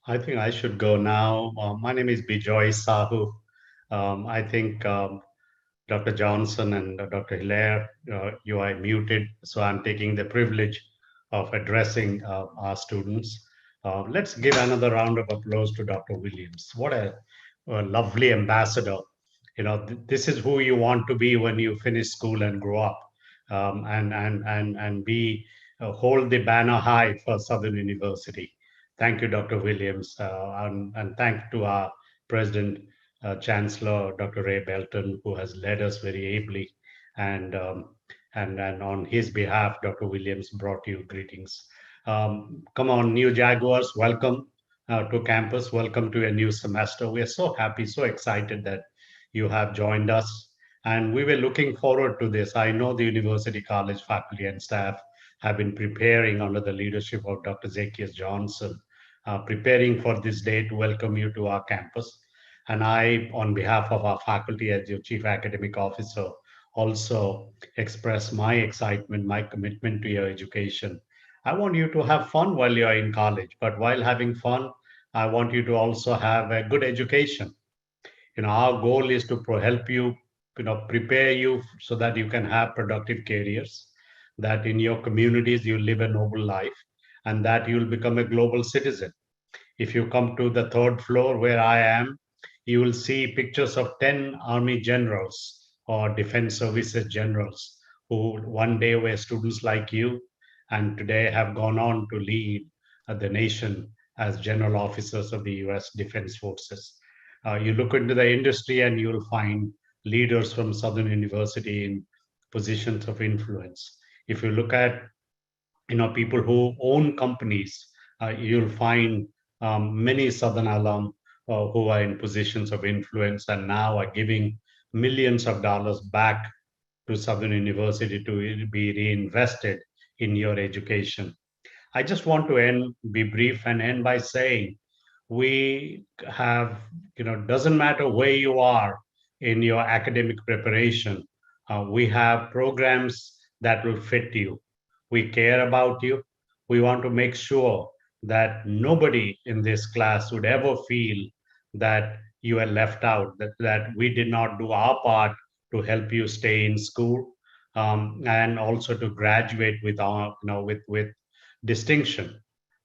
I think I should go now. My name is Bijoy Sahu. I think Dr. Johnson and Dr. Hilaire, you are muted, so I'm taking the privilege of addressing our students. Let's give another round of applause to Dr. Williams. What a lovely ambassador. This is who you want to be when you finish school and grow up, and be hold the banner high for Southern University. Thank you, Dr. Williams, and thank to our President Chancellor Dr. Ray Belton, who has led us very ably, and and on his behalf, Dr. Williams brought you greetings. Come on, new Jaguars, welcome to campus. Welcome to a new semester. We are so happy, so excited that you have joined us, and we were looking forward to this. I know the University College faculty and staff have been preparing under the leadership of Dr. Zacchaeus Johnson, preparing for this day to welcome you to our campus. And I, on behalf of our faculty as your Chief Academic Officer, also express my excitement, my commitment to your education. I want you to have fun while you're in college, but while having fun, I want you to also have a good education. Our goal is to help you, prepare you so that you can have productive careers, that in your communities you live a noble life, and that you'll become a global citizen. If you come to the third floor where I am, you will see pictures of 10 army generals or defense services generals who one day were students like you and today have gone on to lead the nation as general officers of the US Defense Forces. You look into the industry and you'll find leaders from Southern University in positions of influence. If you look at people who own companies, you'll find many Southern alum who are in positions of influence and now are giving millions of dollars back to Southern University to be reinvested in your education. I just want to be brief and end by saying we have, doesn't matter where you are in your academic preparation, we have programs that will fit you. We care about you. We want to make sure that nobody in this class would ever feel that you are left out, that we did not do our part to help you stay in school, and also to graduate with with distinction.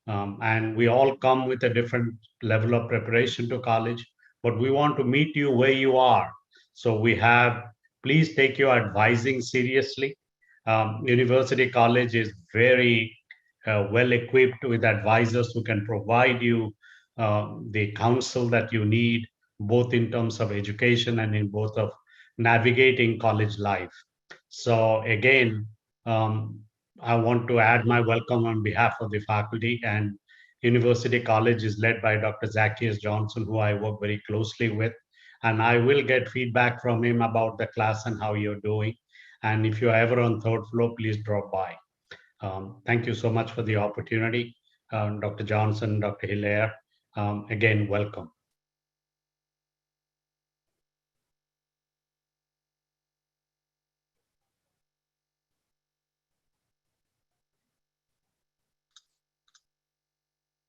And we all come with a different level of preparation to college, but we want to meet you where you are. So we have, please take your advising seriously. University College is very well equipped with advisors who can provide you the counsel that you need, both in terms of education and in both of navigating college life. So again, I want to add my welcome on behalf of the faculty, and University College is led by Dr. Zacchaeus Johnson, who I work very closely with. And I will get feedback from him about the class and how you're doing. And if you're ever on third floor, please drop by. Thank you so much for the opportunity. Dr. Johnson, Dr. Hilaire, again, welcome.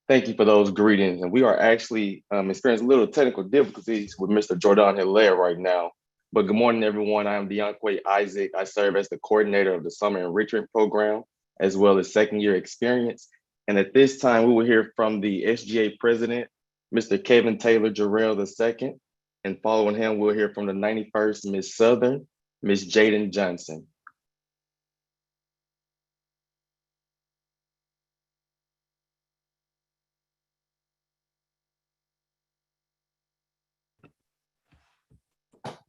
Thank you for those greetings. And we are actually experiencing little technical difficulties with Mr. Jordan Hilaire right now. But good morning, everyone. I am Deonquay Isaac. I serve as the coordinator of the Summer Enrichment Program, as well as second year experience. And at this time, we will hear from the SGA president, Mr. Kevin Taylor Jarrell II. And following him, we'll hear from the 91st Miss Southern, Miss Jaden Johnson.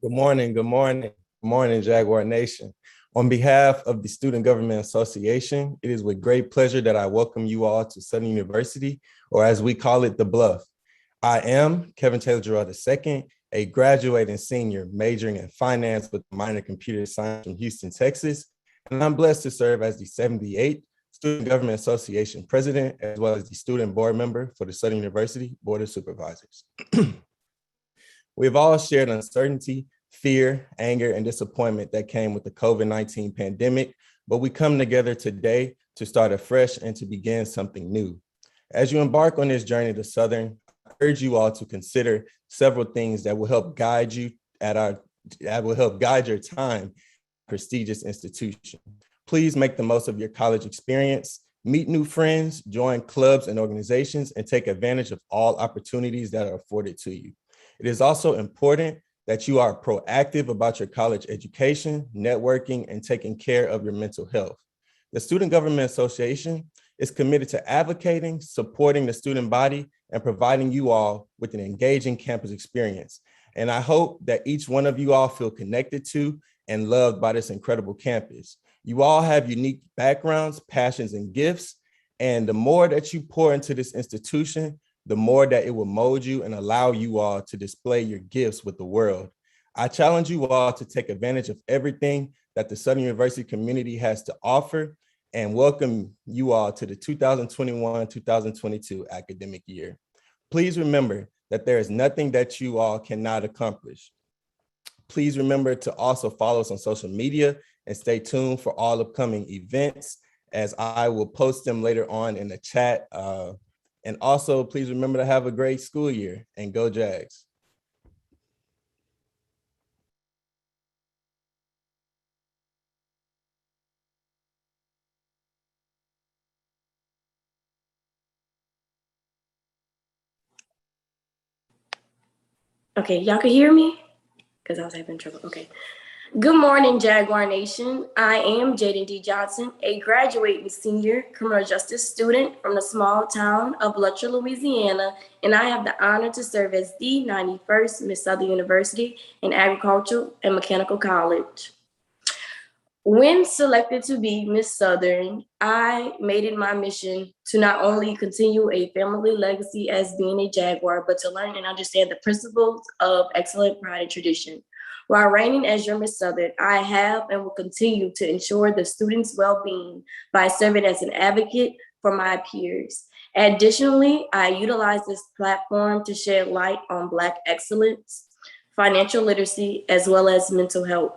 Good morning, good morning, good morning, Jaguar Nation. On behalf of the Student Government Association, it is with great pleasure that I welcome you all to Southern University, or as we call it, The Bluff. I am Kevin Taylor Jarrell II, a graduating senior majoring in finance with a minor in computer science from Houston, Texas, and I'm blessed to serve as the 78th Student Government Association president, as well as the student board member for the Southern University Board of Supervisors. We've all shared uncertainty, fear, anger, and disappointment that came with the COVID-19 pandemic, but we come together today to start afresh and to begin something new. As you embark on this journey to Southern, I urge you all to consider several things that will help guide you your time at a prestigious institution. Please make the most of your college experience, meet new friends, join clubs and organizations, and take advantage of all opportunities that are afforded to you. It is also important that you are proactive about your college education, networking, and taking care of your mental health. The Student Government Association is committed to advocating, supporting the student body, and providing you all with an engaging campus experience. And I hope that each one of you all feel connected to and loved by this incredible campus. You all have unique backgrounds, passions, and gifts. And the more that you pour into this institution, the more that it will mold you and allow you all to display your gifts with the world. I challenge you all to take advantage of everything that the Southern University community has to offer and welcome you all to the 2021-2022 academic year. Please remember that there is nothing that you all cannot accomplish. Please remember to also follow us on social media and stay tuned for all upcoming events, as I will post them later on in the chat. And also, please remember to have a great school year and go Jags. Okay, y'all can hear me? Because I was having trouble. Okay. Good morning, Jaguar Nation. I am Jaden D. Johnson, a graduating senior criminal justice student from the small town of Lutcher, Louisiana, and I have the honor to serve as the 91st Miss Southern University in Agricultural and Mechanical College. When selected to be Miss Southern, I made it my mission to not only continue a family legacy as being a Jaguar, but to learn and understand the principles of excellent pride and tradition. While reigning as your Miss Southern, I have and will continue to ensure the students' well-being by serving as an advocate for my peers. Additionally, I utilize this platform to shed light on Black excellence, financial literacy, as well as mental health.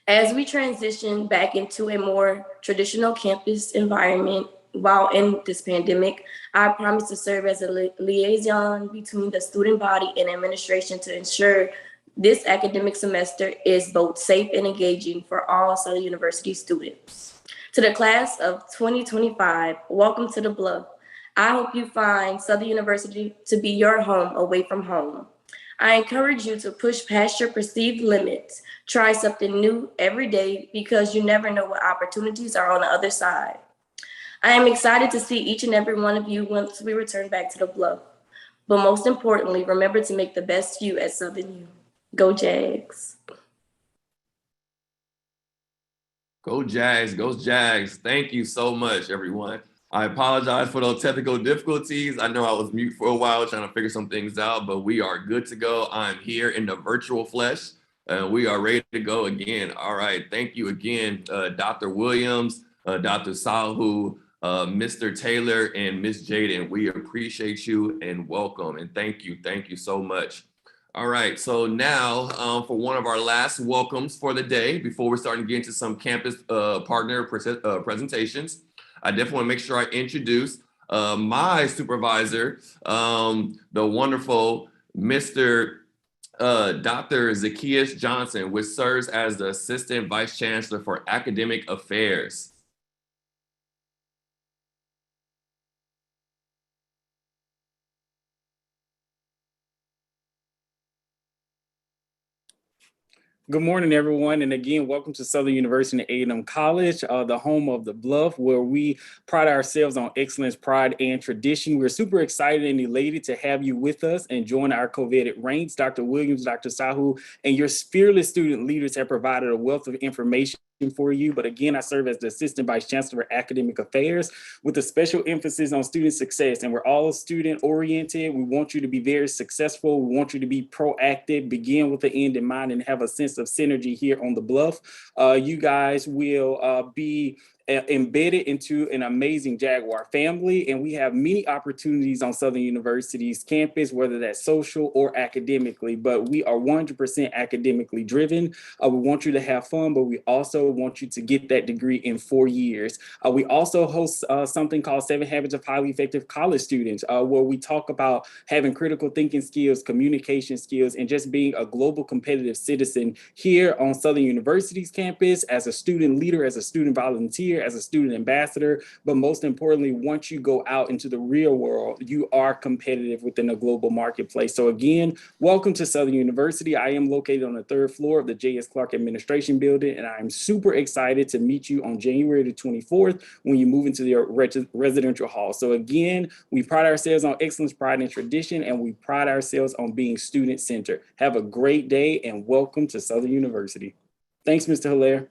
As we transition back into a more traditional campus environment while in this pandemic, I promise to serve as a liaison between the student body and administration to ensure this academic semester is both safe and engaging for all Southern University students. To the class of 2025, welcome to the Bluff. I hope you find Southern University to be your home away from home. I encourage you to push past your perceived limits, try something new every day because you never know what opportunities are on the other side. I am excited to see each and every one of you once we return back to the Bluff. But most importantly, remember to make the best you at Southern U. Go Jags. Go Jags, go Jags. Thank you so much, everyone. I apologize for those technical difficulties. I know I was mute for a while trying to figure some things out, but we are good to go. I'm here in the virtual flesh, and we are ready to go again. All right, thank you again, Dr. Williams, Dr. Sahu, Mr. Taylor, and Miss Jaden. We appreciate you and welcome, and thank you so much. All right, so now for one of our last welcomes for the day, before we're starting to get into some campus partner presentations, I definitely want to make sure I introduce my supervisor, the wonderful Mr. Dr. Zacchaeus Johnson, which serves as the Assistant Vice Chancellor for Academic Affairs. Good morning, everyone. And again, welcome to Southern University A&M College, the home of the Bluff, where we pride ourselves on excellence, pride, and tradition. We're super excited and elated to have you with us and join our coveted ranks. Dr. Williams, Dr. Sahu, and your fearless student leaders have provided a wealth of information for you. But again, I serve as the Assistant Vice Chancellor for Academic Affairs with a special emphasis on student success. And we're all student oriented. We want you to be very successful. We want you to be proactive, begin with the end in mind, and have a sense of synergy here on the Bluff. You guys will be embedded into an amazing Jaguar family, and we have many opportunities on Southern University's campus, whether that's social or academically, but we are 100% academically driven. We want you to have fun, but we also want you to get that degree in 4 years. We also host something called 7 Habits of Highly Effective College Students, where we talk about having critical thinking skills, communication skills, and just being a global competitive citizen here on Southern University's campus as a student leader, as a student volunteer, as a student ambassador. But most importantly, once you go out into the real world, you are competitive within a global marketplace. So again, welcome to Southern University. I am located on the 3rd floor of the J.S. Clark Administration Building, and I'm super excited to meet you on January the 24th when you move into the residential hall. So again, we pride ourselves on excellence, pride, and tradition, and we pride ourselves on being student-centered. Have a great day and welcome to Southern University. Thanks, Mr. Hilaire.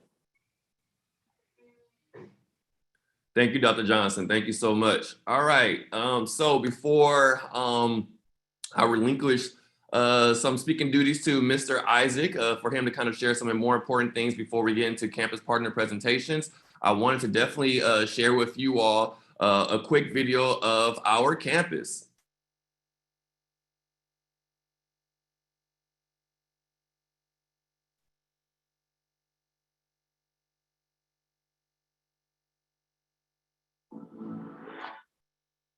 Thank you, Dr. Johnson. Thank you so much. All right. So before I relinquish some speaking duties to Mr. Isaac for him to kind of share some more important things before we get into campus partner presentations, I wanted to definitely share with you all a quick video of our campus.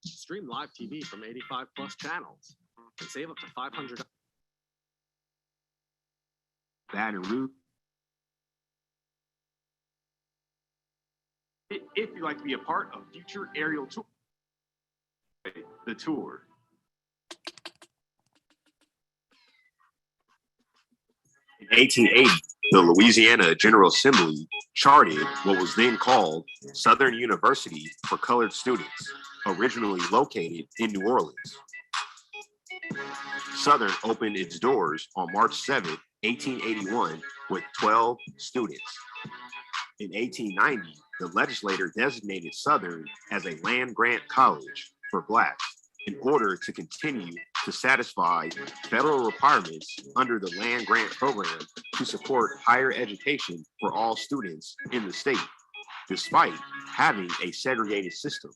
Stream live TV from 85 plus channels and save up to $500. Baton Rouge. If you'd like to be a part of future aerial tour, the tour. In 1880, the Louisiana General Assembly charted what was then called Southern University for Colored Students, originally located in New Orleans. Southern opened its doors on March 7, 1881, with 12 students. In 1890, the legislature designated Southern as a land-grant college for Blacks in order to continue to satisfy federal requirements under the land-grant program to support higher education for all students in the state. Despite having a segregated system,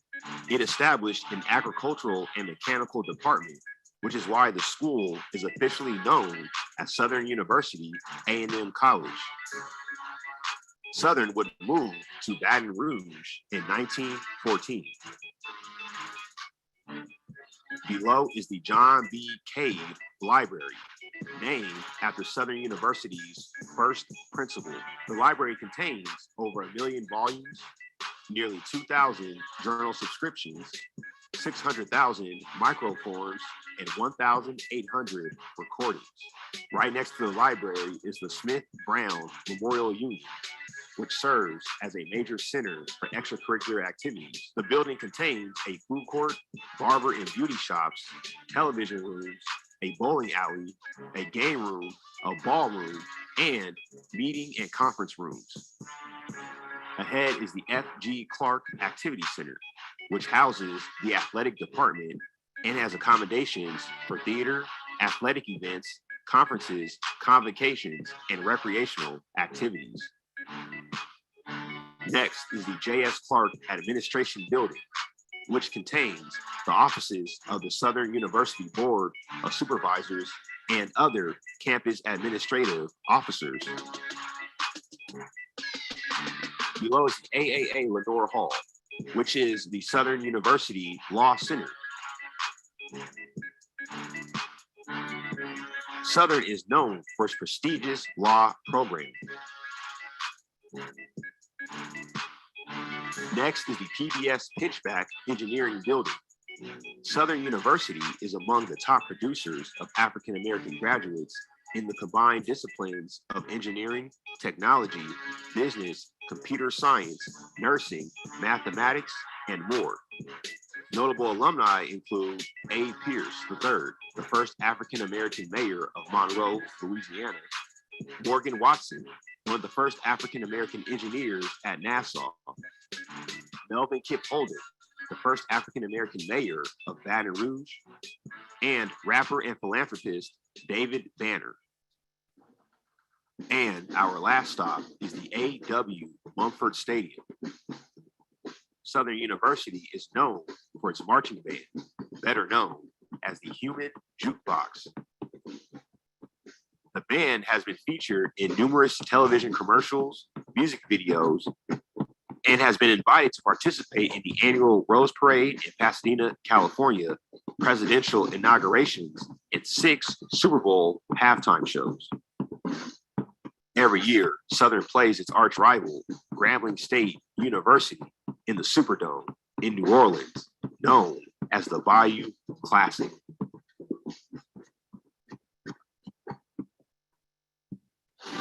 it established an agricultural and mechanical department, which is why the school is officially known as Southern University A&M College. Southern would move to Baton Rouge in 1914. Below is the John B. Cade Library, named after Southern University's first principal. The library contains over 1 million volumes, nearly 2,000 journal subscriptions, 600,000 microforms, and 1,800 recordings. Right next to the library is the Smith Brown Memorial Union, which serves as a major center for extracurricular activities. The building contains a food court, barber and beauty shops, television rooms, a bowling alley, a game room, a ballroom, and meeting and conference rooms. Ahead is the F.G. Clark Activity Center, which houses the athletic department and has accommodations for theater, athletic events, conferences, convocations, and recreational activities. Next is the J.S. Clark Administration Building, which contains the offices of the Southern University Board of Supervisors and other campus administrative officers. Below is the AAA Lenore Hall, which is the Southern University Law Center. Southern is known for its prestigious law program. Next is the PBS Pinchback Engineering Building. Southern University is among the top producers of African-American graduates in the combined disciplines of engineering, technology, business, computer science, nursing, mathematics, and more. Notable alumni include A. Pierce III, the first African-American mayor of Monroe, Louisiana, Morgan Watson, one of the first African-American engineers at Nassau, Melvin Kip Holden, the first African-American mayor of Baton Rouge, and rapper and philanthropist David Banner. And our last stop is the A.W. Mumford Stadium, Southern University is known for its marching band, better known as the Human Jukebox. The band has been featured in numerous television commercials, music videos, and has been invited to participate in the annual Rose Parade in Pasadena, California, presidential inaugurations, and 6 Super Bowl halftime shows. Every year, Southern plays its arch rival, Grambling State University, in the Superdome in New Orleans, known as the Bayou Classic.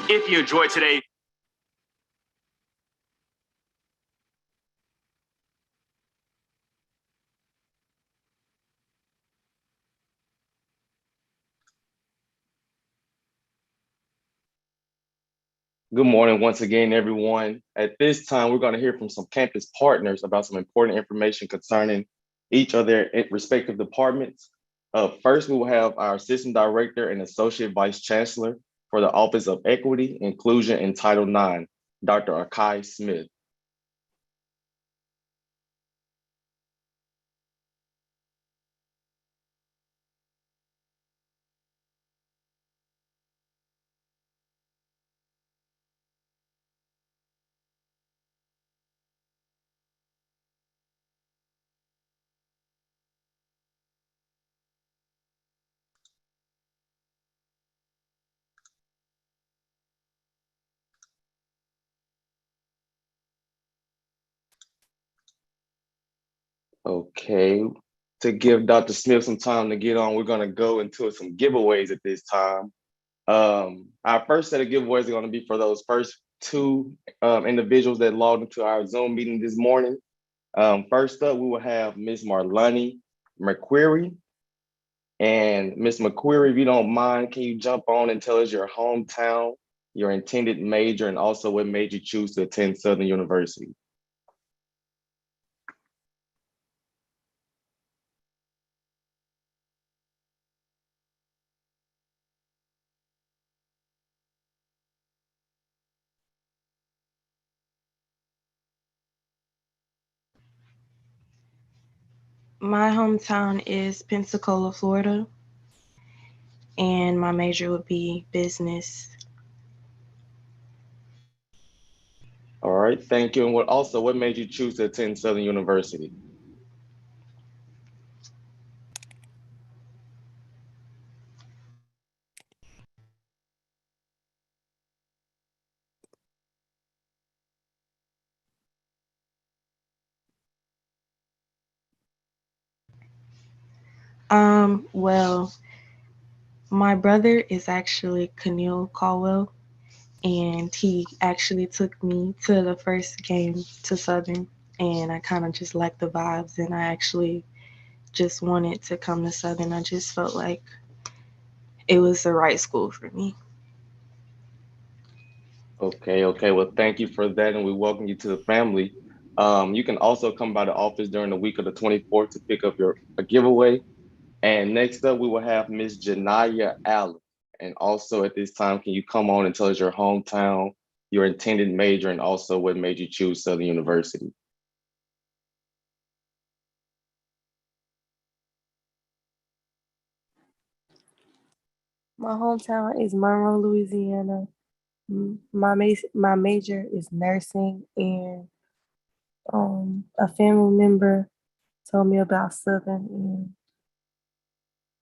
If you enjoyed today, Good morning once again, everyone. At this time, we're going to hear from some campus partners about some important information concerning each of their respective departments. First, we will have our Assistant Director and Associate Vice Chancellor for the Office of Equity, Inclusion, and Title IX, Dr. Akai Smith. Okay, to give Dr. Smith some time to get on, we're going to go into some giveaways at this time. Our first set of giveaways are going to be for those first 2 individuals that logged into our Zoom meeting this morning. First up, we will have Ms. Marlani McQuarrie. And Ms. McQuarrie, if you don't mind, can you jump on and tell us your hometown, your intended major, and also what made you choose to attend Southern University? My hometown is Pensacola, Florida, and my major would be business. All right, thank you. And what made you choose to attend Southern University? Well, my brother is actually Keneal Caldwell, and he actually took me to the first game to Southern, and I kind of just liked the vibes, and I actually just wanted to come to Southern. I just felt like it was the right school for me. Okay. Well, thank you for that, and we welcome you to the family. You can also come by the office during the week of the 24th to pick up a giveaway. And next up, we will have Ms. Janaya Allen. And also at this time, can you come on and tell us your hometown, your intended major, and also what made you choose Southern University? My hometown is Monroe, Louisiana. My major is nursing, and a family member told me about Southern. And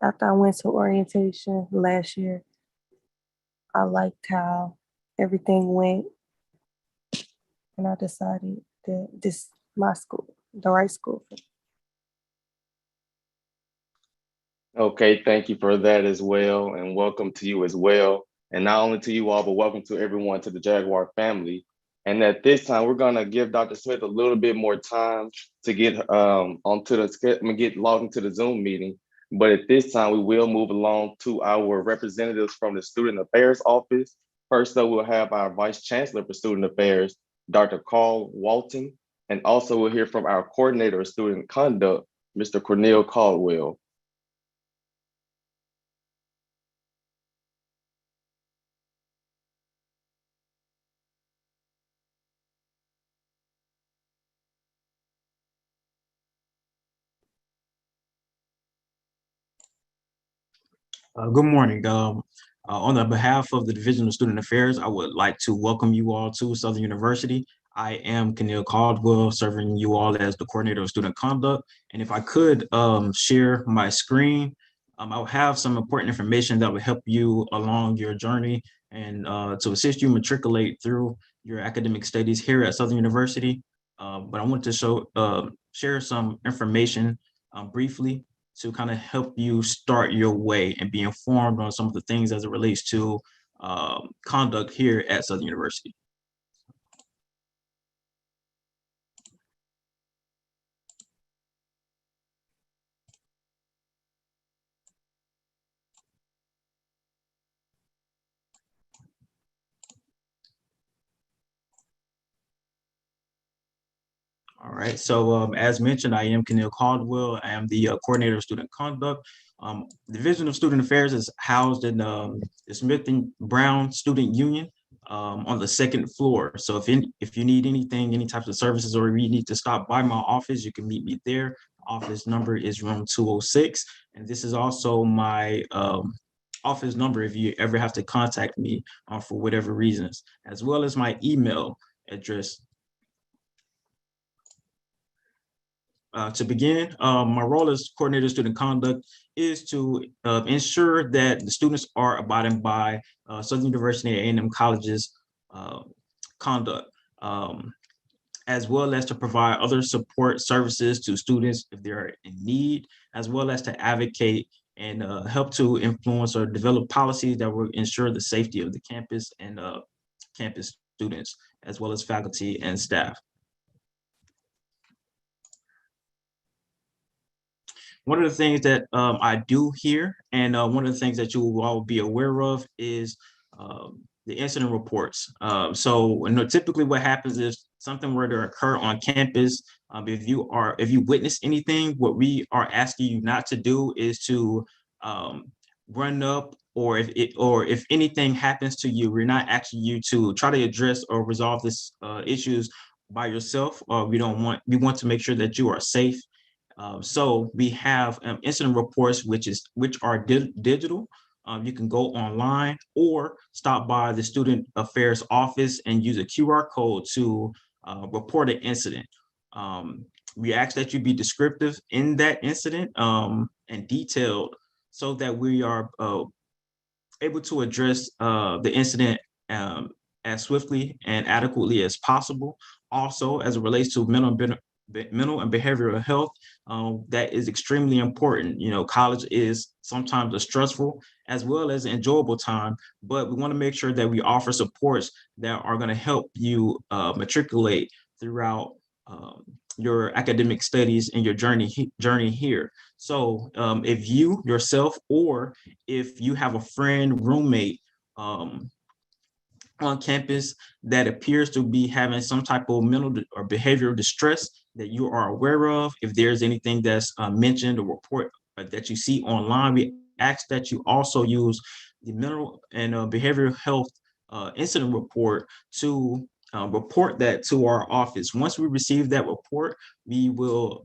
after I went to orientation last year, I liked how everything went, and I decided that this is my school, the right school for me. Okay, thank you for that as well, and welcome to you as well. And not only to you all, but welcome to everyone to the Jaguar family. And at this time, we're gonna give Dr. Smith a little bit more time to get get logged into the Zoom meeting. But at this time, we will move along to our representatives from the Student Affairs Office. First up, we'll have our Vice Chancellor for Student Affairs, Dr. Carl Walton, and also we'll hear from our Coordinator of Student Conduct, Mr. Cornel Caldwell. Good morning. On the behalf of the Division of Student Affairs, I would like to welcome you all to Southern University. I am Kenil Caldwell, serving you all as the Coordinator of Student Conduct. And if I could share my screen, I'll have some important information that will help you along your journey and to assist you matriculate through your academic studies here at Southern University. But I want to share some information briefly to kind of help you start your way and be informed on some of the things as it relates to conduct here at Southern University. All right, so as mentioned, I am Kenil Caldwell. I am the Coordinator of Student Conduct. The Division of Student Affairs is housed in the Smith and Brown Student Union on the second floor. So if you need anything, any types of services, or you need to stop by my office, you can meet me there. Office number is room 206. And this is also my office number if you ever have to contact me for whatever reasons, as well as my email address. To begin, my role as Coordinator of Student Conduct is to ensure that the students are abiding by Southern University and A&M College's conduct, as well as to provide other support services to students if they're in need, as well as to advocate and help to influence or develop policies that will ensure the safety of the campus and campus students, as well as faculty and staff. One of the things that I do here, and one of the things that you will all be aware of, is the incident reports. So typically what happens is something were to occur on campus. If you witness anything, what we are asking you not to do is to run up, or if anything happens to you, we're not asking you to try to address or resolve this issues by yourself. We want to make sure that you are safe. So we have incident reports, which are digital. You can go online or stop by the Student Affairs office and use a QR code to report an incident. We ask that you be descriptive in that incident and detailed so that we are able to address the incident as swiftly and adequately as possible. Also, as it relates to mental and behavioral health, that is extremely important. College is sometimes a stressful as well as an enjoyable time, but we want to make sure that we offer supports that are going to help you matriculate throughout your academic studies and your journey here. So if you yourself, or if you have a friend, roommate on campus that appears to be having some type of mental or behavioral distress that you are aware of, if there's anything that's mentioned or report that you see online, we ask that you also use the mental and behavioral health incident report to report that to our office. Once we receive that report, we will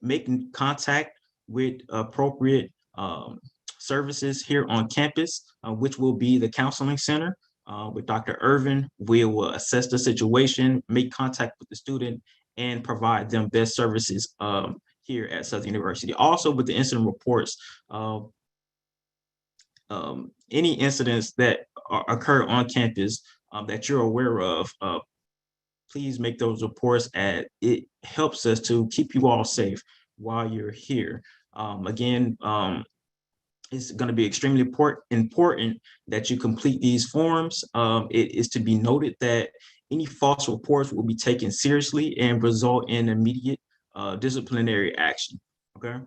make contact with appropriate services here on campus, which will be the counseling center. With Dr. Irvin, we will assess the situation, make contact with the student, and provide them best services here at Southern University. Also, with the incident reports, any incidents that occur on campus that you're aware of, please make those reports, as it helps us to keep you all safe while you're here. Again, it's going to be extremely important that you complete these forms. It is to be noted that any false reports will be taken seriously and result in immediate disciplinary action. Okay.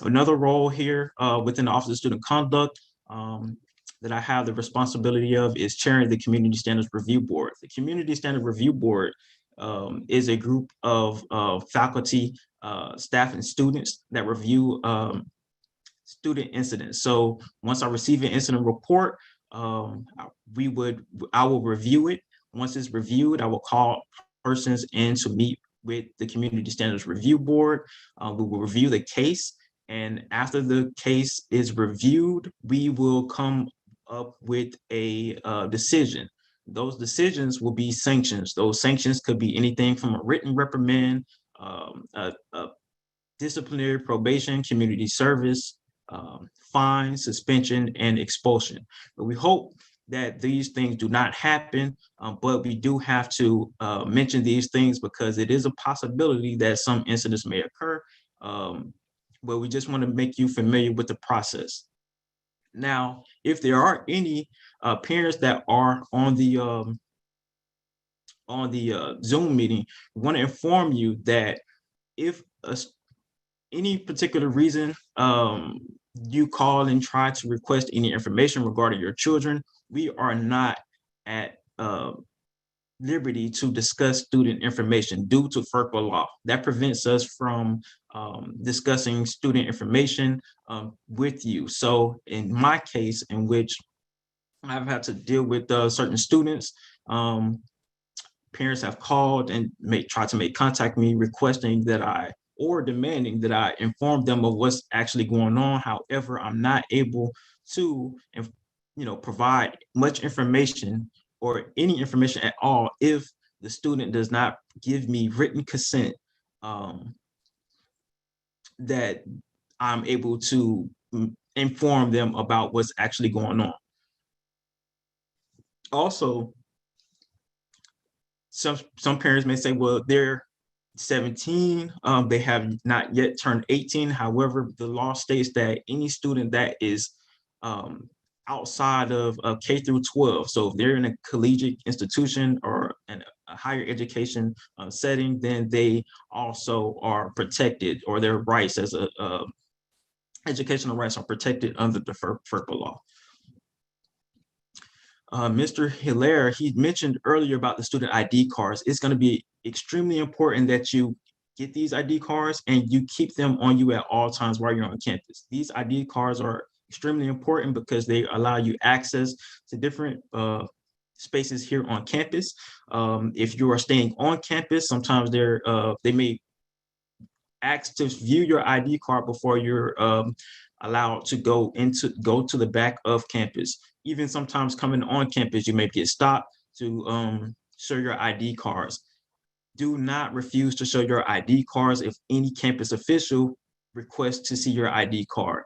Another role here within the Office of Student Conduct that I have the responsibility of is chairing the Community Standards Review Board. The Community Standards Review Board is a group of faculty, staff, and students that review student incidents. So once I receive an incident report, I will review it. Once it's reviewed, I will call persons in to meet with the Community Standards Review Board. We will review the case, and after the case is reviewed, we will come up with a decision. Those decisions will be sanctions. Those sanctions could be anything from a written reprimand, a disciplinary probation, community service, fine, suspension, and expulsion. But we hope that these things do not happen, but we do have to mention these things because it is a possibility that some incidents may occur, but we just want to make you familiar with the process. Now, if there are any parents that are on the Zoom meeting, we want to inform you that if any particular reason you call and try to request any information regarding your children, we are not at liberty to discuss student information due to FERPA law. That prevents us from discussing student information with you. So in my case, in which I've had to deal with certain students, parents have called and tried to make contact me requesting that or demanding that I inform them of what's actually going on. However, I'm not able to, provide much information or any information at all if the student does not give me written consent that I'm able to inform them about what's actually going on. Also, some parents may say, well, they're 17, they have not yet turned 18. However, the law states that any student that is outside of K through 12, so if they're in a collegiate institution or a higher education setting, then they also are protected, or their rights as educational rights are protected under the FERPA law. Mr. Hilaire, he mentioned earlier about the student ID cards. It's going to be extremely important that you get these ID cards and you keep them on you at all times while you're on campus. These ID cards are extremely important because they allow you access to different spaces here on campus. If you are staying on campus, sometimes they may ask to view your ID card before you're allowed to go to the back of campus. Even sometimes coming on campus, you may get stopped to show your ID cards. Do not refuse to show your ID cards if any campus official requests to see your ID card.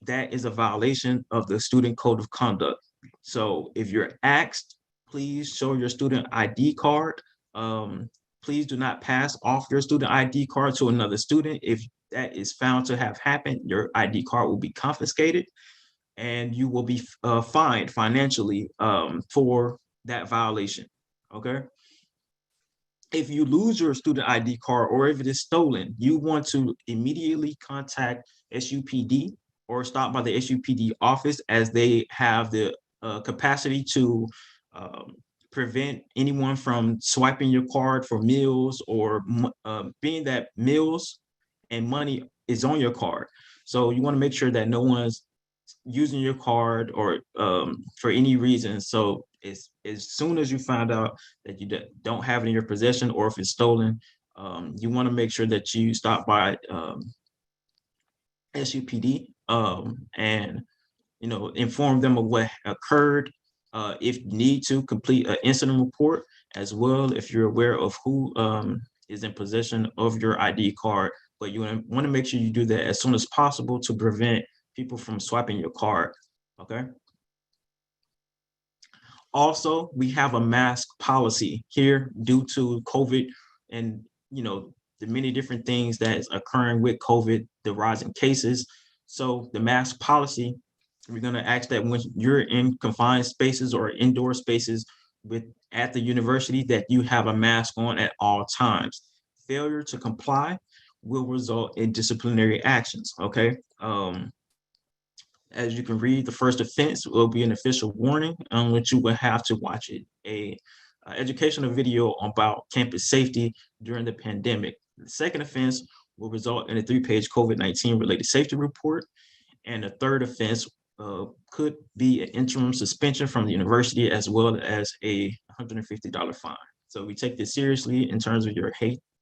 That is a violation of the student code of conduct. So if you're asked, please show your student ID card. Please do not pass off your student ID card to another student. If that is found to have happened, your ID card will be confiscated and you will be fined financially for that violation, okay? If you lose your student ID card or if it is stolen, you want to immediately contact SUPD or stop by the SUPD office, as they have the capacity to prevent anyone from swiping your card for meals or being that meals and money is on your card. So you want to make sure that no one's using your card or for any reason. So as soon as you find out that you don't have it in your possession or if it's stolen, you want to make sure that you stop by SUPD and inform them of what occurred. If you need to, complete an incident report as well if you're aware of who is in possession of your ID card. But you want to make sure you do that as soon as possible to prevent people from swiping your card, okay? Also, we have a mask policy here due to COVID and the many different things that is occurring with COVID, the rising cases. So the mask policy, we're going to ask that when you're in confined spaces or indoor spaces at the university, that you have a mask on at all times. Failure to comply will result in disciplinary actions, okay? As you can read, the first offense will be an official warning on which you will have to watch a educational video about campus safety during the pandemic. The second offense will result in a 3-page COVID-19 related safety report. And the third offense could be an interim suspension from the university as well as a $150 fine. So we take this seriously in terms of your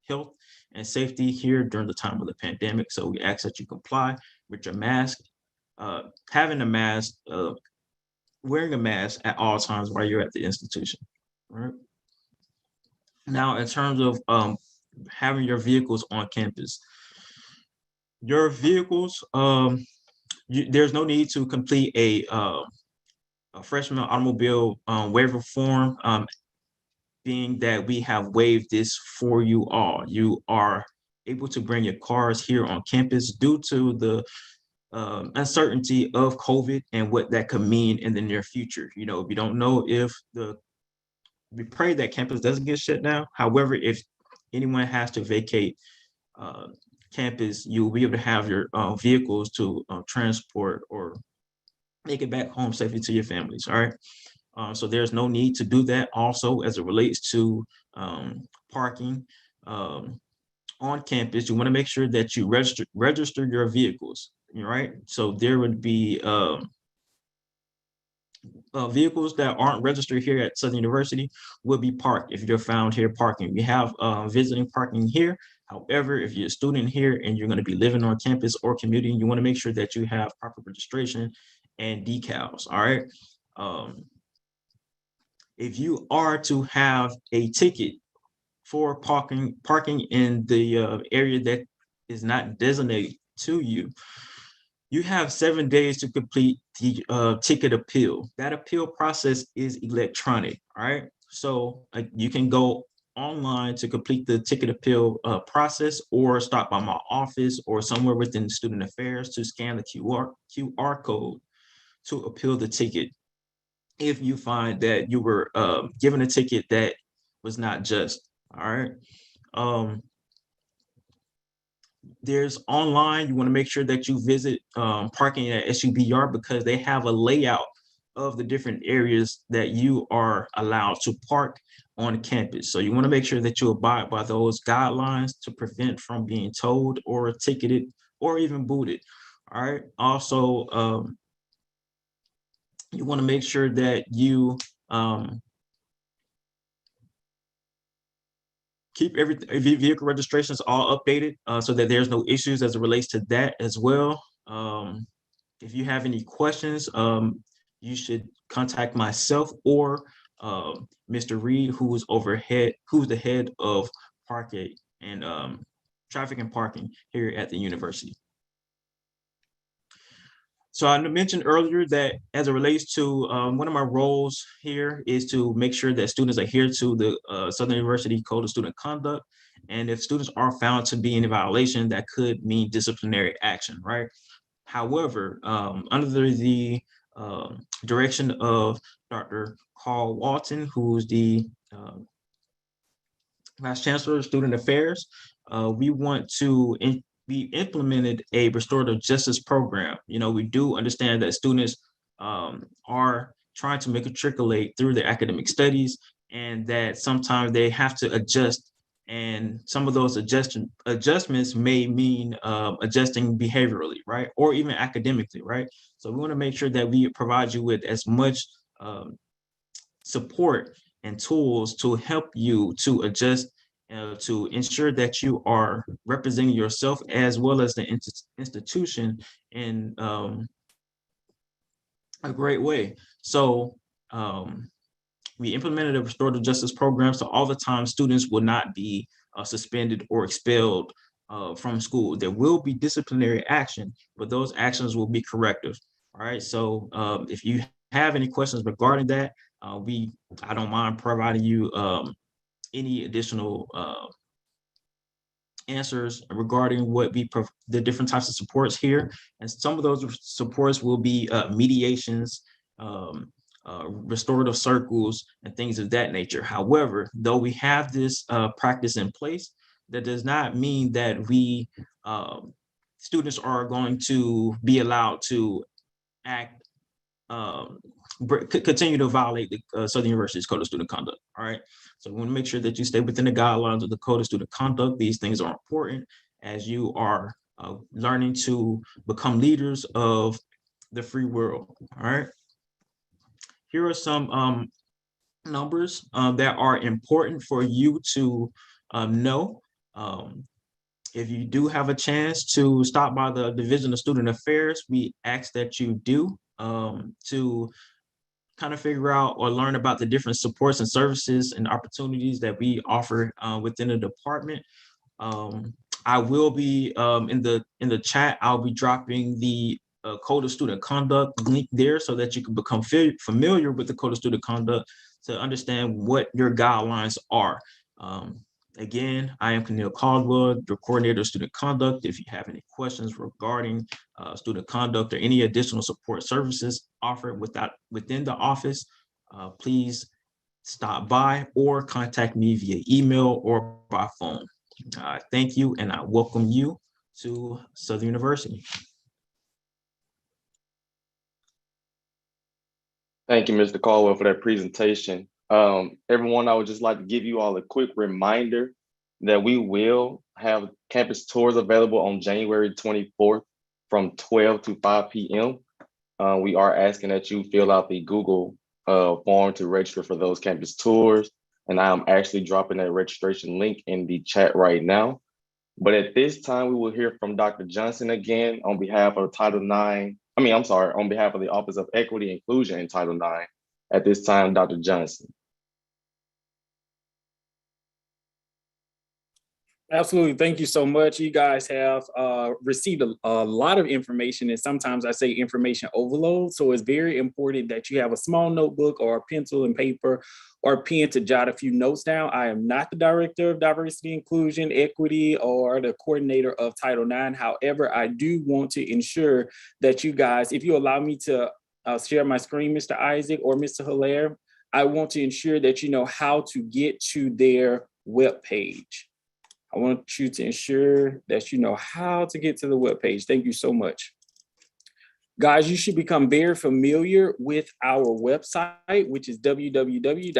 health and safety here during the time of the pandemic. So we ask that you comply with your mask, having a mask, wearing a mask at all times while you're at the institution. All right. Now, in terms of having your vehicles on campus, your vehicles, there's no need to complete a freshman automobile waiver form, being that we have waived this for you all. You are able to bring your cars here on campus due to the uncertainty of COVID and what that could mean in the near future. You know, we don't know if we pray that campus doesn't get shut down. However, if anyone has to vacate campus, you'll be able to have your vehicles to transport or make it back home safely to your families. All right. So there's no need to do that. Also, as it relates to parking on campus, you want to make sure that you register your vehicles. All right. So there would be vehicles that aren't registered here at Southern University will be parked if you're found here parking. We have visiting parking here. However, if you're a student here and you're going to be living on campus or commuting, you want to make sure that you have proper registration and decals. All right. If you are to have a ticket for parking in the area that is not designated to you, you have 7 days to complete the ticket appeal. That appeal process is electronic. All right. So you can go online to complete the ticket appeal process, or stop by my office or somewhere within student affairs to scan the QR code to appeal the ticket if you find that you were given a ticket that was not just. All right. There's online, you want to make sure that you visit parking at SUBR, because they have a layout of the different areas that you are allowed to park on campus. So you want to make sure that you abide by those guidelines to prevent from being towed or ticketed or even booted. All right. Also, you want to make sure that you keep vehicle registrations all updated so that there's no issues as it relates to that as well. If you have any questions, you should contact myself or Mr. Reed, who's the head of parking and traffic and parking here at the university. So I mentioned earlier that as it relates to one of my roles here is to make sure that students adhere to the Southern University Code of Student Conduct. And if students are found to be in violation, that could mean disciplinary action, right? However, under the direction of Dr. Carl Walton, who's the Vice Chancellor of Student Affairs, we want to we implemented a restorative justice program. You know, we do understand that students are trying to matriculate through their academic studies, and that sometimes they have to adjust, and some of those adjustments may mean adjusting behaviorally, right? Or even academically, right? So we want to make sure that we provide you with as much support and tools to help you to adjust, to ensure that you are representing yourself as well as the institution in a great way. So we implemented a restorative justice program, so all the time students will not be suspended or expelled from school. There will be disciplinary action, but those actions will be corrective. All right, so if you have any questions regarding that, I don't mind providing you any additional answers regarding what the different types of supports here. And some of those supports will be mediations, restorative circles, and things of that nature. However, though we have this practice in place, that does not mean that we students are going to be allowed to act continue to violate the Southern University's Code of Student Conduct. All right. So we want to make sure that you stay within the guidelines of the Code of Student Conduct. These things are important as you are learning to become leaders of the free world. All right. Here are some numbers that are important for you to know. If you do have a chance to stop by the Division of Student Affairs, we ask that you do to kind of figure out or learn about the different supports and services and opportunities that we offer within the department. I will be in the chat. I'll be dropping the Code of Student Conduct link there so that you can become familiar with the Code of Student Conduct to understand what your guidelines are. Again, I am Keneal Caldwell, the coordinator of student conduct. If you have any questions regarding student conduct or any additional support services offered within the office, please stop by or contact me via email or by phone. Thank you, and I welcome you to Southern University. Thank you, Mr. Caldwell, for that presentation. Everyone, I would just like to give you all a quick reminder that we will have campus tours available on January 24th from 12 to 5 p.m. We are asking that you fill out the Google form to register for those campus tours. And I'm actually dropping that registration link in the chat right now. But at this time, we will hear from Dr. Johnson again on behalf of on behalf of the Office of Equity and Inclusion in Title IX. At this time, Dr. Johnson. Absolutely. Thank you so much. You guys have received a lot of information, and sometimes I say information overload. So it's very important that you have a small notebook or a pencil and paper or a pen to jot a few notes down. I am not the Director of Diversity, Inclusion, Equity, or the coordinator of Title IX. However, I do want to ensure that you guys, if you allow me to share my screen, Mr. Isaac or Mr. Hilaire, I want to ensure that you know how to get to their webpage. I want you to ensure that you know how to get to the webpage. Thank you so much. Guys, you should become very familiar with our website, which is www.sus.edu,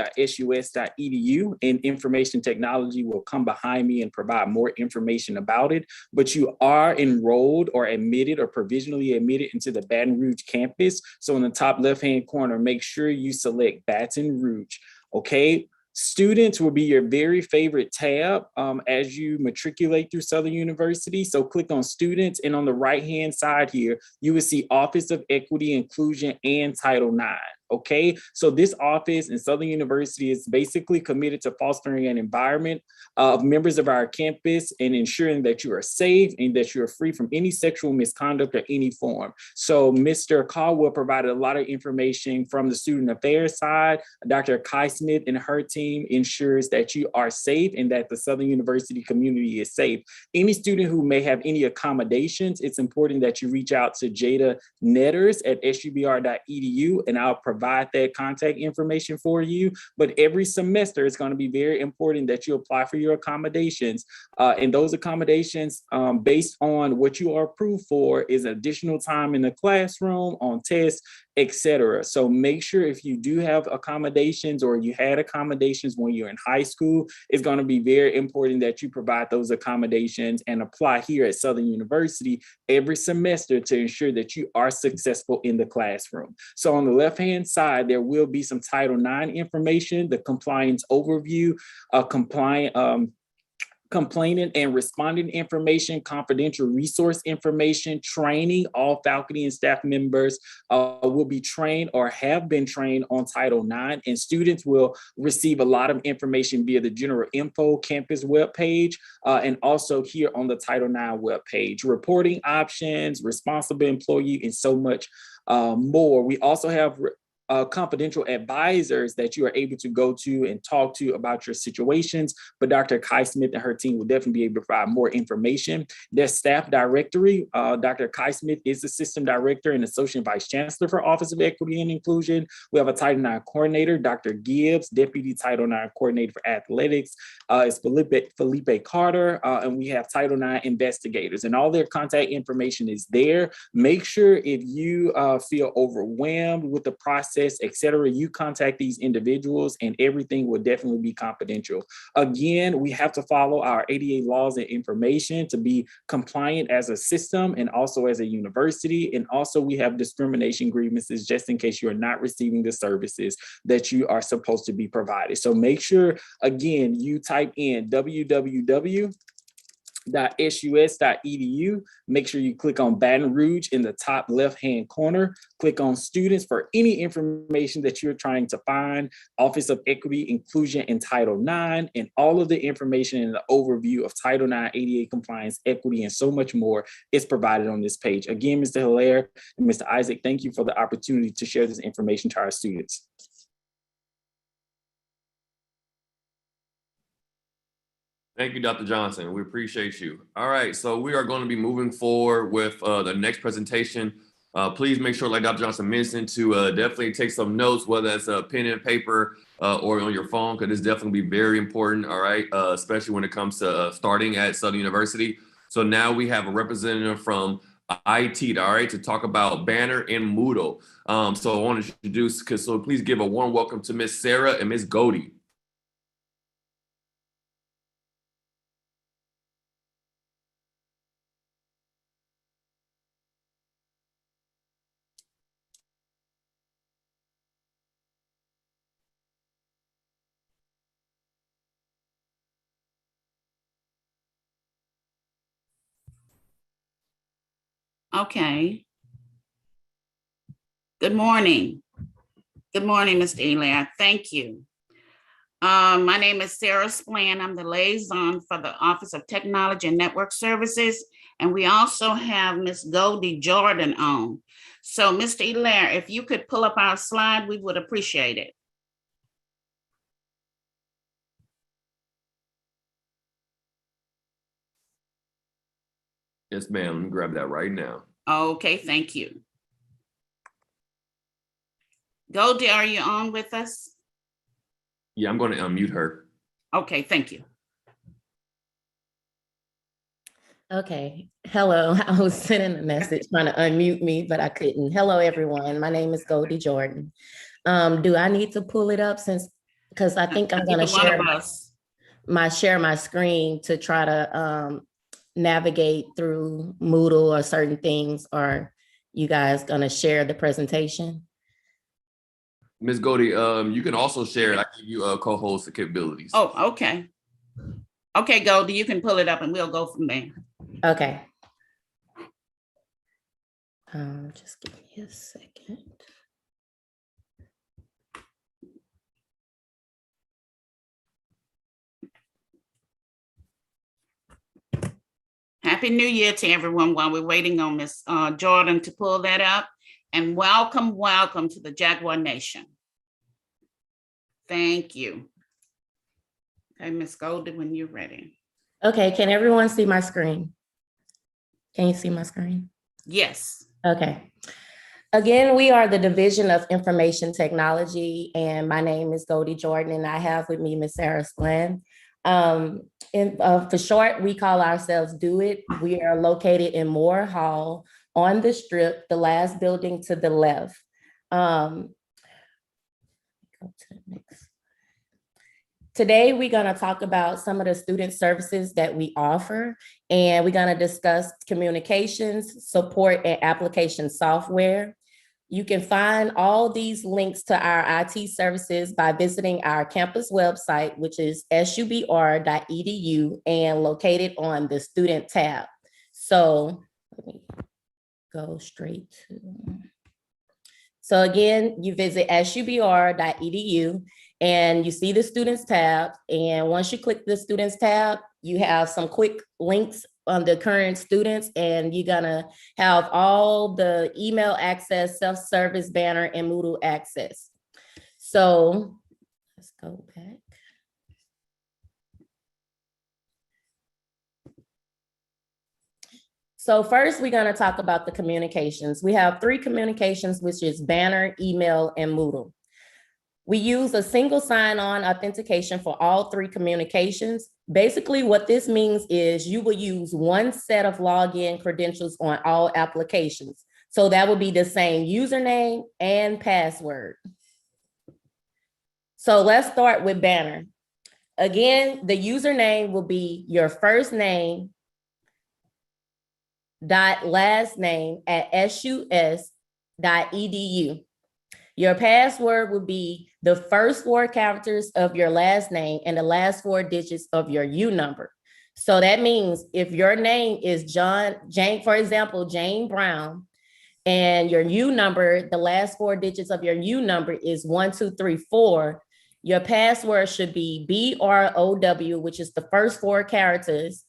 and information technology will come behind me and provide more information about it. But you are enrolled or admitted or provisionally admitted into the Baton Rouge campus. So in the top left-hand corner, make sure you select Baton Rouge, okay? Students will be your very favorite tab as you matriculate through Southern University. So click on Students, and on the right-hand side here, you will see Office of Equity, Inclusion, and Title IX. Okay, so this office in Southern University is basically committed to fostering an environment of members of our campus and ensuring that you are safe and that you are free from any sexual misconduct or any form. So Mr. Caldwell provided a lot of information from the student affairs side. Dr. Kai Smith and her team ensures that you are safe and that the Southern University community is safe. Any student who may have any accommodations, it's important that you reach out to Jada Netters at subr.edu, and I'll provide that contact information for you. But every semester, it's going to be very important that you apply for your accommodations. And those accommodations, based on what you are approved for, is additional time in the classroom, on tests, etc. So make sure if you do have accommodations or you had accommodations when you're in high school, it's going to be very important that you provide those accommodations and apply here at Southern University every semester to ensure that you are successful in the classroom. So on the left-hand side, there will be some Title IX information, the compliance overview, complainant and respondent information, confidential resource information, training. All faculty and staff members will be trained or have been trained on Title IX, and students will receive a lot of information via the General Info campus webpage and also here on the Title IX webpage. Reporting options, responsible employee, and so much more. We also have confidential advisors that you are able to go to and talk to about your situations, but Dr. Kai Smith and her team will definitely be able to provide more information. Their staff directory, Dr. Kai Smith is the system director and associate vice chancellor for Office of Equity and Inclusion. We have a Title IX coordinator, Dr. Gibbs, deputy Title IX coordinator for athletics, is Felipe Carter, and we have Title IX investigators, and all their contact information is there. Make sure if you feel overwhelmed with the process access, etc., you contact these individuals and everything will definitely be confidential. Again, we have to follow our ADA laws and information to be compliant as a system and also as a university. And also we have discrimination grievances just in case you are not receiving the services that you are supposed to be provided. So make sure, again, you type in www.sus.edu. Make sure you click on Baton Rouge in the top left-hand corner. Click on students for any information that you're trying to find, Office of Equity, Inclusion, and Title IX, and all of the information in the overview of Title IX, ADA compliance, equity, and so much more is provided on this page. Again, Mr. Hilaire and Mr. Isaac, thank you for the opportunity to share this information to our students. Thank you, Dr. Johnson. We appreciate you. All right, so we are going to be moving forward with the next presentation. Please make sure, like Dr. Johnson mentioned, to definitely take some notes, whether it's a pen and paper or on your phone, because it's definitely be very important, all right, especially when it comes to starting at Southern University. So now we have a representative from IT, all right, to talk about Banner and Moodle. So I want to introduce, so please give a warm welcome to Miss Sarah and Miss Godey. Okay. Good morning. Good morning, Mr. Hilaire. Thank you. My name is Sarah Splann. I'm the liaison for the Office of Technology and Network Services. And we also have Ms. Goldie Jordan on. So Mr. Hilaire, if you could pull up our slide, we would appreciate it. Yes, ma'am. Let me grab that right now. Okay, thank you. Goldie, are you on with us? Yeah, I'm going to unmute her. Okay, thank you. Okay, hello. I was sending a message trying to unmute me, but I couldn't. Hello, everyone. My name is Goldie Jordan. Do I need to pull it up because I think I'm going to share my screen to try to navigate through Moodle or certain things, or you guys going to share the presentation? Ms. Goldie, you can also share it. I give you co-host capabilities. Oh, okay. Okay, Goldie, you can pull it up and we'll go from there. Okay. Just give me a second. Happy New Year to everyone while we're waiting on Ms. Jordan to pull that up. And welcome, welcome to the Jaguar Nation. Thank you. Okay, Ms. Golden, when you're ready. Okay, can everyone see my screen? Can you see my screen? Yes. Okay. Again, we are the Division of Information Technology, and my name is Goldie Jordan, and I have with me Ms. Sarah Splann. For short, we call ourselves Do It. We are located in Moore Hall on the Strip, the last building to the left. Go to the next. Today, we're going to talk about some of the student services that we offer, and we're going to discuss communications, support, and application software. You can find all these links to our IT services by visiting our campus website, which is subr.edu and located on the student tab. So let me go straight to. So again, you visit subr.edu and you see the students tab. And once you click the students tab, you have some quick links on the current students, and you're gonna have all the email access, self-service, Banner, and Moodle access. So let's go back. So first, we're gonna talk about the communications. We have 3 communications, which is Banner, email, and Moodle. We use a single sign-on authentication for all 3 communications. Basically, what this means is you will use one set of login credentials on all applications. So that would be the same username and password. So let's start with Banner. Again, the username will be your first name dot last name at sus.edu. Your password will be the first 4 characters of your last name and the last 4 digits of your U number. So that means if your name is Jane, for example, Jane Brown, and your U number, the last 4 digits of your U number is 1234, your password should be BROW, which is the first 4 characters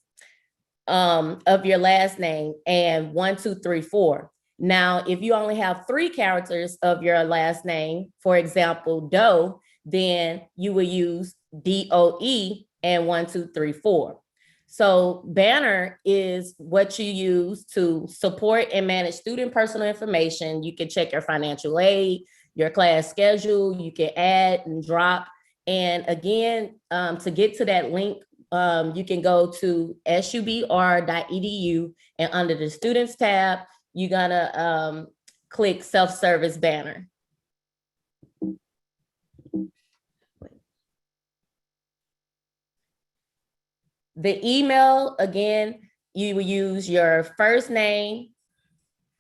of your last name, and 1234. Now, if you only have 3 characters of your last name, for example, Doe, then you will use DOE and 1234. So Banner is what you use to support and manage student personal information. You can check your financial aid, your class schedule, you can add and drop. And again, to get to that link, you can go to subr.edu, and under the Students tab, you're gonna click Self-Service Banner. The email, again, you will use your first name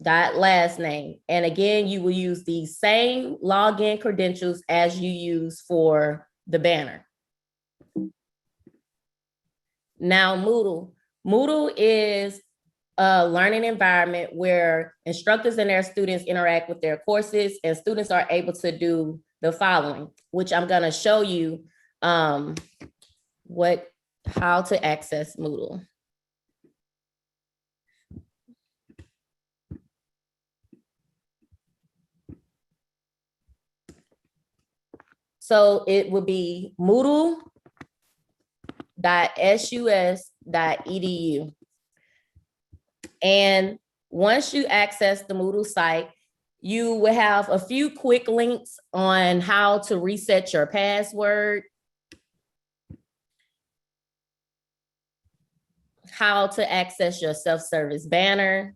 dot last name. And again, you will use the same login credentials as you use for the Banner. Now, Moodle. Moodle is a learning environment where instructors and their students interact with their courses, and students are able to do the following, which I'm gonna show you how to access Moodle. So it would be moodle.sus.edu. And once you access the Moodle site, you will have a few quick links on how to reset your password, how to access your self-service banner,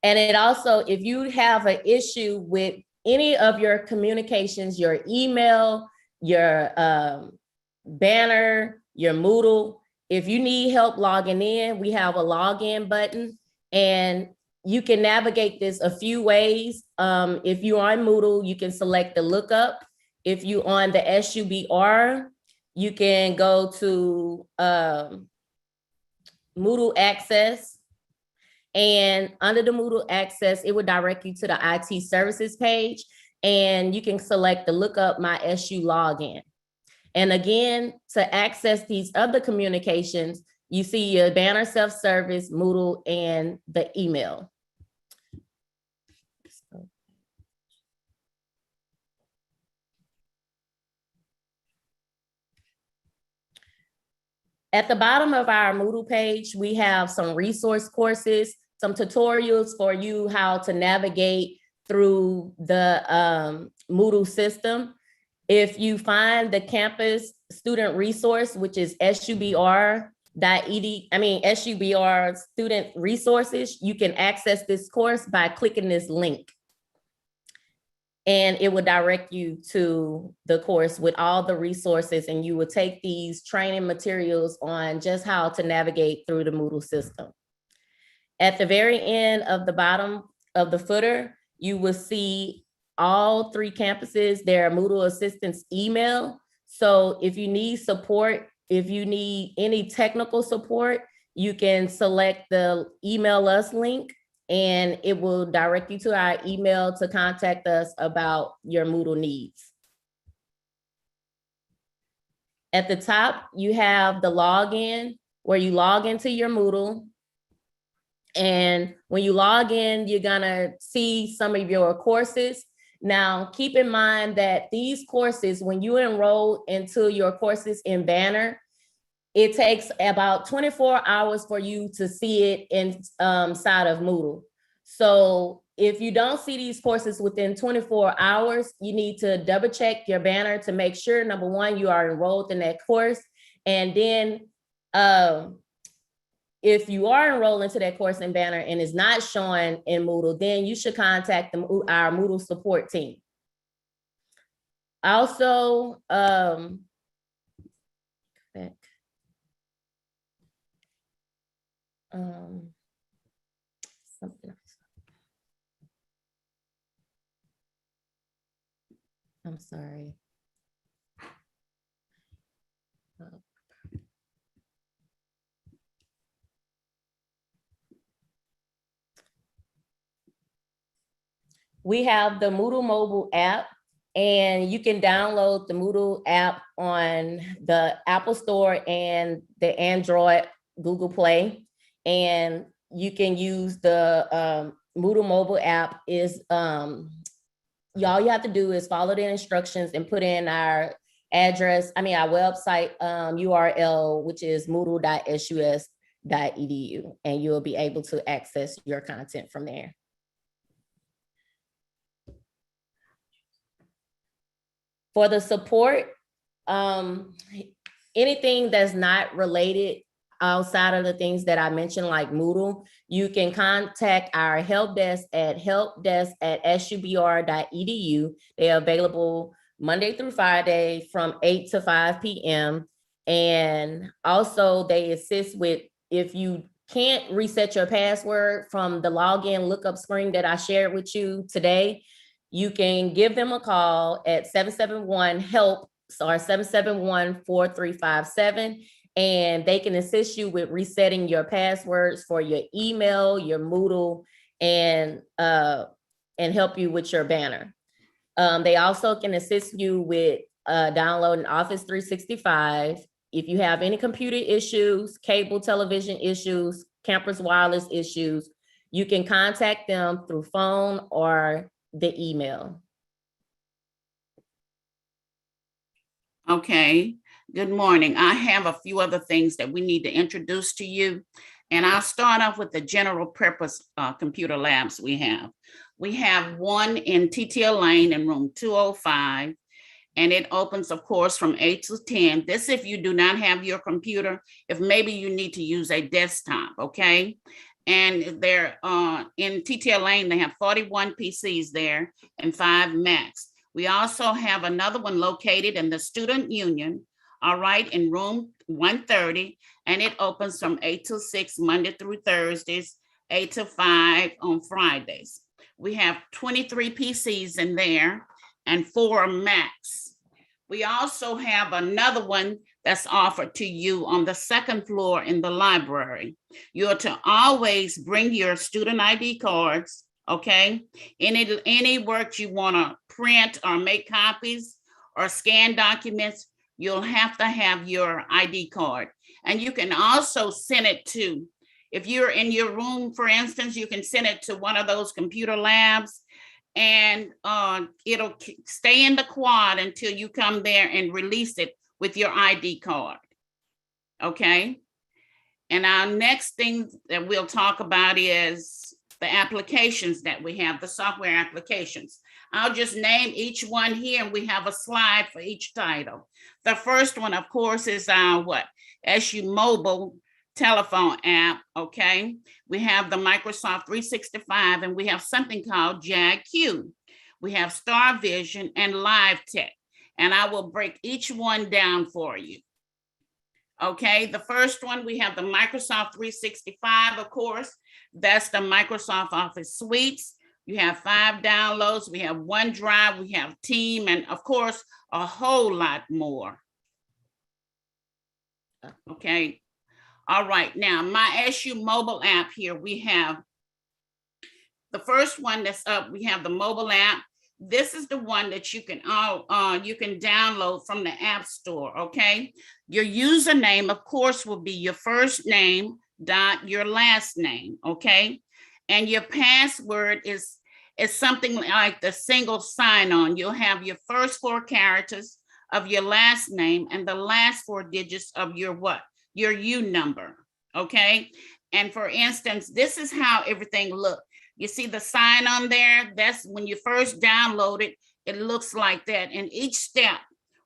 and it also, if you have an issue with any of your communications, your email, your banner, your Moodle, if you need help logging in, we have a login button, and you can navigate this a few ways. If you're on Moodle, you can select the lookup. If you're on the SUBR, you can go to Moodle Access. And under the Moodle Access, it will direct you to the IT services page, and you can select the lookup My SU login. And again, to access these other communications, you see your banner, self-service, Moodle, and the email. At the bottom of our Moodle page, we have some resource courses, some tutorials for you how to navigate through the Moodle system. If you find the campus student resource, which is SUBR student resources, you can access this course by clicking this link. And it will direct you to the course with all the resources, and you will take these training materials on just how to navigate through the Moodle system. At the very end of the bottom of the footer, you will see all 3 campuses, their Moodle assistance email. So if you need support, if you need any technical support, you can select the email us link, and it will direct you to our email to contact us about your Moodle needs. At the top, you have the login, where you log into your Moodle. And when you log in, you're gonna see some of your courses. Now, keep in mind that these courses, when you enroll into your courses in Banner, it takes about 24 hours for you to see it inside of Moodle. So if you don't see these courses within 24 hours, you need to double check your Banner to make sure, number one, you are enrolled in that course. And then if you are enrolled into that course in Banner and is not showing in Moodle, then you should contact our Moodle support team. Also, something else. I'm sorry. We have the Moodle mobile app, and you can download the Moodle app on the Apple Store and the Android Google Play. And you can use the Moodle mobile app. Is all you have to do is follow the instructions and put in our address, our website URL, which is moodle.sus.edu, and you'll be able to access your content from there. For the support, anything that's not related outside of the things that I mentioned, like Moodle, you can contact our help desk at helpdesk@subr.edu. They are available Monday through Friday from 8 to 5 p.m. And also they assist with, if you can't reset your password from the login lookup screen that I shared with you today, you can give them a call at 771-HELP, or 771-4357, and they can assist you with resetting your passwords for your email, your Moodle, and help you with your banner. They also can assist you with downloading Office 365. If you have any computer issues, cable television issues, campus wireless issues, you can contact them through phone or the email. Okay, good morning. I have a few other things that we need to introduce to you. And I'll start off with the general purpose computer labs we have. We have one in TTL Lane in room 205, and it opens, of course, from 8 to 10. This if you do not have your computer, if maybe you need to use a desktop, okay? And they're in TTL Lane, they have 41 PCs there and 5 Macs. We also have another one located in the Student Union, all right, in room 130, and it opens from 8 to 6 Monday through Thursdays, 8 to 5 on Fridays. We have 23 PCs in there and 4 Macs. We also have another one that's offered to you on the second floor in the library. You're to always bring your student ID cards, okay? Any work you want to print or make copies or scan documents, you'll have to have your ID card. And you can also send it to, if you're in your room, for instance, you can send it to one of those computer labs, and it'll stay in the quad until you come there and release it with your ID card, okay? And our next thing that we'll talk about is the applications that we have, the software applications. I'll just name each one here, and we have a slide for each title. The first one, of course, is our SU Mobile telephone app, okay? We have the Microsoft 365, and we have something called JAG-Q. We have Star Vision and Live Tech, and I will break each one down for you. Okay, the first one, we have the Microsoft 365, of course. That's the Microsoft Office Suites. You have 5 downloads. We have OneDrive, we have Team, and of course, a whole lot more. Okay. All right, now my SU mobile app here, we have the first one that's up, we have the mobile app. This is the one that you can download from the App Store, okay? Your username, of course, will be your first name dot your last name, okay? And your password is something like the single sign-on. You'll have your first 4 characters of your last name and the last 4 digits of your your U number, okay? And for instance, this is how everything looks. You see the sign on there? That's when you first download it, it looks like that. And each step,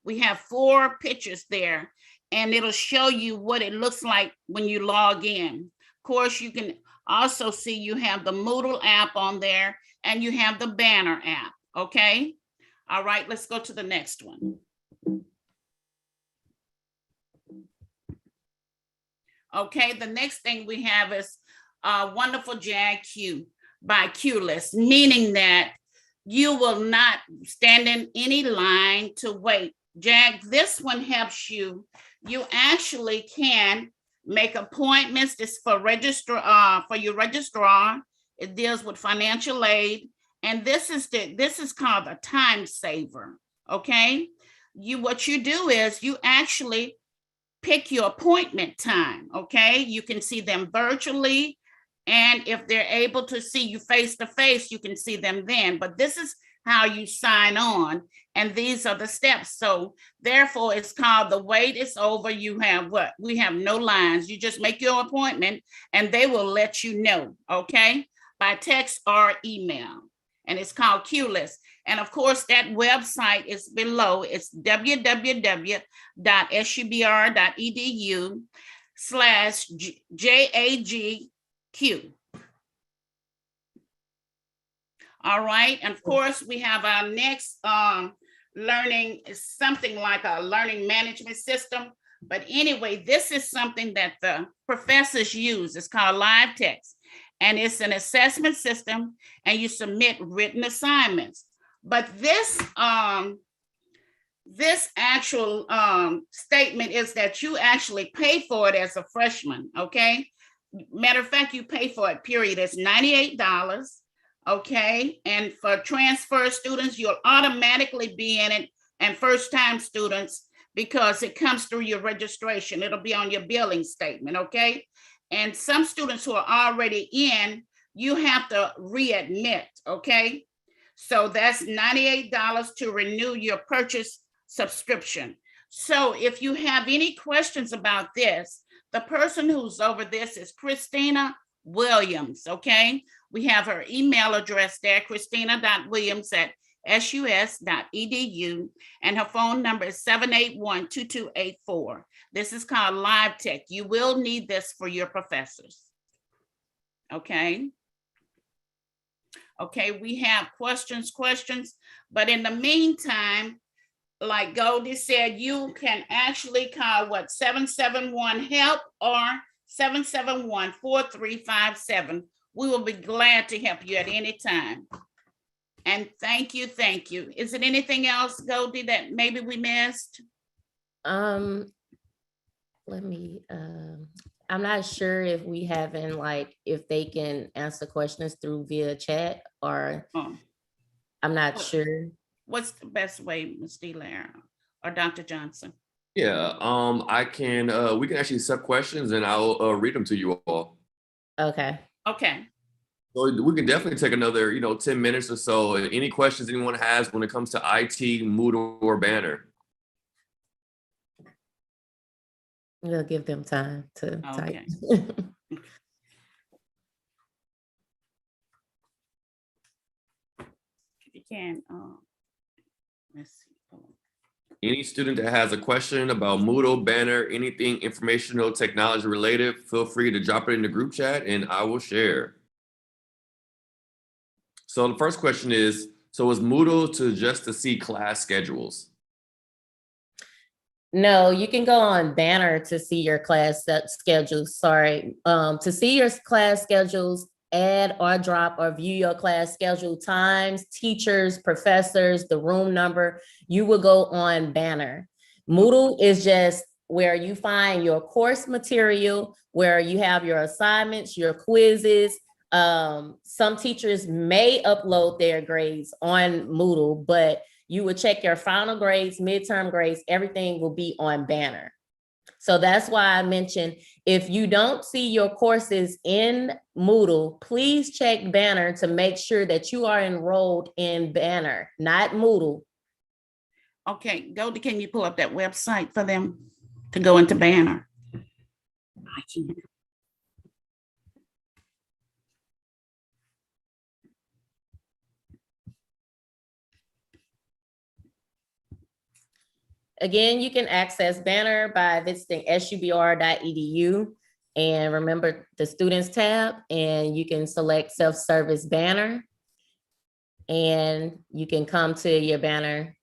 we have 4 pictures there. and it'll show you what it looks like when you log in. Of course, you can also see you have the Moodle app on there and you have the Banner app, okay? All right, let's go to the next one. Okay, the next thing we have is Wonderful JAG-Q by QList, meaning that you will not stand in any line to wait. JAG, this one helps you. You actually can make appointments. This for for your registrar. It deals with financial aid, and this is called a time saver. Okay, what you do is you actually pick your appointment time. Okay, you can see them virtually, and if they're able to see you face to face, you can see them then. But this is how you sign on, and these are the steps. So therefore, it's called the wait is over. You have what? We have no lines. You just make your appointment, and they will let you know, okay, by text or email. And it's called QList. And of course, that website is below. It's www.subur.edu/JAGQ. All right, and of course, we have our next learning is something like a learning management system. But anyway, this is something that the professors use. It's called LiveText, and it's an assessment system, and you submit written assignments. But this actual statement is that you actually pay for it as a freshman, okay? Matter of fact, you pay for it, period. It's $98. Okay, and for transfer students, you'll automatically be in it, and first-time students, because it comes through your registration. It'll be on your billing statement, okay? And some students who are already in, you have to readmit, okay? So that's $98 to renew your purchase subscription. So if you have any questions about this, the person who's over this is Christina Williams, okay? We have her email address there, christina.williams@sus.edu, and her phone number is 781-2284. This is called LiveText. You will need this for your professors, okay? Okay, we have questions, but in the meantime, like Goldie said, you can actually call 771-HELP or 771-4357. We will be glad to help you at any time. And thank you. Is it anything else, Goldie, that maybe we missed? I'm not sure if we haven't, if they can answer questions through via chat or I'm not sure. What's the best way, Ms. DeLaire or Dr. Johnson? Yeah, we can actually accept questions and I'll read them to you all. Okay. Okay. So we can definitely take another, 10 minutes or so. Any questions anyone has when it comes to IT, Moodle, or Banner? We'll give them time to type. If you can, let's see. Any student that has a question about Moodle, Banner, anything informational technology related, feel free to drop it in the group chat and I will share. So the first question is Moodle just to see class schedules? No, you can go on Banner to see your class schedules. Sorry. To see your class schedules, add or drop or view your class schedule times, teachers, professors, the room number, you will go on Banner. Moodle is just where you find your course material, where you have your assignments, your quizzes. Some teachers may upload their grades on Moodle, but you would check your final grades, midterm grades, everything will be on Banner. So that's why I mentioned, if you don't see your courses in Moodle, please check Banner to make sure that you are enrolled in Banner, not Moodle. Okay, Goldie, can you pull up that website for them to go into Banner? I can't. again, you can access Banner by visiting subr.edu and remember the Students tab, and you can select Self-Service Banner. And you can come to your Banner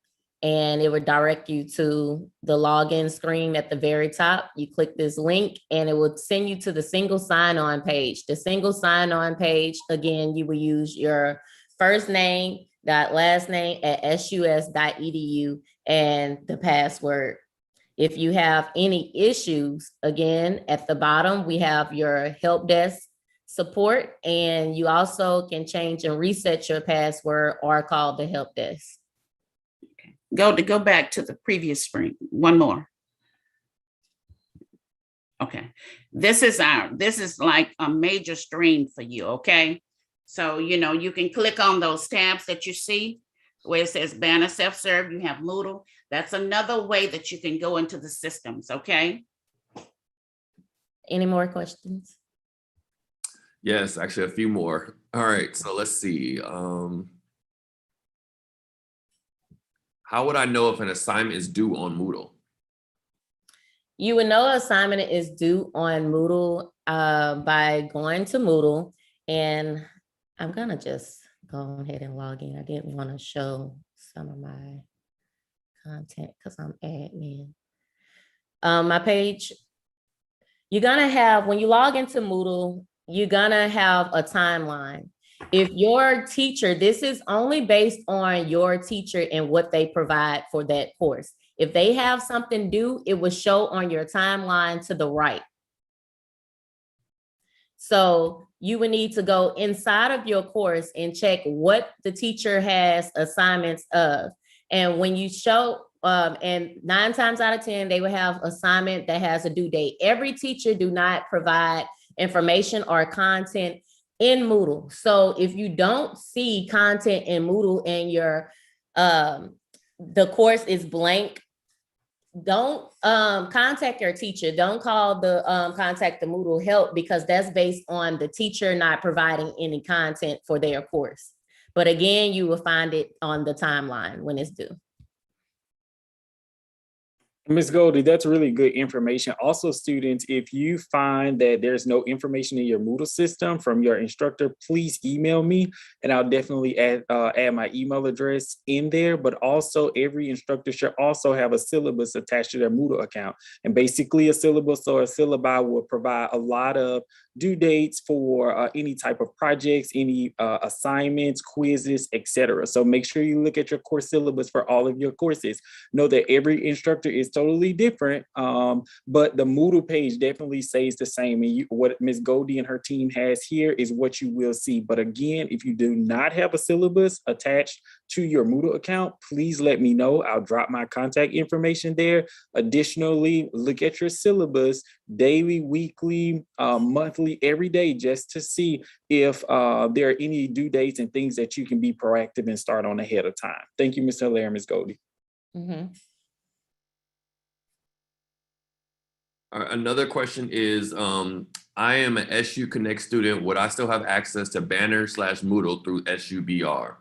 and it would direct you to the login screen at the very top. You click this link and it will send you to the single sign-on page. The single sign-on page, again, you will use your first name, last name at sus.edu and the password. If you have any issues, again, at the bottom, we have your help desk support, and you also can change and reset your password or call the help desk. Go back to the previous screen. One more. Okay. This is like a major stream for you, okay? So, you can click on those tabs that you see where it says Banner Self-Serve, you have Moodle. That's another way that you can go into the systems, okay? Any more questions? Yes, actually a few more. All right, so let's see. How would I know if an assignment is due on Moodle? You would know assignment is due on Moodle by going to Moodle, and I'm gonna just go ahead and log in. I didn't want to show some of my content because I'm admin. My page, you're gonna have, when you log into Moodle, you're gonna have a timeline. If your teacher, this is only based on your teacher and what they provide for that course. If they have something due, it will show on your timeline to the right. So you would need to go inside of your course and check what the teacher has assignments of. And when you show, and 9 times out of 10, they will have assignment that has a due date. Every teacher do not provide information or content in Moodle. So if you don't see content in Moodle and your the course is blank, don't contact your teacher. Don't call the contact the Moodle help, because that's based on the teacher not providing any content for their course. But again, you will find it on the timeline when it's due. Ms. Goldie, that's really good information. Also, students, if you find that there's no information in your Moodle system from your instructor, please email me and I'll definitely add my email address in there. But also, every instructor should also have a syllabus attached to their Moodle account. And basically, a syllabus or a syllabi will provide a lot of due dates for any type of projects, any assignments, quizzes, etc. So make sure you look at your course syllabus for all of your courses. Know that every instructor is totally different, but the Moodle page definitely stays the same. And what Ms. Goldie and her team has here is what you will see. But again, if you do not have a syllabus attached to your Moodle account, please let me know. I'll drop my contact information there. Additionally, look at your syllabus daily, weekly, monthly, every day, just to see if there are any due dates and things that you can be proactive and start on ahead of time. Thank you, Ms. Hilaire and Ms. Goldie. Mm-hmm. Another question is, I am an SU Connect student. Would I still have access to Banner/Moodle through SUBR?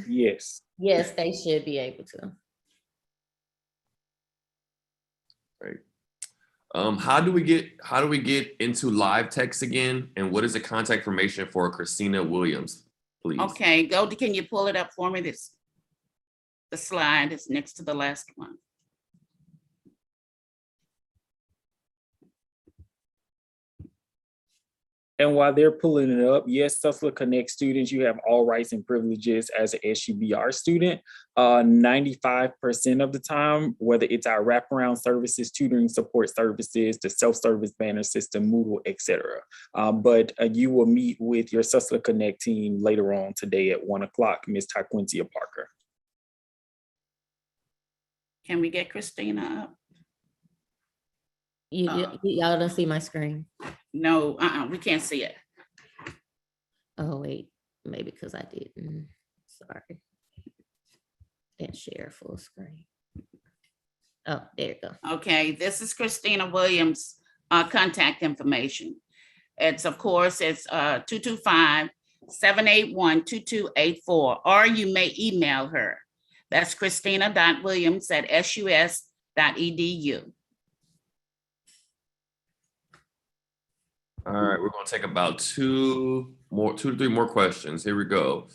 Yes. Yes, they should be able to. Right. How do we get into live text again? And what is the contact information for Christina Williams, please? Okay, Goldie, can you pull it up for me? The slide is next to the last one. And while they're pulling it up, yes, Sustler Connect students, you have all rights and privileges as an SUBR student. 95% of the time, whether it's our wraparound services, tutoring support services, the self-service banner system, Moodle, etc. But you will meet with your Sustler Connect team later on today at 1 o'clock, Ms. Taquintia Parker. Can we get Christina up? Y'all don't see my screen? No, we can't see it. Oh, wait, maybe because I didn't. Sorry. Didn't share full screen. Oh, there you go. Okay, this is Christina Williams' contact information. It's, of course, it's 225-781-2284, or you may email her That's christina.williams@sus.edu. All right, we're gonna take about two to three more questions. Here we go.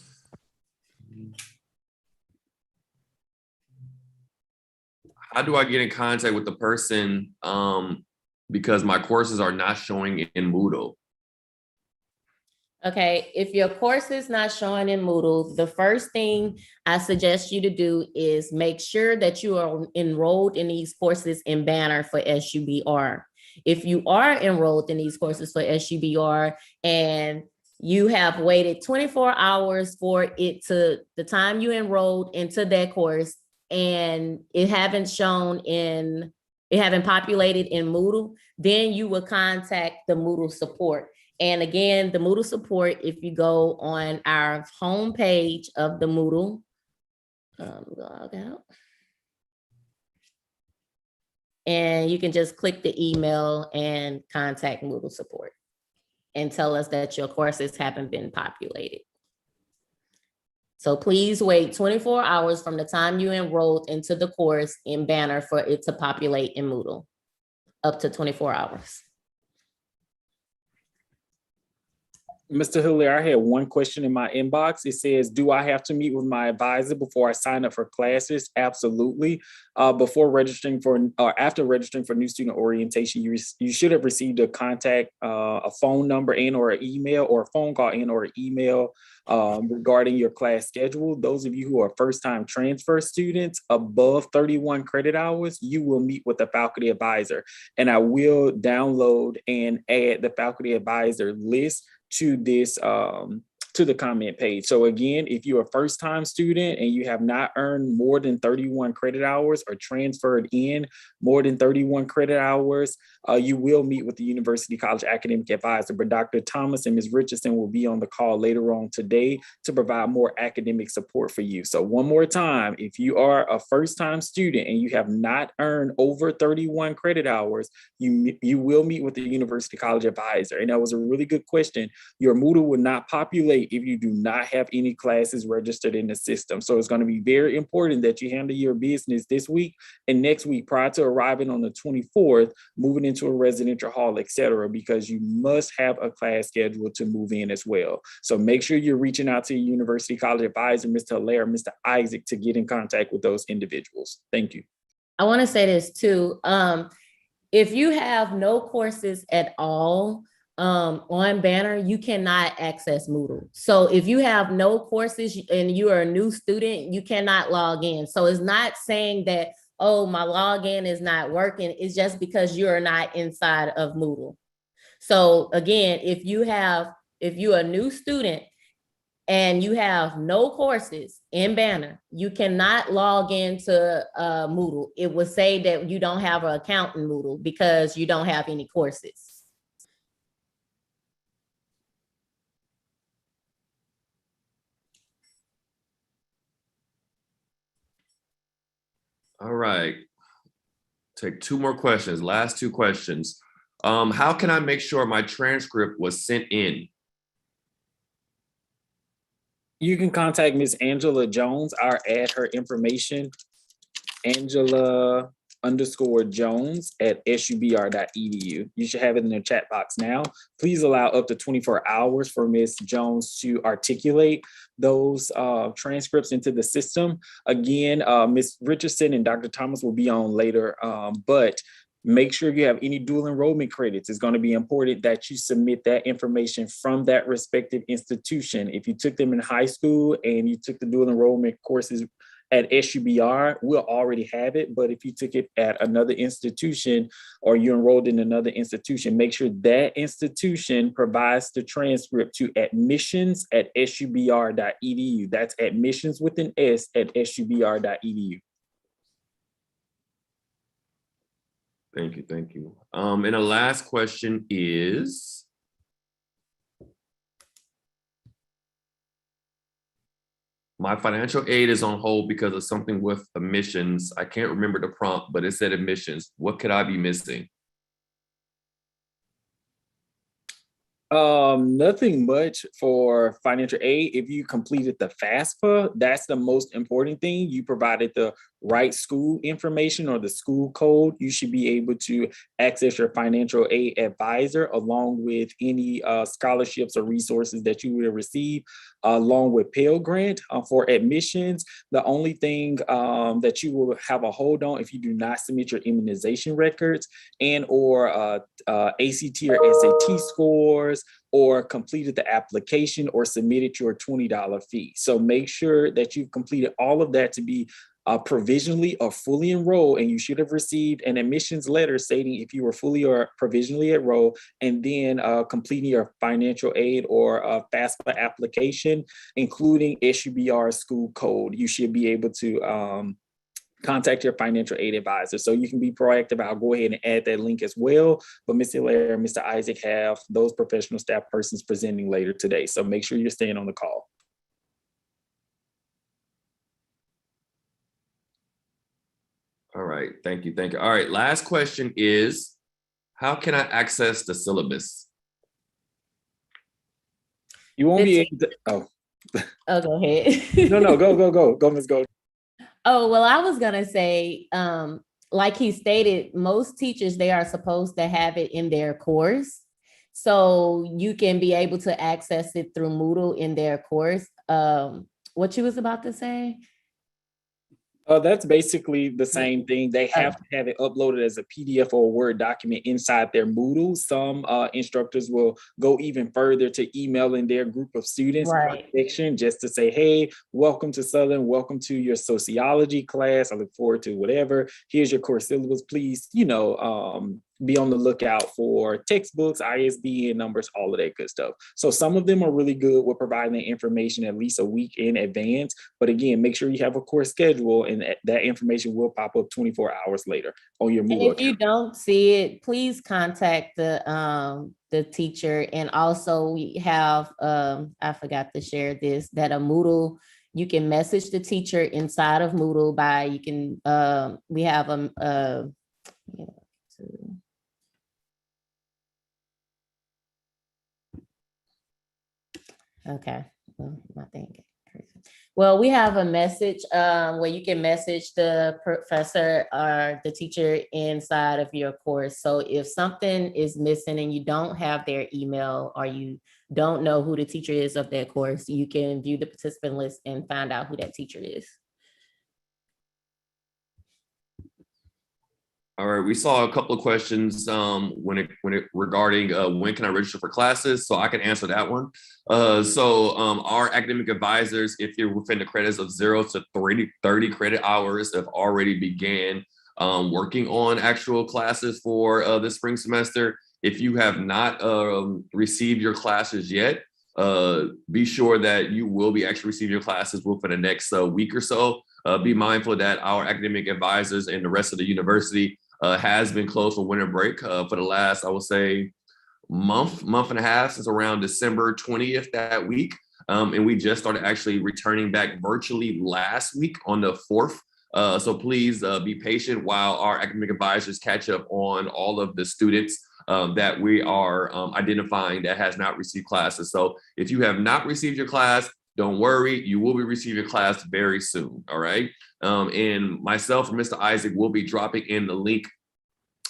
How do I get in contact with the person because my courses are not showing in Moodle? Okay, if your course is not showing in Moodle, the first thing I suggest you to do is make sure that you are enrolled in these courses in Banner for SUBR. If you are enrolled in these courses for SUBR and you have waited 24 hours for it to the time you enrolled into that course and it haven't populated in Moodle, then you will contact the Moodle support. And again, the Moodle support, if you go on our homepage of the Moodle, log out. And you can just click the email and contact Moodle support and tell us that your courses haven't been populated. So please wait 24 hours from the time you enrolled into the course in Banner for it to populate in Moodle, up to 24 hours. Mr. Hilaire, I had one question in my inbox. It says, do I have to meet with my advisor before I sign up for classes? Absolutely. Before registering for, or after registering for new student orientation, you should have received a contact, a phone number and or an email, or a phone call and or an email regarding your class schedule. Those of you who are first-time transfer students above 31 credit hours, you will meet with the faculty advisor. And I will download and add the faculty advisor list to this to the comment page. So again, if you're a first-time student and you have not earned more than 31 credit hours or transferred in more than 31 credit hours, you will meet with the University College Academic Advisor. But Dr. Thomas and Ms. Richardson will be on the call later on today to provide more academic support for you. So one more time, if you are a first-time student and you have not earned over 31 credit hours, you will meet with the University College Advisor. And that was a really good question. Your Moodle will not populate if you do not have any classes registered in the system. So it's going to be very important that you handle your business this week and next week prior to arriving on the 24th, moving into a residential hall, etc., because you must have a class schedule to move in as well. So make sure you're reaching out to your University College Advisor, Mr. Hilaire, Mr. Isaac, to get in contact with those individuals. Thank you. I want to say this too. If you have no courses at all, on Banner, you cannot access Moodle. So if you have no courses and you are a new student, you cannot log in. So it's not saying that, oh, my login is not working. It's just because you're not inside of Moodle. So again, if you're a new student and you have no courses in Banner, you cannot log into Moodle. It will say that you don't have an account in Moodle because you don't have any courses. All right, take two more questions, last two questions. How can I make sure my transcript was sent in? You can contact Ms. Angela Jones. I'll add her information, Angela_Jones@subr.edu. You should have it in the chat box now. Please allow up to 24 hours for Ms. Jones to articulate those transcripts into the system. Again, Ms. Richardson and Dr. Thomas will be on later, but make sure you have any dual enrollment credits. It's going to be important that you submit that information from that respective institution. If you took them in high school and you took the dual enrollment courses at SUBR, we'll already have it. But if you took it at another institution or you enrolled in another institution, make sure that institution provides the transcript to admissions@subr.edu. That's admissions with an S at subr.edu. Thank you, thank you. And the last question is, my financial aid is on hold because of something with admissions. I can't remember the prompt, but it said admissions. What could I be missing? Nothing much for financial aid. If you completed the FAFSA, that's the most important thing. You provided the right school information or the school code. You should be able to access your financial aid advisor along with any scholarships or resources that you will receive, along with Pell Grant for admissions. The only thing that you will have a hold on if you do not submit your immunization records and or ACT or SAT scores, or completed the application or submitted your $20 fee. So make sure that you've completed all of that to be provisionally or fully enrolled, and you should have received an admissions letter stating if you were fully or provisionally enrolled, and then completing your financial aid or FAFSA application, including SUBR school code. You should be able to contact your financial aid advisor. So you can be proactive. I'll go ahead and add that link as well. But Mr. Hilaire and Mr. Isaac have those professional staff persons presenting later today. So make sure you're staying on the call. All right, thank you, thank you. All right, last question is, how can I access the syllabus? You won't be able to, Oh, go ahead. No, go, Ms. Gold. Oh, well, I was gonna say, like he stated, most teachers, they are supposed to have it in their course. So you can be able to access it through Moodle in their course. What you was about to say? That's basically the same thing. They have to have it uploaded as a PDF or a Word document inside their Moodle. Some instructors will go even further to emailing their group of students section just to say, hey, welcome to Southern, welcome to your sociology class. I look forward to whatever. Here's your course syllabus. Please, be on the lookout for textbooks, ISBN numbers, all of that good stuff. So some of them are really good with providing the information at least a week in advance. But again, make sure you have a course schedule, and that information will pop up 24 hours later on your Moodle And if you don't see it, please contact the teacher. And also we have, I forgot to share this, that a Moodle, you can message the teacher inside of Moodle by, we have okay, well, my thing. Well, we have a message where you can message the professor or the teacher inside of your course. So if something is missing and you don't have their email or you don't know who the teacher is of that course, you can view the participant list and find out who that teacher is. All right, we saw a couple of questions regarding when can I register for classes, so I can answer that one. Our academic advisors, if you're within the credits of 0 to 30 credit hours, have already began working on actual classes for this spring semester. If you have not received your classes yet, be sure that you will be actually receiving your classes within the next week or so. Be mindful that our academic advisors and the rest of the university has been closed for winter break for the last, I would say, month and a half, since around December 20th that week. And we just started actually returning back virtually last week on the 4th. So please be patient while our academic advisors catch up on all of the students that we are identifying that has not received classes. So if you have not received your class, don't worry, you will be receiving your class very soon, all right? And myself and Mr. Isaac will be dropping in the link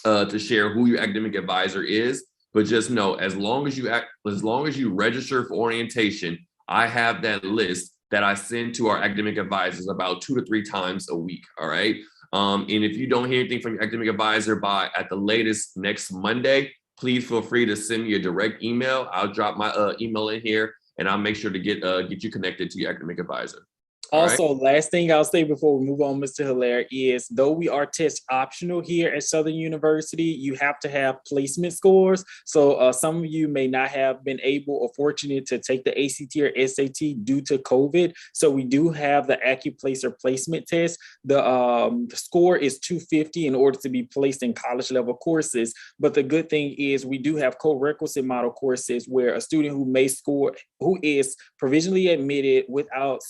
to share who your academic advisor is. But just know, as long as you register for orientation, I have that list that I send to our academic advisors about 2 to 3 times a week, all right? And if you don't hear anything from your academic advisor by at the latest next Monday, please feel free to send me a direct email. I'll drop my email in here, and I'll make sure to get you connected to your academic advisor. Also, last thing I'll say before we move on, Mr. Hilaire, is though we are test optional here at Southern University, you have to have placement scores. So some of you may not have been able or fortunate to take the ACT or SAT due to COVID. So we do have the AccuPlacer placement test. The score is 250 in order to be placed in college level courses. But the good thing is we do have co-requisite model courses where a student who is provisionally admitted without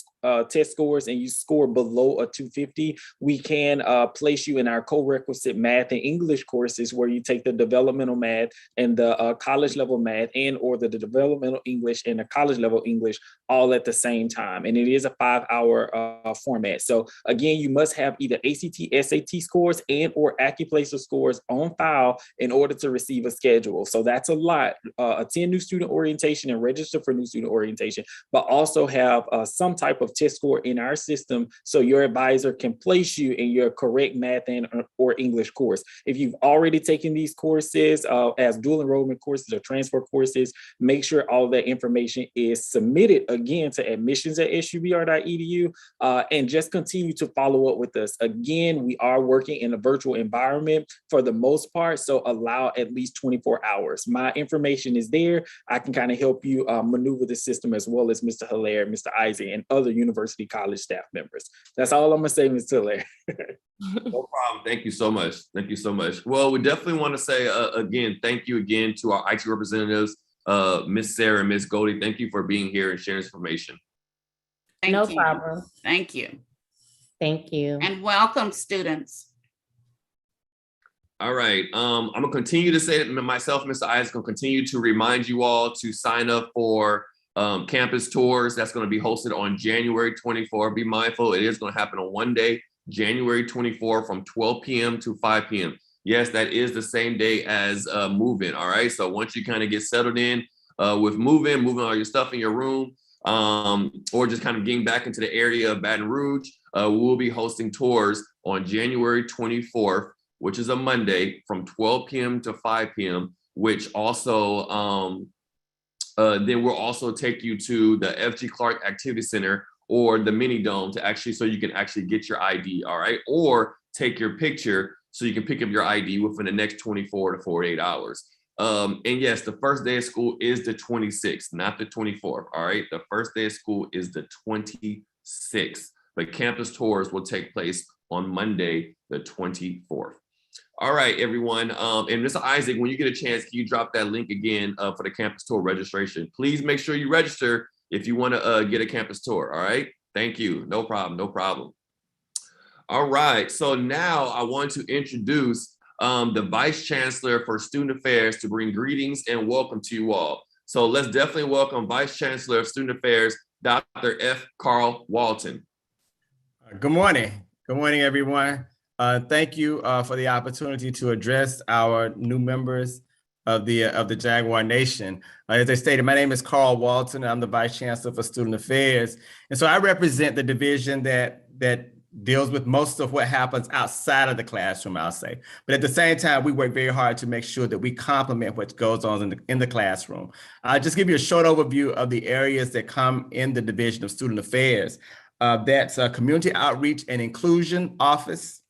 test scores and you score below a 250, we can place you in our co-requisite math and English courses where you take the developmental math and the college level math and or the developmental English and the college level English all at the same time. And it is a 5-hour format. So again, you must have either ACT, SAT scores and or AccuPlacer scores on file in order to receive a schedule. So that's a lot. Attend new student orientation and register for new student orientation, but also have some type of test score in our system so your advisor can place you in your correct math and or English course. If you've already taken these courses as dual enrollment courses or transfer courses, make sure all that information is submitted again to admissions@subr.edu and just continue to follow up with us. Again, we are working in a virtual environment for the most part, so allow at least 24 hours. My information is there. I can kind of help you maneuver the system as well as Mr. Hilaire, Mr. Isaac, and other university college staff members. That's all I'm gonna say, Mr. Hilaire. No problem. Thank you so much. Thank you so much. Well, we definitely want to say again, thank you again to our IT representatives, Ms. Sarah and Ms. Goldie. Thank you for being here and sharing this information. No problem. Thank you. Thank you. And welcome, students. All right. I'm gonna continue to say that myself, Mr. Isaac, gonna continue to remind you all to sign up for campus tours. That's going to be hosted on January 24th. Be mindful, it is going to happen on one day, January 24th from 12 p.m. to 5 p.m. Yes, that is the same day as move-in. All right. So once you kind of get settled in with moving all your stuff in your room, or just kind of getting back into the area of Baton Rouge, we'll be hosting tours on January 24th, which is a Monday from 12 p.m. to 5 p.m., which also then we'll also take you to the FG Clark Activity Center or the Mini Dome to actually, so you can actually get your ID, all right? Or take your picture so you can pick up your ID within the next 24 to 48 hours. And yes, the first day of school is the 26th, not the 24th, all right? The first day of school is the 26th. But campus tours will take place on Monday, the 24th. All right, everyone. And Mr. Isaac, when you get a chance, can you drop that link again for the campus tour registration? Please make sure you register if you want to get a campus tour. All right. Thank you. No problem. No problem. All right. So now I want to introduce the Vice Chancellor for Student Affairs to bring greetings and welcome to you all. So let's definitely welcome Vice Chancellor of Student Affairs, Dr. F. Carl Walton. Good morning. Good morning, everyone. Thank you for the opportunity to address our new members of the Jaguar Nation. As I stated, my name is Carl Walton. I'm the Vice Chancellor for Student Affairs. And so I represent the division that deals with most of what happens outside of the classroom, I'll say. But at the same time, we work very hard to make sure that we complement what goes on in the classroom. I'll just give you a short overview of the areas that come in the Division of Student Affairs. That's Community Outreach and Inclusion Office,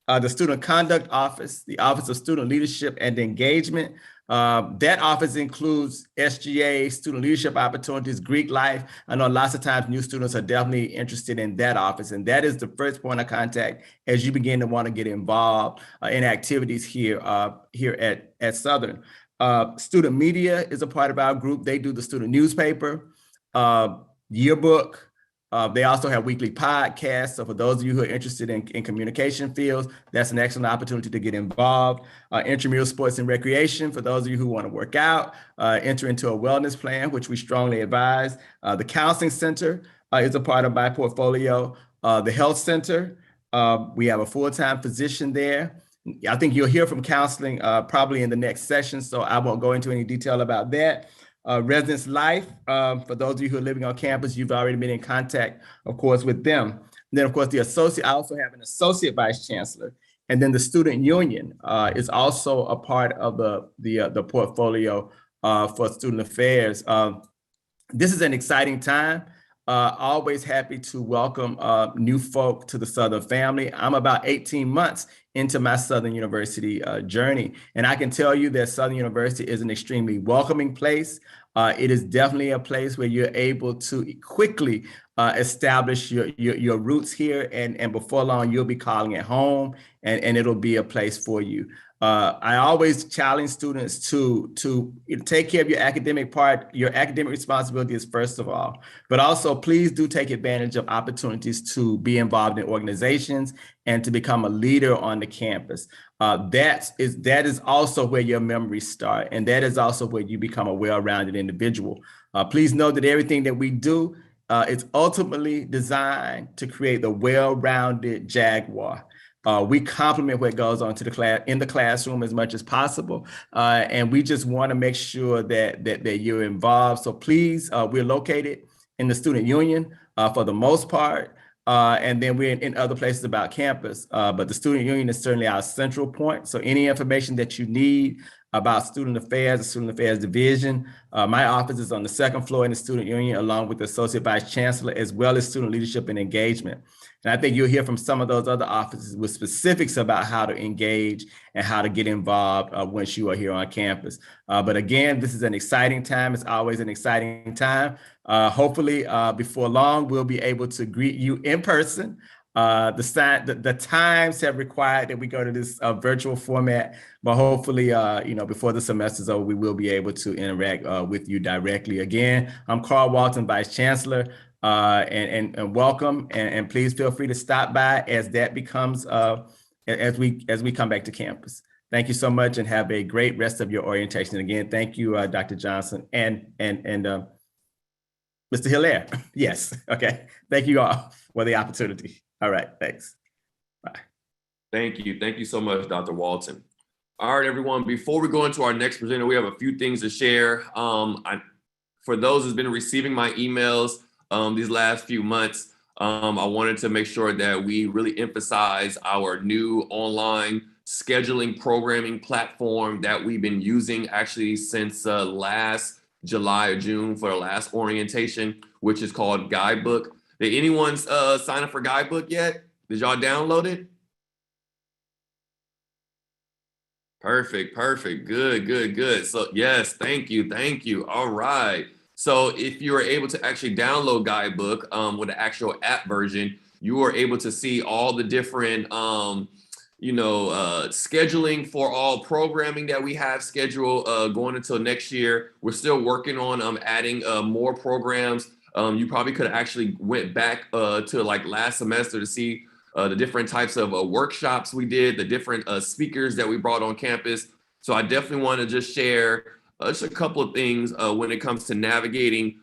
the Student Conduct Office, the Office of Student Leadership and Engagement. That office includes SGA, Student Leadership Opportunities, Greek Life. I know lots of times new students are definitely interested in that office, and that is the first point of contact as you begin to want to get involved in activities here at Southern. Student Media is a part of our group. They do the student newspaper, yearbook. They also have weekly podcasts. So for those of you who are interested in communication fields, that's an excellent opportunity to get involved. Intramural sports and recreation, for those of you who want to work out, enter into a wellness plan, which we strongly advise. The counseling center is a part of my portfolio. The health center, we have a full-time physician there. I think you'll hear from counseling probably in the next session, so I won't go into any detail about that. Residence Life, for those of you who are living on campus, you've already been in contact, of course, with them. And then, of course, I also have an associate vice chancellor. And then the student union is also a part of the portfolio for student affairs. This is an exciting time. Always happy to welcome new folk to the Southern family. I'm about 18 months into my Southern University journey. And I can tell you that Southern University is an extremely welcoming place. It is definitely a place where you're able to quickly establish your roots here. And before long, you'll be calling it home, and it'll be a place for you. I always challenge students to take care of your academic part. Your academic responsibility is first of all, but also please do take advantage of opportunities to be involved in organizations and to become a leader on the campus. That is also where your memories start, and that is also where you become a well-rounded individual. Please know that everything that we do is ultimately designed to create the well-rounded Jaguar. We complement what goes on in the classroom as much as possible, and we just want to make sure that you're involved. So please, we're located in the student union for the most part, and then we're in other places about campus. But the student union is certainly our central point. So any information that you need about student affairs, the student affairs division, my office is on the second floor in the student union, along with the associate vice chancellor, as well as student leadership and engagement. And I think you'll hear from some of those other offices with specifics about how to engage and how to get involved once you are here on campus. But again, this is an exciting time. It's always an exciting time. Hopefully, before long, we'll be able to greet you in person. The times have required that we go to this virtual format, but hopefully, before the semester's over, we will be able to interact with you directly. Again, I'm Carl Walton, Vice Chancellor. And welcome, and please feel free to stop by as that becomes as we come back to campus. Thank you so much, and have a great rest of your orientation. Again, thank you, Dr. Johnson and Mr. Hilaire. Yes, okay. Thank you all for the opportunity. All right, thanks. Bye. Thank you so much, Dr. Walton. All right, everyone. Before we go into our next presenter, we have a few things to share. For those who's been receiving my emails these last few months, I wanted to make sure that we really emphasize our new online scheduling programming platform that we've been using actually since last July or June for the last orientation, which is called Guidebook. Did anyone sign up for Guidebook yet? Did y'all download it? Perfect. Good. So yes, thank you. All right. So if you are able to actually download Guidebook with the actual app version, you are able to see all the different, scheduling for all programming that we have scheduled going until next year. We're still working on adding more programs. You probably could have actually went back to like last semester to see the different types of workshops we did, the different speakers that we brought on campus. So I definitely want to just share just a couple of things when it comes to navigating.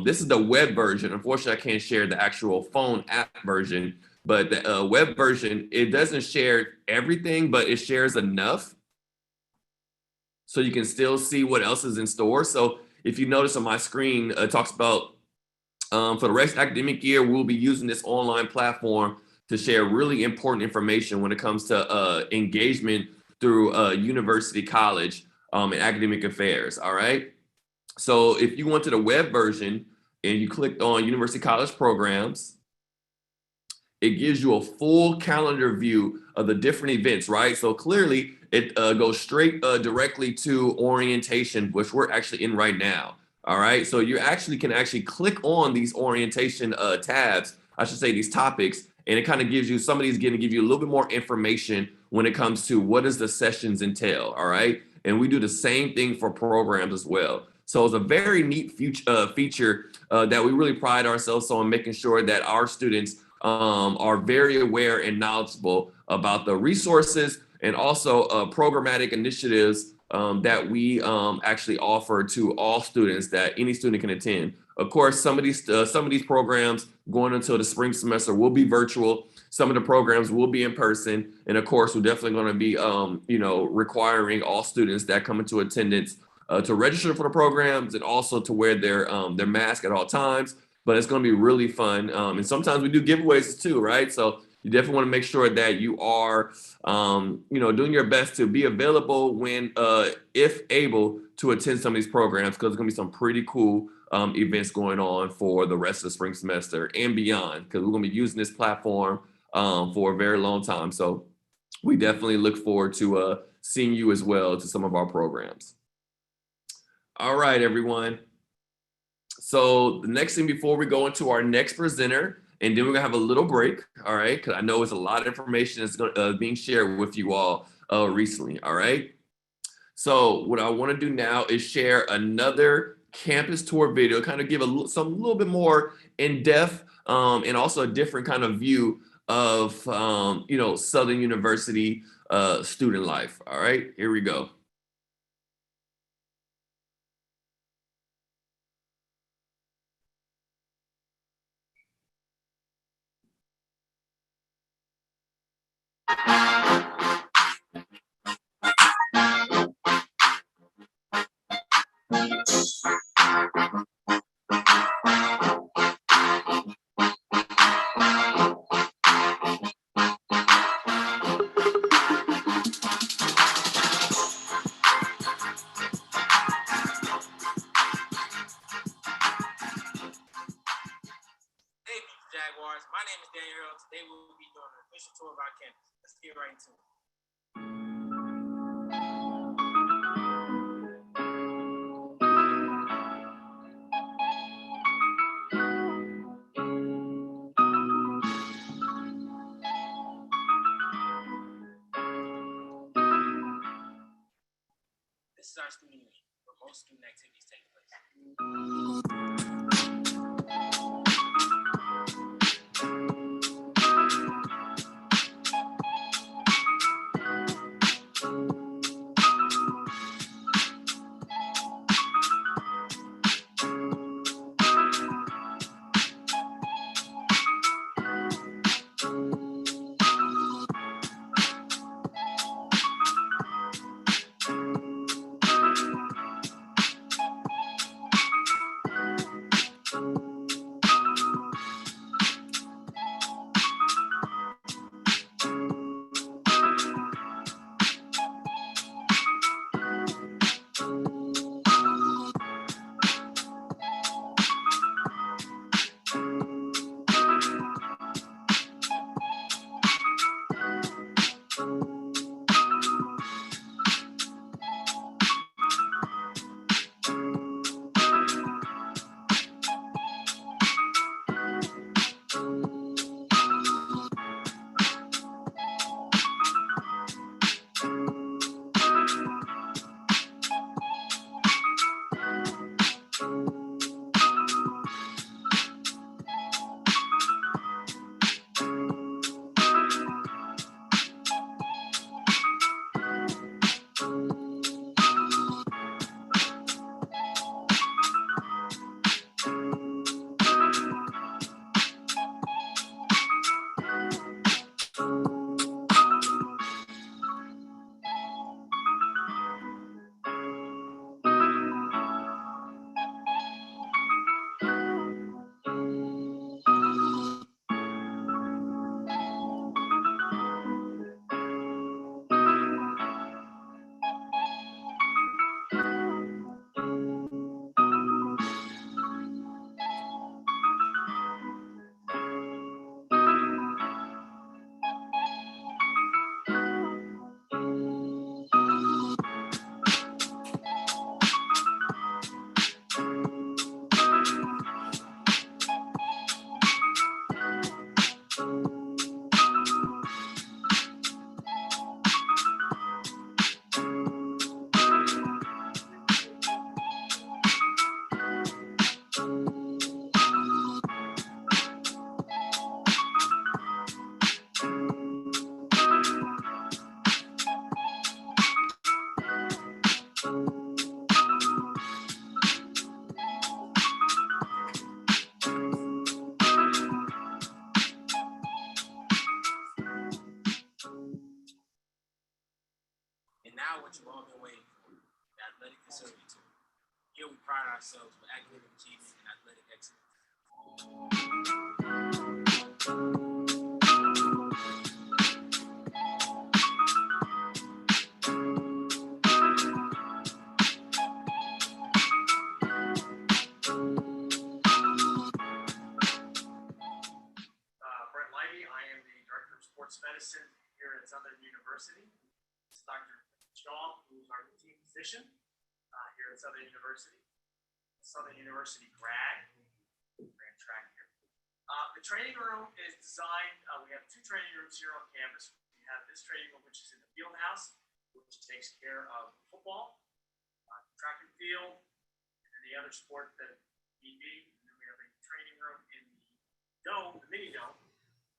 This is the web version. Unfortunately, I can't share the actual phone app version, but the web version, it doesn't share everything, but it shares enough so you can still see what else is in store. So if you notice on my screen, it talks about for the rest of the academic year, we'll be using this online platform to share really important information when it comes to engagement through university college and academic affairs, all right? So if you went to the web version and you clicked on University College Programs, it gives you a full calendar view of the different events, right? So clearly it goes straight directly to orientation, which we're actually in right now, all right? So you can click on these orientation tabs, I should say these topics, and it kind of gives you, somebody's going to give you a little bit more information when it comes to what does the sessions entail, all right? And we do the same thing for programs as well. So it's a very neat feature that we really pride ourselves on, making sure that our students are very aware and knowledgeable about the resources and also programmatic initiatives that we actually offer to all students that any student can attend. Of course, some of these programs going until the spring semester will be virtual. Some of the programs will be in person. And of course, we're definitely going to be, requiring all students that come into attendance to register for the programs and also to wear their mask at all times. But it's going to be really fun. And sometimes we do giveaways too, right? So you definitely want to make sure that you are, doing your best to be available when, if able, to attend some of these programs, because there's going to be some pretty cool events going on for the rest of the spring semester and beyond, because we're going to be using this platform for a very long time. So we definitely look forward to seeing you as well to some of our programs. All right, everyone. So the next thing before we go into our next presenter and then we're gonna have a little break, all right? Because I know it's a lot of information that's being shared with you all recently, all right? So what I want to do now is share another campus tour video, kind of give a little bit more in depth and also a different kind of view of Southern University student life. All right, here we go. Jaguars. My name is Daniel Earl. Today we will be doing an official tour of our campus. Let's get right into it. This is our student wing, where most student activities take place. Now what you've all been waiting for, the athletic facility tour. Here we pride ourselves with academic achievement and athletic excellence. Brett Lighty, I am the Director of Sports Medicine here at Southern University. This is Dr. Shaw, who's our team physician here at Southern University. Southern University grad, ran track here. The training room is designed, we have two training rooms here on campus. We have this training room, which is in the field house, which takes care of football, track and field, and the other sport that need be. And then we have a training room in the dome, the mini dome,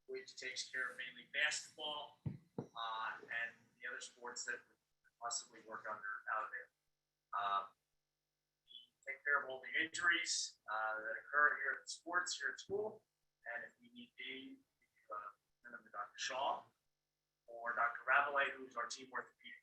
which takes care of mainly basketball and the other sports that we possibly work out of there. We take care of all the injuries that occur here at sports here at school. And if we need be, we send them to Dr. Shaw or Dr. Ravelay, who's our team orthopedic.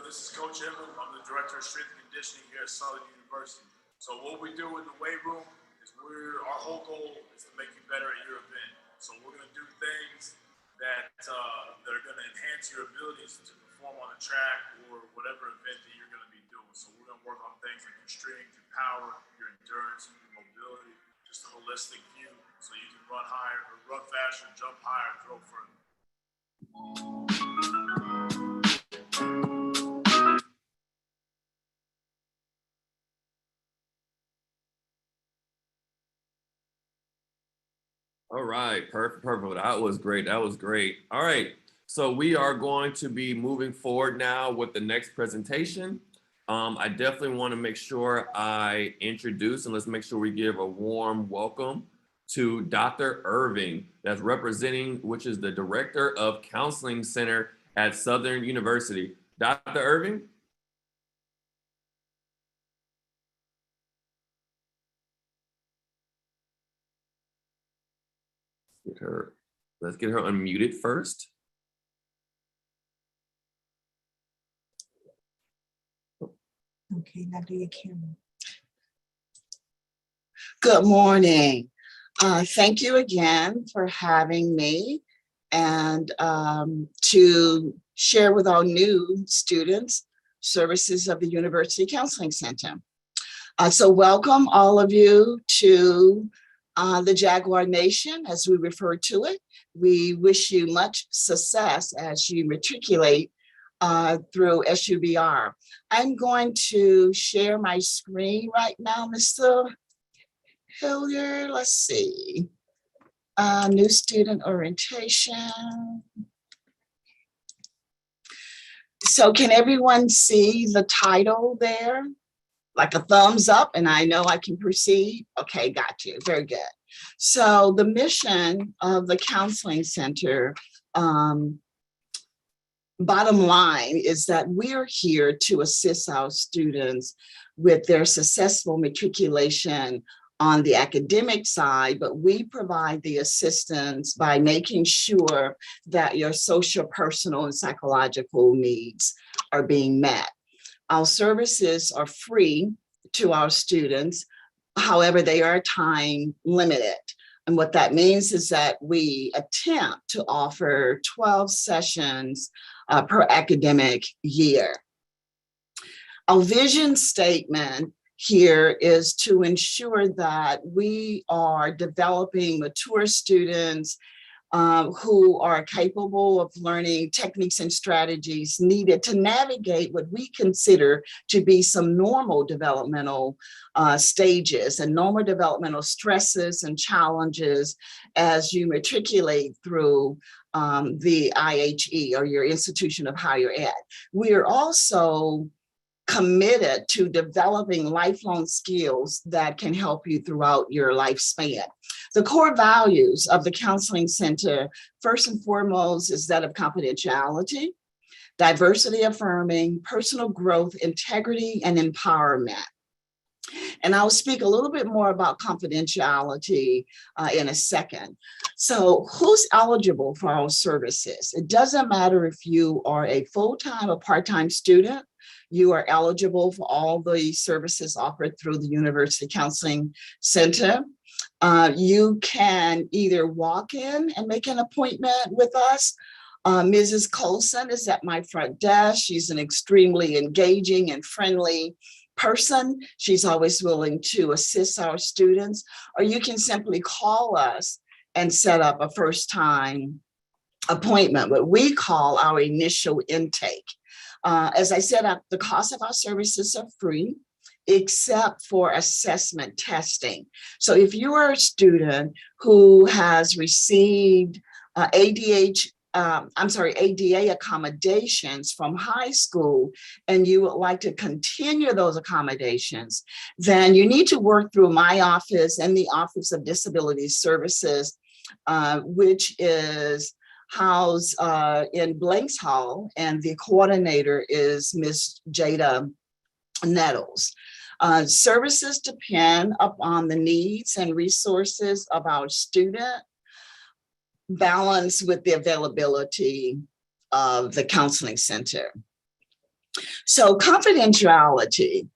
This is Coach Edmund. I'm the Director of Strength and Conditioning here at Southern University. So what we do in the weight room is our whole goal is to make you better at your event. So we're going to do things that are going to enhance your abilities to perform on the track or whatever event that you're going to be doing. So we're going to work on things like your strength, your power, your endurance, your mobility, just a holistic view so you can run higher, or run faster, jump higher, throw further. All right, perfect. That was great. All right, so we are going to be moving forward now with the next presentation. I definitely want to make sure I introduce, and let's make sure we give a warm welcome to Dr. Irving, that's representing, which is the Director of Counseling Center at Southern University. Dr. Irving? Let's get her unmuted first. Okay, now do your camera. Good morning. Thank you again for having me and to share with our new students services of the University Counseling Center. So welcome all of you to the Jaguar Nation, as we refer to it. We wish you much success as you matriculate through SUBR. I'm going to share my screen right now, Mr. Hilliard. Let's see. New student orientation. So can everyone see the title there? Like a thumbs up, and I know I can proceed. Okay, got you, very good. So the mission of the Counseling Center, bottom line is that we're here to assist our students with their successful matriculation on the academic side, but we provide the assistance by making sure that your social, personal, and psychological needs are being met. Our services are free to our students. However, they are time limited. And what that means is that we attempt to offer 12 sessions per academic year. Our vision statement here is to ensure that we are developing mature students who are capable of learning techniques and strategies needed to navigate what we consider to be some normal developmental stages and normal developmental stresses and challenges as you matriculate through the IHE, or your institution of higher ed. We are also committed to developing lifelong skills that can help you throughout your lifespan. The core values of the Counseling Center, first and foremost, is that of confidentiality, diversity affirming, personal growth, integrity, and empowerment. And I'll speak a little bit more about confidentiality in a second. So who's eligible for our services? It doesn't matter if you are a full-time or part-time student. You are eligible for all the services offered through the University Counseling Center. You can either walk in and make an appointment with us. Mrs. Colson is at my front desk. She's an extremely engaging and friendly person. She's always willing to assist our students, or you can simply call us and set up a first time appointment, what we call our initial intake. As I said, the cost of our services are free, except for assessment testing. So if you are a student who has received ADA accommodations from high school, and you would like to continue those accommodations, then you need to work through my office and the Office of Disability Services, which is housed in Blanks Hall, and the coordinator is Ms. Jada Nettles. Services depend upon the needs and resources of our student, balanced with the availability of the counseling center. So confidentiality,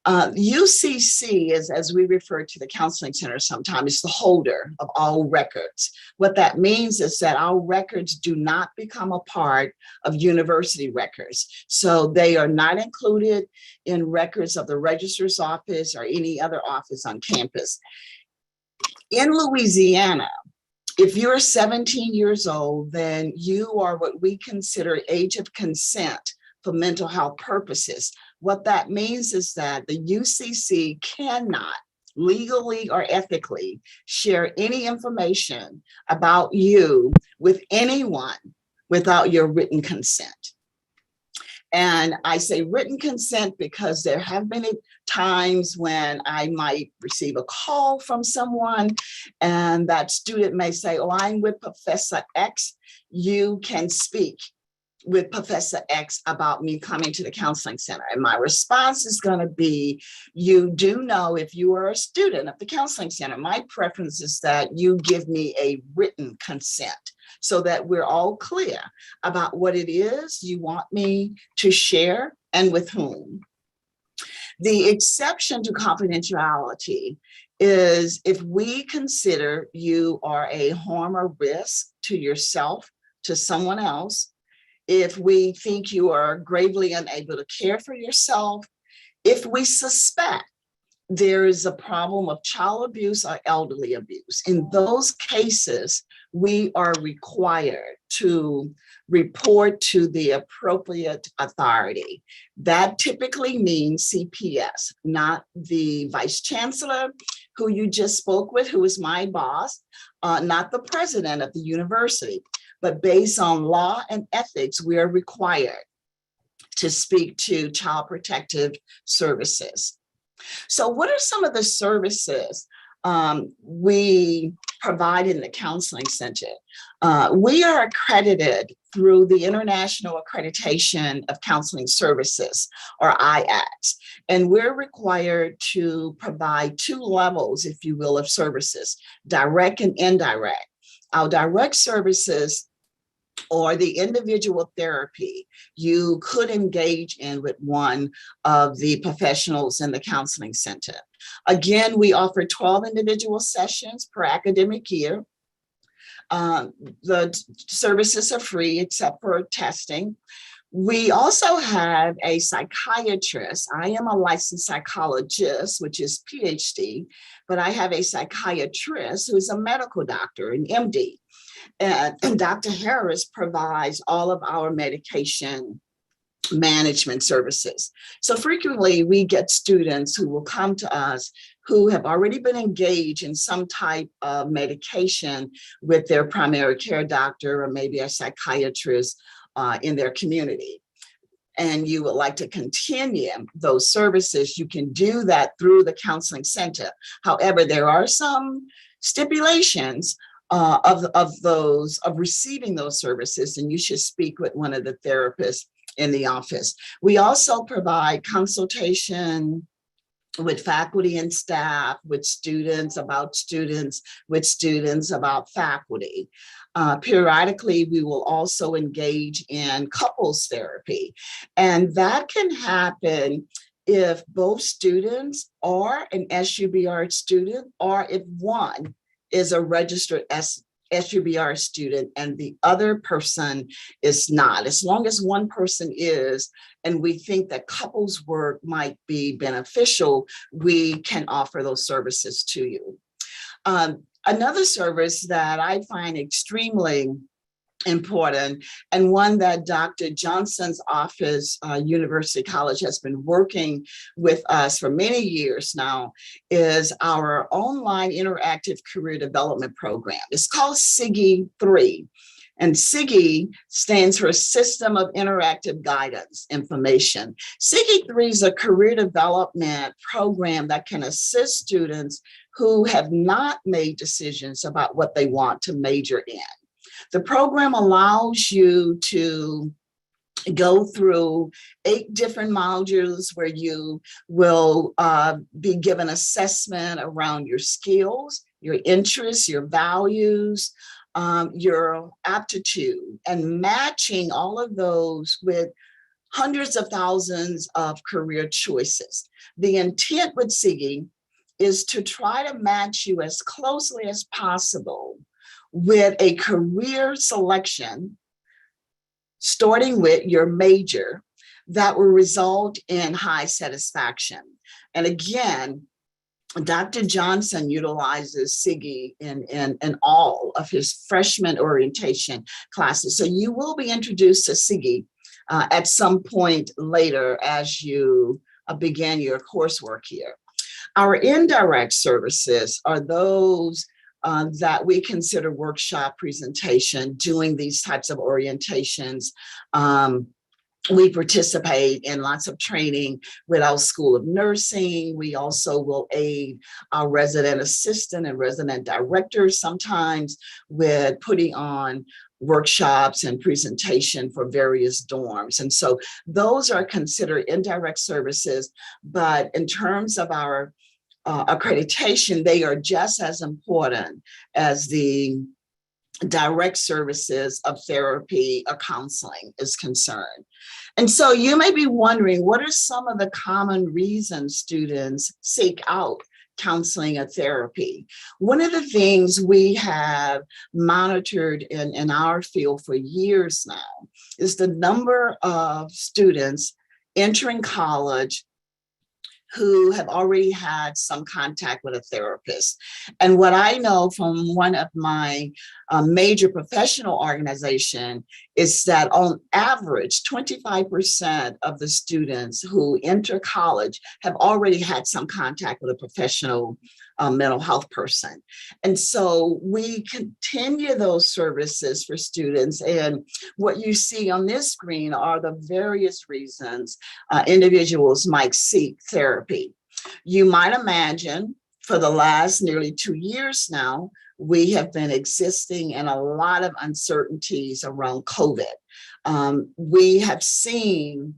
UCC is, as we refer to the counseling center sometimes, is the holder of all records. What that means is that our records do not become a part of university records. So they are not included in records of the registrar's office or any other office on campus. In Louisiana, if you're 17 years old, then you are what we consider age of consent for mental health purposes. What that means is that the UCC cannot legally or ethically share any information about you with anyone without your written consent. And I say written consent because there have been times when I might receive a call from someone and that student may say, oh, I'm with Professor X. You can speak with Professor X about me coming to the counseling center. And my response is going to be, you do know, if you are a student of the counseling center, my preference is that you give me a written consent so that we're all clear about what it is you want me to share and with whom. The exception to confidentiality is if we consider you are a harm or risk to yourself, to someone else, if we think you are gravely unable to care for yourself, if we suspect there is a problem of child abuse or elderly abuse. In those cases, we are required to report to the appropriate authority. That typically means CPS, not the vice chancellor who you just spoke with, who is my boss, not the president of the university. But based on law and ethics, we are required to speak to Child Protective Services. So what are some of the services we provide in the counseling center? We are accredited through the International Accreditation of Counseling Services, or IACS, and we're required to provide 2 levels, if you will, of services, direct and indirect. Our direct services or the individual therapy you could engage in with one of the professionals in the counseling center. Again, we offer 12 individual sessions per academic year. The services are free except for testing. We also have a psychiatrist. I am a licensed psychologist, which is PhD, but I have a psychiatrist who is a medical doctor, an MD. And Dr. Harris provides all of our medication management services. So frequently we get students who will come to us who have already been engaged in some type of medication with their primary care doctor or maybe a psychiatrist in their community. And you would like to continue those services, you can do that through the counseling center. However, there are some stipulations of receiving those services, and you should speak with one of the therapists in the office. We also provide consultation with faculty and staff, with students, with students about faculty. Periodically, we will also engage in couples therapy. And that can happen if both students are an SUBR student, or if one is a registered SUBR student and the other person is not. As long as one person is, and we think that couples work might be beneficial, we can offer those services to you. Another service that I find extremely important, and one that Dr. Johnson's office, University College, has been working with us for many years now, is our online interactive career development program. It's called SIGI 3. And SIGI stands for System of Interactive Guidance Information. SIGI 3 is a career development program that can assist students who have not made decisions about what they want to major in. The program allows you to go through 8 different modules where you will be given assessment around your skills, your interests, your values, your aptitude, and matching all of those with hundreds of thousands of career choices. The intent with SIGI is to try to match you as closely as possible with a career selection, starting with your major, that will result in high satisfaction. And again, Dr. Johnson utilizes SIGI in all of his freshman orientation classes. So you will be introduced to SIGI at some point later as you begin your coursework here. Our indirect services are those that we consider workshop presentation, doing these types of orientations. We participate in lots of training with our School of Nursing. We also will aid our resident assistant and resident directors sometimes with putting on workshops and presentation for various dorms. And so those are considered indirect services, but in terms of our accreditation, they are just as important as the direct services of therapy or counseling is concerned. And so you may be wondering, what are some of the common reasons students seek out counseling or therapy? One of the things we have monitored in our field for years now is the number of students entering college who have already had some contact with a therapist. And what I know from one of my major professional organizations is that on average, 25% of the students who enter college have already had some contact with a professional mental health person. And so we continue those services for students. And what you see on this screen are the various reasons individuals might seek therapy. You might imagine for the last nearly 2 years now, we have been existing in a lot of uncertainties around COVID. We have seen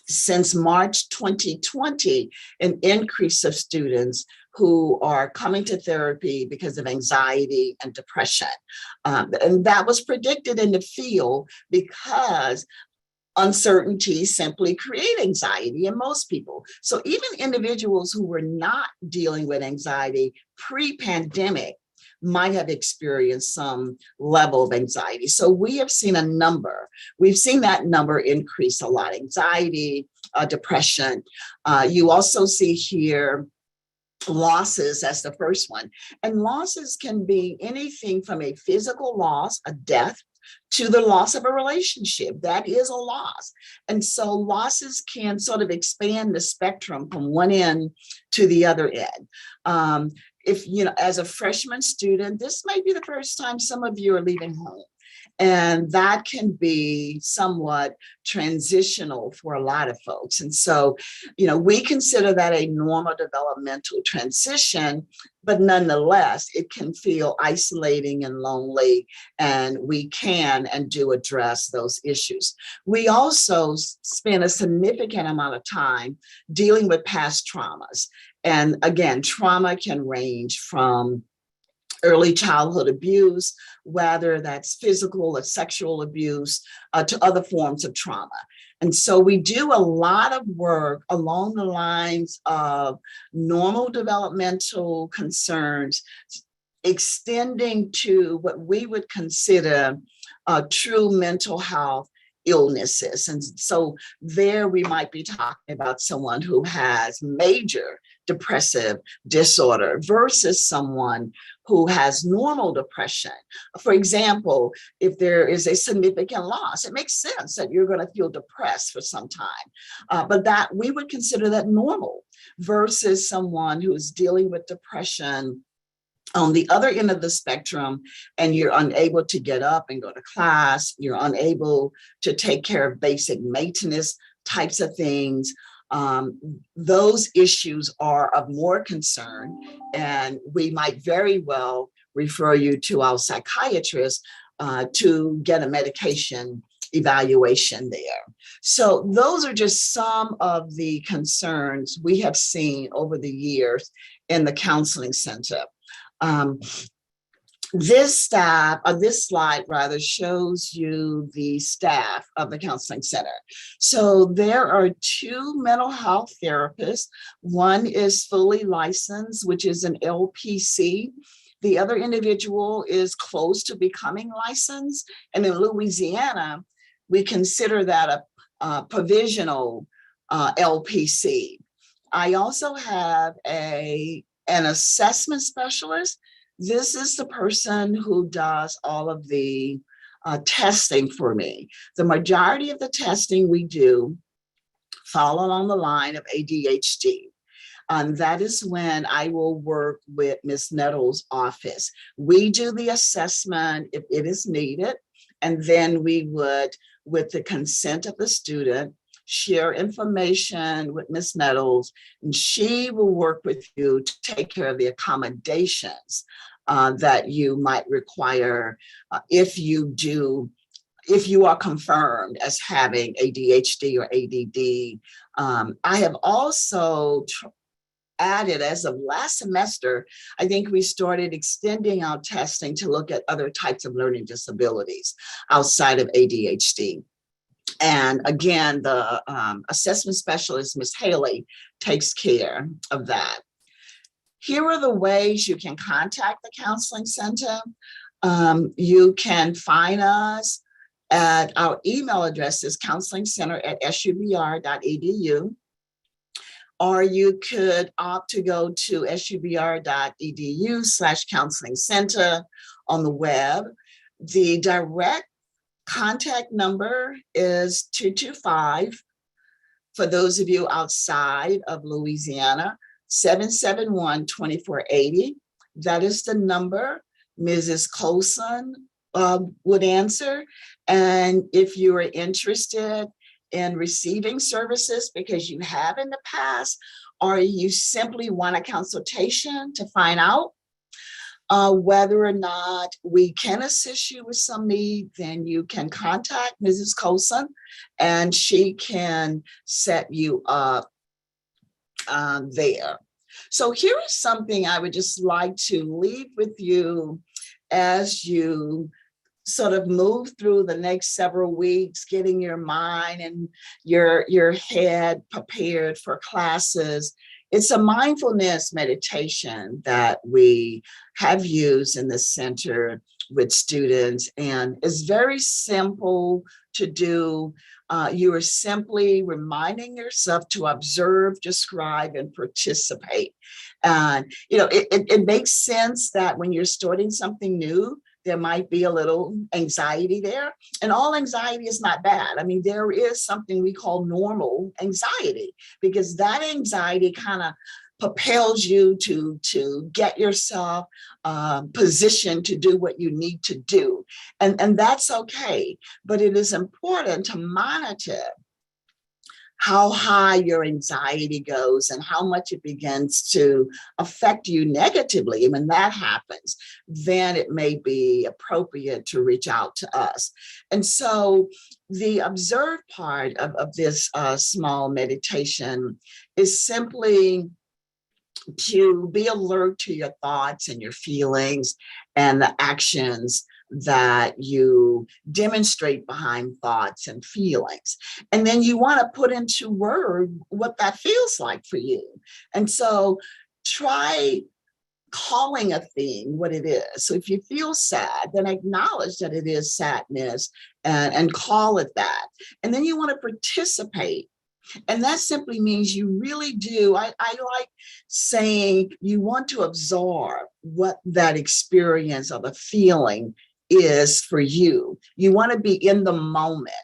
since March 2020 an increase of students who are coming to therapy because of anxiety and depression. And that was predicted in the field because uncertainty simply create anxiety in most people. So even individuals who were not dealing with anxiety pre-pandemic might have experienced some level of anxiety. So we have seen we've seen that number increase a lot, anxiety, depression. You also see here losses as the first one. And losses can be anything from a physical loss, a death, to the loss of a relationship. That is a loss. And so losses can sort of expand the spectrum from one end to the other end. If, as a freshman student, this may be the first time some of you are leaving home. And that can be somewhat transitional for a lot of folks. And so, we consider that a normal developmental transition, but nonetheless, it can feel isolating and lonely, and we can and do address those issues. We also spend a significant amount of time dealing with past traumas. And again, trauma can range from early childhood abuse, whether that's physical or sexual abuse, to other forms of trauma. And so we do a lot of work along the lines of normal developmental concerns, extending to what we would consider true mental health illnesses. And so there we might be talking about someone who has major depressive disorder versus someone who has normal depression. For example, if there is a significant loss, it makes sense that you're going to feel depressed for some time, but that we would consider that normal versus someone who is dealing with depression on the other end of the spectrum, and you're unable to get up and go to class, you're unable to take care of basic maintenance types of things. Those issues are of more concern, and we might very well refer you to our psychiatrist to get a medication evaluation there. So those are just some of the concerns we have seen over the years in the counseling center. This slide rather shows you the staff of the counseling center. So there are 2 mental health therapists. One is fully licensed, which is an LPC. The other individual is close to becoming licensed. And in Louisiana, we consider that a provisional LPC. I also have an assessment specialist. This is the person who does all of the testing for me. The majority of the testing we do fall along the line of ADHD. That is when I will work with Ms. Nettles' office. We do the assessment if it is needed, and then we would, with the consent of the student, share information with Ms. Nettles, and she will work with you to take care of the accommodations that you might require if you are confirmed as having ADHD or ADD. I have also added, as of last semester, I think we started extending our testing to look at other types of learning disabilities outside of ADHD. And again, the assessment specialist, Ms. Haley, takes care of that. Here are the ways you can contact the counseling center. You can find us at our email address is counselingcenter@subr.edu, or you could opt to go to subr.edu/counseling center on the web. The direct contact number is 225, for those of you outside of Louisiana, 771-2480. That is the number Mrs. Colson would answer. And if you are interested in receiving services because you have in the past, or you simply want a consultation to find out whether or not we can assist you with some need, then you can contact Mrs. Colson and she can set you up there. So here is something I would just like to leave with you as you sort of move through the next several weeks, getting your mind and your head prepared for classes. It's a mindfulness meditation that we have used in the center with students, and it's very simple to do. You are simply reminding yourself to observe, describe, and participate. It makes sense that when you're starting something new, there might be a little anxiety there. And all anxiety is not bad. I mean, there is something we call normal anxiety, because that anxiety kind of propels you to get yourself positioned to do what you need to do. And that's okay, but it is important to monitor how high your anxiety goes and how much it begins to affect you negatively. And when that happens, then it may be appropriate to reach out to us. And so the observe part of this small meditation is simply to be alert to your thoughts and your feelings and the actions that you demonstrate behind thoughts and feelings. And then you want to put into word what that feels like for you. And so try calling a thing what it is. So if you feel sad, then acknowledge that it is sadness and call it that. And then you want to participate. And that simply means you really do. I like saying you want to absorb what that experience or the feeling is for you. You want to be in the moment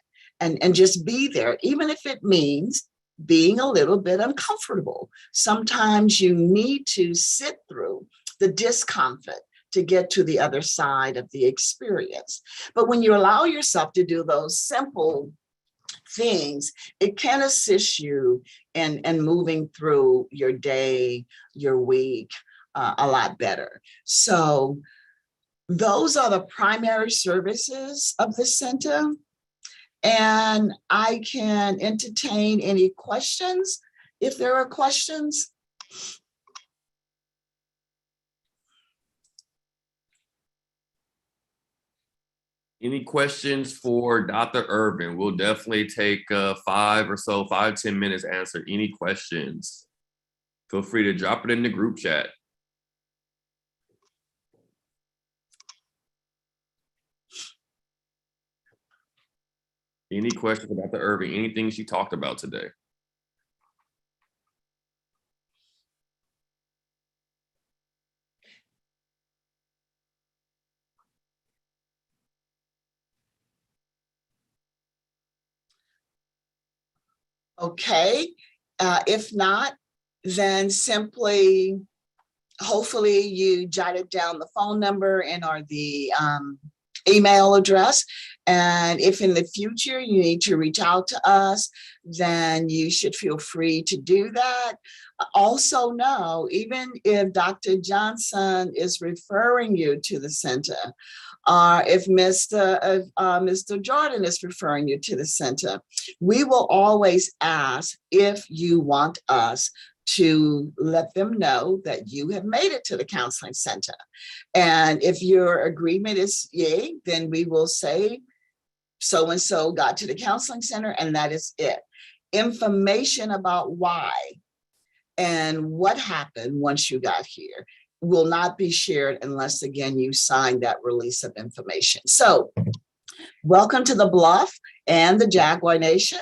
and just be there, even if it means being a little bit uncomfortable. Sometimes you need to sit through the discomfort to get to the other side of the experience. But when you allow yourself to do those simple things, it can assist you in moving through your day, your week, a lot better. So those are the primary services of the center. And I can entertain any questions if there are questions. Any questions for Dr. Irvin? We'll definitely take 5-10 minutes to answer any questions. Feel free to drop it in the group chat. Any questions for Dr. Irvin? Anything she talked about today? Okay, if not, then simply, hopefully you jotted down the phone number and or the email address. And if in the future you need to reach out to us, then you should feel free to do that. Also know, even if Dr. Johnson is referring you to the center, if Mr. Jordan is referring you to the center, we will always ask if you want us to let them know that you have made it to the counseling center. And if your agreement is yay, then we will say, so-and-so got to the counseling center and that is it. Information about why and what happened once you got here will not be shared unless, again, you sign that release of information. So welcome to the Bluff and the Jaguar Nation.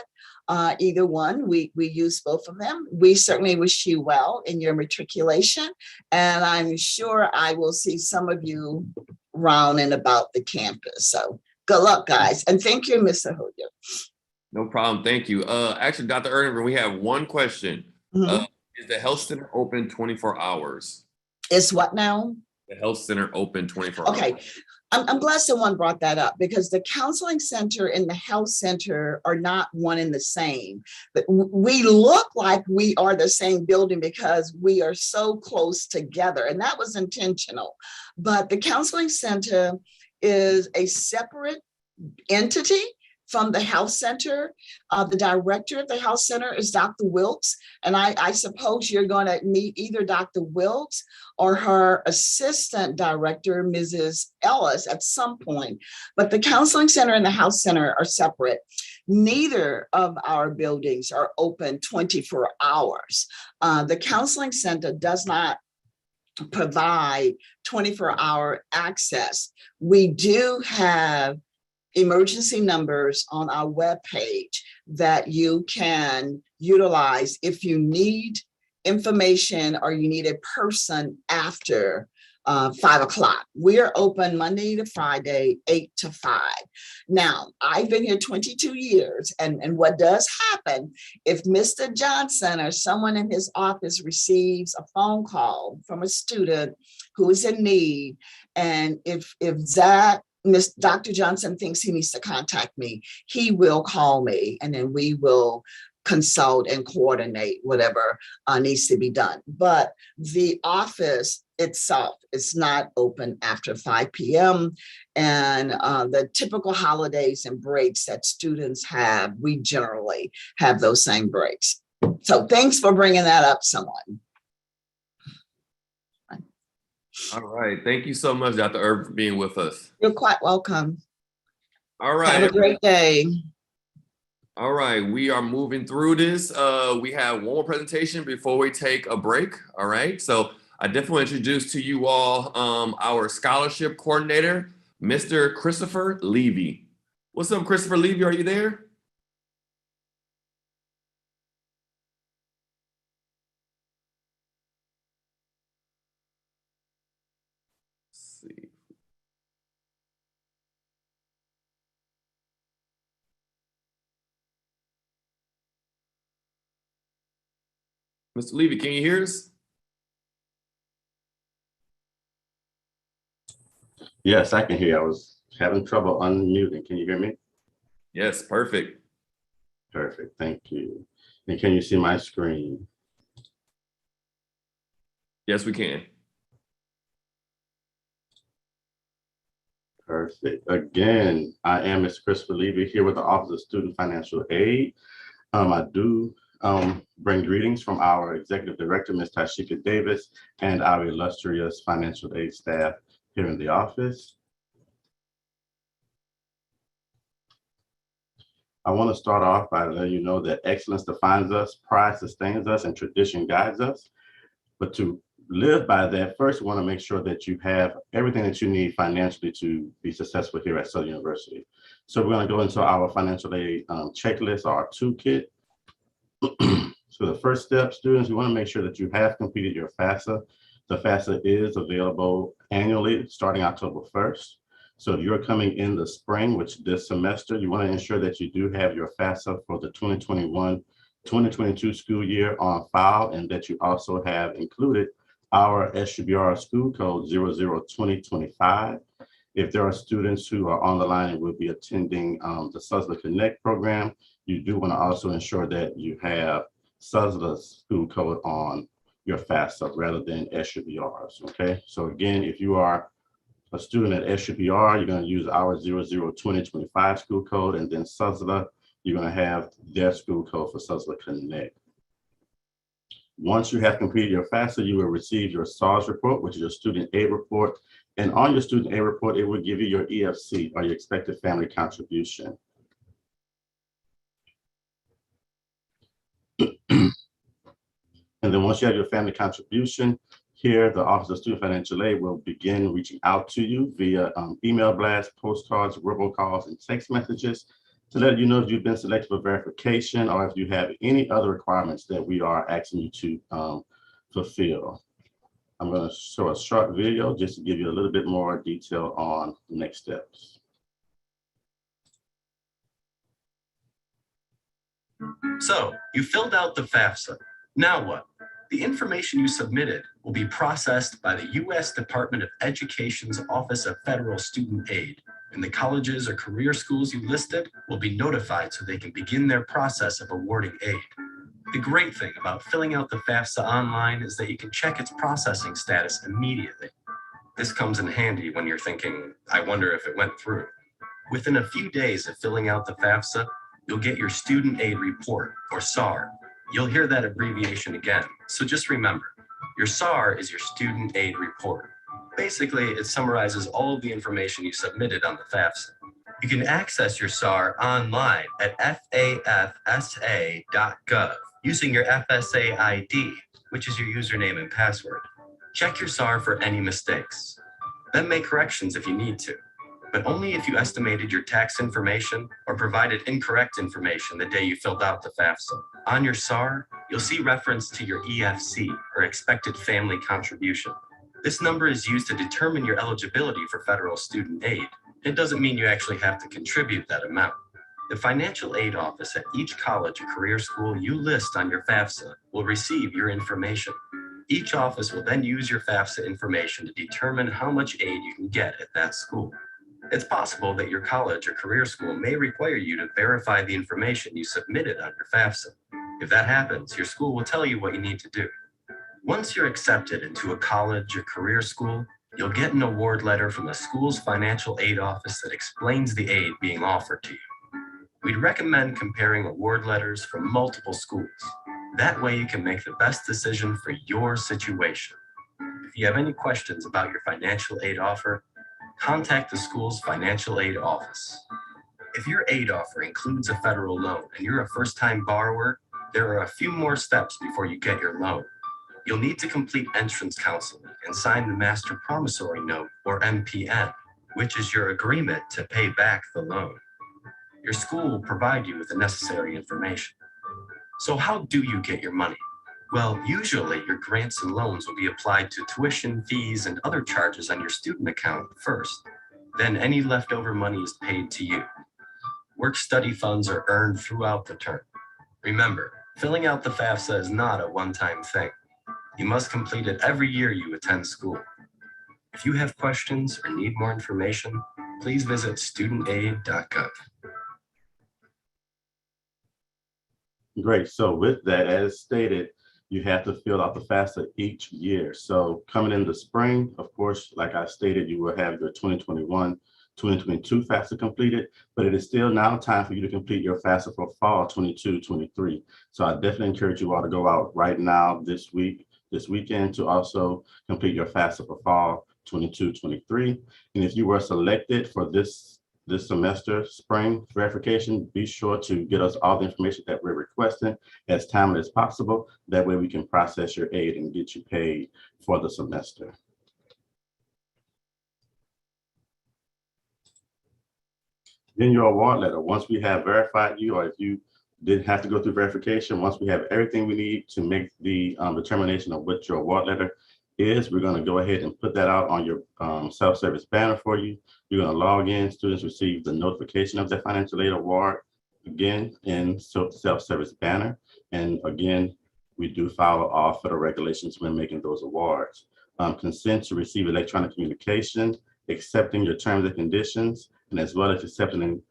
Either one, we use both of them. We certainly wish you well in your matriculation, and I'm sure I will see some of you round and about the campus. So good luck, guys, and thank you, Mr. Hilliard. No problem, thank you. Actually, Dr. Irvin, we have one question. Is the health center open 24 hours? Is what now? The health center open 24 hours. Okay, I'm glad someone brought that up because the counseling center and the health center are not one and the same. But we look like we are the same building because we are so close together, and that was intentional. But the counseling center is a separate entity from the health center. The director of the health center is Dr. Wilkes, and I suppose you're going to meet either Dr. Wilkes or her assistant director, Mrs. Ellis, at some point. But the counseling center and the health center are separate. Neither of our buildings are open 24 hours. The counseling center does not provide 24-hour access. We do have emergency numbers on our webpage that you can utilize if you need information or you need a person after 5 o'clock. We're open Monday to Friday, 8 to 5. Now, I've been here 22 years, and what does happen, if Mr. Johnson or someone in his office receives a phone call from a student who is in need, and if Dr. Johnson thinks he needs to contact me, he will call me, and then we will consult and coordinate whatever needs to be done. But the office itself is not open after 5 p.m. And the typical holidays and breaks that students have, we generally have those same breaks. So thanks for bringing that up, someone. All right. Thank you so much, Dr. Erb, for being with us. You're quite welcome. All right. Have a great day. All right, we are moving through this. We have one more presentation before we take a break. All right, so I definitely want to introduce to you all our scholarship coordinator, Mr. Christopher Levy. What's up, Christopher Levy? Are you there? Let's see. Mr. Levy, can you hear us? Yes, I can hear. I was having trouble unmuting. Can you hear me? Yes, perfect. Perfect, thank you. And can you see my screen? Yes, we can. Perfect. Again, I am Mr. Christopher Levy here with the Office of Student Financial Aid. I do bring greetings from our Executive Director, Ms. Tashika Davis, and our illustrious financial aid staff here in the office. I want to start off by letting you know that excellence defines us, pride sustains us, and tradition guides us. But to live by that, first, we want to make sure that you have everything that you need financially to be successful here at Southern University. So we're going to go into our financial aid checklist, our toolkit. So the first step, students, you want to make sure that you have completed your FAFSA. The FAFSA is available annually starting October 1st. So if you're coming in the spring, which this semester, you want to ensure that you do have your FAFSA for the 2021-2022 school year on file, and that you also have included our SUBR school code 002025. If there are students who are on the line and will be attending the SUSLA Connect program, you do want to also ensure that you have SUSLA's school code on your FAFSA rather than SUBR's, okay? So again, if you are a student at SUBR, you're going to use our 002025 school code, and then SUSLA, you're going to have their school code for SUSLA Connect. Once you have completed your FAFSA, you will receive your SARS report, which is your student aid report. And on your student aid report, it will give you your EFC, or your expected family contribution. And then once you have your family contribution, here, the Office of Student Financial Aid will begin reaching out to you via email blasts, postcards, robocalls, and text messages to let you know if you've been selected for verification or if you have any other requirements that we are asking you to fulfill. I'm going to show a short video just to give you a little bit more detail on next steps. So you filled out the FAFSA. Now what? The information you submitted will be processed by the U.S. Department of Education's Office of Federal Student Aid, and the colleges or career schools you listed will be notified so they can begin their process of awarding aid. The great thing about filling out the FAFSA online is that you can check its processing status immediately. This comes in handy when you're thinking, I wonder if it went through. Within a few days of filling out the FAFSA, you'll get your Student Aid Report, or SAR. You'll hear that abbreviation again, so just remember, your SAR is your Student Aid Report. Basically, it summarizes all of the information you submitted on the FAFSA. You can access your SAR online at fafsa.gov using your FSA ID, which is your username and password. Check your SAR for any mistakes. Then make corrections if you need to, but only if you estimated your tax information or provided incorrect information the day you filled out the FAFSA. On your SAR, you'll see reference to your EFC, or expected family contribution. This number is used to determine your eligibility for federal student aid. It doesn't mean you actually have to contribute that amount. The financial aid office at each college or career school you list on your FAFSA will receive your information. Each office will then use your FAFSA information to determine how much aid you can get at that school. It's possible that your college or career school may require you to verify the information you submitted on your FAFSA. If that happens, your school will tell you what you need to do. Once you're accepted into a college or career school, you'll get an award letter from the school's financial aid office that explains the aid being offered to you. We'd recommend comparing award letters from multiple schools. That way you can make the best decision for your situation. If you have any questions about your financial aid offer, contact the school's financial aid office. If your aid offer includes a federal loan and you're a first-time borrower, there are a few more steps before you get your loan. You'll need to complete entrance counseling and sign the Master Promissory Note, or MPN, which is your agreement to pay back the loan. Your school will provide you with the necessary information. So how do you get your money? Well, usually your grants and loans will be applied to tuition, fees, and other charges on your student account first. Then any leftover money is paid to you. Work-study funds are earned throughout the term. Remember, filling out the FAFSA is not a one-time thing. You must complete it every year you attend school. If you have questions or need more information, please visit studentaid.gov. Great. So with that, as stated, you have to fill out the FAFSA each year. So coming in the spring, of course, like I stated, you will have your 2021, 2022 FAFSA completed, but it is still now time for you to complete your FAFSA for fall 22-23. So I definitely encourage you all to go out right now this weekend to also complete your FAFSA for fall 22-23. And if you were selected for this semester spring verification, be sure to get us all the information that we're requesting as timely as possible. That way we can process your aid and get you paid for the semester. Then your award letter, once we have verified you, or if you didn't have to go through verification, once we have everything we need to make the determination of what your award letter is, we're going to go ahead and put that out on your self-service banner for you. You're going to log in. Students receive the notification of their financial aid award again in self-service banner. And again, we do follow all federal regulations when making those awards. Consent to receive electronic communication, accepting your terms and conditions, and as well as accepting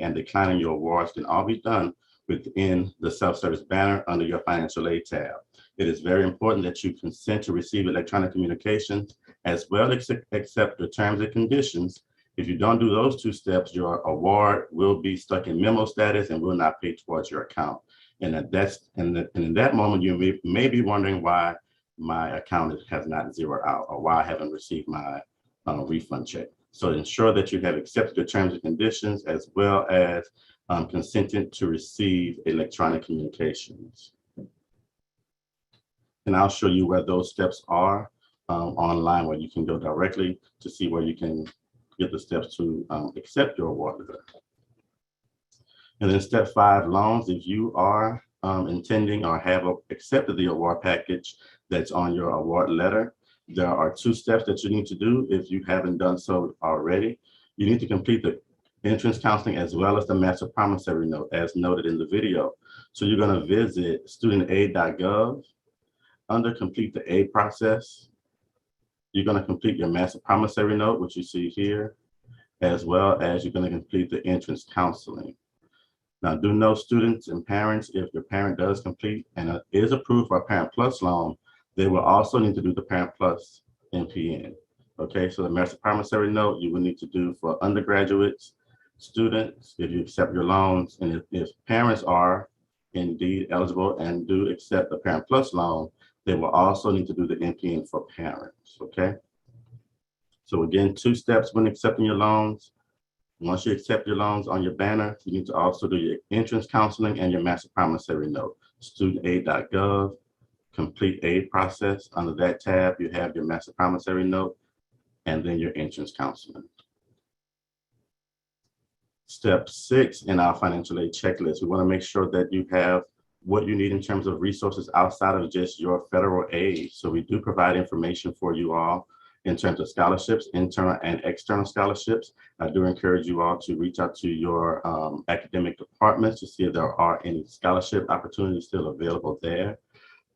and declining your awards can all be done within the self-service banner under your financial aid tab. It is very important that you consent to receive electronic communications as well as accept the terms and conditions. If you don't do those two steps, your award will be stuck in memo status and will not pay towards your account. And in that moment, you may be wondering why my account has not zeroed out or why I haven't received my refund check. So ensure that you have accepted the terms and conditions as well as consented to receive electronic communications. And I'll show you where those steps are online, where you can go directly to see where you can get the steps to accept your award letter. And then step 5, loans. If you are intending or have accepted the award package that's on your award letter, there are 2 steps that you need to do if you haven't done so already. You need to complete the entrance counseling as well as the Master Promissory Note as noted in the video. So you're going to visit studentaid.gov. Under complete the aid process, you're going to complete your Master Promissory Note, which you see here, as well as you're going to complete the entrance counseling. Now, do know students and parents, if your parent does complete and is approved for a Parent Plus loan, they will also need to do the Parent Plus MPN. Okay, so the Master Promissory Note you will need to do for undergraduates, students, if you accept your loans, and if parents are indeed eligible and do accept the Parent Plus loan, they will also need to do the MPN for parents, okay? So again, 2 steps when accepting your loans. Once you accept your loans on your banner, you need to also do your entrance counseling and your Master Promissory Note. Studentaid.gov, complete aid process. Under that tab, you have your Master Promissory Note and then your entrance counseling. Step 6 in our financial aid checklist, we want to make sure that you have what you need in terms of resources outside of just your federal aid. So we do provide information for you all in terms of scholarships, internal and external scholarships. I do encourage you all to reach out to your academic departments to see if there are any scholarship opportunities still available there.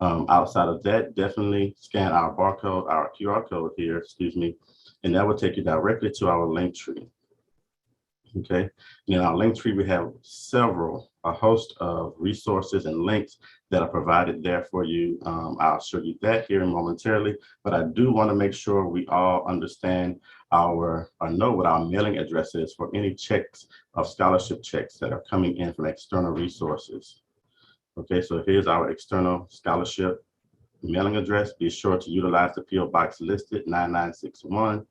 Outside of that, definitely scan our barcode, our QR code here, excuse me, and that will take you directly to our link tree. Okay, in our link tree, we have a host of resources and links that are provided there for you. I'll show you that here momentarily, but I do want to make sure we all understand or know what our mailing address is for any checks of scholarship checks that are coming in from external resources. Okay, so here's our external scholarship mailing address. Be sure to utilize the PO box listed 9961.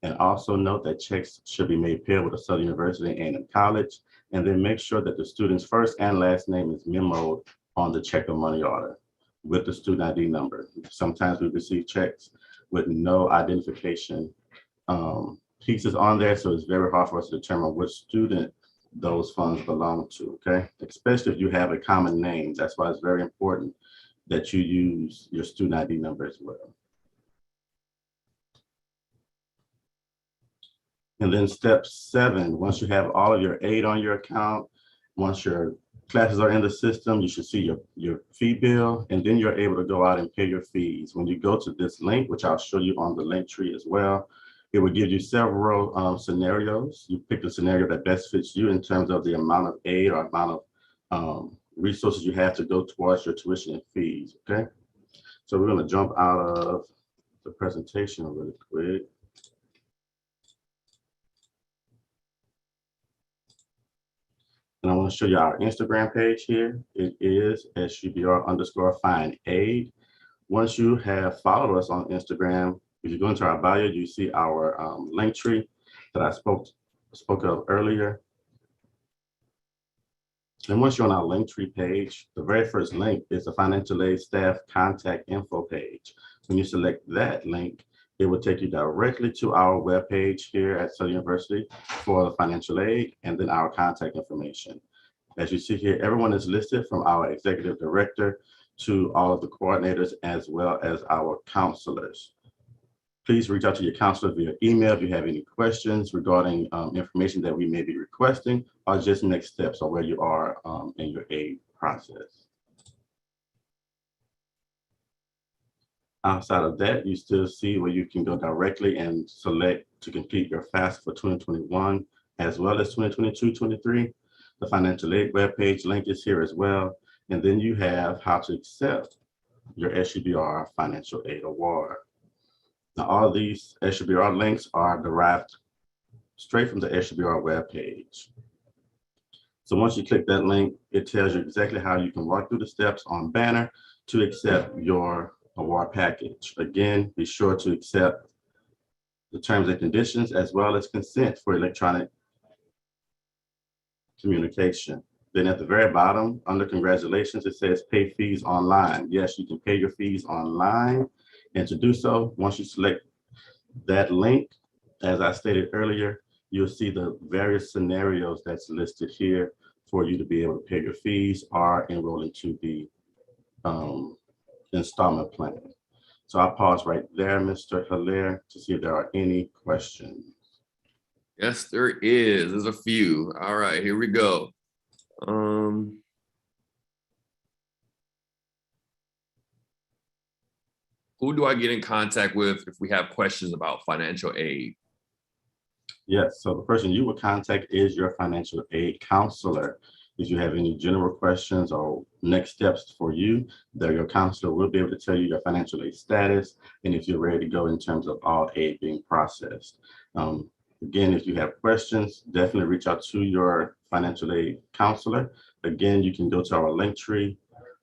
And also note that checks should be made payable to Southern University and A&M College. And then make sure that the student's first and last name is memoed on the check or money order with the student ID number. Sometimes we receive checks with no identification pieces on there, so it's very hard for us to determine which student those funds belong to, okay? Especially if you have a common name. That's why it's very important that you use your student ID number as well. And then step 7, once you have all of your aid on your account, once your classes are in the system, you should see your fee bill, and then you're able to go out and pay your fees. When you go to this link, which I'll show you on the link tree as well, it will give you several scenarios. You pick the scenario that best fits you in terms of the amount of aid or amount of resources you have to go towards your tuition and fees, okay? So we're gonna jump out of the presentation really quick. And I want to show you our Instagram page here. It is SUBR_find_aid. Once you have followed us on Instagram, if you go into our bio, you see our link tree that I spoke of earlier. And once you're on our link tree page, the very first link is the financial aid staff contact info page. When you select that link, it will take you directly to our webpage here at Southern University for the financial aid and then our contact information. As you see here, everyone is listed from our executive director to all of the coordinators as well as our counselors. Please reach out to your counselor via email if you have any questions regarding information that we may be requesting or just next steps or where you are in your aid process. Outside of that, you still see where you can go directly and select to complete your FAFSA for 2021 as well as 2022-23. The financial aid webpage link is here as well. And then you have how to accept your SUBR financial aid award. Now, all these SUBR links are derived straight from the SUBR webpage. So once you click that link, it tells you exactly how you can walk through the steps on Banner to accept your award package. Again, be sure to accept the terms and conditions as well as consent for electronic communication. Then at the very bottom, under congratulations, it says pay fees online. Yes, you can pay your fees online. And to do so, once you select that link, as I stated earlier, you'll see the various scenarios that's listed here for you to be able to pay your fees or enroll into the installment plan. So I'll pause right there, Mr. Hilaire, to see if there are any questions. Yes, there is. There's a few. All right, here we go. Who do I get in contact with if we have questions about financial aid? Yes, so the person you would contact is your financial aid counselor. If you have any general questions or next steps for you, your counselor will be able to tell you your financial aid status and if you're ready to go in terms of all aid being processed. Again, if you have questions, definitely reach out to your financial aid counselor. Again, you can go to our link tree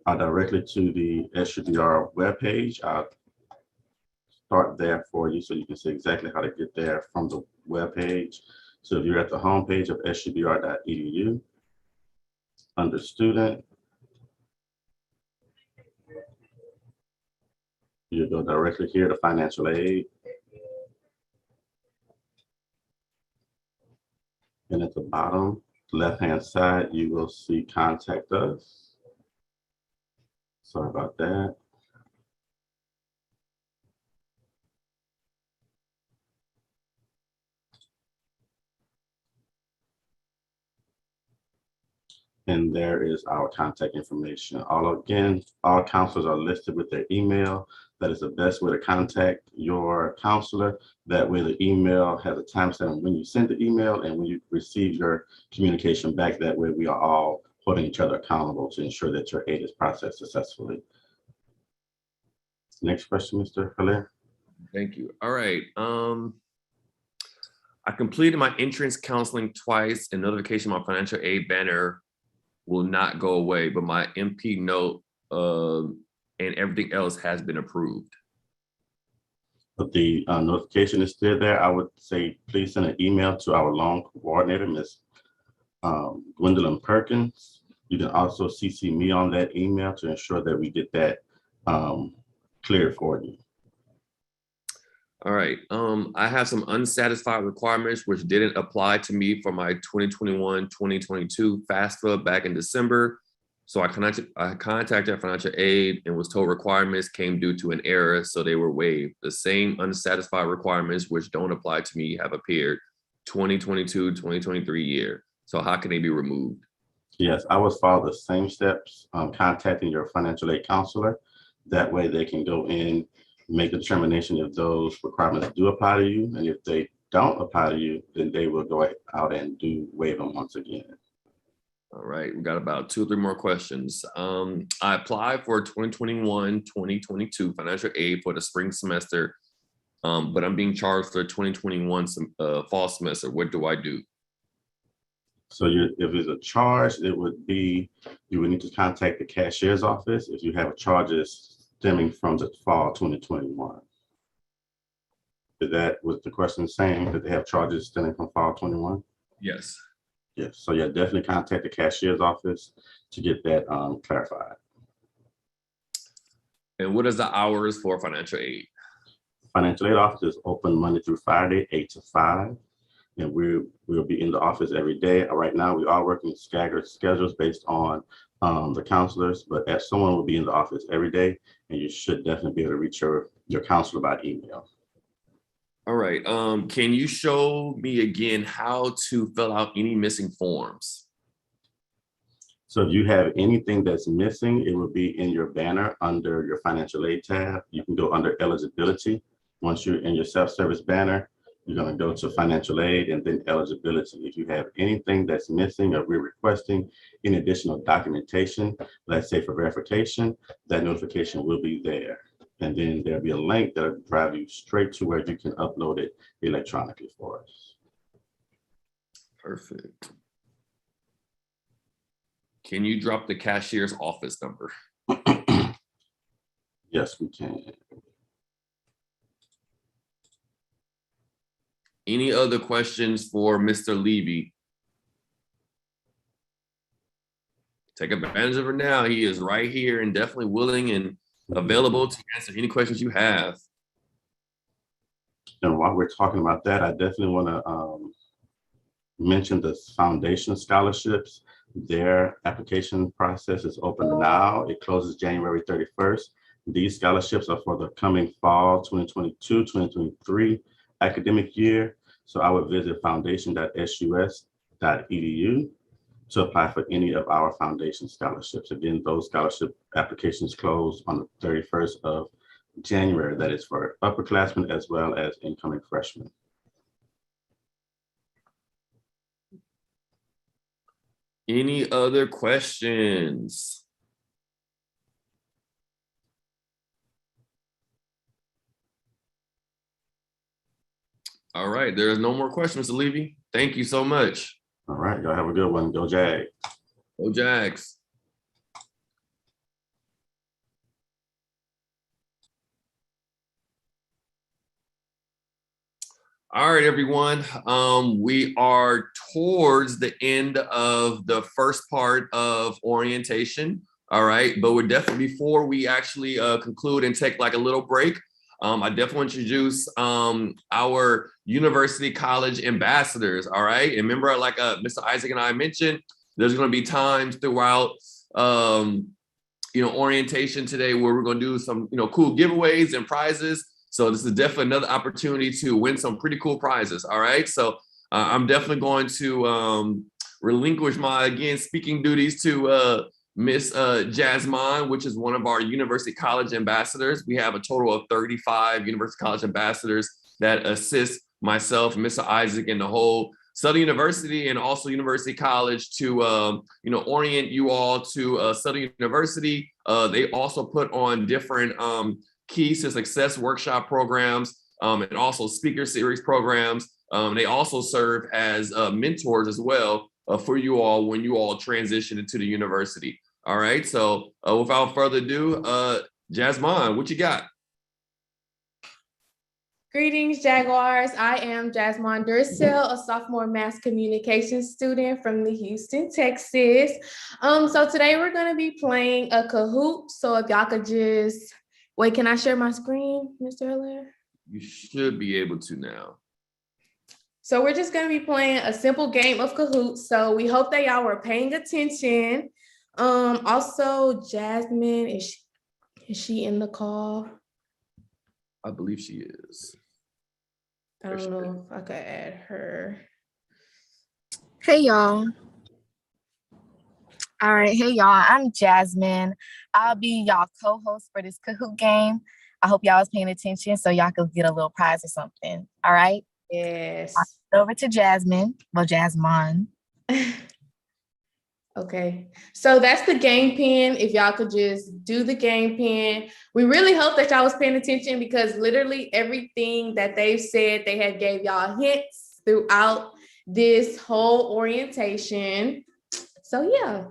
directly to the SUBR webpage. I'll start there for you so you can see exactly how to get there from the webpage. So if you're at the homepage of SUBR.edu, under student, you go directly here to financial aid. And at the bottom left-hand side, you will see contact us. Sorry about that. And there is our contact information. All counselors are listed with their email. That is the best way to contact your counselor. That way the email has a timestamp when you send the email and when you receive your communication back. That way we are all holding each other accountable to ensure that your aid is processed successfully. Next question, Mr. Hilaire. Thank you. All right. I completed my entrance counseling twice and notification of my financial aid banner will not go away, but my MP note and everything else has been approved. But the notification is still there. I would say please send an email to our loan coordinator, Ms. Gwendolyn Perkins. You can also CC me on that email to ensure that we get that cleared for you. All right. I have some unsatisfied requirements which didn't apply to me for my 2021-2022 FAFSA back in December. So I contacted financial aid and was told requirements came due to an error, so they were waived. The same unsatisfied requirements which don't apply to me have appeared 2022-2023 year. So how can they be removed? Yes, I would follow the same steps, contacting your financial aid counselor. That way they can go in, make a determination if those requirements do apply to you. And if they don't apply to you, then they will go out and waive them once again. All right, we got about 2 or 3 more questions. I applied for 2021-2022 financial aid for the spring semester, but I'm being charged for 2021 fall semester. What do I do? So if it's a charge, it would be, you would need to contact the cashier's office if you have charges stemming from the fall 2021. Was the question the same? Did they have charges stemming from fall 21? Yes. Yes, so yeah, definitely contact the cashier's office to get that clarified. And what is the hours for financial aid? Financial aid office is open Monday through Friday, 8 to 5. And we'll be in the office every day. Right now, we are working staggered schedules based on the counselors, but as someone will be in the office every day, and you should definitely be able to reach your counselor by email. All right. Can you show me again how to fill out any missing forms? So if you have anything that's missing, it will be in your banner under your financial aid tab. You can go under eligibility. Once you're in your self-service banner, you're going to go to financial aid and then eligibility. If you have anything that's missing or we're requesting any additional documentation, let's say for verification, that notification will be there. And then there'll be a link that'll drive you straight to where you can upload it electronically for us. Perfect. Can you drop the cashier's office number? Yes, we can. Any other questions for Mr. Levy? Take advantage of it now. He is right here and definitely willing and available to answer any questions you have. And while we're talking about that, I definitely want to mention the foundation scholarships. Their application process is open now. It closes January 31st. These scholarships are for the coming fall 2022-2023 academic year. So I would visit foundation.sus.edu to apply for any of our foundation scholarships. Again, those scholarship applications close on the 31st of January. That is for upperclassmen as well as incoming freshmen. Any other questions? All right, there's no more questions, Mr. Levy. Thank you so much. All right, y'all have a good one. Go Jags. Go Jags. All right, everyone. We are towards the end of the first part of orientation. All right, but we're definitely, before we actually conclude and take like a little break, I definitely want to introduce our university college ambassadors. All right, and remember, like Mr. Isaac and I mentioned, there's going to be times throughout orientation today where we're going to do some, cool giveaways and prizes. So this is definitely another opportunity to win some pretty cool prizes. All right. So I'm definitely going to relinquish my, again, speaking duties to Miss Jasmine, which is one of our University College ambassadors. We have a total of 35 University College ambassadors that assist myself, Mr. Isaac, and the whole Southern University and also University College to, orient you all to Southern University. They also put on different Keys to Success workshop programs and also speaker series programs. They also serve as mentors as well for you all when you all transition into the university. All right, so without further ado, Jasmine, what you got? Greetings, Jaguars. I am Jasmine Durcell, a sophomore mass communications student from the Houston, Texas. So today we're going to be playing a Kahoot. So if y'all could just, wait, can I share my screen, Mr. Hilaire? You should be able to now. So we're just going to be playing a simple game of Kahoot. So we hope that y'all were paying attention. Also, Jasmine, is she in the call? I believe she is. I don't know if I could add her. Hey, y'all. All right. Hey, y'all. I'm Jasmine. I'll be y'all co-host for this Kahoot game. I hope y'all was paying attention so y'all could get a little prize or something. All right? Yes. Over to Jasmine. Well, Jasmine. Okay, so that's the game pen. If y'all could just do the game pen. We really hope that y'all was paying attention because literally everything that they've said, they have gave y'all hints throughout this whole orientation. So yeah.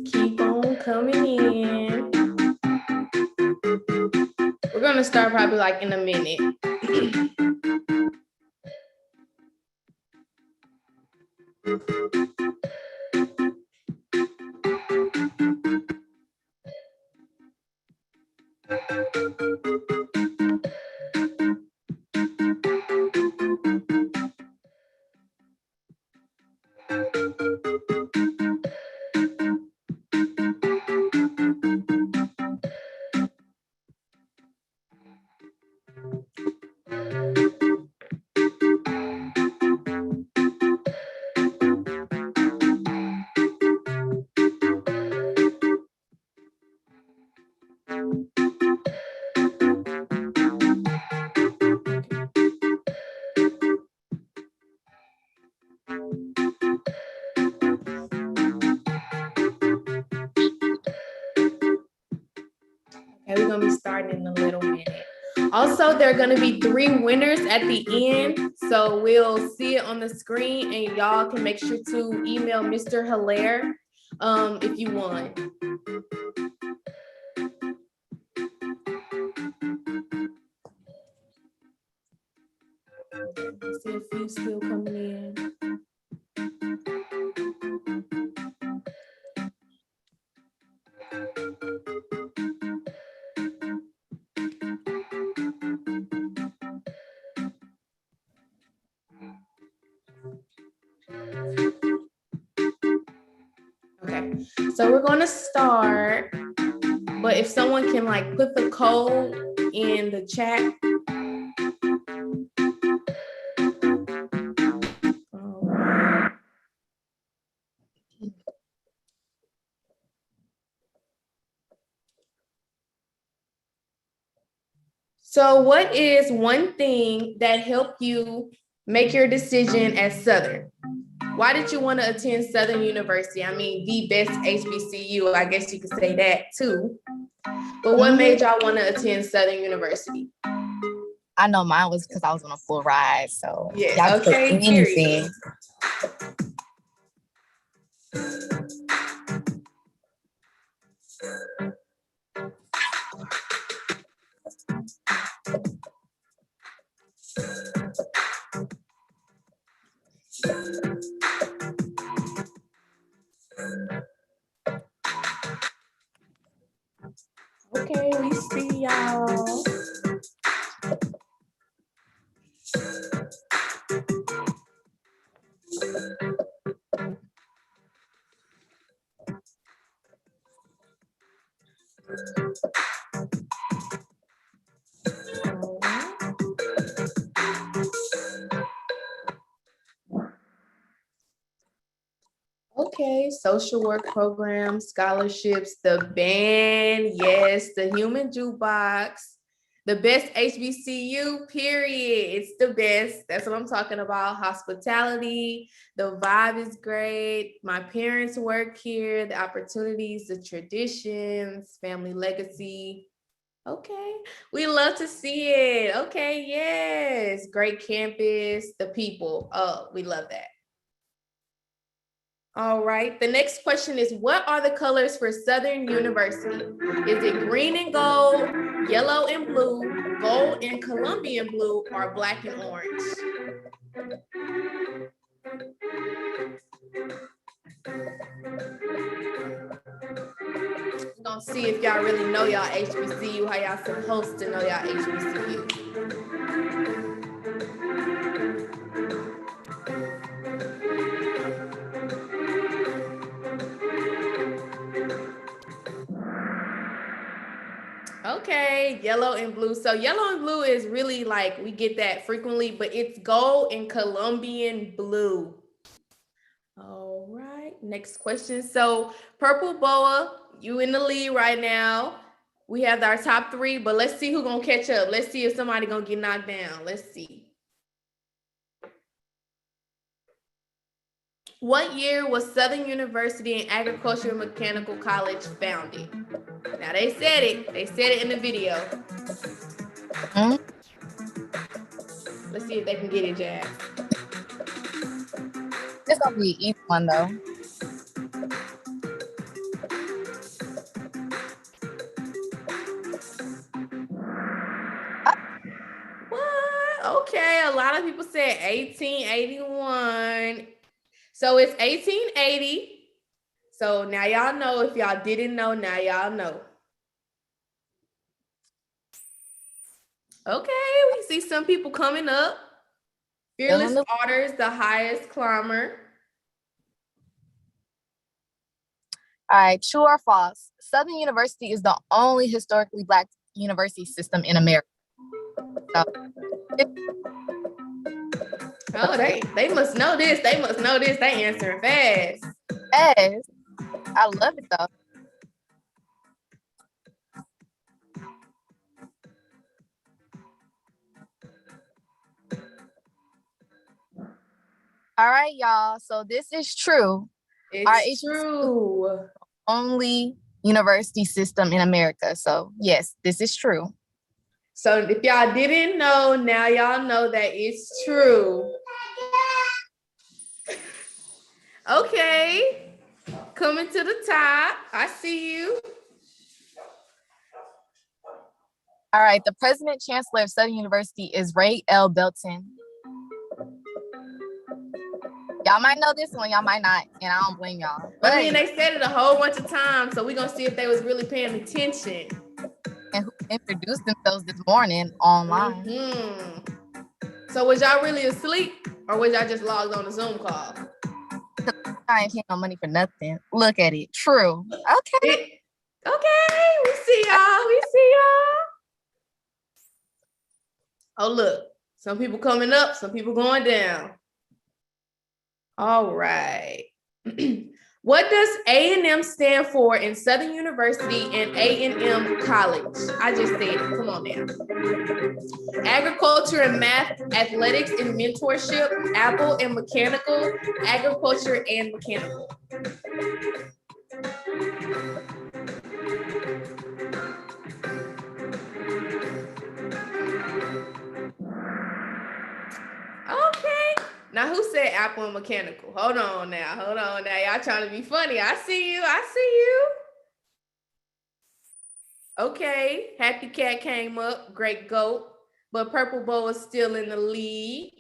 Keep on coming in. We're gonna start probably like in a minute. Okay, we're gonna be starting in a little minute. Also, there are gonna be 3 winners at the end. So we'll see it on the screen and y'all can make sure to email Mr. Hilaire if you won. Okay, I see a few still coming in. So we're gonna start, but if someone can like put the code in the chat. So what is one thing that helped you make your decision at Southern? Why did you want to attend Southern University? I mean, the best HBCU, I guess you could say that too. But what made y'all want to attend Southern University? I know mine was because I was on a full ride. So yes, y'all okay, anything. Okay, we see y'all. Okay, social work programs, scholarships, the band, yes, the human jukebox, the best HBCU, period. It's the best. That's what I'm talking about. Hospitality, the vibe is great. My parents work here, the opportunities, the traditions, family legacy. Okay, we love to see it. Okay, yes, great campus, the people. Oh, we love that. All right, the next question is, what are the colors for Southern University? Is it green and gold, yellow and blue, gold and Colombian blue, or black and orange? We're gonna see if y'all really know y'all HBCU, how y'all supposed to know y'all HBCU. Okay, yellow and blue. So yellow and blue is really like, we get that frequently, but it's gold and Colombian blue. All right, next question. So Purple Boa, you in the lead right now. We have our top three, but let's see who's gonna catch up. Let's see if somebody gonna get knocked down. Let's see. What year was Southern University and Agricultural Mechanical College founded? Now they said it. They said it in the video. Let's see if they can get it, Jazz. This gonna be an easy one though. What? Okay, a lot of people said 1881. So it's 1880. So now y'all know. If y'all didn't know, now y'all know. Okay, we see some people coming up. Fearless Otters, the highest climber. All right, true or false? Southern University is the only historically Black university system in America. So, oh, they must know this. They must know this. They answering fast. Yes, I love it though. All right, y'all. So this is true. It's true. Only university system in America. So yes, this is true. So if y'all didn't know, now y'all know that it's true. Okay, coming to the top. I see you. All right, the president chancellor of Southern University is Ray L. Belton. Y'all might know this one, y'all might not, and I don't blame y'all. But I mean, they said it a whole bunch of times, so we're gonna see if they was really paying attention. And who introduced themselves this morning online. So was y'all really asleep, or was y'all just logged on a Zoom call? I ain't paying no money for nothing. Look at it. True. Okay. Okay, we see y'all. We see y'all. Oh, look. Some people coming up, some people going down. All right. What does A&M stand for in Southern University and A&M College? I just said it. Come on now. Agriculture and math, athletics and mentorship, Apple and mechanical, agriculture and mechanical. Okay. Now, who said Apple and mechanical? Hold on now. Hold on now. Y'all trying to be funny. I see you. I see you. Okay. Happy Cat came up. Great goat. But Purple Bow is still in the lead.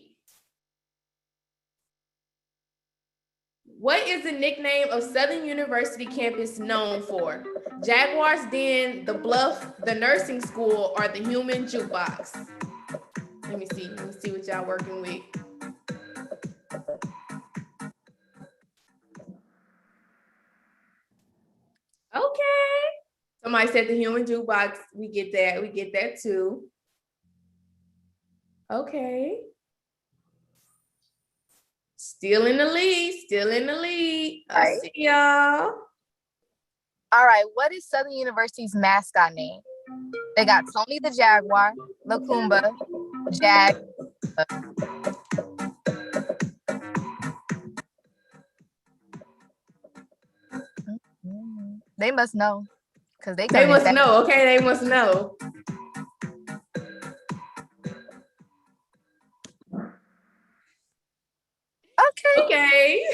What is the nickname of Southern University campus known for? Jaguars Den, The Bluff, the Nursing School, or the Human Jukebox? Let me see what y'all working with. Okay. Somebody said the Human Jukebox. We get that. We get that too. Okay. Still in the lead. Still in the lead. I see y'all. All right. What is Southern University's mascot name? They got Tony the Jaguar, Lacumba, Jag. They must know. Because they must know. Okay, they must know. Okay.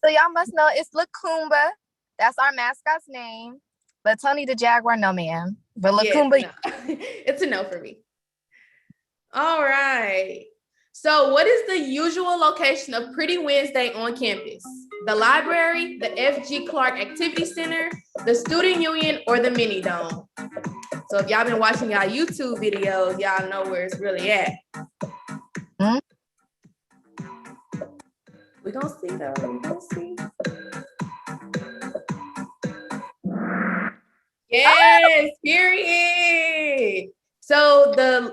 So y'all must know it's Lacumba. That's our mascot's name. But Tony the Jaguar, no ma'am. But Lacumba. Yes, no. It's a no for me. All right. So what is the usual location of Pretty Wednesday on campus? The library, the F.G. Clark Activity Center, the Student Union, or the Mini Dome? So if y'all been watching y'all YouTube videos, y'all know where it's really at. We gonna see though. We gonna see. Yes, period. So the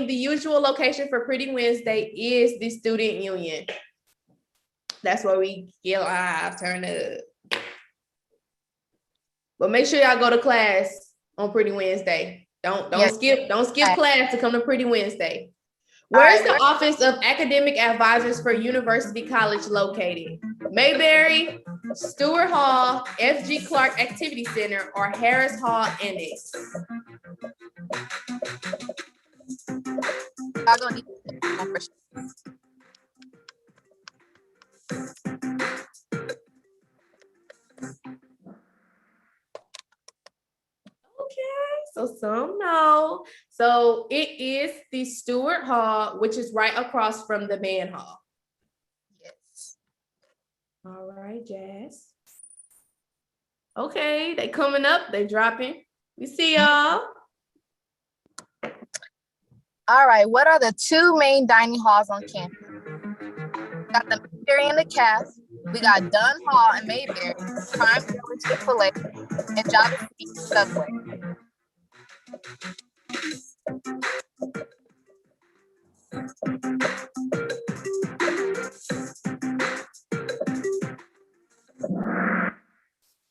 usual location for Pretty Wednesday is the Student Union. That's where we get live, turn up. But make sure y'all go to class on Pretty Wednesday. Don't skip class to come to Pretty Wednesday. Where is the Office of Academic Advisors for University College located? Mayberry, Stewart Hall, F.G. Clark Activity Center, or Harris Hall Annex? Y'all gonna need one for sure. Okay, so some know. So it is the Stewart Hall, which is right across from the band hall. Yes. All right, Jazz. Okay, they coming up, they dropping. We see y'all. All right, what are the two main dining halls on campus? We got the Mayberry and the Calf. We got Dunn Hall and Mayberry, Prime Grill and Chick-fil-A, and Java Seat Subway.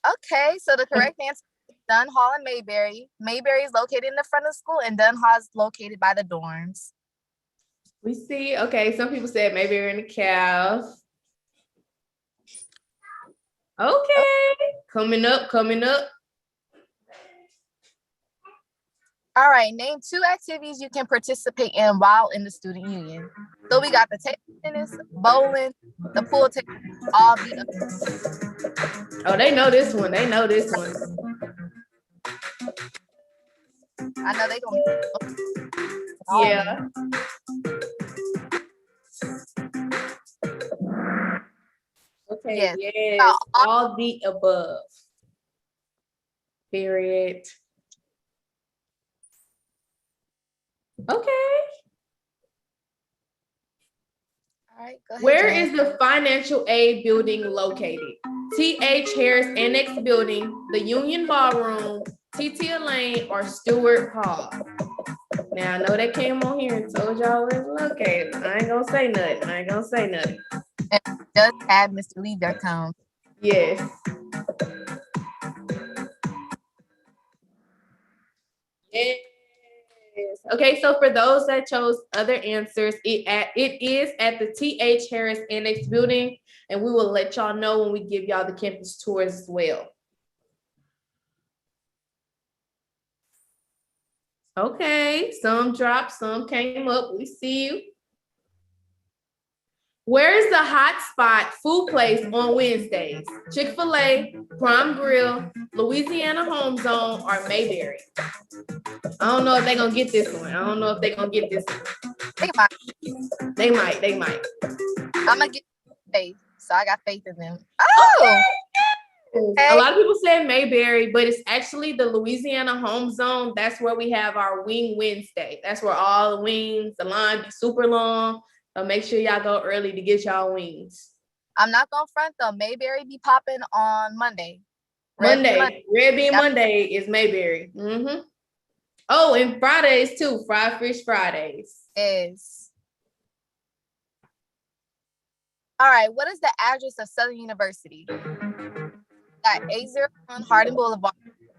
Okay, so the correct answer is Dunn Hall and Mayberry. Mayberry is located in the front of the school, and Dunn Hall is located by the dorms. We see, okay, some people said Mayberry and the Calf. Okay, coming up. All right, name two activities you can participate in while in the student union. So we got the table tennis, bowling, the pool table, all the. Oh, they know this one. I know they gonna. Yeah. Okay, yes. All the above. Period. Okay. All right, go ahead. Where Jazz. is the financial aid building located? T.H. Harris Annex Building, the Union Ballroom, T.T. Lane, or Stewart Hall? Now, I know they came on here and told y'all where it's located. I ain't gonna say nothing. And does have Mr. Lee there come. Yes. Yes. Okay, so for those that chose other answers, it is at the T.H. Harris Annex Building, and we will let y'all know when we give y'all the campus tours as well. Okay, some dropped, some came up. We see you. Where is the hot spot food place on Wednesdays? Chick-fil-A, Prime Grill, Louisiana Home Zone, or Mayberry? I don't know if they're gonna get this one. They might. I'm gonna get faith, so I got faith in them. Oh, okay. A lot of people said Mayberry, but it's actually the Louisiana Home Zone. That's where we have our Wing Wednesday. That's where all the wings, the line be super long. So make sure y'all go early to get y'all wings. I'm not gonna front though. Mayberry be popping on Monday. Red Bean Monday is Mayberry. Mm-hmm. Oh, and Fridays too. Fried Fish Fridays. Is. All right, what is the address of Southern University? Got 801 Hardin Boulevard,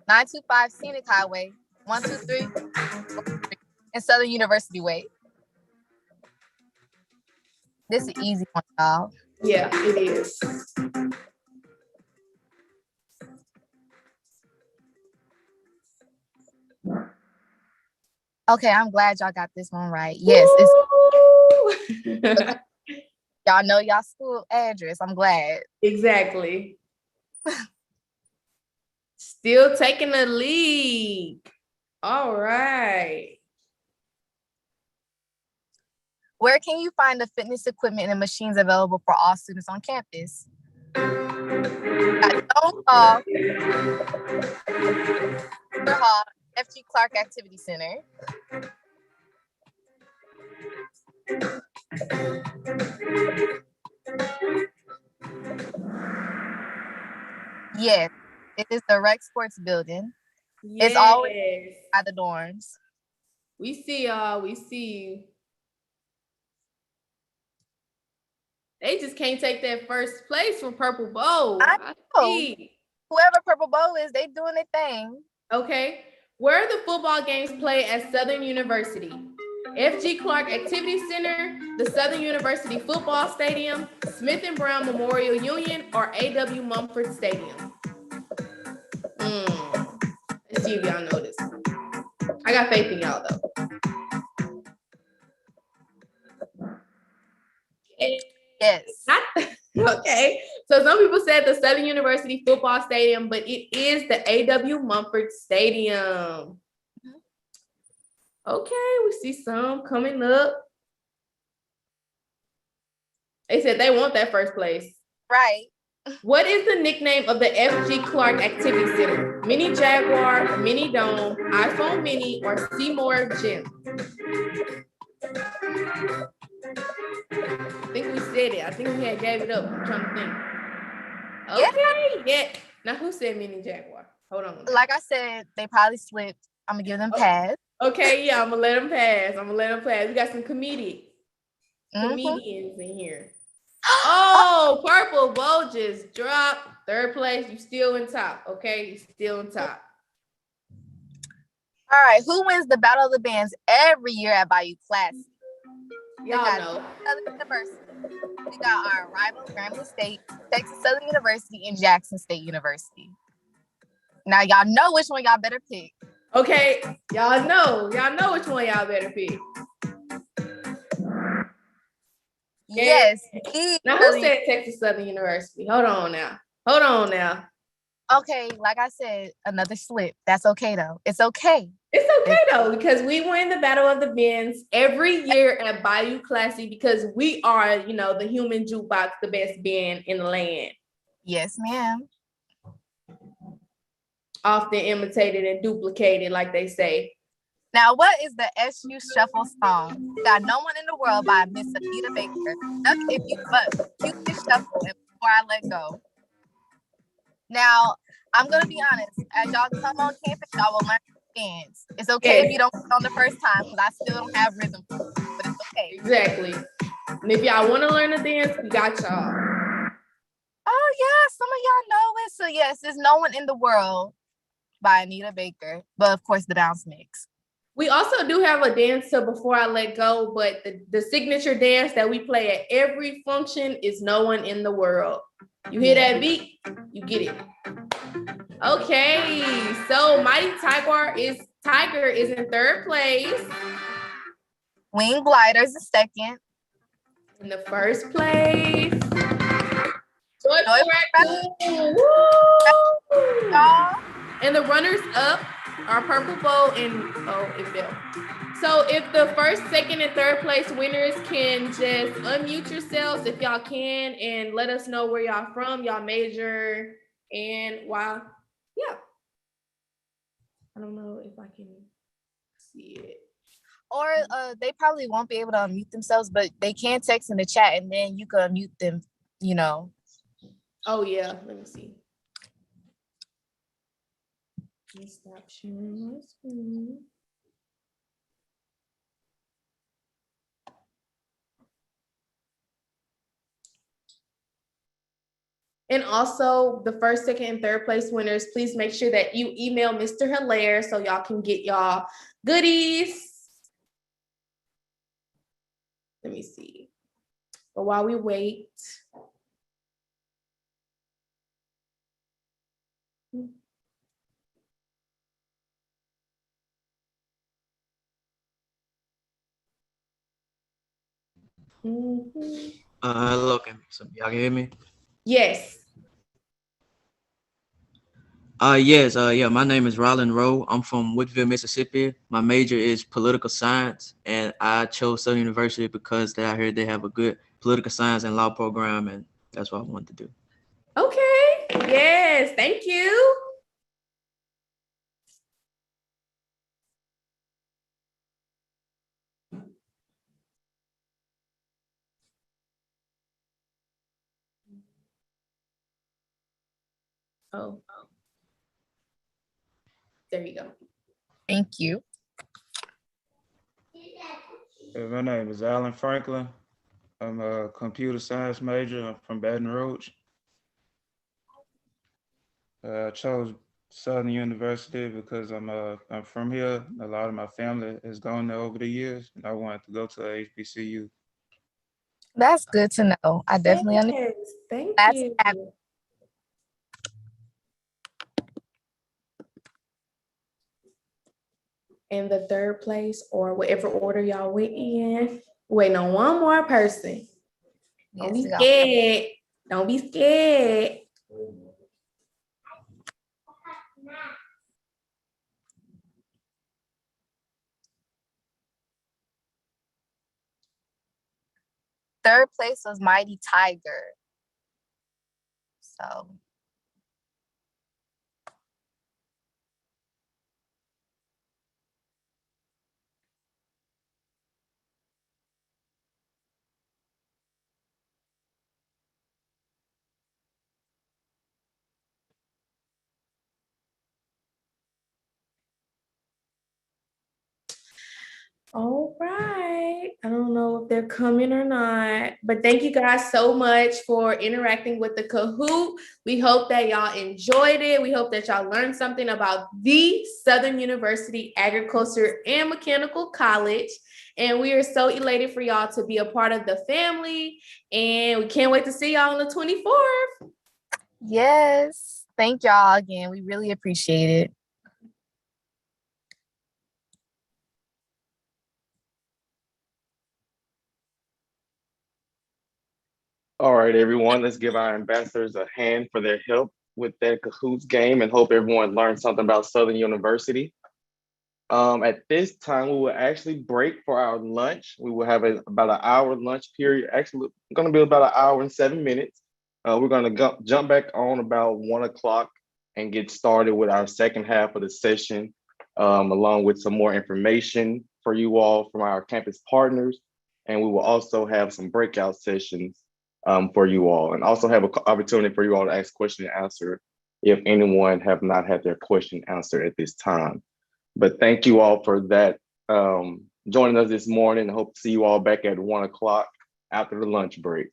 925 Scenic Highway, 123 and Southern University Way. This is an easy one, y'all. Yeah, it is. Okay, I'm glad y'all got this one right. Yes, it's y'all know y'all school address. I'm glad. Exactly. Still taking the lead. All right. Where can you find the fitness equipment and machines available for all students on campus? At Stone Hall, FG Clark Activity Center. Yes, it is the Rec Sports Building. Yes. It's always by the dorms. We see y'all. We see you. They just can't take that first place from Purple Bowl. I know. Whoever Purple Bowl is, they doing their thing. Okay. Where are the football games played at Southern University? FG Clark Activity Center, the Southern University Football Stadium, Smith and Brown Memorial Union, or A.W. Mumford Stadium? Let's see if y'all know this. I got faith in y'all though. Yes. Okay. So some people said the Southern University Football Stadium, but it is the A.W. Mumford Stadium. Okay, we see some coming up. They said they want that first place. Right. What is the nickname of the FG Clark Activity Center? Mini Jaguar, Mini Dome, iPhone Mini, or Seymour Gym? I think we said it. I think we had gave it up. I'm trying to think. Okay, yeah. Now who said Mini Jaguar? Hold on. Like I said, they probably slipped. I'm gonna give them pass. Okay, yeah, I'm gonna let them pass. We got some comedians in here. Oh, Purple Bowl just dropped. Third place. You still in top. Okay, you still in top. All right, who wins the Battle of the Bands every year at Bayou Classic? Y'all know. Southern University. We got our rival Grambling State, Texas Southern University, and Jackson State University. Now y'all know which one y'all better pick. Okay, y'all know which one y'all better pick. Yes. Now who said Texas Southern University? Hold on now. Okay, like I said, another slip. That's okay though. It's okay. It's okay though, because we win the Battle of the Bands every year at Bayou Classic because we are, the human jukebox, the best band in the land. Yes, ma'am. Often imitated and duplicated, like they say. Now, what is the SU Shuffle song? Got No One in the World by Miss Anita Baker. Duck if you butt, cue the shuffle and Before I Let Go. Now, I'm gonna be honest. As y'all come on campus, y'all will learn to dance. It's okay if you don't get on the first time, because I still don't have rhythm, but it's okay. Exactly. And if y'all want to learn to dance, we got y'all. Oh yeah, some of y'all know it. So yes, there's No One in the World by Anita Baker, but of course the bounce mix. We also do have a dance to Before I Let Go, but the signature dance that we play at every function is No One in the World. You hear that beat, you get it. Okay, so Mighty Tiger is in third place. Wing Gliders is second. In the first place, Joyful Raccoon. Woo! And the runners up are Purple Bow and it fell. So if the first, second, and third place winners can just unmute yourselves if y'all can and let us know where y'all from, y'all major, and why. Yeah. I don't know if I can see it. Or they probably won't be able to unmute themselves, but they can text in the chat and then you can unmute them, you know. Oh yeah, let me see. Let me stop sharing my screen. And also the first, second, and third place winners, please make sure that you email Mr. Hilaire so y'all can get y'all goodies. Let me see. But while we wait. Hello, y'all can hear me? Yes. Yeah, my name is Ryland Rowe. I'm from Woodville, Mississippi. My major is political science, and I chose Southern University because I heard they have a good political science and law program, and that's what I wanted to do. Okay, yes, thank you. Oh, there you go. Thank you. My name is Alan Franklin. I'm a computer science major. I'm from Baton Rouge. I chose Southern University because I'm from here. A lot of my family has gone there over the years, and I wanted to go to a HBCU. That's good to know. I definitely understand. Thank you. In the third place or whatever order y'all went in. Waiting on one more person. Don't be scared. Don't be scared. Third place was Mighty Tiger. So. All right. I don't know if they're coming or not, but thank you guys so much for interacting with the Kahoot. We hope that y'all enjoyed it. We hope that y'all learned something about the Southern University Agriculture and Mechanical College. And we are so elated for y'all to be a part of the family. And we can't wait to see y'all on the 24th. Yes. Thank y'all again. We really appreciate it. All right, everyone, let's give our ambassadors a hand for their help with that Kahoots game and hope everyone learned something about Southern University. At this time, we will actually break for our lunch. We will have about an hour lunch period. Actually, it's going to be about an hour and 7 minutes. We're going to jump back on about 1 o'clock and get started with our second half of the session. along with some more information for you all from our campus partners. And we will also have some breakout sessions for you all, and also have an opportunity for you all to ask question and answer if anyone have not had their question answered at this time. But thank you all for that, joining us this morning. I hope to see you all back at 1 o'clock after the lunch break.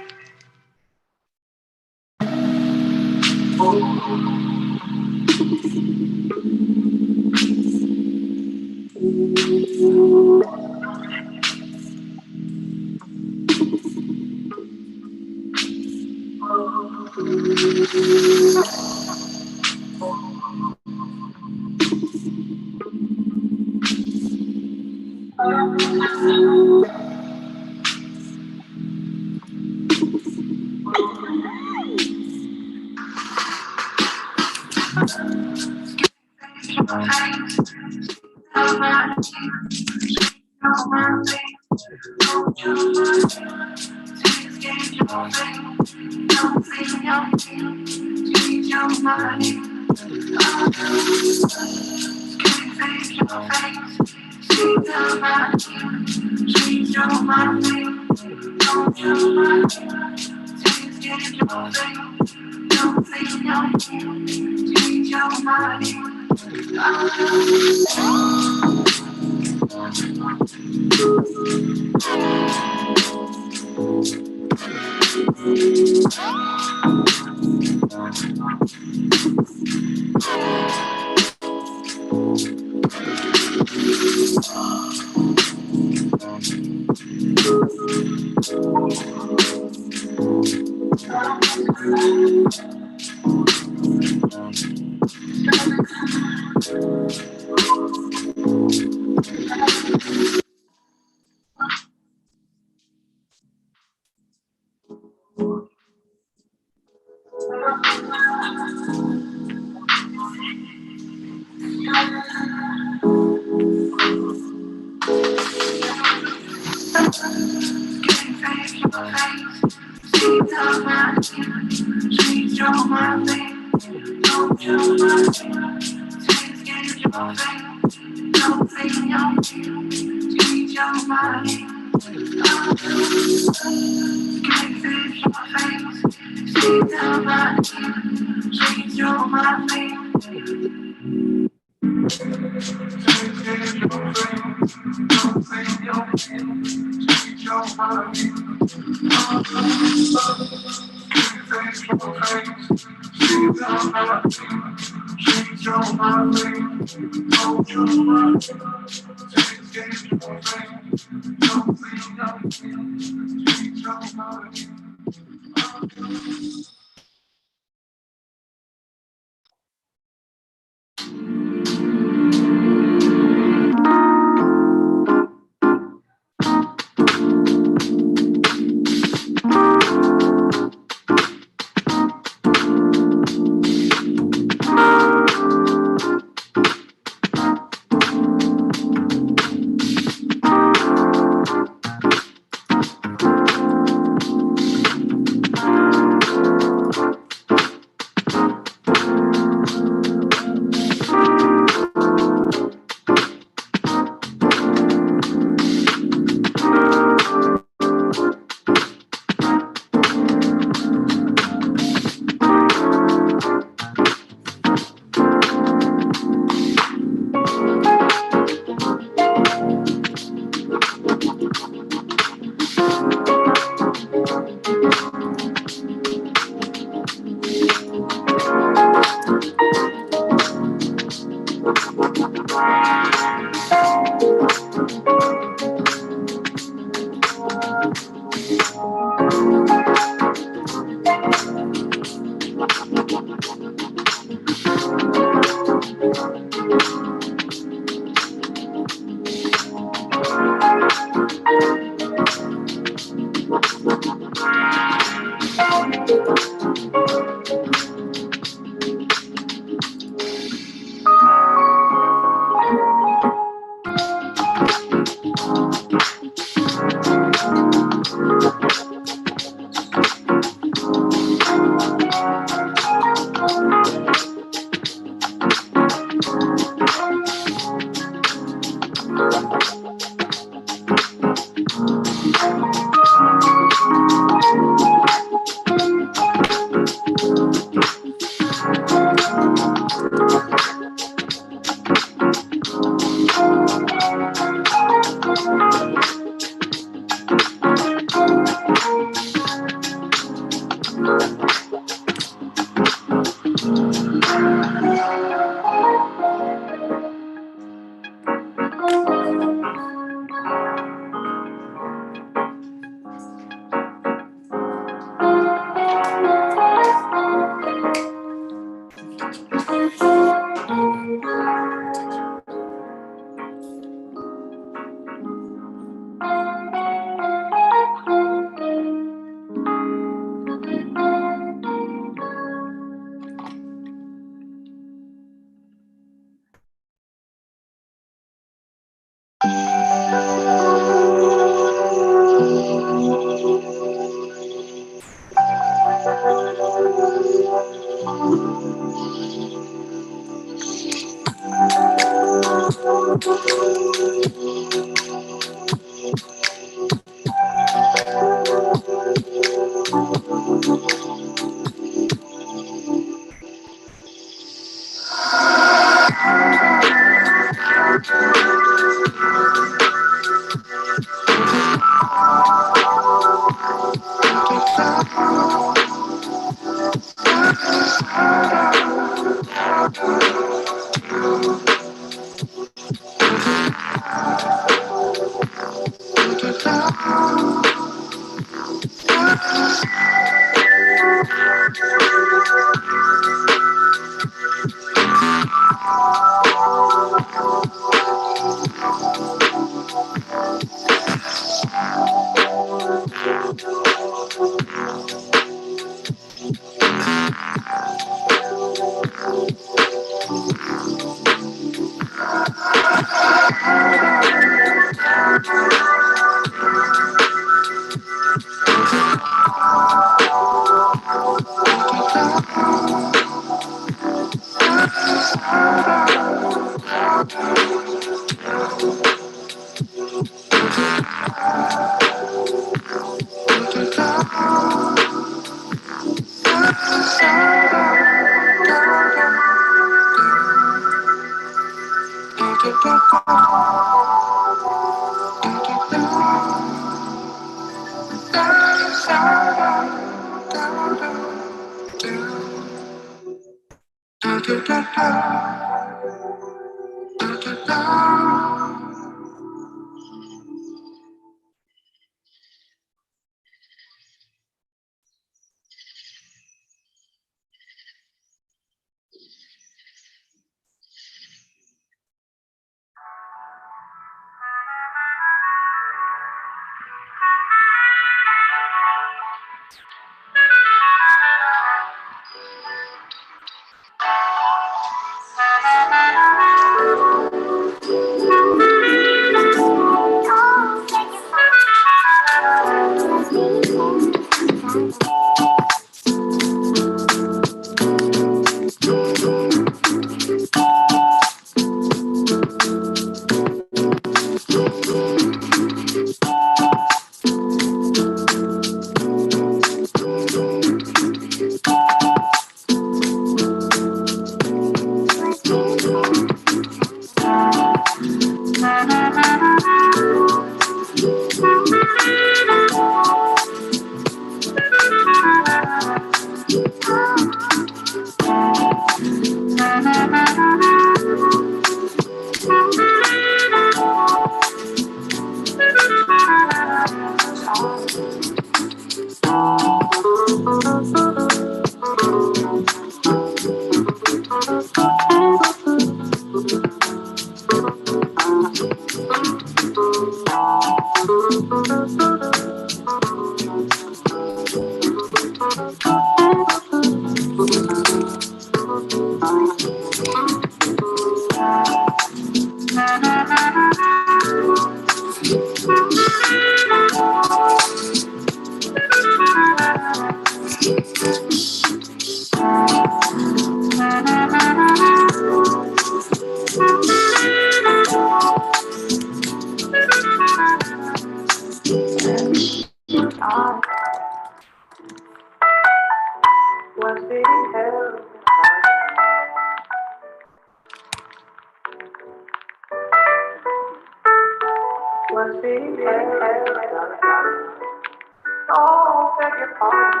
Oh, beg your pardon.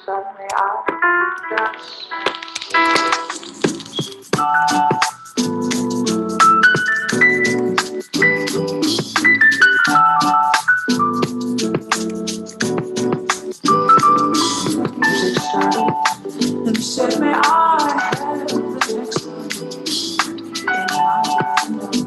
Suddenly I just music started and said, may I have the next one in my window?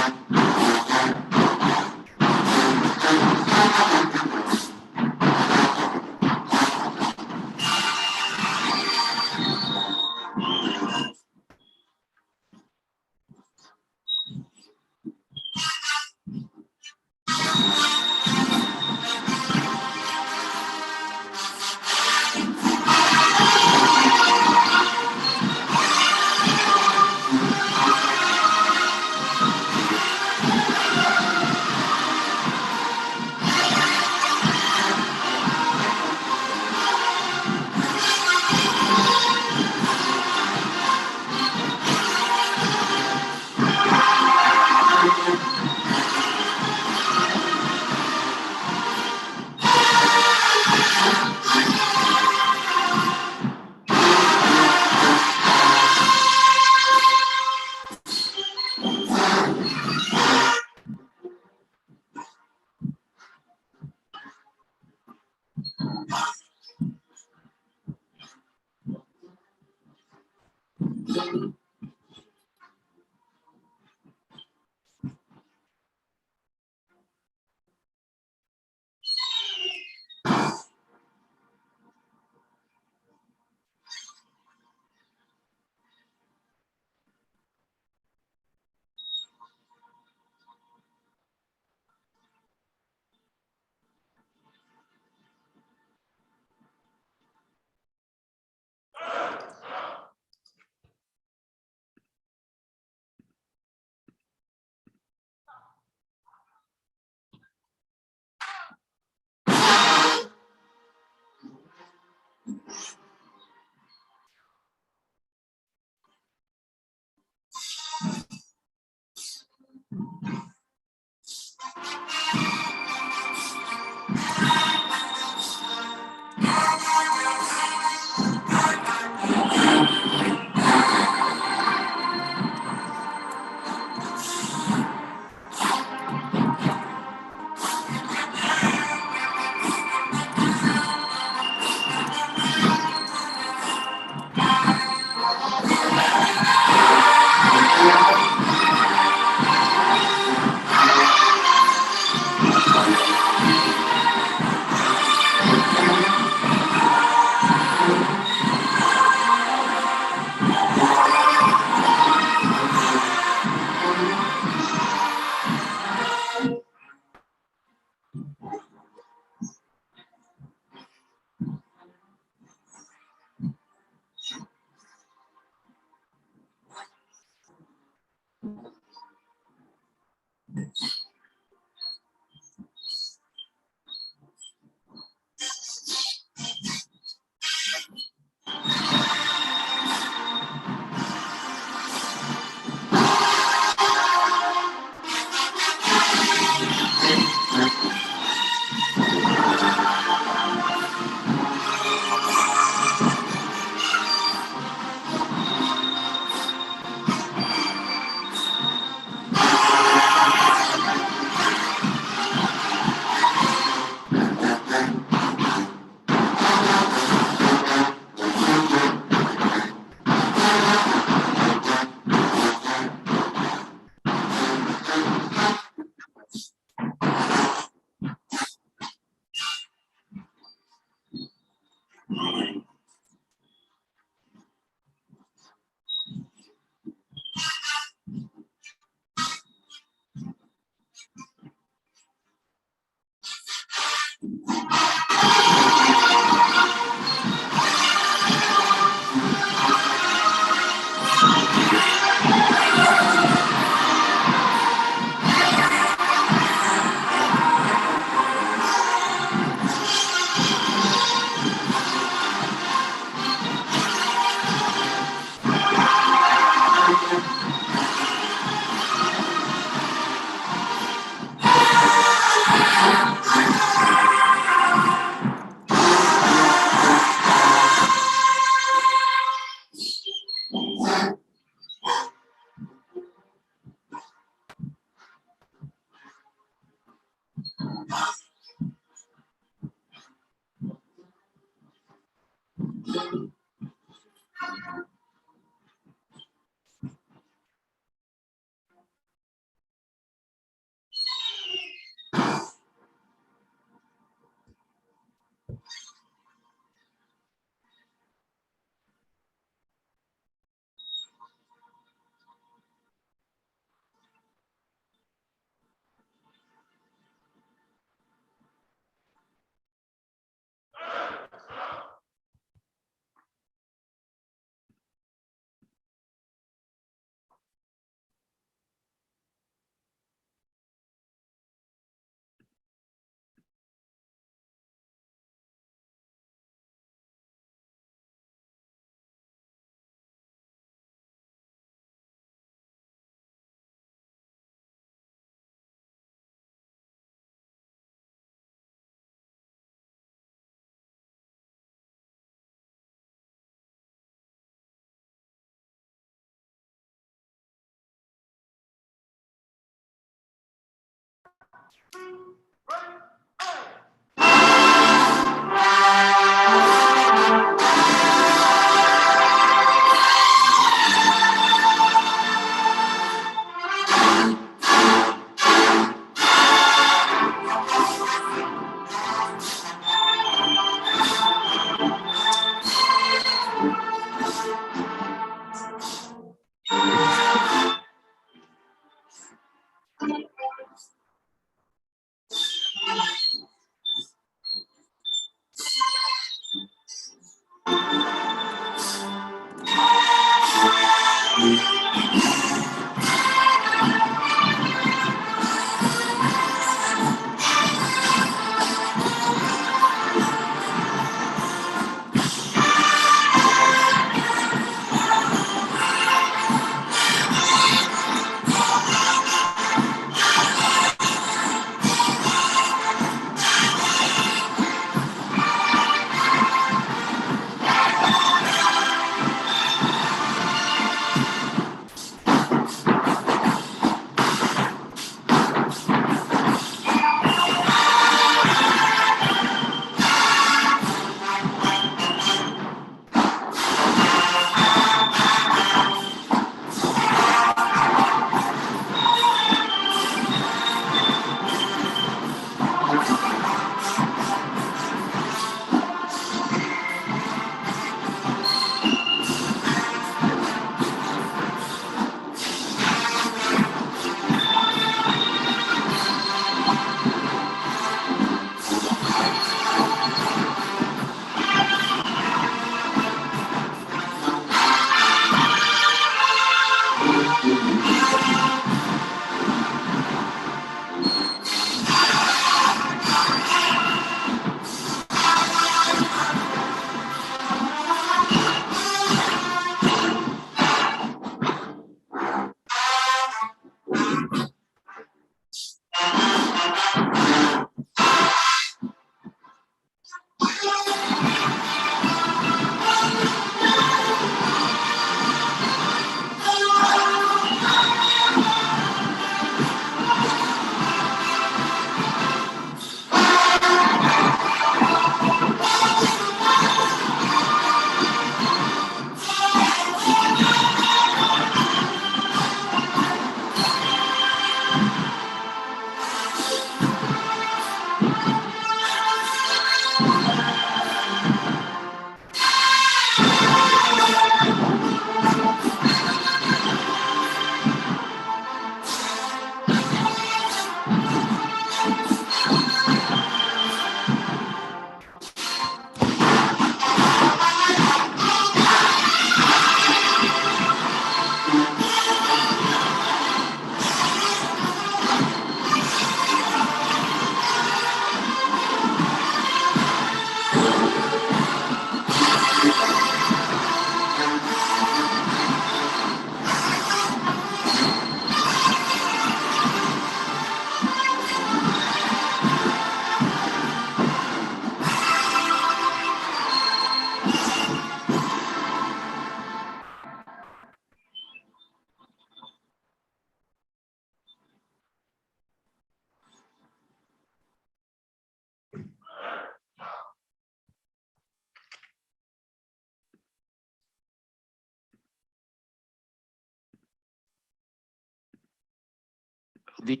The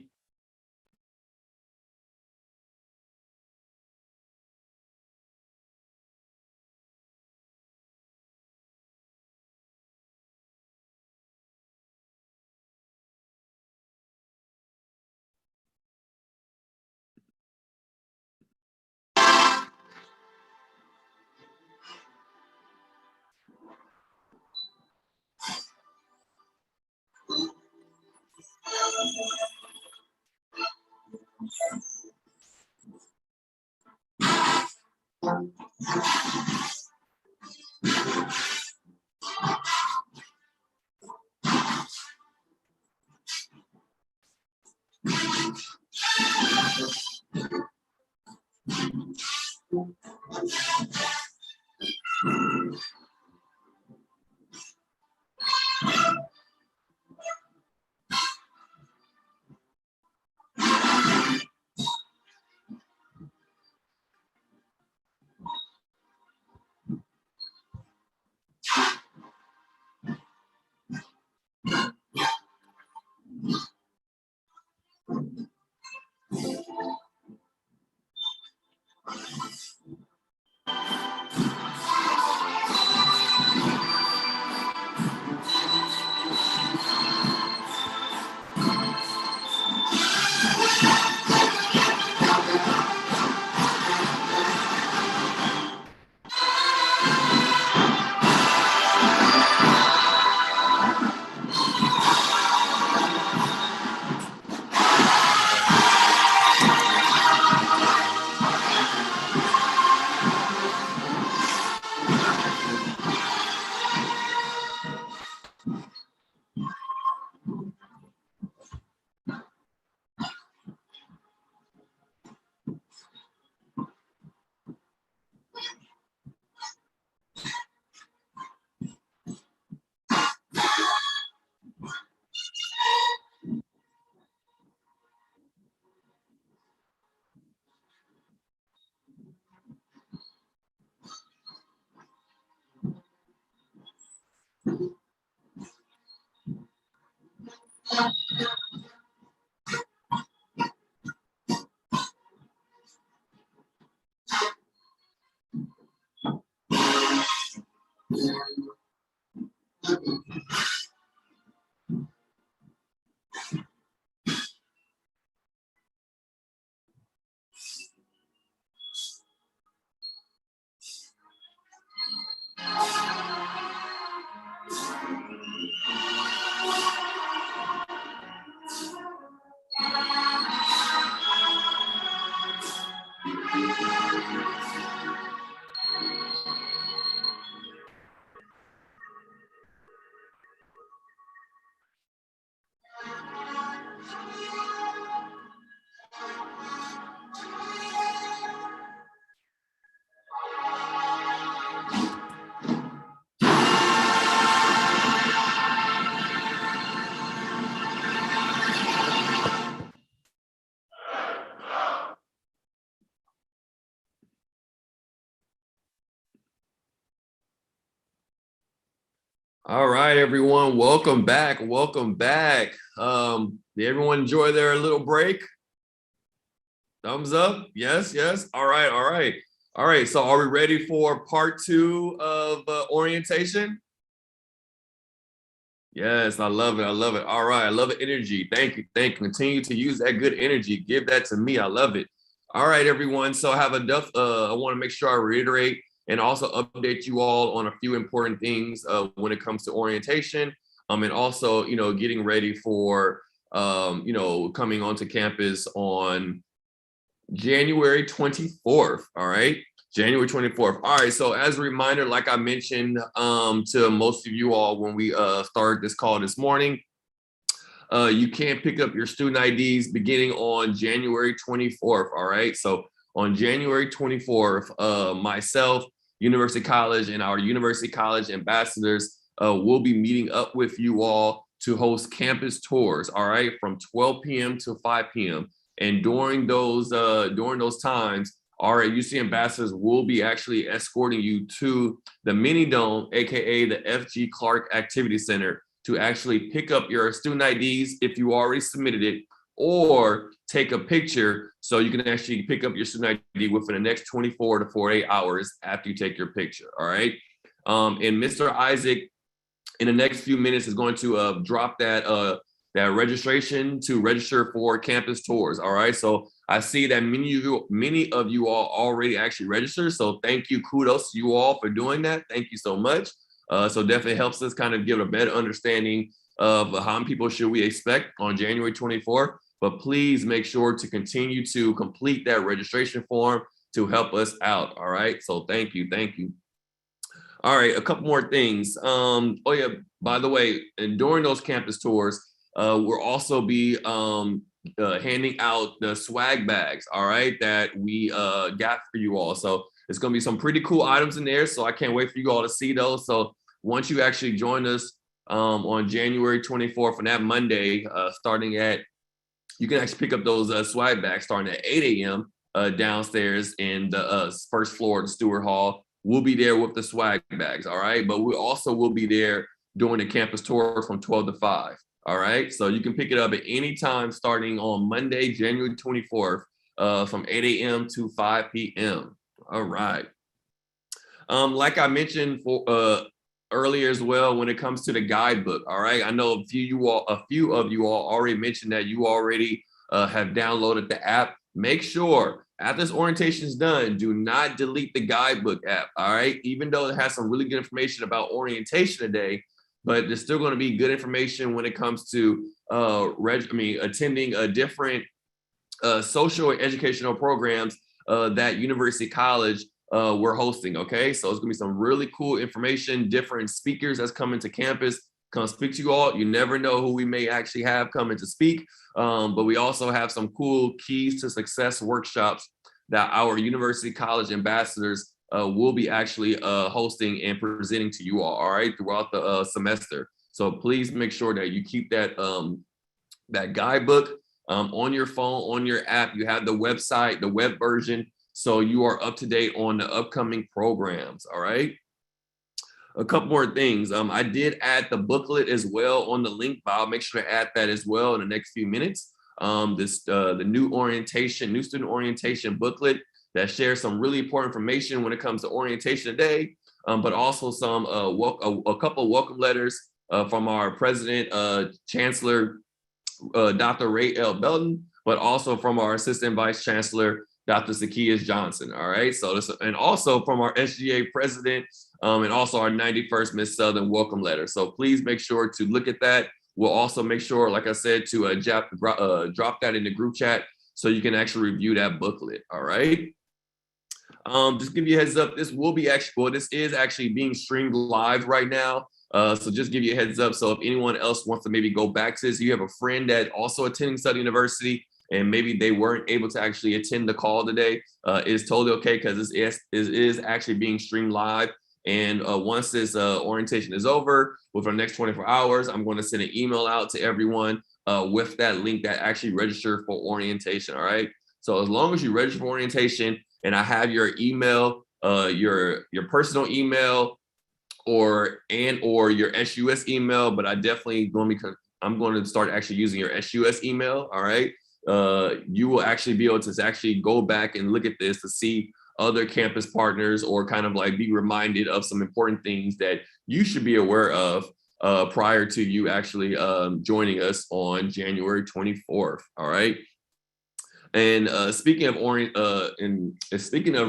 All right, everyone, welcome back. Welcome back. Did everyone enjoy their little break? Thumbs up. Yes, yes. All right, all right. All right, so are we ready for part 2 of orientation? Yes, I love it. I love it. All right, I love the energy. Thank you. Thank you. Continue to use that good energy. Give that to me. I love it. All right, everyone. So I want to make sure I reiterate and also update you all on a few important things when it comes to orientation, and also, getting ready for, coming onto campus on January 24th. All right. January 24th. All right. So as a reminder, like I mentioned to most of you all when we started this call this morning, you can pick up your student IDs beginning on January 24th. All right. So on January 24th, myself, University College, and our University College ambassadors will be meeting up with you all to host campus tours. All right. From 12 p.m. to 5 p.m. And during those times, our UC ambassadors will be actually escorting you to the Mini Dome, aka the FG Clark Activity Center, to actually pick up your student IDs if you already submitted it, or take a picture so you can actually pick up your student ID within the next 24 to 48 hours after you take your picture. All right. And Mr. Isaac, in the next few minutes, is going to drop that registration to register for campus tours. All right. So I see that many of you all already actually registered. So thank you. Kudos to you all for doing that. Thank you so much. So definitely helps us kind of give a better understanding of how many people should we expect on January 24th. But please make sure to continue to complete that registration form to help us out. All right. So thank you. Thank you. All right. A couple more things. Oh yeah, by the way, and during those campus tours, we'll also be handing out the swag bags, all right, that we got for you all. So it's going to be some pretty cool items in there. So I can't wait for you all to see those. So once you actually join us on January 24th on that Monday, you can actually pick up those swag bags starting at 8 a.m. Downstairs in the first floor of the Stewart Hall. We'll be there with the swag bags, all right? But we also will be there during the campus tour from 12 to 5. All right, so you can pick it up at any time starting on Monday, January 24th, from 8 a.m. to 5 p.m. All right. Like I mentioned earlier as well, when it comes to the guidebook, all right, I know a few of you all already mentioned that you already have downloaded the app. Make sure after this orientation is done, do not delete the guidebook app, all right? Even though it has some really good information about orientation today, but there's still going to be good information when it comes to attending different social and educational programs that University College we're hosting. Okay, so it's gonna be some really cool information, different speakers that's coming to campus, come speak to you all. You never know who we may actually have coming to speak, but we also have some cool keys to success workshops that our University College ambassadors will be actually hosting and presenting to you all right, throughout the semester. So please make sure that you keep that that guidebook on your phone, on your app. You have the website, the web version, so you are up to date on the upcoming programs. All right. A couple more things. I did add the booklet as well on the link, but I'll make sure to add that as well in the next few minutes. The new student orientation booklet that shares some really important information when it comes to orientation today, but also some a couple welcome letters from our president, Chancellor, Dr. Ray L. Belton, but also from our Assistant Vice Chancellor, Dr. Zacchaeus Johnson. All right, so this, and also from our SGA president, and also our 91st Miss Southern welcome letter. So please make sure to look at that. We'll also make sure, like I said, to drop that in the group chat so you can actually review that booklet. All right. Just give you a heads up. This is actually being streamed live right now. So just give you a heads up. So if anyone else wants to maybe go back to this, you have a friend that also attending Southern University, and maybe they weren't able to actually attend the call today, it's totally okay, because this is actually being streamed live. And once this orientation is over, within the next 24 hours, I'm going to send an email out to everyone with that link that actually registered for orientation. All right. So as long as you register for orientation and I have your email, your personal email, or your SUS email, but I definitely I'm going to start actually using your SUS email. All right. You will actually be able to actually go back and look at this to see other campus partners, or kind of like be reminded of some important things that you should be aware of prior to you actually joining us on January 24th. All right. And speaking of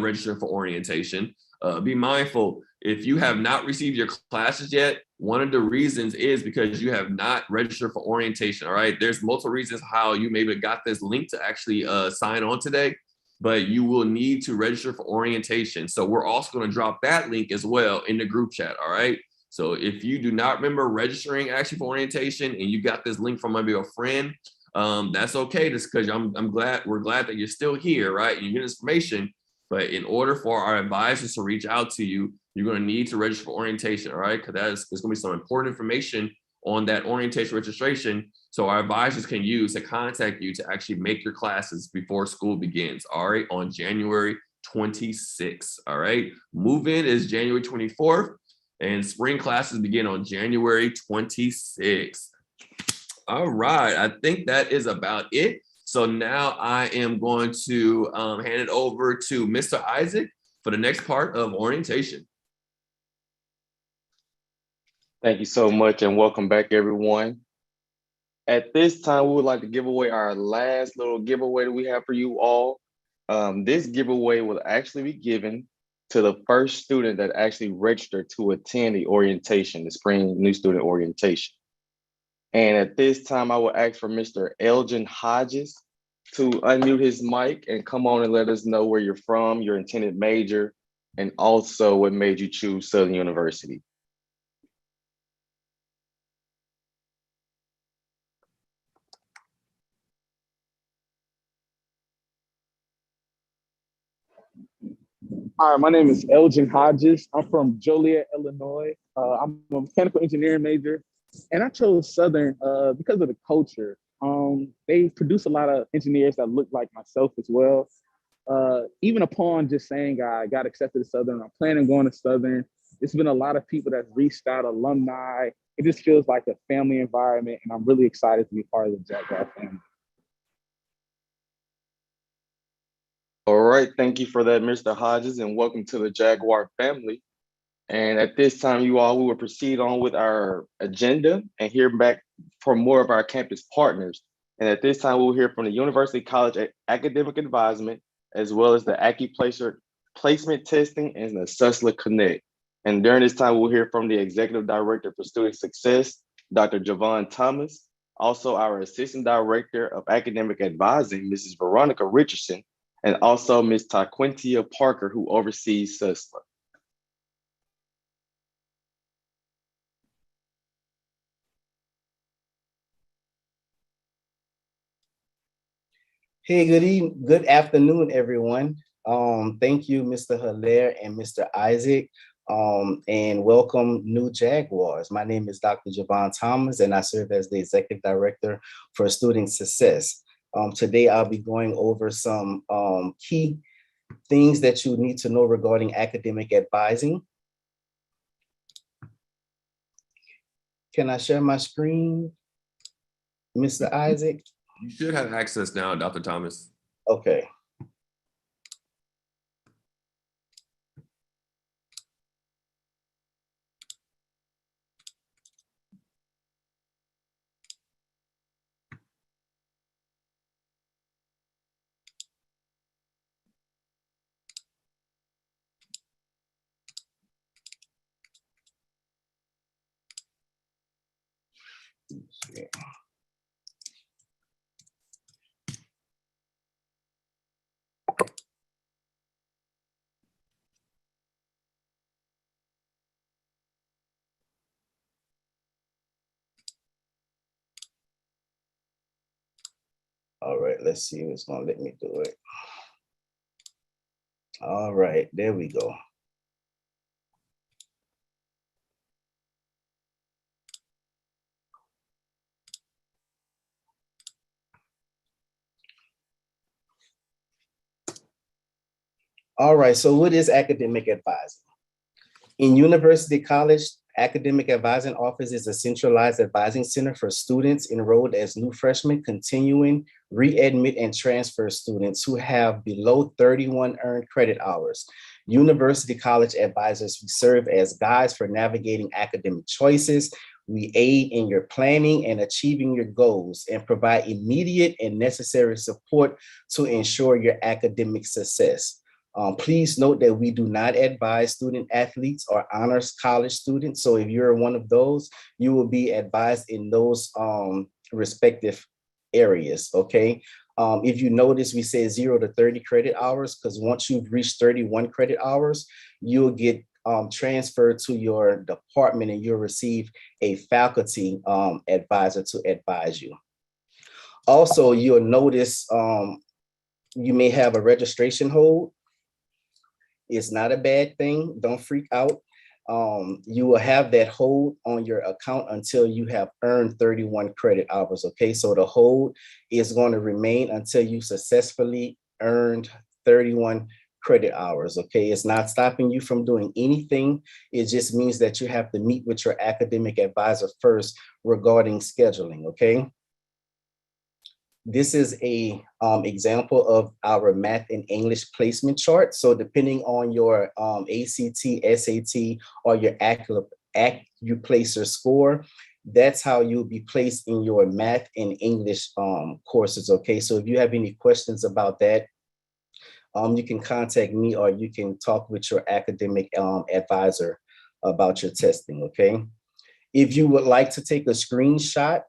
registering for orientation, be mindful, if you have not received your classes yet, one of the reasons is because you have not registered for orientation. All right. There's multiple reasons how you maybe got this link to actually sign on today, but you will need to register for orientation. So we're also going to drop that link as well in the group chat. All right. So if you do not remember registering actually for orientation and you got this link from maybe a friend, that's okay, just because we're glad that you're still here, right? And you get information, but in order for our advisors to reach out to you, you're going to need to register for orientation, all right? Because there's going to be some important information on that orientation registration, so our advisors can use to contact you to actually make your classes before school begins, all right, on January 26th, all right? Move-in is January 24th, and spring classes begin on January 26th. All right, I think that is about it. So now I am going to hand it over to Mr. Isaac for the next part of orientation. Thank you so much, and welcome back, everyone. At this time, we would like to give away our last little giveaway that we have for you all. This giveaway will actually be given to the first student that actually registered to attend the orientation, the spring new student orientation. And at this time, I will ask for Mr. Elgin Hodges to unmute his mic and come on and let us know where you're from, your intended major, and also what made you choose Southern University. Hi, my name is Elgin Hodges. I'm from Joliet, Illinois. I'm a mechanical engineering major, and I chose Southern because of the culture. They produce a lot of engineers that look like myself as well. Even upon just saying I got accepted to Southern, I'm planning on going to Southern. There's been a lot of people that reached out, alumni. It just feels like a family environment, and I'm really excited to be part of the Jaguar family. All right, thank you for that, Mr. Hodges, and welcome to the Jaguar family. And at this time, you all, we will proceed on with our agenda and hear back from more of our campus partners. And at this time, we'll hear from the University College Academic Advisement, as well as the AccuPlacer Placement Testing and the Susla Connect. And during this time, we'll hear from the Executive Director for Student Success, Dr. Javon Thomas, also our Assistant Director of Academic Advising, Mrs. Veronica Richardson, and also Ms. Taquintia Parker, who oversees Susla. Hey, good afternoon, everyone. Thank you, Mr. Hilaire and Mr. Isaac, and welcome new Jaguars. My name is Dr. Javon Thomas, and I serve as the Executive Director for Student Success. Today, I'll be going over some key things that you need to know regarding academic advising. Can I share my screen, Mr. Isaac? You should have access now, Dr. Thomas. Okay. Okay. All right, let's see if it's gonna let me do it. All right, there we go. All right, so what is academic advising? In University College, Academic Advising Office is a centralized advising center for students enrolled as new freshmen, continuing, readmit, and transfer students who have below 31 earned credit hours. University College advisors serve as guides for navigating academic choices. We aid in your planning and achieving your goals and provide immediate and necessary support to ensure your academic success. Please note that we do not advise student athletes or honors college students. So if you're one of those, you will be advised in those respective areas, okay? If you notice, we say 0 to 30 credit hours, because once you've reached 31 credit hours, you'll get transferred to your department and you'll receive a faculty advisor to advise you. Also, you'll notice you may have a registration hold. It's not a bad thing. Don't freak out. You will have that hold on your account until you have earned 31 credit hours, okay? So the hold is going to remain until you successfully earned 31 credit hours, okay? It's not stopping you from doing anything. It just means that you have to meet with your academic advisor first regarding scheduling, okay? This is a example of our math and English placement chart. So depending on your ACT, SAT, or your AccuPlacer score, that's how you'll be placed in your math and English courses, okay? So if you have any questions about that, you can contact me or you can talk with your academic advisor about your testing, okay? If you would like to take a screenshot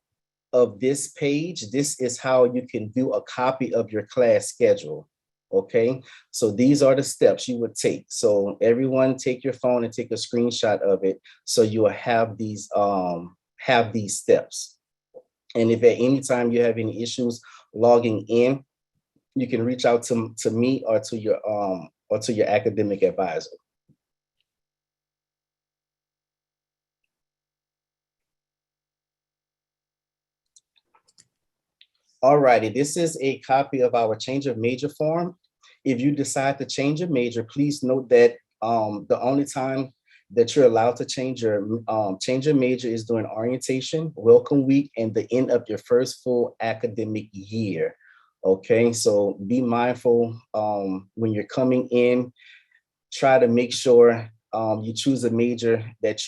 of this page, this is how you can view a copy of your class schedule, okay? So these are the steps you would take. So everyone take your phone and take a screenshot of it so you will have these steps. And if at any time you have any issues logging in, you can reach out to me or to your academic advisor. All righty, this is a copy of our change of major form. If you decide to change your major, please note that the only time that you're allowed to change your major is during orientation, welcome week, and the end of your first full academic year. Okay, so be mindful when you're coming in. Try to make sure you choose a major that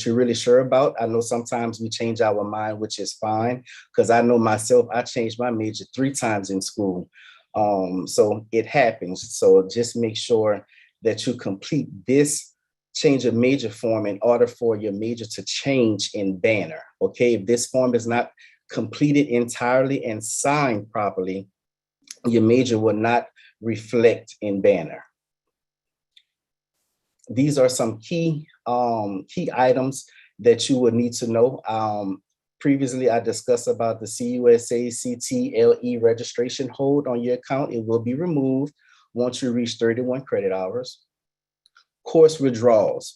you're really sure about. I know sometimes we change our mind, which is fine, because I know myself, I changed my major 3 times in school. So it happens. So just make sure that you complete this change of major form in order for your major to change in Banner. Okay, if this form is not completed entirely and signed properly, your major will not reflect in Banner. These are some key items that you would need to know. Previously, I discussed about the CUSA CTLE registration hold on your account. It will be removed once you reach 31 credit hours. Course withdrawals.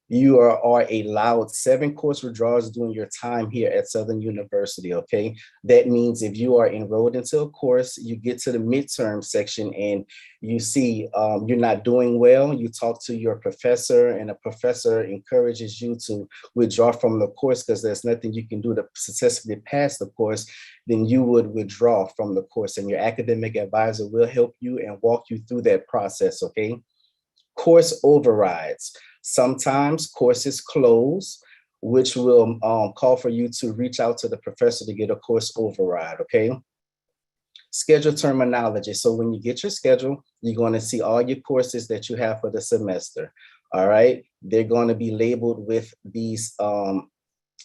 You are allowed 7 course withdrawals during your time here at Southern University, okay? That means if you are enrolled into a course, you get to the midterm section and you see you're not doing well, you talk to your professor and a professor encourages you to withdraw from the course because there's nothing you can do to successfully pass the course, then you would withdraw from the course and your academic advisor will help you and walk you through that process, okay? Course overrides. Sometimes courses close, which will call for you to reach out to the professor to get a course override, okay? Schedule terminology. So when you get your schedule, you're going to see all your courses that you have for the semester, all right? They're going to be labeled with these,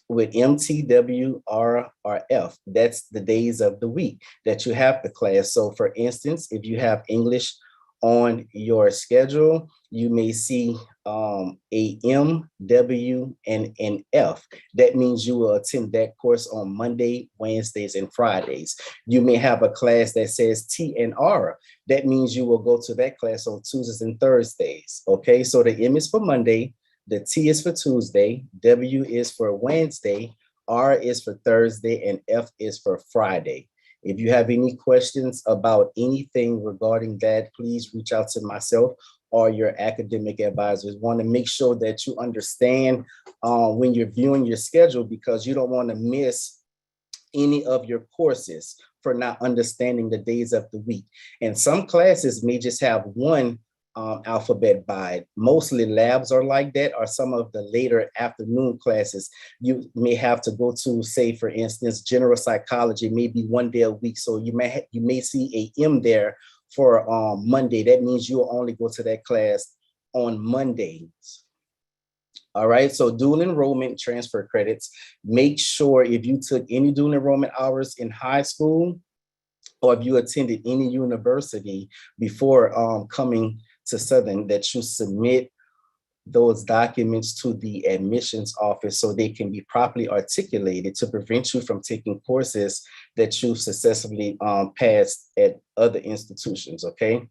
with MTW, R, or F. That's the days of the week that you have the class. So for instance, if you have English on your schedule, you may see a M, W, and an F. That means you will attend that course on Monday, Wednesdays, and Fridays. You may have a class that says T and R. That means you will go to that class on Tuesdays and Thursdays. Okay, so the M is for Monday, the T is for Tuesday, W is for Wednesday, R is for Thursday, and F is for Friday. If you have any questions about anything regarding that, please reach out to myself are your academic advisors. Want to make sure that you understand when you're viewing your schedule, because you don't want to miss any of your courses for not understanding the days of the week. And some classes may just have one alphabet by. Mostly labs are like that, or some of the later afternoon classes you may have to go to, say for instance, general psychology, maybe one day a week. So you may see a M there for Monday. That means you'll only go to that class on Mondays. All right, so dual enrollment transfer credits. Make sure if you took any dual enrollment hours in high school, or if you attended any university before coming to Southern, that you submit those documents to the admissions office so they can be properly articulated to prevent you from taking courses that you've successfully passed at other institutions, okay?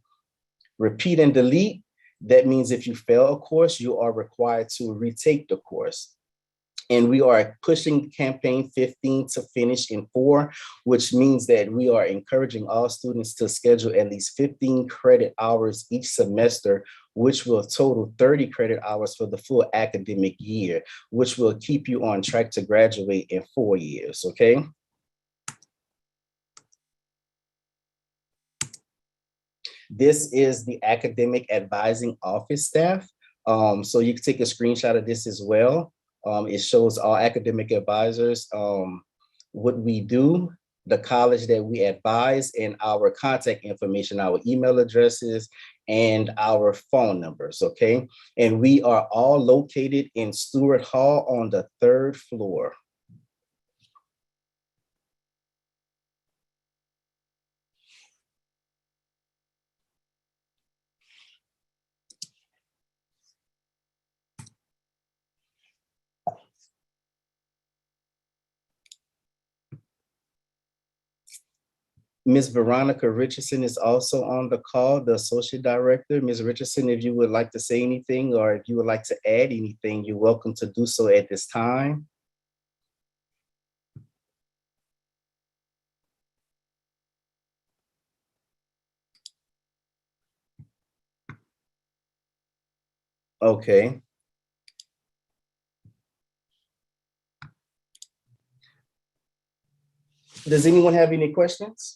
Repeat and delete. That means if you fail a course, you are required to retake the course. And we are pushing campaign 15 to finish in 4, which means that we are encouraging all students to schedule at least 15 credit hours each semester, which will total 30 credit hours for the full academic year, which will keep you on track to graduate in 4 years, okay? This is the academic advising office staff. So you can take a screenshot of this as well. It shows all academic advisors, what we do, the college that we advise, and our contact information, our email addresses, and our phone numbers, okay? And we are all located in Stewart Hall on the 3rd floor. Ms. Veronica Richardson is also on the call, the Associate Director. Ms. Richardson, if you would like to say anything or if you would like to add anything, you're welcome to do so at this time. Okay. Does anyone have any questions?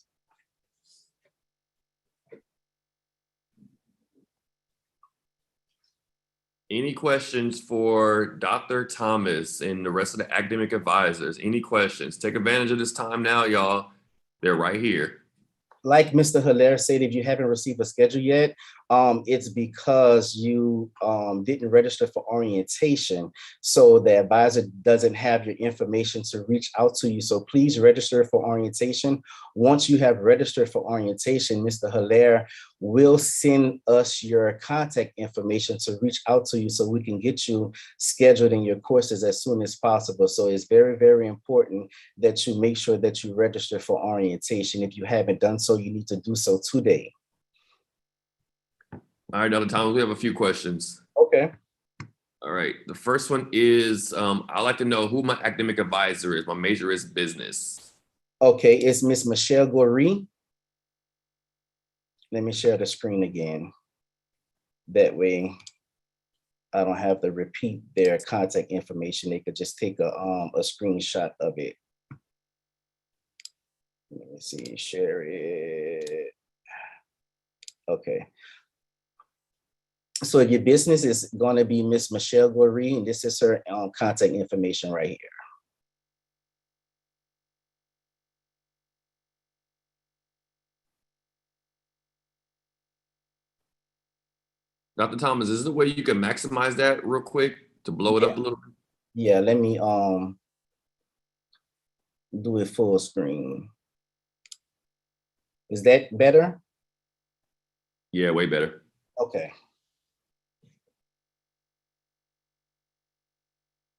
Any questions for Dr. Thomas and the rest of the academic advisors? Any questions? Take advantage of this time now, y'all. They're right here. Like Mr. Hilaire said, if you haven't received a schedule yet, it's because you didn't register for orientation. So the advisor doesn't have your information to reach out to you. So please register for orientation. Once you have registered for orientation, Mr. Hilaire will send us your contact information to reach out to you so we can get you scheduled in your courses as soon as possible. So it's very, very important that you make sure that you register for orientation. If you haven't done so, you need to do so today. All right, Dr. Thomas, we have a few questions. Okay. All right, the first one is, I'd like to know who my academic advisor is. My major is business. Okay, it's Miss Michelle Goree. Let me share the screen again. That way, I don't have to repeat their contact information. They could just take a screenshot of it. Let me see, share it. Okay. So your business is going to be Miss Michelle Goree, and this is her contact information right here. Dr. Thomas, is there a way you can maximize that real quick to blow it up a little bit? Yeah, let me do it full screen. Is that better? Yeah, way better. Okay.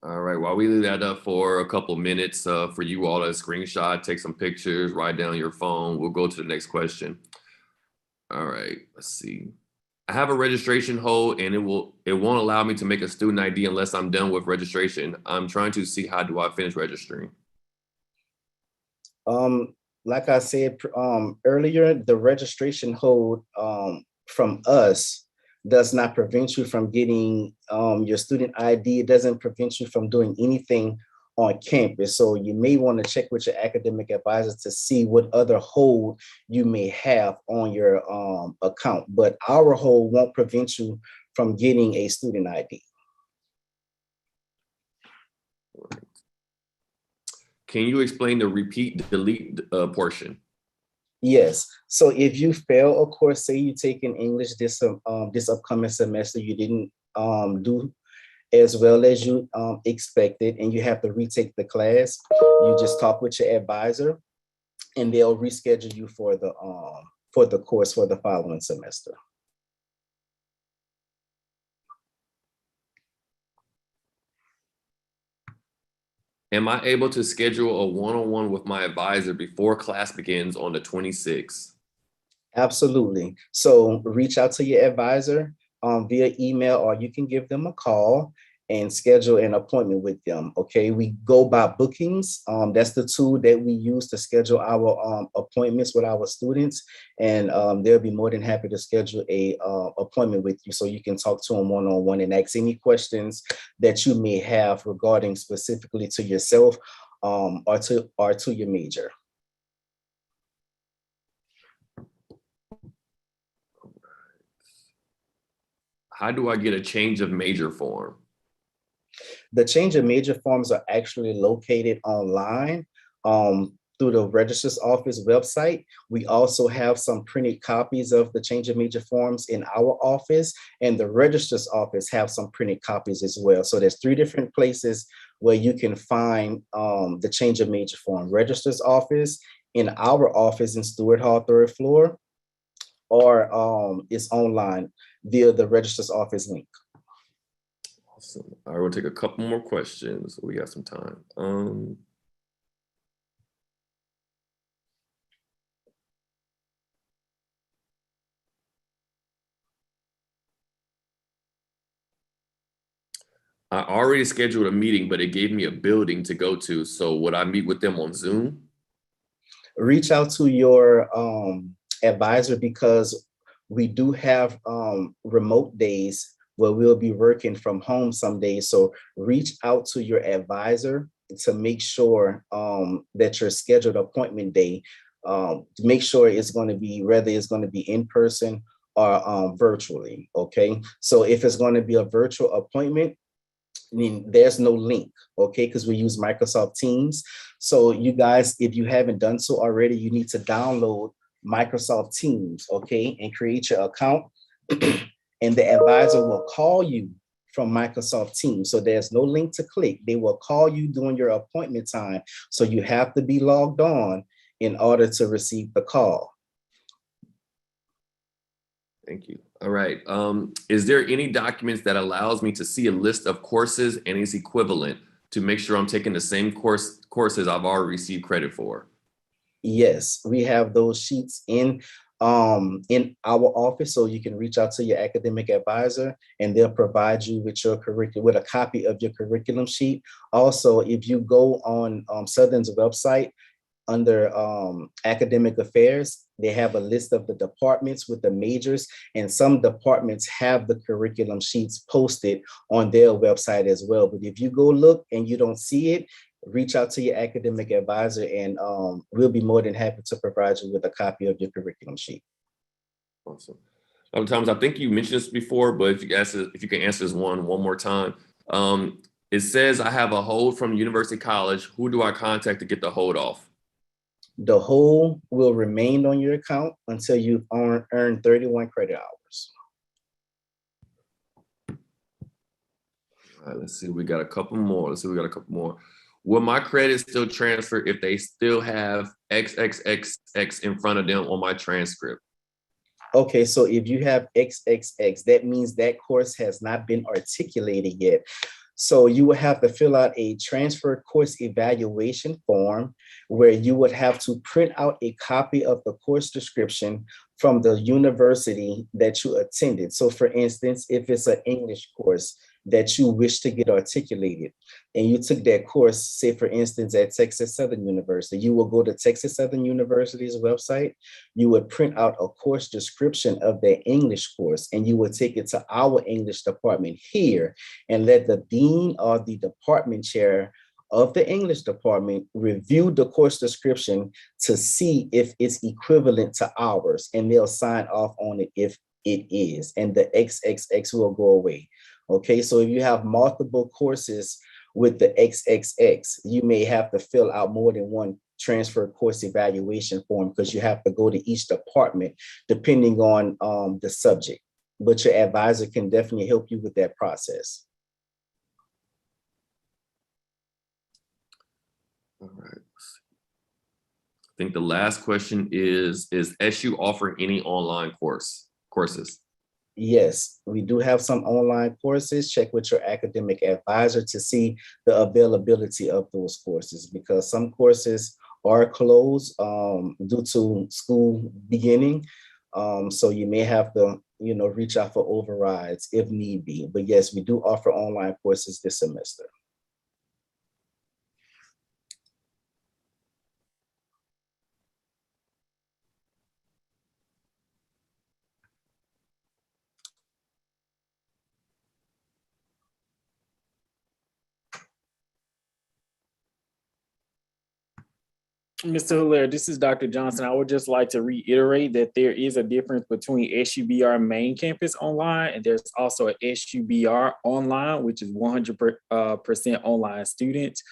All right, while we leave that up for a couple minutes for you all to screenshot, take some pictures, write down your phone, we'll go to the next question. All right, let's see. I have a registration hold and it won't allow me to make a student ID unless I'm done with registration. I'm trying to see how do I finish registering. Like I said earlier, the registration hold from us does not prevent you from getting your student ID. It doesn't prevent you from doing anything on campus. So you may want to check with your academic advisor to see what other hold you may have on your account. But our hold won't prevent you from getting a student ID. Can you explain the repeat delete portion? Yes. So if you fail a course, say you take in English this upcoming semester, you didn't do as well as you expected, and you have to retake the class, you just talk with your advisor, and they'll reschedule you for the course for the following semester. Am I able to schedule a one-on-one with my advisor before class begins on the 26th? Absolutely. So reach out to your advisor via email, or you can give them a call and schedule an appointment with them. Okay, we go by bookings. That's the tool that we use to schedule our appointments with our students, and they'll be more than happy to schedule a appointment with you so you can talk to them one-on-one and ask any questions that you may have regarding specifically to yourself or to your major. How do I get a change of major form? The change of major forms are actually located online through the registrar's office website. We also have some printed copies of the change of major forms in our office, and the registrar's office have some printed copies as well. So there's 3 different places where you can find the change of major form: registrar's office, in our office in Stewart Hall 3rd floor, or it's online via the registrar's office link. Awesome. All right, we'll take a couple more questions. We got some time. I already scheduled a meeting, but it gave me a building to go to. So would I meet with them on Zoom? Reach out to your advisor, because we do have remote days where we'll be working from home some days. So reach out to your advisor to make sure that your scheduled appointment day, to make sure it's going to be, whether it's going to be in person or virtually, okay? So if it's going to be a virtual appointment, I mean, there's no link, okay? Because we use Microsoft Teams. So you guys, if you haven't done so already, you need to download Microsoft Teams, okay? And create your account. And the advisor will call you from Microsoft Teams. So there's no link to click. They will call you during your appointment time. So you have to be logged on in order to receive the call. Thank you. All right. Is there any documents that allows me to see a list of courses and its equivalent to make sure I'm taking the same courses I've already received credit for? Yes, we have those sheets in our office, so you can reach out to your academic advisor and they'll provide you with your curriculum, with a copy of your curriculum sheet. Also, if you go on Southern's website under academic affairs, they have a list of the departments with the majors, and some departments have the curriculum sheets posted on their website as well. But if you go look and you don't see it, reach out to your academic advisor and we'll be more than happy to provide you with a copy of your curriculum sheet. Awesome. Sometimes I think you mentioned this before, but if you can answer this one more time. It says I have a hold from University College. Who do I contact to get the hold off? The hold will remain on your account until you've earned 31 credit hours. All right, let's see. We got a couple more. Will my credit still transfer if they still have XXXX in front of them on my transcript? Okay, so if you have XXX, that means that course has not been articulated yet. So you would have to fill out a transfer course evaluation form where you would have to print out a copy of the course description from the university that you attended. So for instance, if it's an English course, that you wish to get articulated, and you took that course, say for instance, at Texas Southern University, you will go to Texas Southern University's website, you would print out a course description of that English course, and you would take it to our English department here and let the dean or the department chair of the English department review the course description to see if it's equivalent to ours, and they'll sign off on it if it is, and the XXX will go away. Okay, so if you have multiple courses with the XXX, you may have to fill out more than one transfer course evaluation form because you have to go to each department depending on the subject. But your advisor can definitely help you with that process. All right. I think the last question is SU offering any online courses? Yes, we do have some online courses. Check with your academic advisor to see the availability of those courses, because some courses are closed due to school beginning. So you may have to, reach out for overrides if need be. But yes, we do offer online courses this semester. Mr. Hilaire, this is Dr. Johnson. I would just like to reiterate that there is a difference between SUBR main campus online, and there's also a SUBR online, which is 100% online students.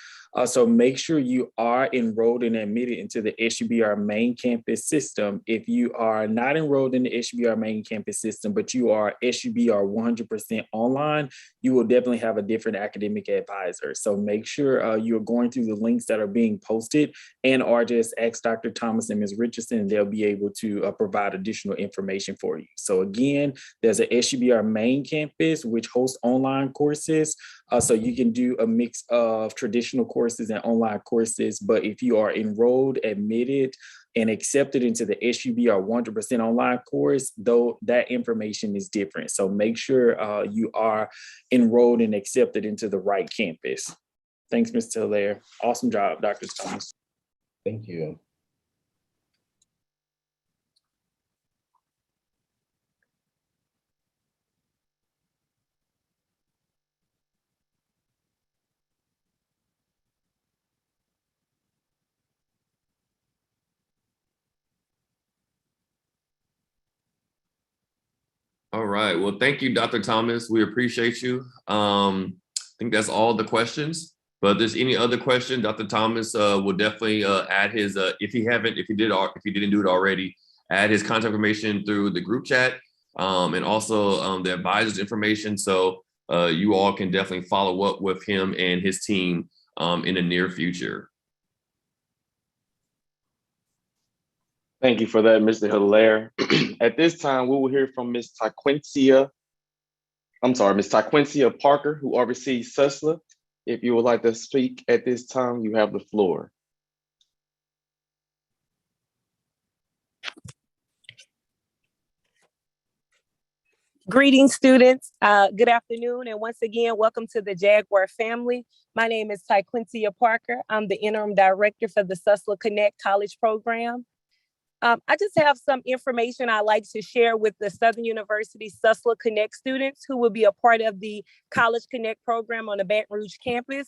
So make sure you are enrolled and admitted into the SUBR main campus system. If you are not enrolled in the SUBR main campus system, but you are SUBR 100% online, you will definitely have a different academic advisor. So make sure you're going through the links that are being posted, and or just ask Dr. Thomas and Ms. Richardson, and they'll be able to provide additional information for you. So again, there's a SUBR main campus, which hosts online courses. So you can do a mix of traditional courses and online courses. But if you are enrolled, admitted, and accepted into the SUBR 100% online course, though that information is different. So make sure you are enrolled and accepted into the right campus. Thanks, Mr. Hilaire. Awesome job, Dr. Thomas. Thank you. All right. Well, thank you, Dr. Thomas. We appreciate you. I think that's all the questions. But if there's any other question, Dr. Thomas will definitely add his, if he didn't do it already, add his contact information through the group chat, and also the advisor's information. So you all can definitely follow up with him and his team in the near future. Thank you for that, Mr. Hilaire. At this time, we will hear from Ms. Taquencia Parker, who oversees SUSLA. If you would like to speak at this time, you have the floor. Greetings, students. Good afternoon, and once again, welcome to the Jaguar family. My name is Taquencia Parker. I'm the interim director for the SUSLA Connect College program. I just have some information I'd like to share with the Southern University SUSLA Connect students who will be a part of the College Connect program on the Baton Rouge campus.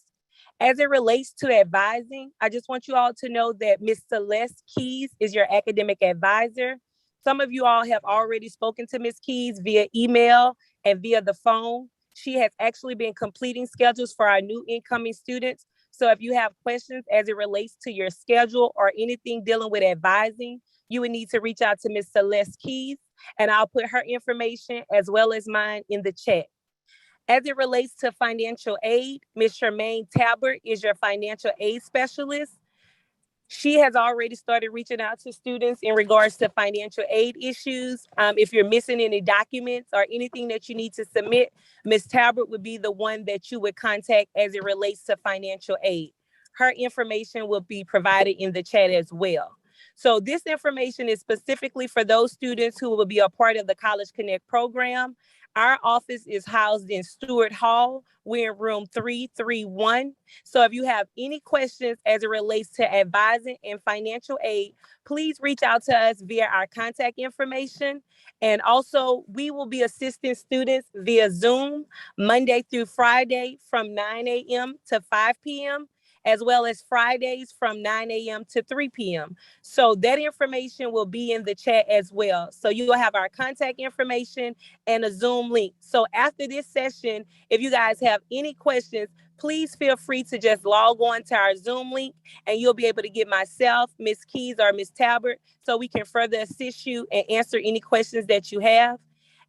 As it relates to advising, I just want you all to know that Ms. Celeste Keys is your academic advisor. Some of you all have already spoken to Ms. Keys via email and via the phone. She has actually been completing schedules for our new incoming students. So if you have questions as it relates to your schedule or anything dealing with advising, you would need to reach out to Ms. Celeste Keys, and I'll put her information as well as mine in the chat. As it relates to financial aid, Ms. Charmaine Talbert is your financial aid specialist. She has already started reaching out to students in regards to financial aid issues. If you're missing any documents or anything that you need to submit, Ms. Talbert would be the one that you would contact as it relates to financial aid. Her information will be provided in the chat as well. So this information is specifically for those students who will be a part of the College Connect program. Our office is housed in Stewart Hall. We're in room 331. So if you have any questions as it relates to advising and financial aid, please reach out to us via our contact information. And also, we will be assisting students via Zoom Monday through Friday from 9 a.m. to 5 p.m., as well as Fridays from 9 a.m. to 3 p.m. So that information will be in the chat as well. So you will have our contact information and a Zoom link. So after this session, if you guys have any questions, please feel free to just log on to our Zoom link and you'll be able to get myself, Ms. Keys, or Ms. Talbert so we can further assist you and answer any questions that you have.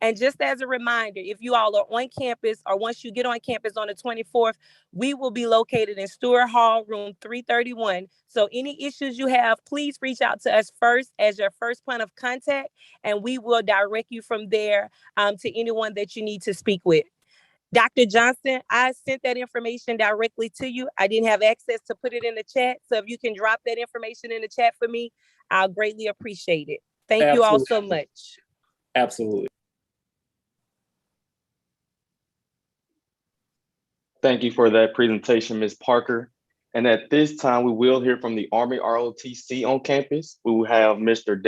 And just as a reminder, if you all are on campus or once you get on campus on the 24th, we will be located in Stewart Hall, room 331. So any issues you have, please reach out to us first as your first point of contact, and we will direct you from there to anyone that you need to speak with. Dr. Johnson, I sent that information directly to you. I didn't have access to put it in the chat. So if you can drop that information in the chat for me, I'll greatly appreciate it. Thank you all so much. Absolutely. Thank you for that presentation, Ms. Parker. And at this time, we will hear from the Army ROTC on campus. We will have Mr.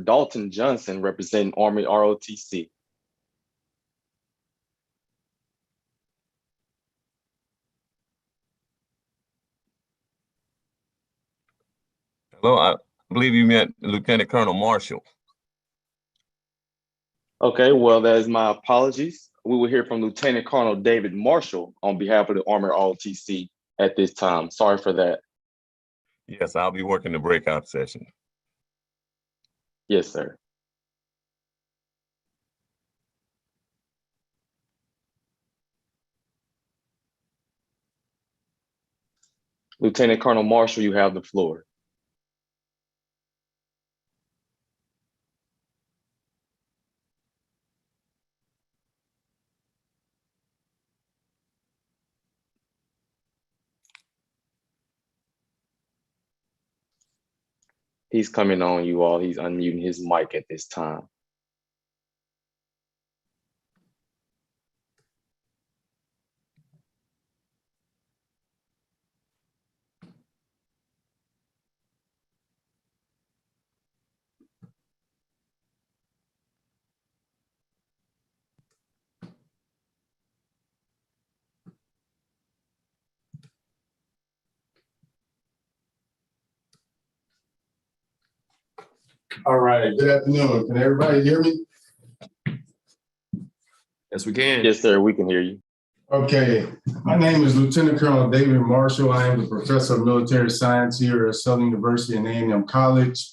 Dalton Johnson representing Army ROTC. Hello, I believe you meant Lieutenant Colonel Marshall. Okay, well, that is my apologies. We will hear from Lieutenant Colonel David Marshall on behalf of the Army ROTC at this time. Sorry for that. Yes, I'll be working the breakout session. Yes, sir. Lieutenant Colonel Marshall, you have the floor. He's coming on, you all. He's unmuting his mic at this time. All right, good afternoon. Can everybody hear me? Yes, we can. Yes, sir, we can hear you. Okay, my name is Lieutenant Colonel David Marshall. I am the professor of military science here at Southern University and A&M College.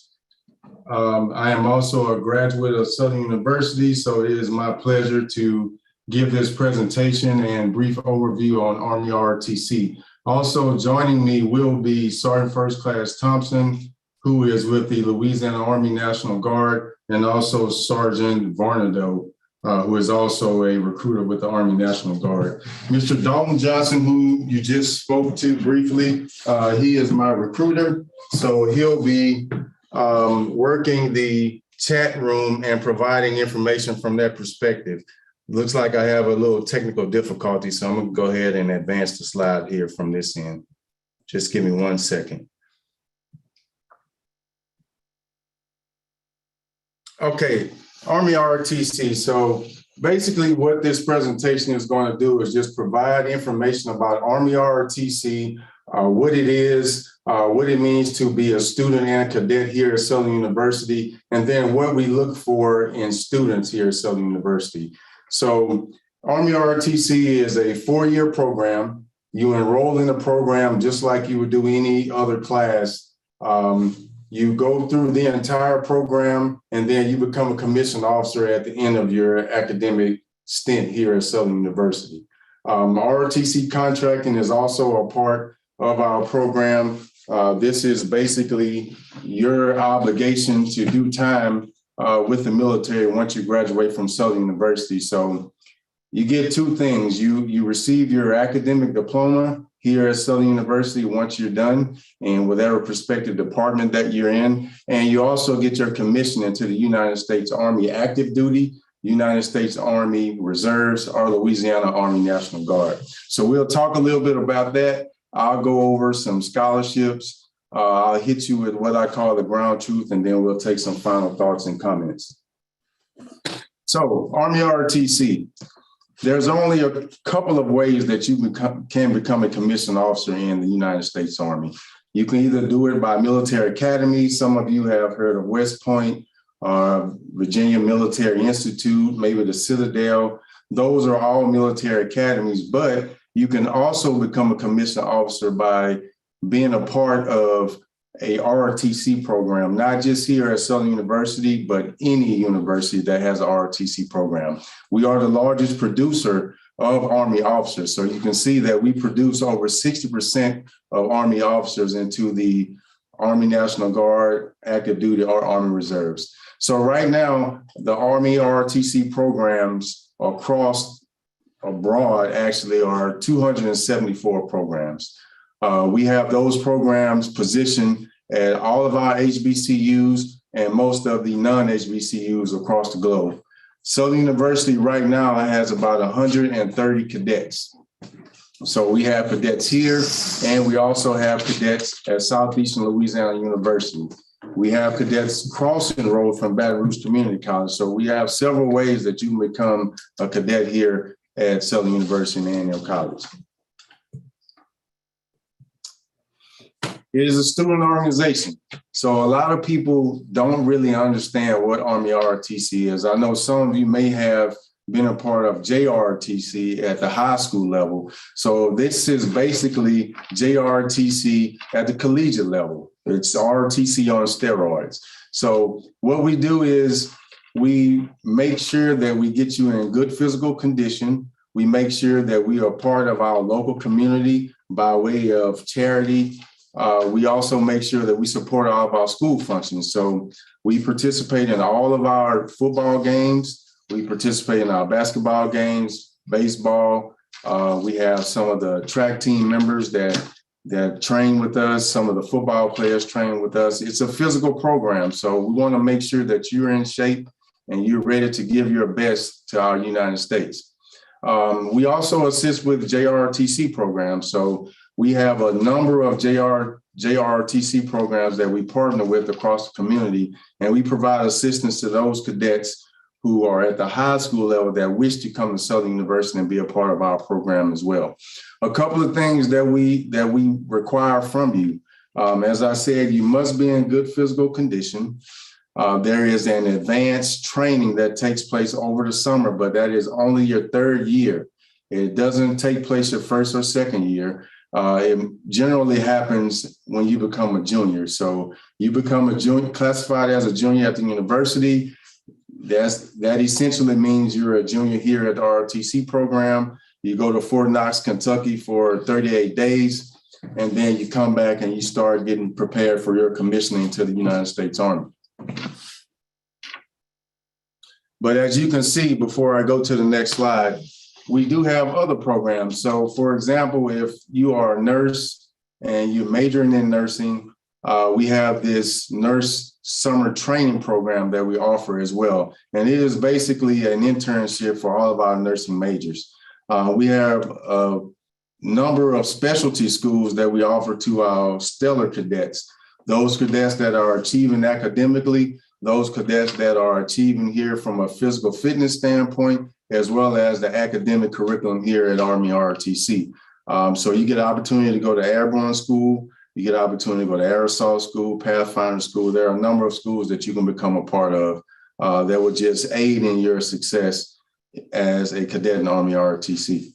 I am also a graduate of Southern University, so it is my pleasure to give this presentation and brief overview on Army ROTC. Also joining me will be Sergeant First Class Thompson, who is with the Louisiana Army National Guard, and also Sergeant Varnado, who is also a recruiter with the Army National Guard. Mr. Dalton Johnson, who you just spoke to briefly, he is my recruiter. So he'll be working the chat room and providing information from that perspective. Looks like I have a little technical difficulty, so I'm gonna go ahead and advance the slide here from this end. Just give me 1 second. Okay, Army ROTC. So basically what this presentation is going to do is just provide information about Army ROTC, what it is, what it means to be a student and a cadet here at Southern University, and then what we look for in students here at Southern University. So Army ROTC is a 4-year program. You enroll in the program just like you would do any other class. You go through the entire program, and then you become a commissioned officer at the end of your academic stint here at Southern University. ROTC contracting is also a part of our program. This is basically your obligation to do time with the military once you graduate from Southern University. So you get 2 things. You receive your academic diploma here at Southern University once you're done, and whatever prospective department that you're in. And you also get your commission into the United States Army active duty. United States Army Reserves, or Louisiana Army National Guard. So we'll talk a little bit about that. I'll go over some scholarships. I'll hit you with what I call the ground truth, and then we'll take some final thoughts and comments. So Army ROTC, there's only a couple of ways that you can become a commissioned officer in the United States Army. You can either do it by military academy. Some of you have heard of West Point, Virginia Military Institute, maybe the Citadel. Those are all military academies, but you can also become a commissioned officer by being a part of a ROTC program, not just here at Southern University, but any university that has a ROTC program. We are the largest producer of Army officers. So you can see that we produce over 60% of Army officers into the Army National Guard, active duty, or Army Reserves. So right now, the Army ROTC programs across abroad actually are 274 programs. We have those programs positioned at all of our HBCUs and most of the non-HBCUs across the globe. Southern University right now has about 130 cadets. So we have cadets here, and we also have cadets at Southeastern Louisiana University. We have cadets cross-enrolled from Baton Rouge Community College. So we have several ways that you can become a cadet here at Southern University and A&M College. It is a student organization. So a lot of people don't really understand what Army ROTC is. I know some of you may have been a part of JROTC at the high school level. So this is basically JROTC at the collegiate level. It's ROTC on steroids. So what we do is we make sure that we get you in good physical condition. We make sure that we are part of our local community by way of charity. We also make sure that we support all of our school functions. So we participate in all of our football games. We participate in our basketball games, baseball. We have some of the track team members that train with us. Some of the football players train with us. It's a physical program. So we want to make sure that you're in shape and you're ready to give your best to our United States. We also assist with JROTC programs. So we have a number of JROTC programs that we partner with across the community, and we provide assistance to those cadets who are at the high school level that wish to come to Southern University and be a part of our program as well. A couple of things that we require from you. As I said, you must be in good physical condition. There is an advanced training that takes place over the summer, but that is only your third year. It doesn't take place your first or second year. It generally happens when you become a junior. So you become a junior, classified as a junior at the university. That essentially means you're a junior here at the ROTC program. You go to Fort Knox, Kentucky for 38 days, and then you come back and you start getting prepared for your commissioning to the United States Army. But as you can see, before I go to the next slide, we do have other programs. So for example, if you are a nurse and you're majoring in nursing, we have this nurse summer training program that we offer as well. And it is basically an internship for all of our nursing majors. We have a number of specialty schools that we offer to our stellar cadets. Those cadets that are achieving academically, those cadets that are achieving here from a physical fitness standpoint, as well as the academic curriculum here at Army ROTC. So you get an opportunity to go to airborne school, you get an opportunity to go to air assault school, Pathfinder school. There are a number of schools that you can become a part of that will just aid in your success as a cadet in Army ROTC.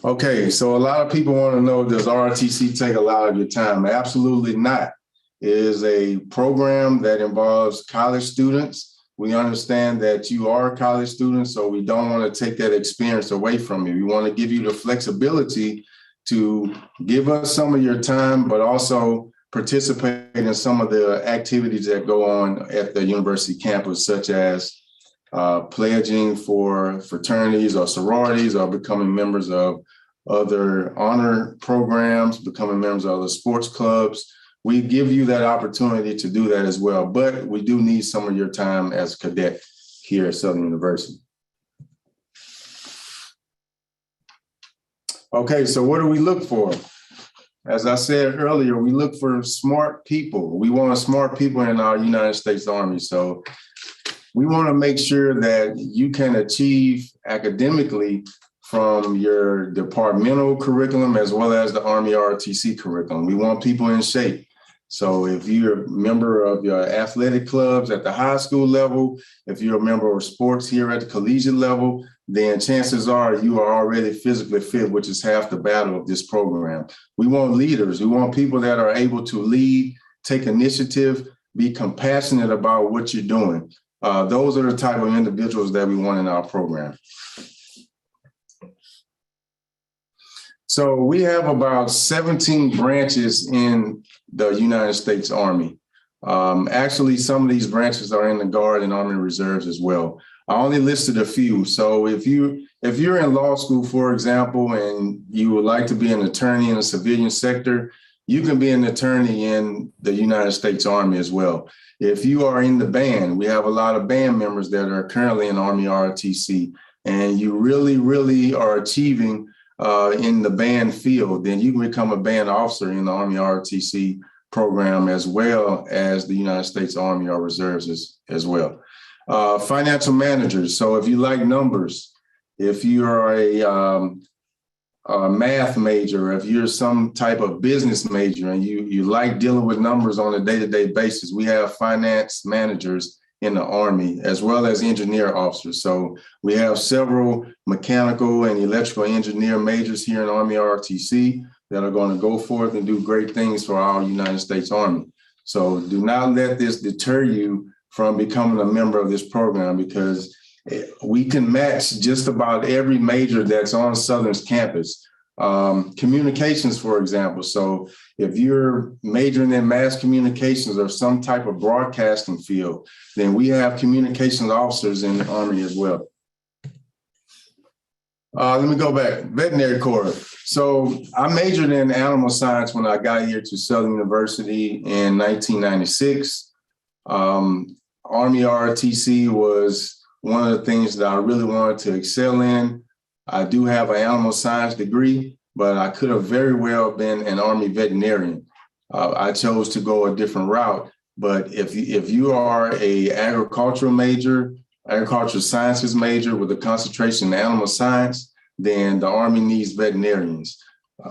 Okay, so a lot of people want to know, does ROTC take a lot of your time? Absolutely not. It is a program that involves college students. We understand that you are college students, so we don't want to take that experience away from you. We want to give you the flexibility to give us some of your time, but also participate in some of the activities that go on at the university campus, such as pledging for fraternities or sororities, or becoming members of other honor programs, becoming members of other sports clubs. we give you that opportunity to do that as well. But we do need some of your time as a cadet here at Southern University. Okay, so what do we look for? As I said earlier, we look for smart people. We want smart people in our United States Army. So we want to make sure that you can achieve academically from your departmental curriculum as well as the Army ROTC curriculum. We want people in shape. So if you're a member of your athletic clubs at the high school level, if you're a member of sports here at the collegiate level, then chances are you are already physically fit, which is half the battle of this program. We want leaders. We want people that are able to lead, take initiative, be compassionate about what you're doing. Those are the type of individuals that we want in our program. So we have about 17 branches in the United States Army. Actually, some of these branches are in the Guard and Army Reserves as well. I only listed a few. So if you're in law school, for example, and you would like to be an attorney in the civilian sector, you can be an attorney in the United States Army as well. If you are in the band, we have a lot of band members that are currently in Army ROTC, and you really are achieving in the band field, then you can become a band officer in the Army ROTC program as well as the United States Army or Reserves as well. Financial managers. So if you like numbers, if you're a math major, if you're some type of business major and you like dealing with numbers on a day-to-day basis, we have finance managers in the Army as well as engineer officers. So we have several mechanical and electrical engineer majors here in Army ROTC that are going to go forth and do great things for our United States Army. So do not let this deter you from becoming a member of this program, because we can match just about every major that's on Southern's campus. Communications, for example. So if you're majoring in mass communications or some type of broadcasting field, then we have communications officers in the Army as well. Let me go back. Veterinary Corps. So I majored in animal science when I got here to Southern University in 1996. Army ROTC was one of the things that I really wanted to excel in. I do have an animal science degree, but I could have very well been an Army veterinarian. I chose to go a different route. But if you are a agricultural major, agricultural sciences major with a concentration in animal science, then the Army needs veterinarians.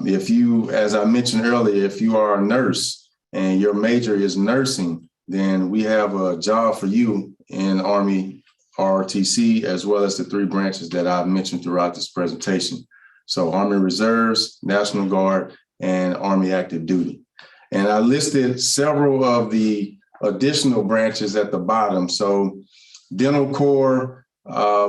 If you, as I mentioned earlier, if you are a nurse and your major is nursing, then we have a job for you in Army ROTC, as well as the three branches that I've mentioned throughout this presentation. So Army Reserves, National Guard, and Army Active Duty. And I listed several of the additional branches at the bottom. So Dental Corps,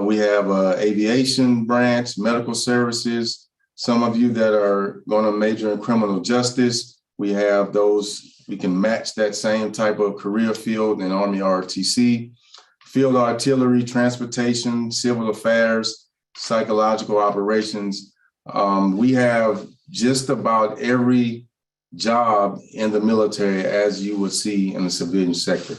we have an aviation branch, medical services. Some of you that are going to major in criminal justice, we have those. We can match that same type of career field in Army ROTC. Field artillery, transportation, civil affairs, psychological operations. We have just about every job in the military as you would see in the civilian sector.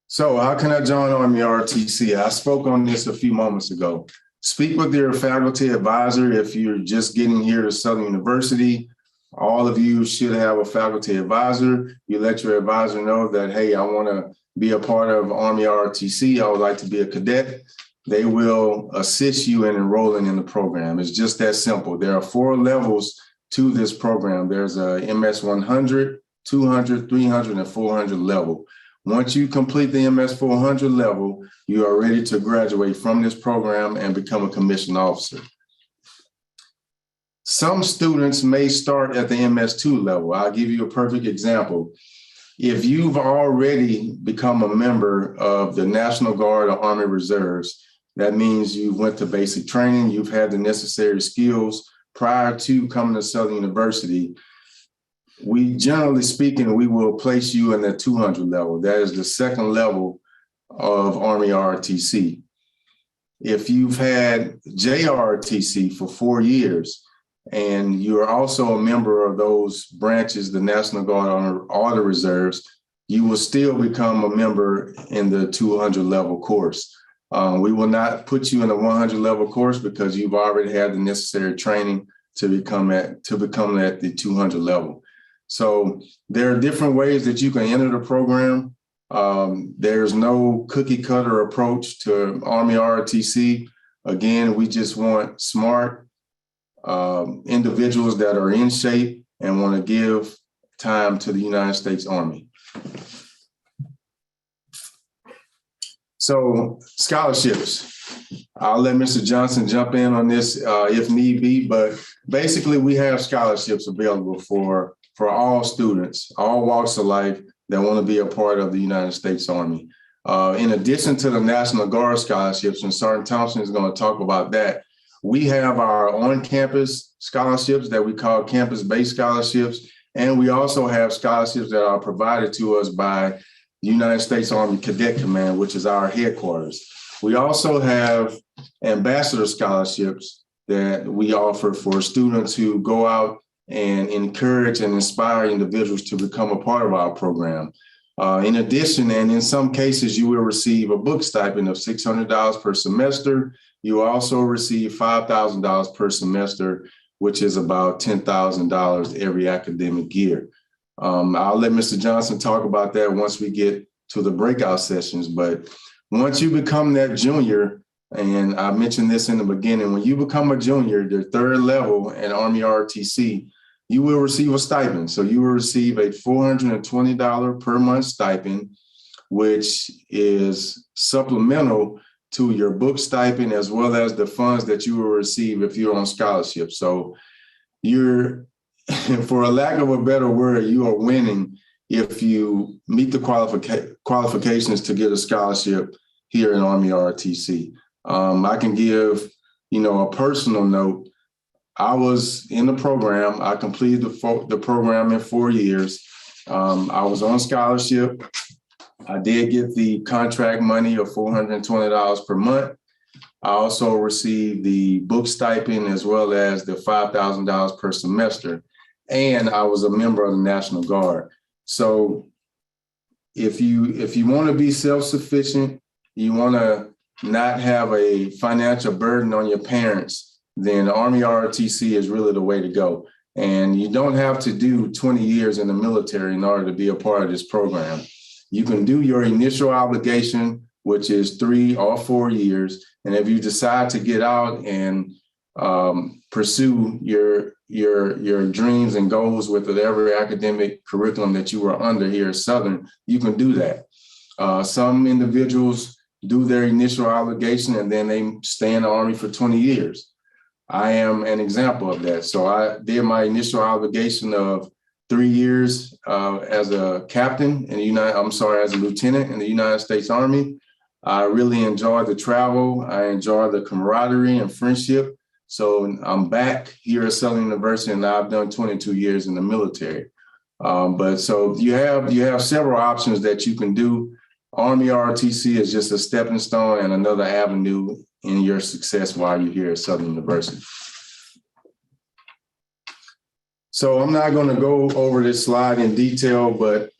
So how can I join Army ROTC? I spoke on this a few moments ago. Speak with your faculty advisor if you're just getting here to Southern University. All of you should have a faculty advisor. You let your advisor know that, hey, I want to be a part of Army ROTC. I would like to be a cadet. They will assist you in enrolling in the program. It's just that simple. There are 4 levels to this program. There's a MS 100, 200, 300, and 400 level. Once you complete the MS 400 level, you are ready to graduate from this program and become a commissioned officer. Some students may start at the MS2 level. I'll give you a perfect example. If you've already become a member of the National Guard or Army Reserves, that means you went to basic training, you've had the necessary skills prior to coming to Southern University. We, generally speaking, we will place you in the 200 level. That is the second level of Army ROTC. If you've had JROTC for 4 years, and you are also a member of those branches, the National Guard or the reserves, you will still become a member in the 200 level course. We will not put you in a 100 level course because you've already had the necessary training to become at the 200 level. So there are different ways that you can enter the program. There's no cookie cutter approach to Army ROTC. Again, we just want smart individuals that are in shape and want to give time to the United States Army. So scholarships, I'll let Mr. Johnson jump in on this if need be, but basically we have scholarships available for all students, all walks of life that want to be a part of the United States Army. In addition to the National Guard scholarships, and Sergeant Thompson is going to talk about that, we have our on-campus scholarships that we call campus-based scholarships, and we also have scholarships that are provided to us by the United States Army Cadet Command, which is our headquarters. We also have ambassador scholarships that we offer for students who go out and encourage and inspire individuals to become a part of our program. In addition, and in some cases, you will receive a book stipend of $600 per semester. You also receive $5,000 per semester, which is about $10,000 every academic year. I'll let Mr. Johnson talk about that once we get to the breakout sessions. But once you become that junior, and I mentioned this in the beginning, when you become a junior, the third level at Army ROTC, you will receive a stipend. So you will receive a $420 per month stipend, which is supplemental to your book stipend, as well as the funds that you will receive if you're on scholarship. So you're, for a lack of a better word, you are winning if you meet the qualifications to get a scholarship here in Army ROTC. I can give, a personal note. I was in the program. I completed the program in 4 years. I was on scholarship. I did get the contract money of $420 per month. I also received the book stipend as well as the $5,000 per semester. And I was a member of the National Guard. So if you want to be self-sufficient, you want to not have a financial burden on your parents, then Army ROTC is really the way to go. And you don't have to do 20 years in the military in order to be a part of this program. You can do your initial obligation, which is 3 or 4 years. And if you decide to get out and pursue your dreams and goals with whatever academic curriculum that you were under here at Southern, you can do that. Some individuals do their initial obligation and then they stay in the Army for 20 years. I am an example of that. So I did my initial obligation of 3 years as a captain in as a lieutenant in the United States Army. I really enjoyed the travel. I enjoyed the camaraderie and friendship. So I'm back here at Southern University, and I've done 22 years in the military. But so you have several options that you can do. Army ROTC is just a stepping stone and another avenue in your success while you're here at Southern University. So I'm not going to go over this slide in detail, but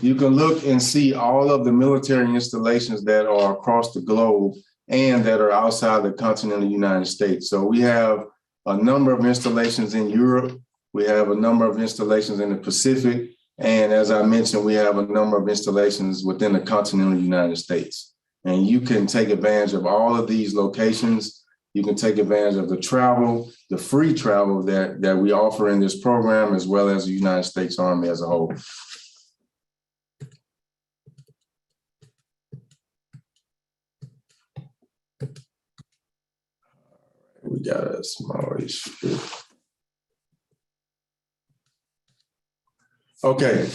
you can look and see all of the military installations that are across the globe and that are outside the continental United States. So we have a number of installations in Europe. We have a number of installations in the Pacific. And as I mentioned, we have a number of installations within the continental United States. And you can take advantage of all of these locations. You can take advantage of the travel, the free travel that we offer in this program, as well as the United States Army as a whole. We got a small issue. Okay,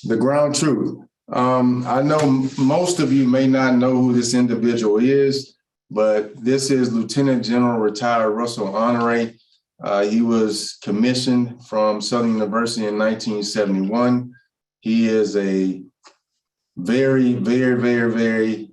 the ground truth. I know most of you may not know who this individual is, but this is Lieutenant General retired Russell Honore. He was commissioned from Southern University in 1971. He is a very, very, very, very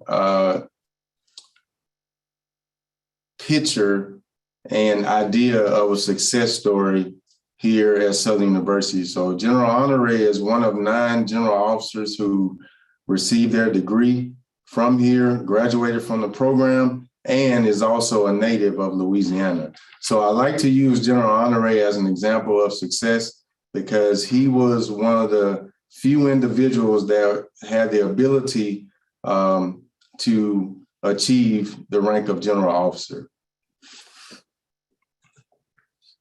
picture and idea of a success story here at Southern University. So General Honore is one of 9 general officers who received their degree from here, graduated from the program, and is also a native of Louisiana. So I like to use General Honore as an example of success because he was one of the few individuals that had the ability to achieve the rank of general officer.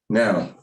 Now,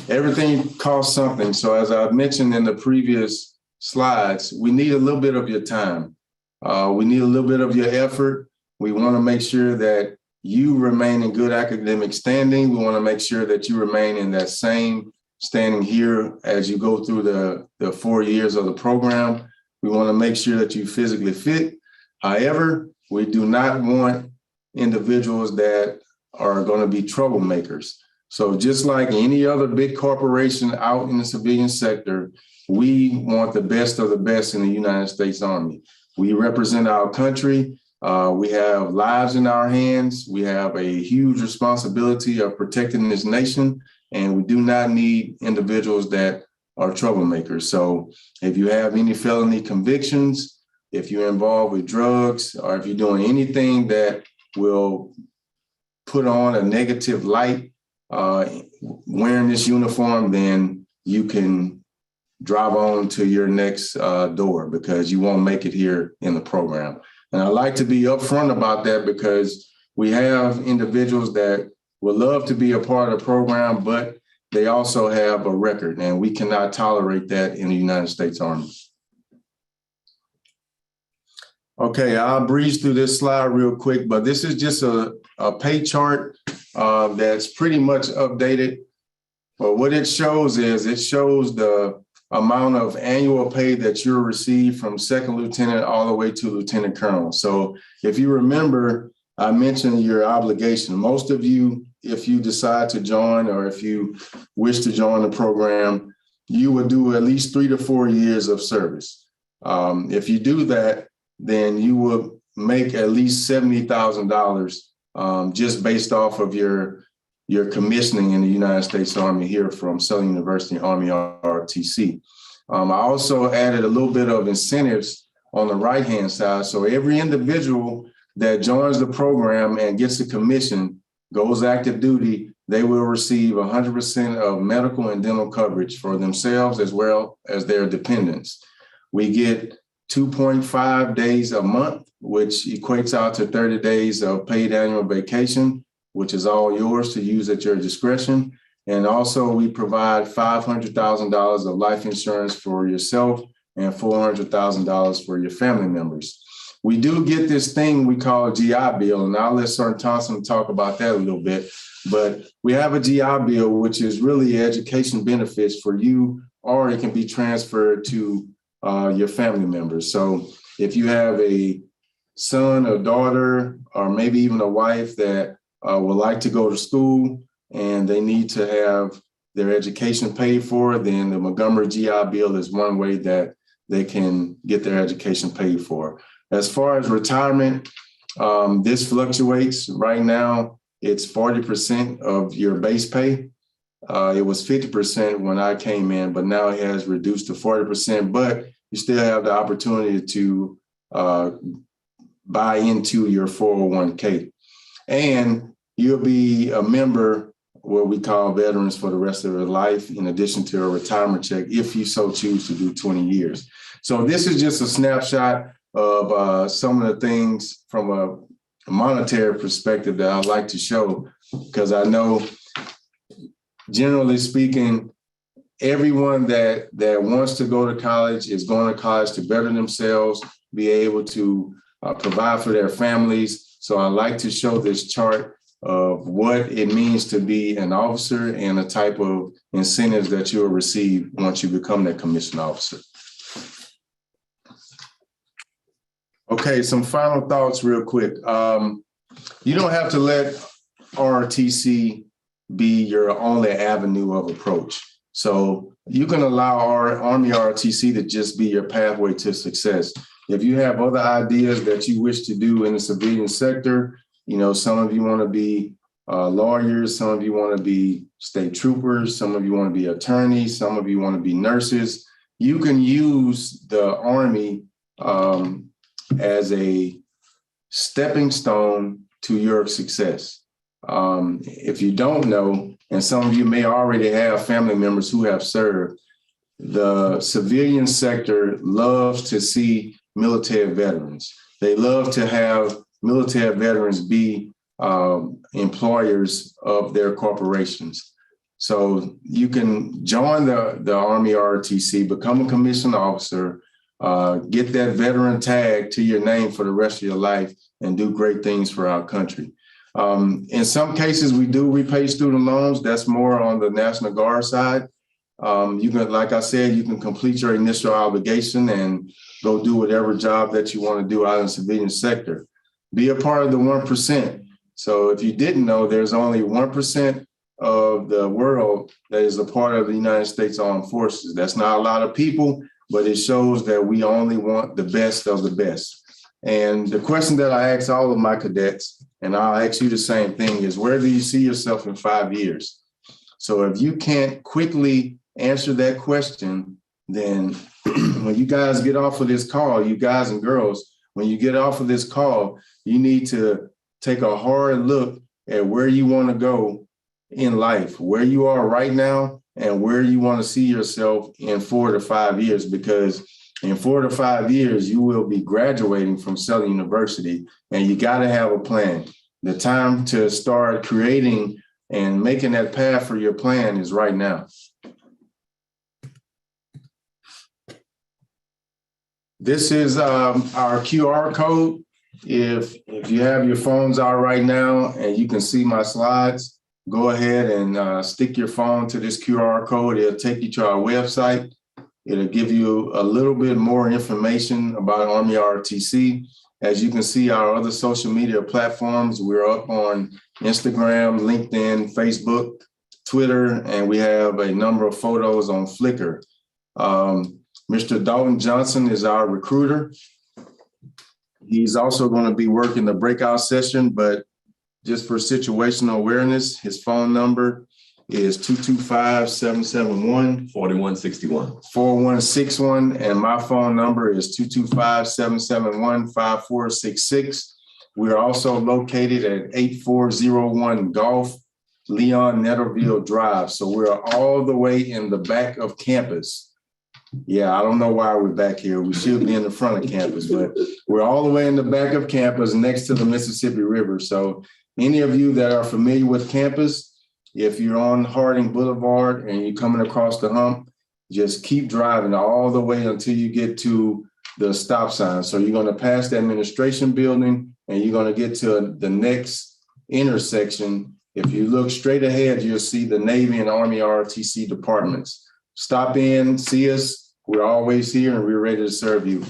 everything costs something. So as I mentioned in the previous slides, we need a little bit of your time. We need a little bit of your effort. We want to make sure that you remain in good academic standing. We want to make sure that you remain in that same standing here as you go through the 4 years of the program. We want to make sure that you physically fit. However, we do not want individuals that are going to be troublemakers. So just like any other big corporation out in the civilian sector, we want the best of the best in the United States Army. We represent our country. We have lives in our hands. We have a huge responsibility of protecting this nation, and we do not need individuals that are troublemakers. So if you have any felony convictions, if you're involved with drugs, or if you're doing anything that will put on a negative light wearing this uniform, then you can drive on to your next door because you won't make it here in the program. And I like to be upfront about that because we have individuals that would love to be a part of the program, but they also have a record, and we cannot tolerate that in the United States Army. Okay, I'll breeze through this slide real quick, but this is just a pay chart that's pretty much updated. But what it shows is it shows the amount of annual pay that you'll receive from second lieutenant all the way to lieutenant colonel. So if you remember, I mentioned your obligation. Most of you, if you decide to join or if you wish to join the program, you would do at least 3 to 4 years of service. If you do that, then you will make at least $70,000 just based off of your commissioning in the United States Army here from Southern University Army ROTC. I also added a little bit of incentives on the right-hand side. So every individual that joins the program and gets a commission, goes active duty, they will receive 100% of medical and dental coverage for themselves as well as their dependents. We get 2.5 days a month, which equates out to 30 days of paid annual vacation, which is all yours to use at your discretion. And also we provide $500,000 of life insurance for yourself and $400,000 for your family members. We do get this thing we call a GI Bill, and I'll let Sergeant Thompson talk about that a little bit. But we have a GI Bill, which is really education benefits for you, or it can be transferred to your family members. So if you have a son, a daughter, or maybe even a wife that would like to go to school and they need to have their education paid for, then the Montgomery GI Bill is one way that they can get their education paid for. As far as retirement, this fluctuates. Right now, it's 40% of your base pay. It was 50% when I came in, but now it has reduced to 40%, but you still have the opportunity to buy into your 401k. And you'll be a member, what we call veterans for the rest of their life, in addition to a retirement check, if you so choose to do 20 years. So this is just a snapshot of some of the things from a monetary perspective that I'd like to show, because I know, generally speaking, everyone that wants to go to college is going to college to better themselves, be able to provide for their families. So I like to show this chart of what it means to be an officer and the type of incentives that you'll receive once you become that commissioned officer. Okay, some final thoughts real quick. You don't have to let ROTC be your only avenue of approach. So you can allow our Army ROTC to just be your pathway to success. If you have other ideas that you wish to do in the civilian sector, you know, some of you want to be lawyers, some of you want to be state troopers, some of you want to be attorneys, some of you want to be nurses. You can use the Army as a stepping stone to your success. If you don't know, and some of you may already have family members who have served, the civilian sector loves to see military veterans. They love to have military veterans be employers of their corporations. So you can join the Army ROTC, become a commissioned officer, get that veteran tag to your name for the rest of your life, and do great things for our country. In some cases, we do repay student loans. That's more on the National Guard side. You can, like I said, you can complete your initial obligation and go do whatever job that you want to do out in the civilian sector. Be a part of the 1%. So if you didn't know, there's only 1% of the world that is a part of the United States Armed Forces. That's not a lot of people, but it shows that we only want the best of the best. And the question that I ask all of my cadets, and I'll ask you the same thing, is where do you see yourself in 5 years? So if you can't quickly answer that question, then when you guys get off of this call, you guys and girls, when you get off of this call, you need to take a hard look at where you want to go in life, where you are right now, and where you want to see yourself in 4 to 5 years, because in 4 to 5 years, you will be graduating from Southern University, and you got to have a plan. The time to start creating and making that path for your plan is right now. This is our QR code. If you have your phones out right now and you can see my slides, go ahead and stick your phone to this QR code. It'll take you to our website. It'll give you a little bit more information about Army ROTC. As you can see, our other social media platforms, we're up on Instagram, LinkedIn, Facebook, Twitter, and we have a number of photos on Flickr. Mr. Dalton Johnson is our recruiter. He's also going to be working the breakout session, but just for situational awareness, his phone number is 225-771-4161. 4161, and my phone number is 225-771-5466. We are also located at 8401 Gulf Leon Netterville Drive. So we're all the way in the back of campus. Yeah, I don't know why we're back here. We should be in the front of campus, but we're all the way in the back of campus next to the Mississippi River. So any of you that are familiar with campus, if you're on Harding Boulevard and you're coming across the hump, just keep driving all the way until you get to the stop sign. So you're going to pass the administration building and you're going to get to the next intersection. If you look straight ahead, you'll see the Navy and Army ROTC departments. Stop in, see us. We're always here and we're ready to serve you.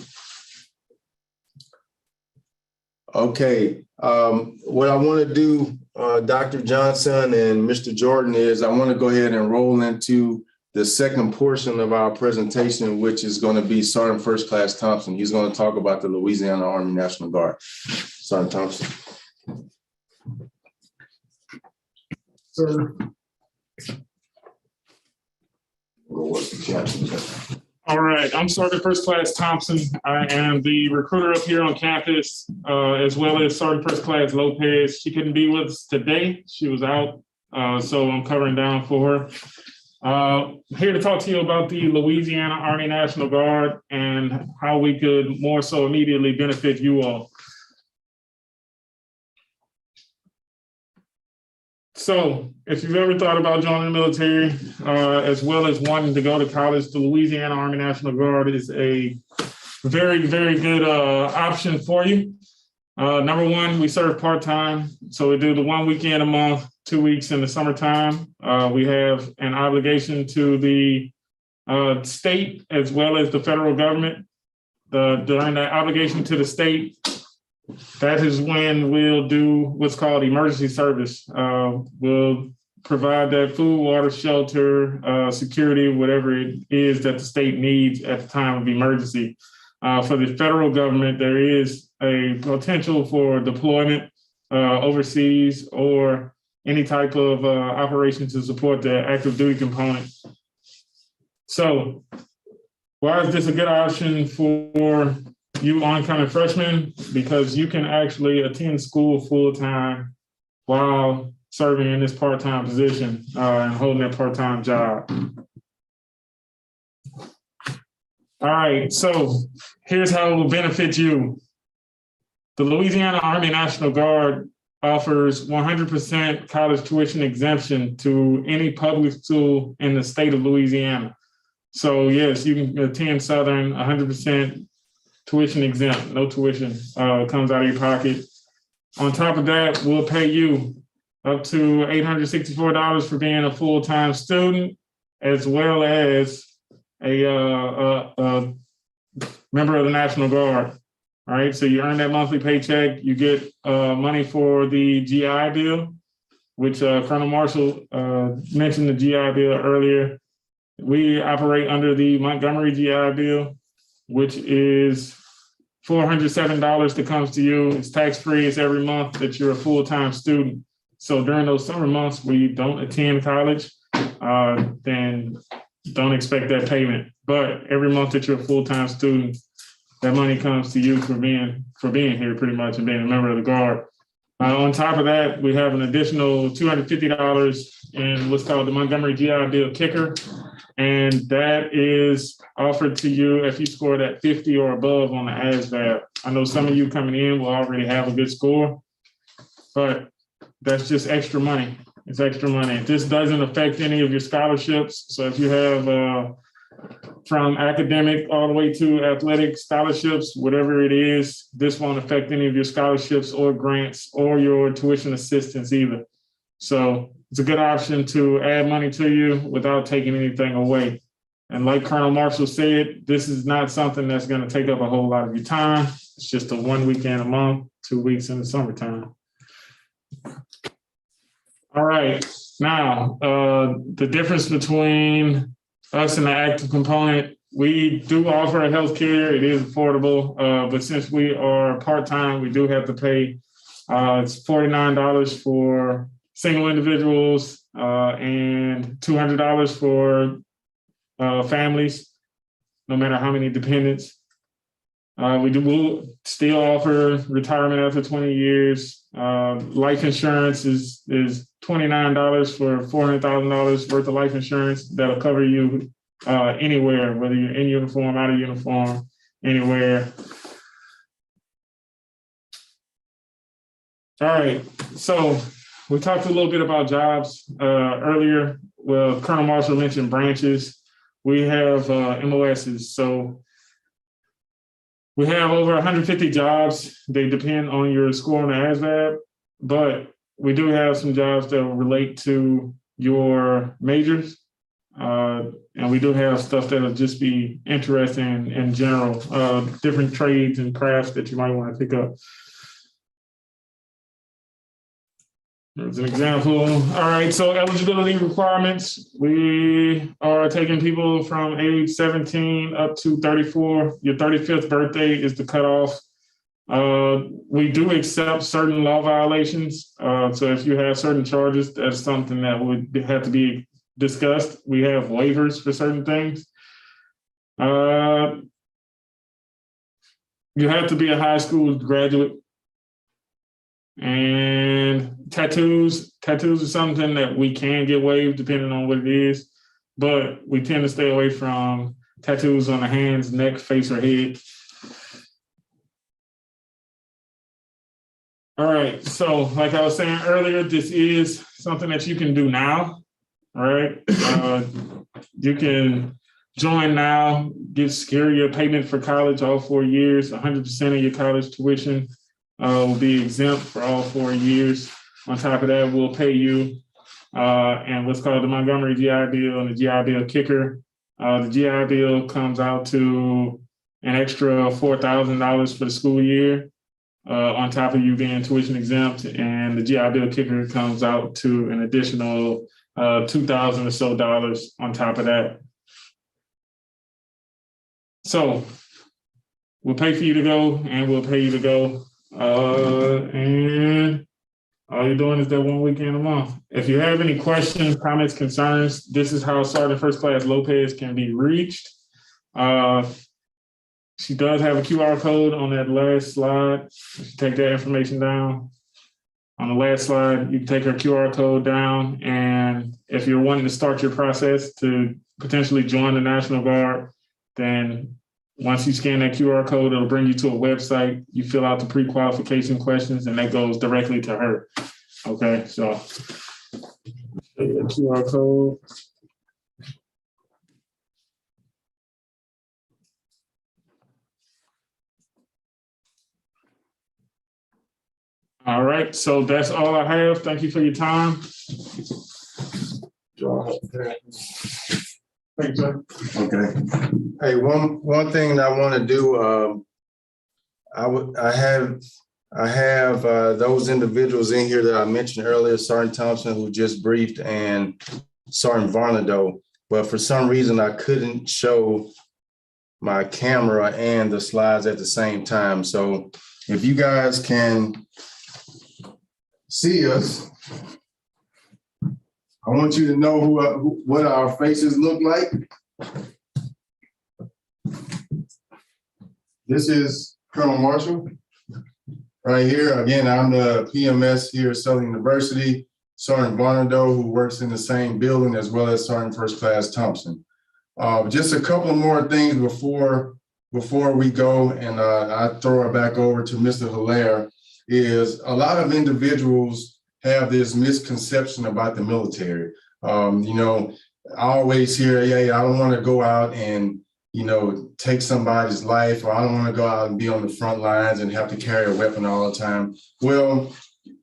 Okay, what I want to do, Dr. Johnson and Mr. Jordan, is I want to go ahead and roll into the second portion of our presentation, which is going to be Sergeant First Class Thompson. He's going to talk about the Louisiana Army National Guard. Sergeant Thompson. Sir. All right, I'm Sergeant First Class Thompson. I am the recruiter up here on campus, as well as Sergeant First Class Lopez. She couldn't be with us today. She was out, so I'm covering down for her. Here to talk to you about the Louisiana Army National Guard and how we could more so immediately benefit you all. So if you've ever thought about joining the military, as well as wanting to go to college, the Louisiana Army National Guard is a very, very good option for you. Number one, we serve part-time. So we do the 1 weekend a month, 2 weeks in the summertime. We have an obligation to the state as well as the federal government. During that obligation to the state, that is when we'll do what's called emergency service. We'll provide that food, water, shelter, security, whatever it is that the state needs at the time of emergency. For the federal government, there is a potential for deployment overseas or any type of operation to support the active duty component. So why is this a good option for you oncoming freshmen? Because you can actually attend school full-time while serving in this part-time position and holding that part-time job. All right, so here's how it will benefit you. The Louisiana Army National Guard offers 100% college tuition exemption to any public school in the state of Louisiana. So yes, you can attend Southern 100% tuition exempt, no tuition comes out of your pocket. On top of that, we'll pay you up to $864 for being a full-time student, as well as a member of the National Guard. All right, so you earn that monthly paycheck. You get money for the GI Bill, which Colonel Marshall mentioned the GI Bill earlier. We operate under the Montgomery GI Bill, which is $407 that comes to you. It's tax-free. It's every month that you're a full-time student. So during those summer months where you don't attend college, then don't expect that payment. But every month that you're a full-time student, that money comes to you for being here pretty much and being a member of the Guard. On top of that, we have an additional $250 in what's called the Montgomery GI Bill Kicker. And that is offered to you if you score that 50 or above on the ASVAB. I know some of you coming in will already have a good score, but that's just extra money. It's extra money. This doesn't affect any of your scholarships. So if you have from academic all the way to athletic scholarships, whatever it is, this won't affect any of your scholarships or grants or your tuition assistance either. So it's a good option to add money to you without taking anything away. And like Colonel Marshall said, this is not something that's going to take up a whole lot of your time. It's just a 1 weekend a month, 2 weeks in the summertime. All right, now the difference between us and the active component, we do offer a healthcare. It is affordable, but since we are part-time, we do have to pay. It's $49 for single individuals and $200 for families, no matter how many dependents. We'll still offer retirement after 20 years. Life insurance is $29 for $400,000 worth of life insurance. That'll cover you anywhere, whether you're in uniform, out of uniform, anywhere. All right, so we talked a little bit about jobs earlier. Well, Colonel Marshall mentioned branches. We have MOSs. So we have over 150 jobs. They depend on your score on the ASVAB, but we do have some jobs that relate to your majors. And we do have stuff that'll just be interesting in general, different trades and crafts that you might want to pick up. There's an example. All right, so eligibility requirements. We are taking people from age 17 up to 34. Your 35th birthday is the cutoff. We do accept certain law violations. So if you have certain charges, that's something that would have to be discussed. We have waivers for certain things. You have to be a high school graduate. And tattoos are something that we can get waived depending on what it is, but we tend to stay away from tattoos on the hands, neck, face, or head. All right, so like I was saying earlier, this is something that you can do now, all right? You can join now, secure your payment for college all 4 years, 100% of your college tuition will be exempt for all 4 years. On top of that, we'll pay you and what's called the Montgomery GI Bill and the GI Bill Kicker. The GI Bill comes out to an extra $4,000 for the school year, on top of you being tuition exempt, and the GI Bill Kicker comes out to an additional $2,000 or so on top of that. So we'll pay for you to go, and we'll pay you to go. And All you're doing is that 1 weekend a month. If you have any questions, comments, concerns, this is how Sergeant First Class Lopez can be reached. She does have a QR code on that last slide. If you take that information down. On the last slide, you can take her QR code down, and if you're wanting to start your process to potentially join the National Guard, then once you scan that QR code, it'll bring you to a website. You fill out the pre-qualification questions, and that goes directly to her. Okay, so the QR code. All right, so that's all I have. Thank you for your time. Thanks, sir. Okay. Hey, one thing that I want to do, I have those individuals in here that I mentioned earlier, Sergeant Thompson, who just briefed, and Sergeant Varnado, but for some reason I couldn't show my camera and the slides at the same time. So if you guys can see us, I want you to know what our faces look like. This is Colonel Marshall right here. Again, I'm the PMS here at Southern University. Sergeant Varnado, who works in the same building, as well as Sergeant First Class Thompson. Just a couple of more things before we go, and I throw it back over to Mr. Hilaire, is a lot of individuals have this misconception about the military. You know, I always hear, hey, I don't want to go out and, you know, take somebody's life, or I don't want to go out and be on the front lines and have to carry a weapon all the time. Well,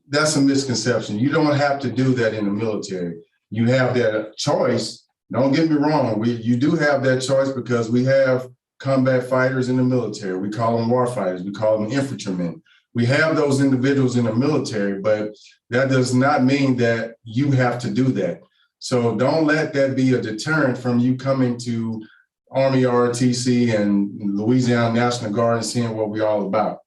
that's a misconception. You don't have to do that in the military. You have that choice. Don't get me wrong. You do have that choice because we have combat fighters in the military. We call them war fighters. We call them infantrymen. We have those individuals in the military, but that does not mean that you have to do that. So don't let that be a deterrent from you coming to Army ROTC and Louisiana National Guard and seeing what we're all about.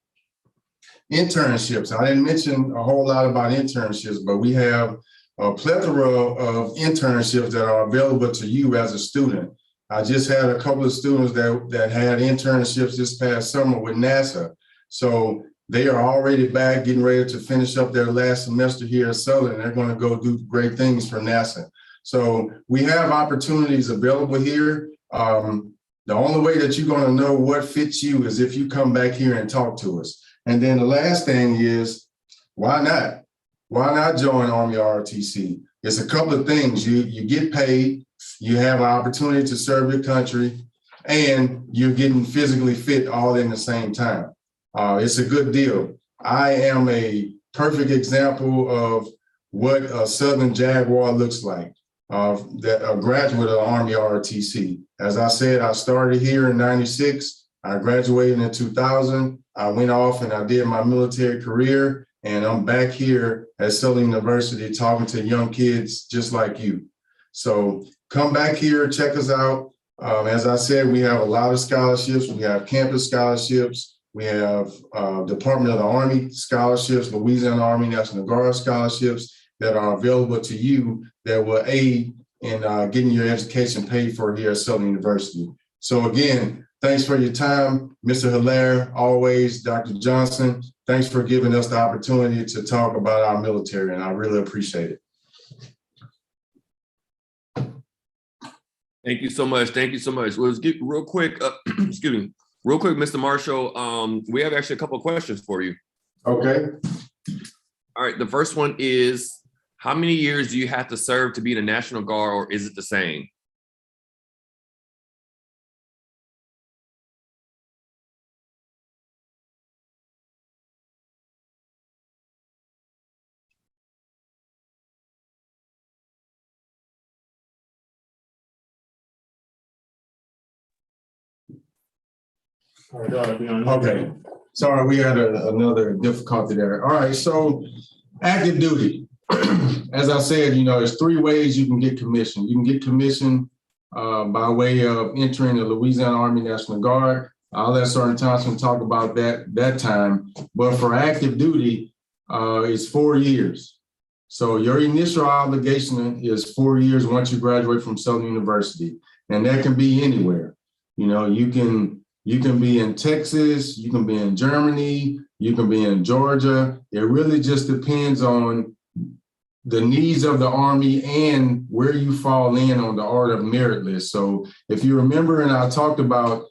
Internships. I didn't mention a whole lot about internships, but we have a plethora of internships that are available to you as a student. I just had a couple of students that had internships this past summer with NASA. So they are already back getting ready to finish up their last semester here at Southern. They're going to go do great things for NASA. So we have opportunities available here. The only way that you're going to know what fits you is if you come back here and talk to us. And then the last thing is, why not? Why not join Army ROTC? It's a couple of things. You get paid, you have an opportunity to serve your country, and you're getting physically fit all in the same time. It's a good deal. I am a perfect example of what a Southern Jaguar looks like, a graduate of Army ROTC. As I said, I started here in '96. I graduated in 2000. I went off and I did my military career, and I'm back here at Southern University talking to young kids just like you. So come back here, check us out. As I said, we have a lot of scholarships. We have campus scholarships. We have Department of the Army scholarships, Louisiana Army National Guard scholarships that are available to you that will aid in getting your education paid for here at Southern University. So again, thanks for your time, Mr. Hilaire, always, Dr. Johnson. Thanks for giving us the opportunity to talk about our military, and I really appreciate it. Thank you so much. Thank you so much. Well, let's get real quick, excuse me. Real quick, Mr. Marshall, we have actually a couple of questions for you. Okay. All right, the first one is, how many years do you have to serve to be in the National Guard, or is it the same? Okay, sorry, we had another difficulty there. All right, so active duty. As I said, you know, there's 3 ways you can get commissioned. You can get commissioned by way of entering the Louisiana Army National Guard. I'll let Sergeant Thompson talk about that time. But for active duty, is 4 years. So your initial obligation is 4 years once you graduate from Southern University, and that can be anywhere. You know, you can be in Texas, you can be in Germany, you can be in Georgia. It really just depends on the needs of the Army and where you fall in on the Order of Merit list. So if you remember, and I talked about,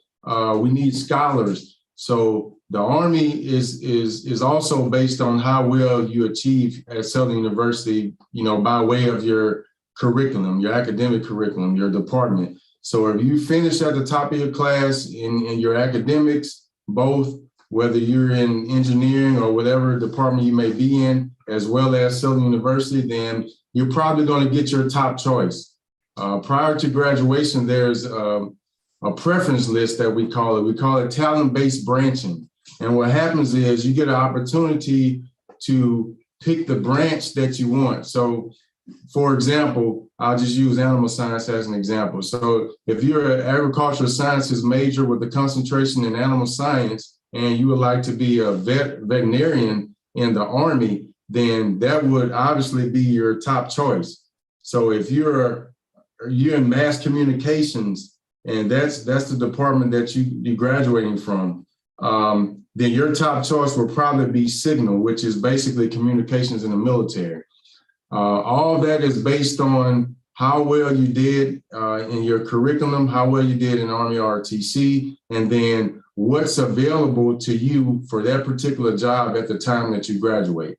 we need scholars. So the Army is also based on how well you achieve at Southern University, you know, by way of your curriculum, your academic curriculum, your department. So if you finish at the top of your class in your academics, both whether you're in engineering or whatever department you may be in, as well as Southern University, then you're probably going to get your top choice. Prior to graduation, there's a preference list that we call it. We call it talent-based branching. And what happens is you get an opportunity to pick the branch that you want. So, for example, I'll just use animal science as an example. So if you're an agricultural sciences major with a concentration in animal science, and you would like to be a veterinarian in the Army, then that would obviously be your top choice. So if you're in mass communications, and that's the department that you're graduating from, then your top choice will probably be Signal, which is basically communications in the military. All that is based on how well you did in your curriculum, how well you did in Army ROTC, and then what's available to you for that particular job at the time that you graduate.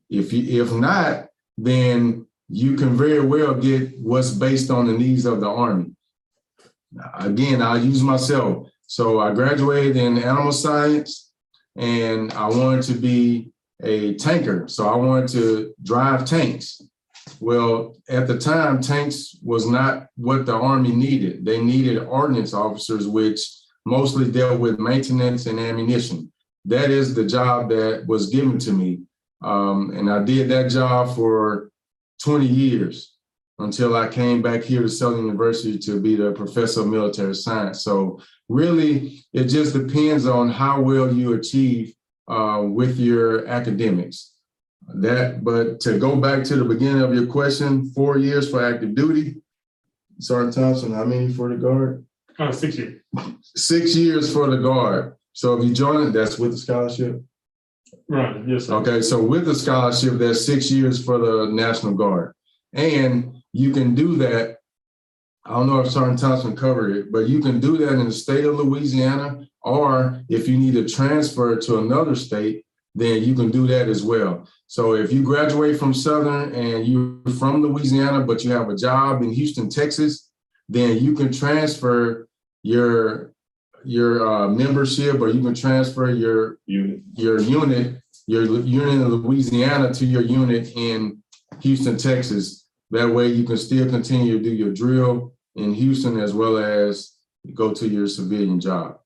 If not, then you can very well get what's based on the needs of the Army. Again, I'll use myself. So I graduated in animal science, and I wanted to be a tanker. So I wanted to drive tanks. Well, at the time, tanks was not what the Army needed. They needed ordnance officers, which mostly dealt with maintenance and ammunition. That is the job that was given to me. And I did that job for 20 years until I came back here to Southern University to be the professor of military science. So really, it just depends on how well you achieve with your academics. But to go back to the beginning of your question, 4 years for active duty. Sergeant Thompson, how many for the Guard? 6 years. 6 years for the Guard. So if you join it, that's with the scholarship? Right, yes, sir. Okay, so with the scholarship, that's 6 years for the National Guard. And you can do that, I don't know if Sergeant Thompson covered it, but you can do that in the state of Louisiana, or if you need to transfer to another state, then you can do that as well. So if you graduate from Southern and you're from Louisiana, but you have a job in Houston, Texas, then you can transfer your membership, or you can transfer your unit in Louisiana to your unit in Houston, Texas. That way you can still continue to do your drill in Houston as well as go to your civilian job.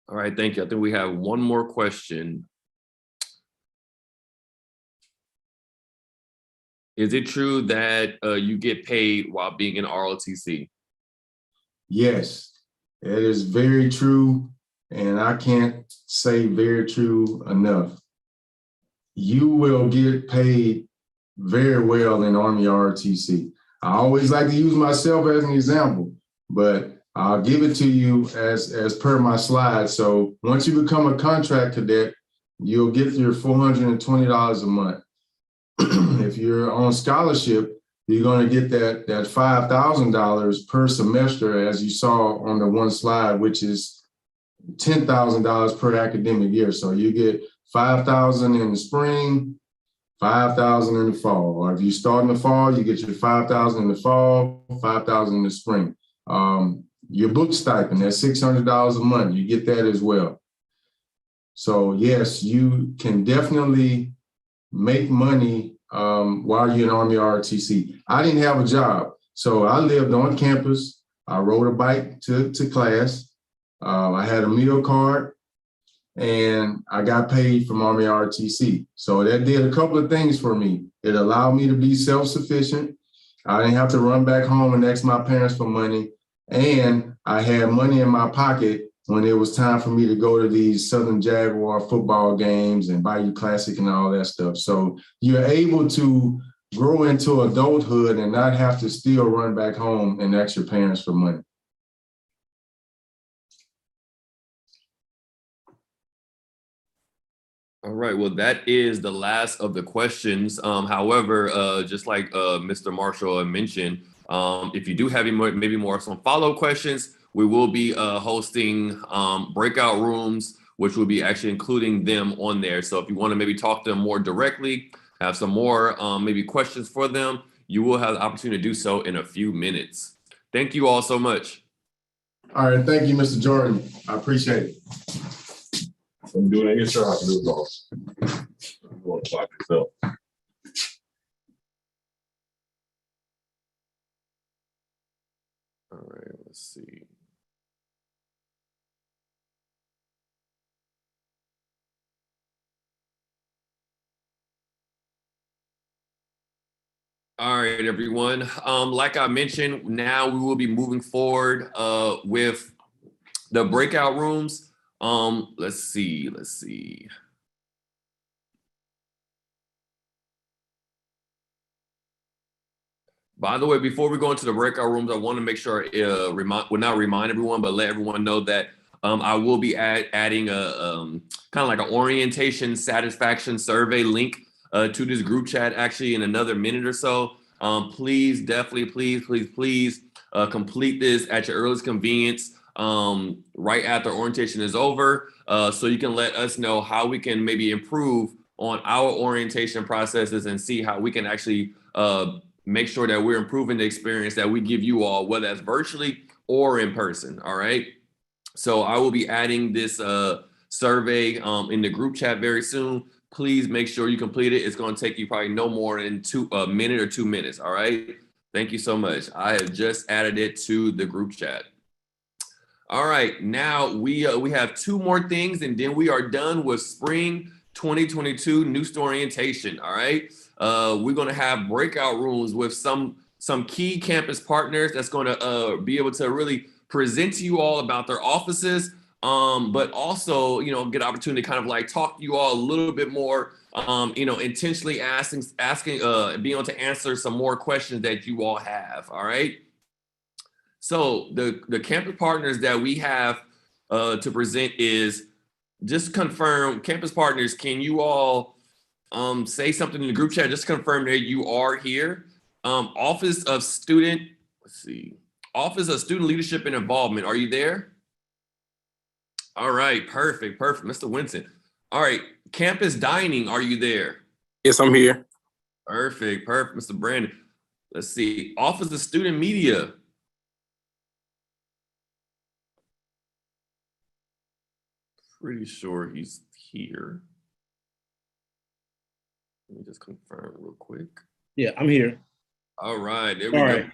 All right, thank you. I think we have one more question. Is it true that you get paid while being in ROTC? Yes, it is very true. And I can't say very true enough. You will get paid very well in Army ROTC. I always like to use myself as an example, but I'll give it to you as per my slide. So once you become a contract cadet, you'll get your $420 a month. If you're on scholarship, you're going to get that $5,000 per semester, as you saw on the one slide, which is $10,000 per academic year. So you get $5,000 in the spring, $5,000 in the fall. Or if you start in the fall, you get your $5,000 in the fall, $5,000 in the spring. Your book stipend, that's $600 a month. You get that as well. So yes, you can definitely make money while you're in Army ROTC. I didn't have a job, so I lived on campus. I rode a bike to class. I had a meal card, and I got paid from Army ROTC. So that did a couple of things for me. It allowed me to be self-sufficient. I didn't have to run back home and ask my parents for money. And I had money in my pocket when it was time for me to go to these Southern Jaguar football games and Bayou Classic and all that stuff. So you're able to grow into adulthood and not have to still run back home and ask your parents for money. All right, well, that is the last of the questions. However, just like Mr. Marshall mentioned, if you do have maybe more some follow-up questions, we will be hosting breakout rooms, which will be actually including them on there. So if you want to maybe talk to them more directly, have some more maybe questions for them, you will have the opportunity to do so in a few minutes. Thank you all so much. All right, thank you, Mr. Jordan. I appreciate it. I'm doing it. Yes, sir. I can do it all. I'm going to clock this up. All right, let's see. All right, everyone. Like I mentioned, now we will be moving forward with the breakout rooms. Let's see. By the way, before we go into the breakout rooms, I want to make sure, not remind everyone, but let everyone know that I will be adding a kind of like an orientation satisfaction survey link to this group chat actually in another minute or so. Please, definitely, please complete this at your earliest convenience right after orientation is over, so you can let us know how we can maybe improve on our orientation processes and see how we can actually make sure that we're improving the experience that we give you all, whether that's virtually or in person. All right. So I will be adding this survey in the group chat very soon. Please make sure you complete it. It's going to take you probably no more than a minute or 2 minutes. All right. Thank you so much. I have just added it to the group chat. All right. Now we have 2 more things and then we are done with spring 2022 new student orientation. All right. We're going to have breakout rooms with some key campus partners that's going to be able to really present to you all about their offices, but also, get an opportunity to kind of like talk to you all a little bit more, intentionally asking, being able to answer some more questions that you all have. All right. So the campus partners that we have to present is just confirm campus partners. Can you all say something in the group chat? Just confirm that you are here. Office of Student Leadership and Involvement. Are you there? All right, perfect. Mr. Winston. All right, campus dining. Are you there? Yes, I'm here. Perfect. Mr. Brandon. Let's see. Office of Student Media. Pretty sure he's here. Let me just confirm real quick. Yeah, I'm here. All right, there we go. Right.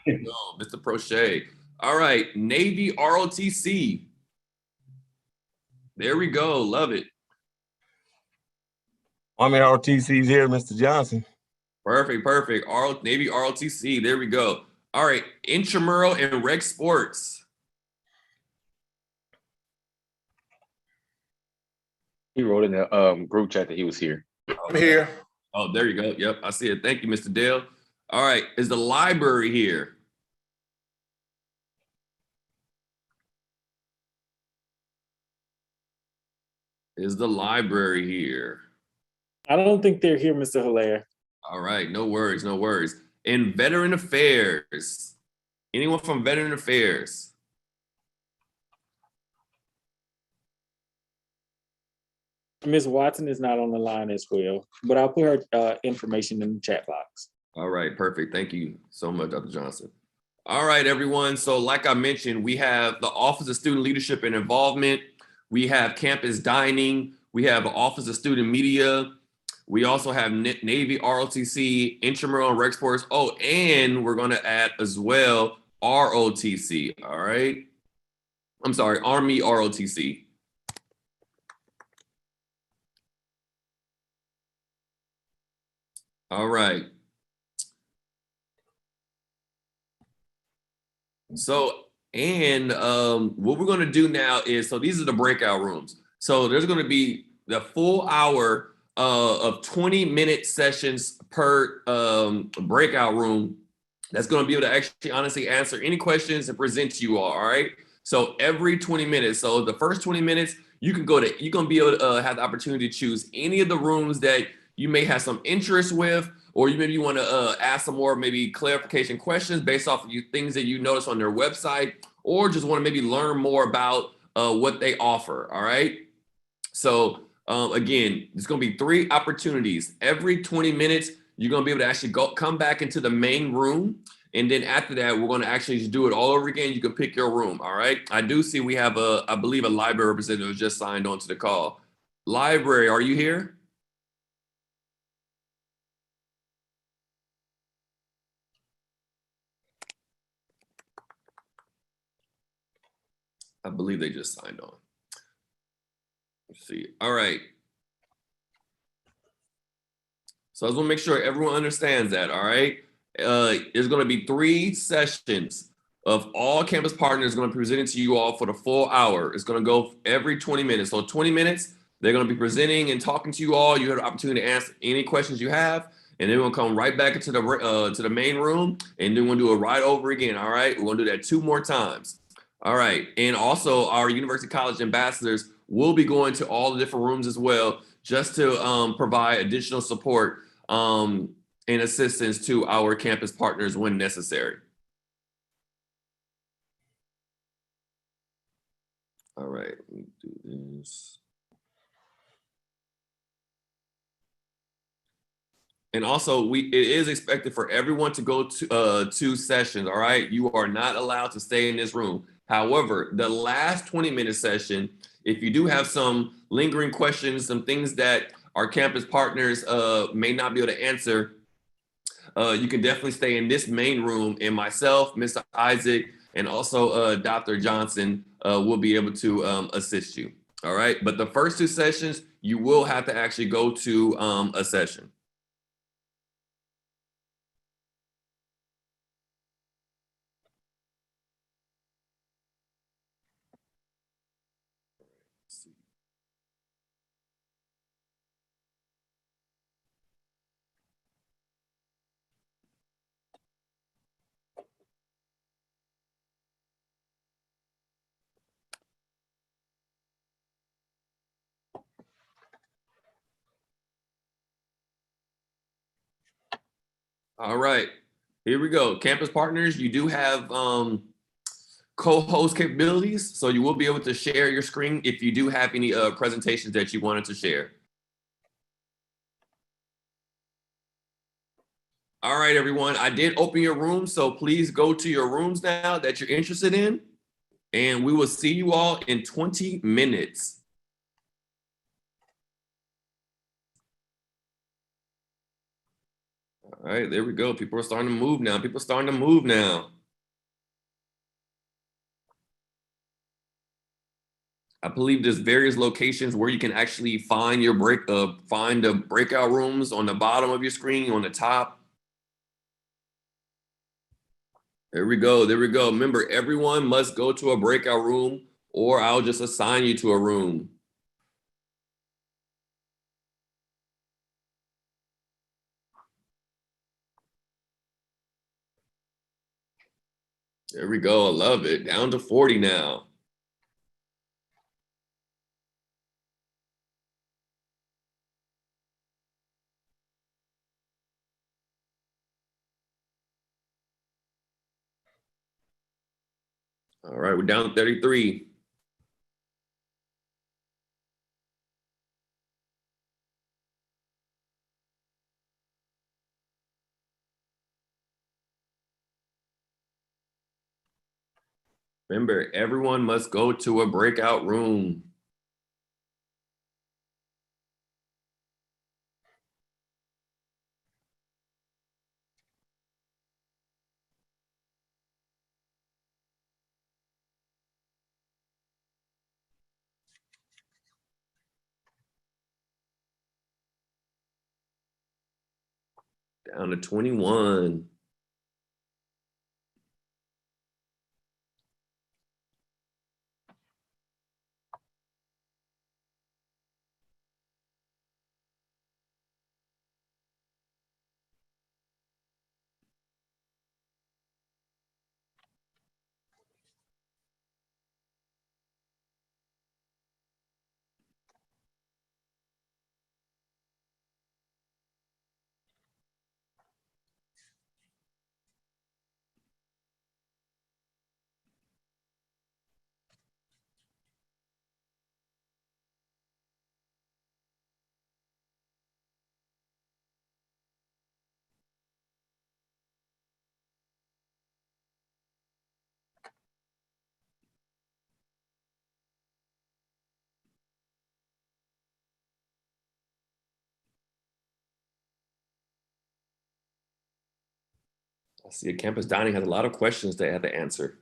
Mr. Prochet. All right, Navy ROTC. There we go, love it. Army ROTC's here, Mr. Johnson. Perfect. Navy ROTC, there we go. All right, Intramural and Rec Sports. He wrote in the group chat that he was here. I'm here. Oh, there you go. Yep, I see it. Thank you, Mr. Dale. All right, is the library here? Is the library here? I don't think they're here, Mr. Hilaire. All right, no worries. And Veteran Affairs. Anyone from Veteran Affairs? Ms. Watson is not on the line as well, but I'll put her information in the chat box. All right, perfect. Thank you so much, Dr. Johnson. All right, everyone. So like I mentioned, we have the Office of Student Leadership and Involvement. We have campus dining. We have Office of Student Media. We also have Navy ROTC, Intramural and Rec Sports. Oh, and we're going to add as well ROTC. All right. I'm sorry, Army ROTC. All right. So And what we're going to do now is, so these are the breakout rooms. So there's going to be the full hour of 20-minute sessions per breakout room. That's going to be able to actually honestly answer any questions and present to you all right? So every 20 minutes. So the first 20 minutes, you're going to be able to have the opportunity to choose any of the rooms that you may have some interest with, or you maybe want to ask some more maybe clarification questions based off of things that you notice on their website, or just want to maybe learn more about what they offer, all right? So again, there's going to be 3 opportunities. Every 20 minutes, you're going to be able to actually come back into the main room. And then after that, we're going to actually just do it all over again. You can pick your room, all right? I do see we have I believe a library representative just signed on to the call. Library, are you here? I believe they just signed on. Let's see. All right. So I just want to make sure everyone understands that, all right? There's going to be 3 sessions of all campus partners going to be presented to you all for the full hour. It's going to go every 20 minutes. So 20 minutes, they're going to be presenting and talking to you all. You have the opportunity to ask any questions you have, and then we'll come right back into the main room, and then we'll do it right over again, all right? We're going to do that 2 more times. All right, and also our University College ambassadors will be going to all the different rooms as well, just to provide additional support and assistance to our campus partners when necessary. All right, let me do this. And also, it is expected for everyone to go to 2 sessions, all right? You are not allowed to stay in this room. However, the last 20-minute session, if you do have some lingering questions, some things that our campus partners may not be able to answer, you can definitely stay in this main room, and myself, Mr. Isaac, and also Dr. Johnson will be able to assist you, all right? But the first 2 sessions, you will have to actually go to a session. All right, here we go. Campus partners, you do have co-host capabilities, so you will be able to share your screen if you do have any presentations that you wanted to share. All right, everyone, I did open your room, so please go to your rooms now that you're interested in, and we will see you all in 20 minutes. All right, there we go. People are starting to move now. People are starting to move now. I believe there's various locations where you can actually find your find the breakout rooms on the bottom of your screen, on the top. There we go. There we go. Remember, everyone must go to a breakout room, or I'll just assign you to a room. There we go. I love it. Down to 40 now. All right, we're down to 33. Remember, everyone must go to a breakout room. Down to 21. I see campus dining has a lot of questions they had to answer.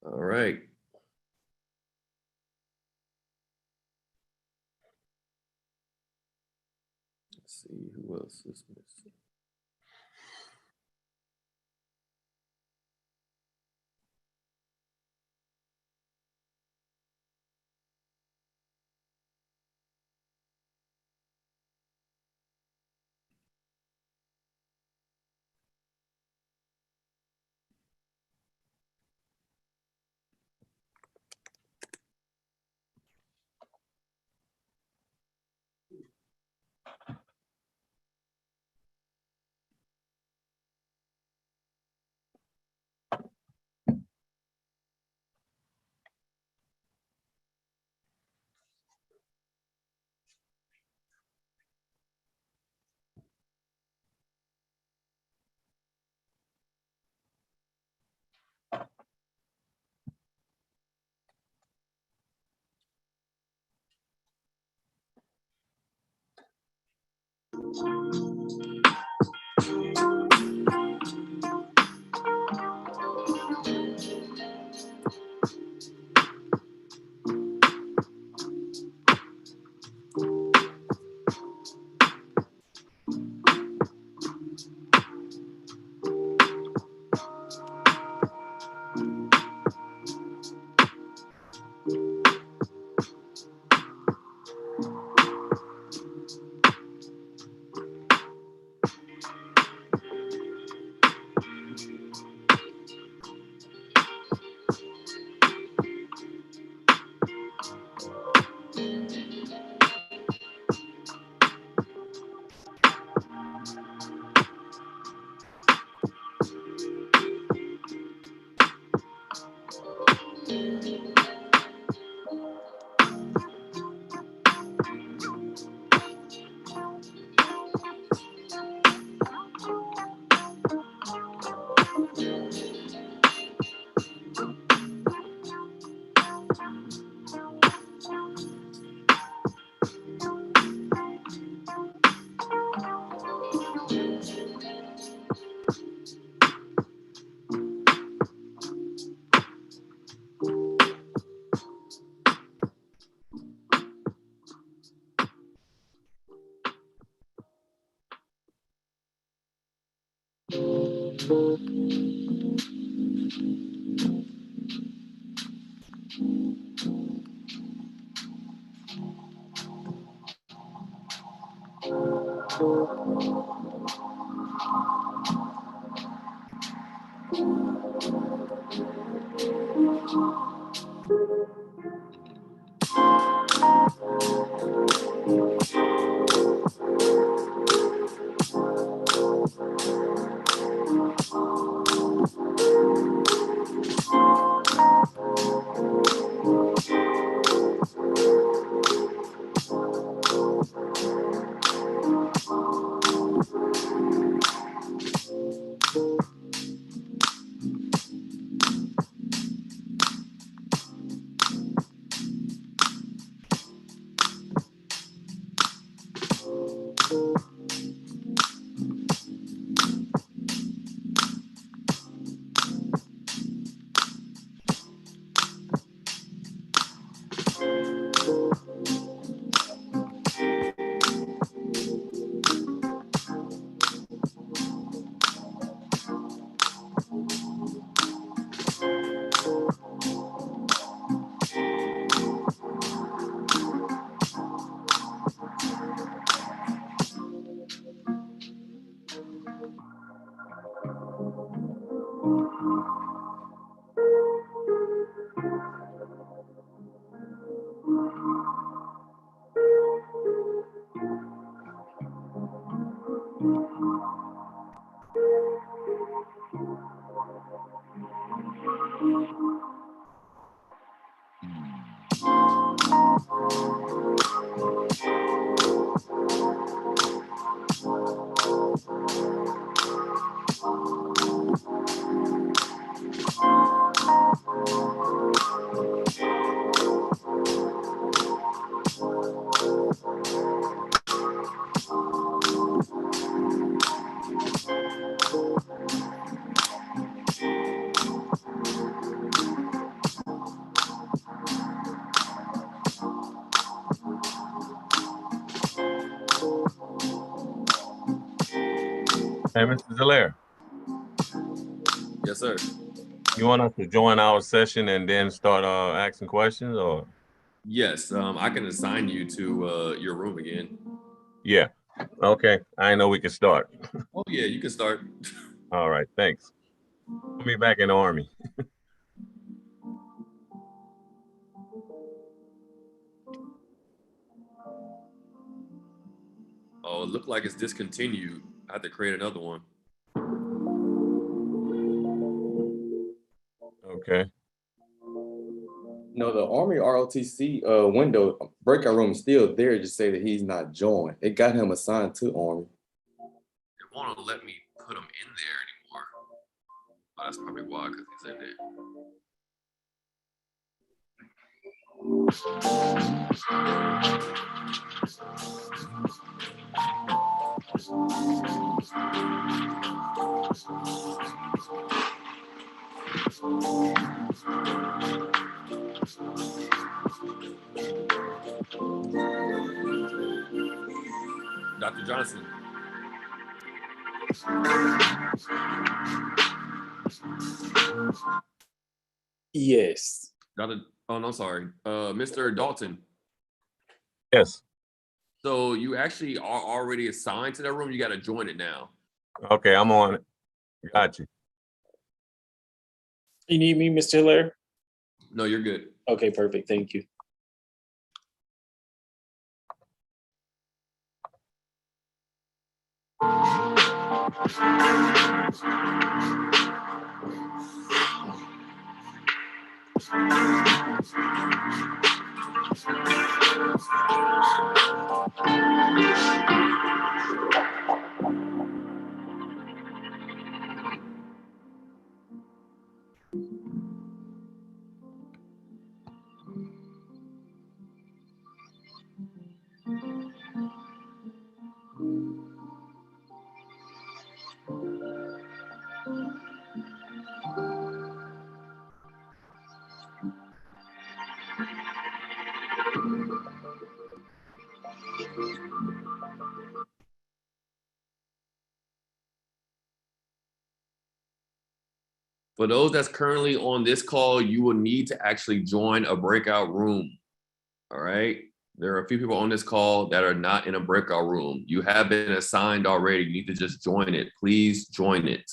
All right. Let's see who else is missing. Hey, Mr. Zalaire, Yes, sir. you want us to join our session and then start asking questions, or? Yes, I can assign you to your room again. Yeah. Okay. I know we can start. Oh yeah, you can start. All right. Thanks. Put me back in the Army. Oh, it looked like it's discontinued. I have to create another one. Okay. No, the Army ROTC window breakout room is still there. Just say that he's not joined. It got him assigned to Army. It won't let me put him in there anymore. Oh, that's probably why, because he's in there. Dr. Johnson. Yes. Oh, no, sorry. Mr. Dalton. Yes. So you actually are already assigned to that room. You got to join it now. Okay, I'm on it. Got you. You need me, Mr. Hilaire? No, you're good. Okay, perfect. Thank you. For those that's currently on this call, you will need to actually join a breakout room. All right. There are a few people on this call that are not in a breakout room. You have been assigned already. You need to just join it. Please join it.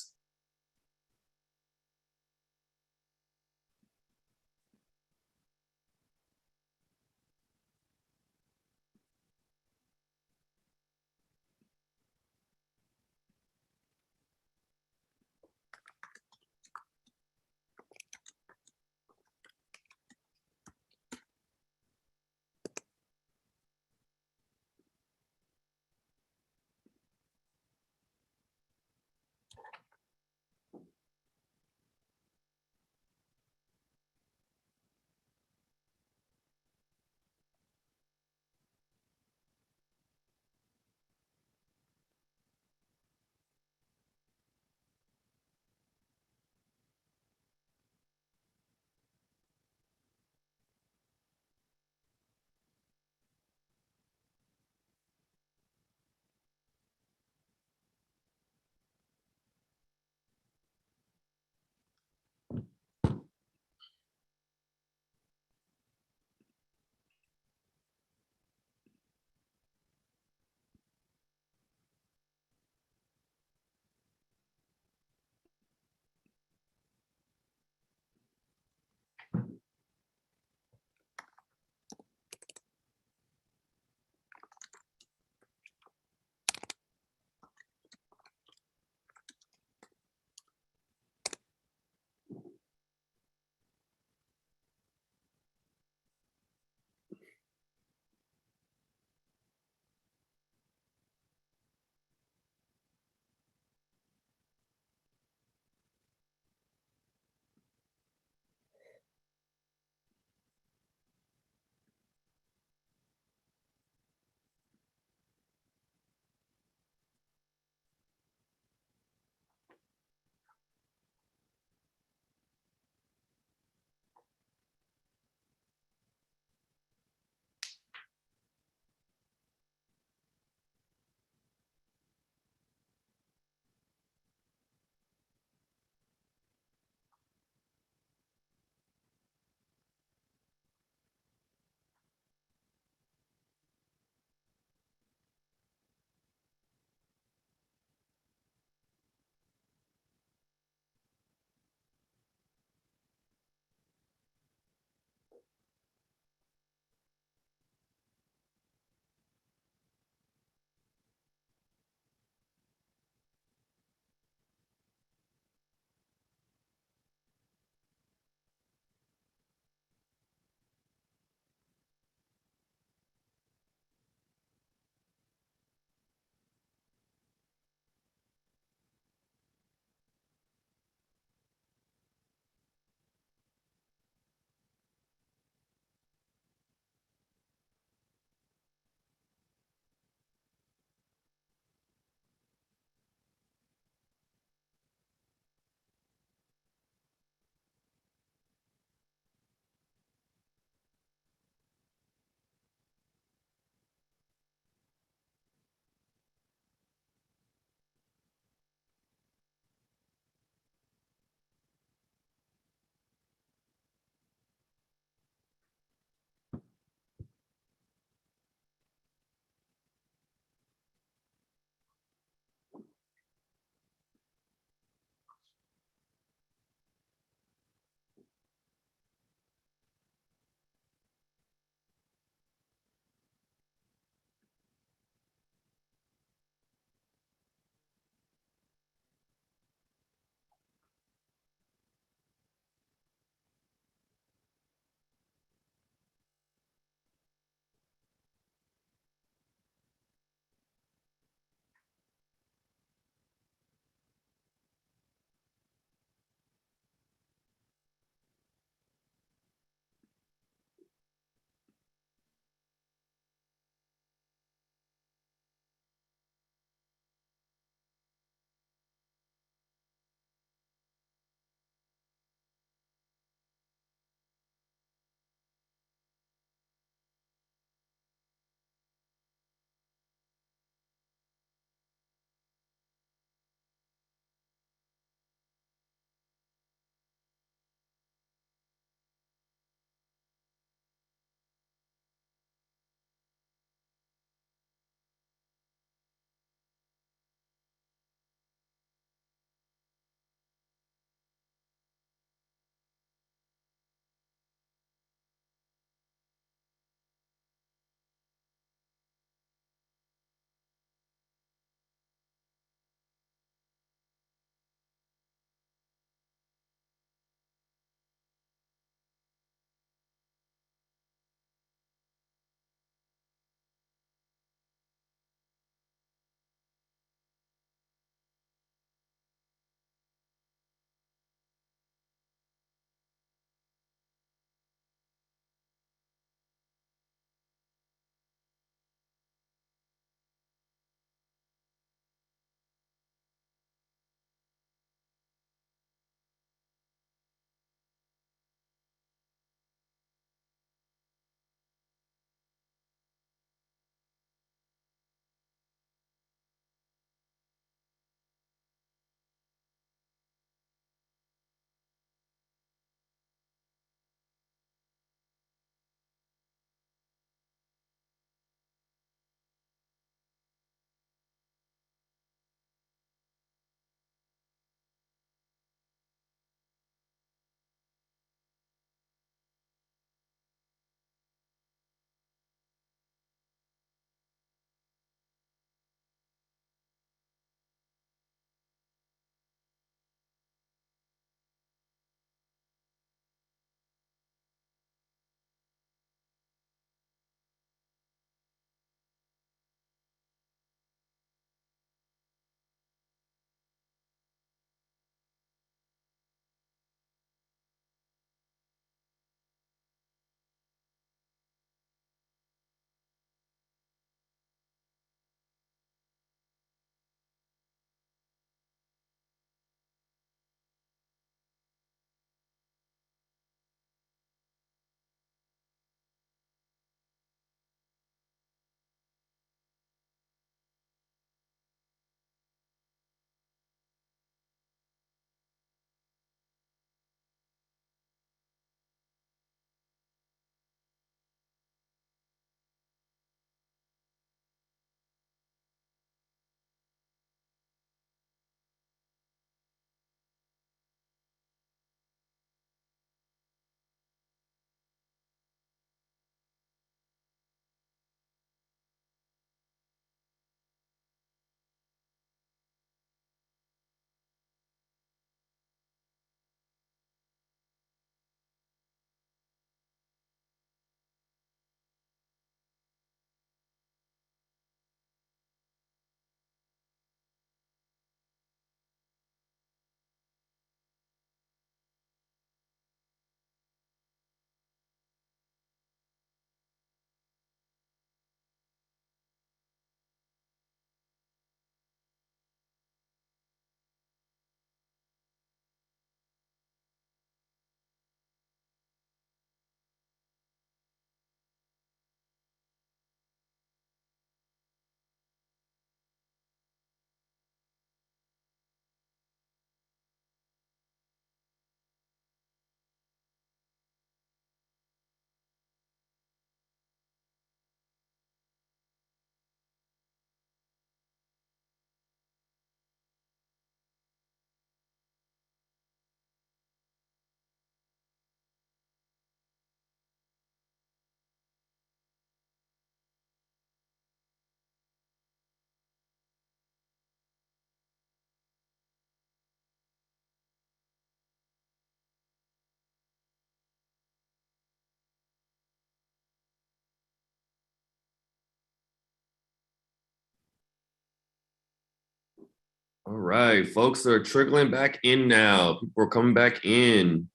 All right, folks are trickling back in now. People are coming back in.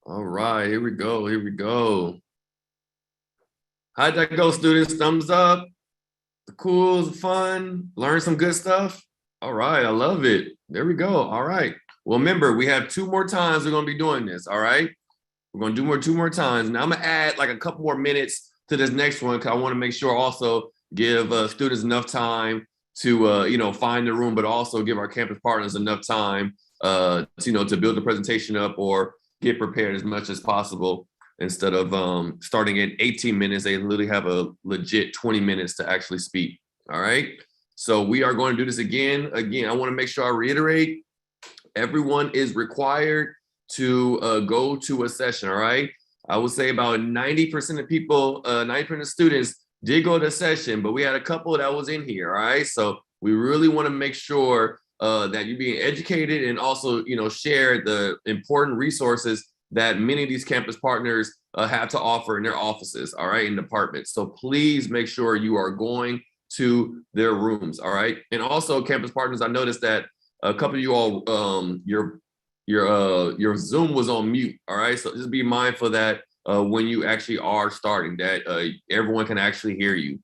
All right, here we go. Here we go. How'd that go, students? Thumbs up. The cool, the fun, learn some good stuff. All right, I love it. There we go. All right. Well, remember, we have 2 more times we're gonna be doing this. All right. We're gonna do 2 more times. Now I'm gonna add like a couple more minutes to this next one because I want to make sure also give students enough time to find the room, but also give our campus partners enough time to build the presentation up or get prepared as much as possible. Instead of starting at 18 minutes, they literally have a legit 20 minutes to actually speak. All right. So we are going to do this again. Again, I want to make sure I reiterate, everyone is required to go to a session. All right. I would say about 90% of people, 90% of students did go to a session, but we had a couple that was in here. All right. So we really want to make sure that you're being educated and also, share the important resources that many of these campus partners have to offer in their offices, all right, in departments. So please make sure you are going to their rooms, all right? And also campus partners, I noticed that a couple of you all, your Zoom was on mute, all right? So just be mindful that when you actually are starting, that everyone can actually hear you.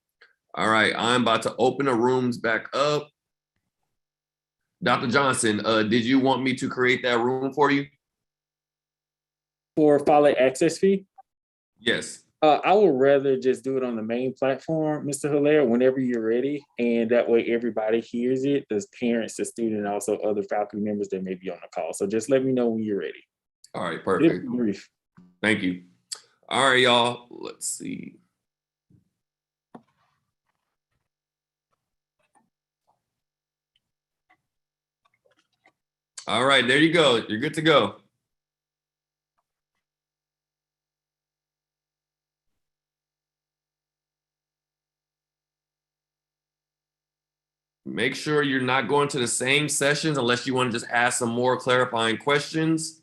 All right, I'm about to open the rooms back up. Dr. Johnson, did you want me to create that room for you? For file access fee? Yes. I would rather just do it on the main platform, Mr. Hilaire, whenever you're ready. And that way everybody hears it, the parents, the student, and also other faculty members that may be on the call. So just let me know when you're ready. All right, perfect. Brief. Thank you. All right, y'all, let's see. All right, there you go. You're good to go. Make sure you're not going to the same sessions unless you want to just ask some more clarifying questions.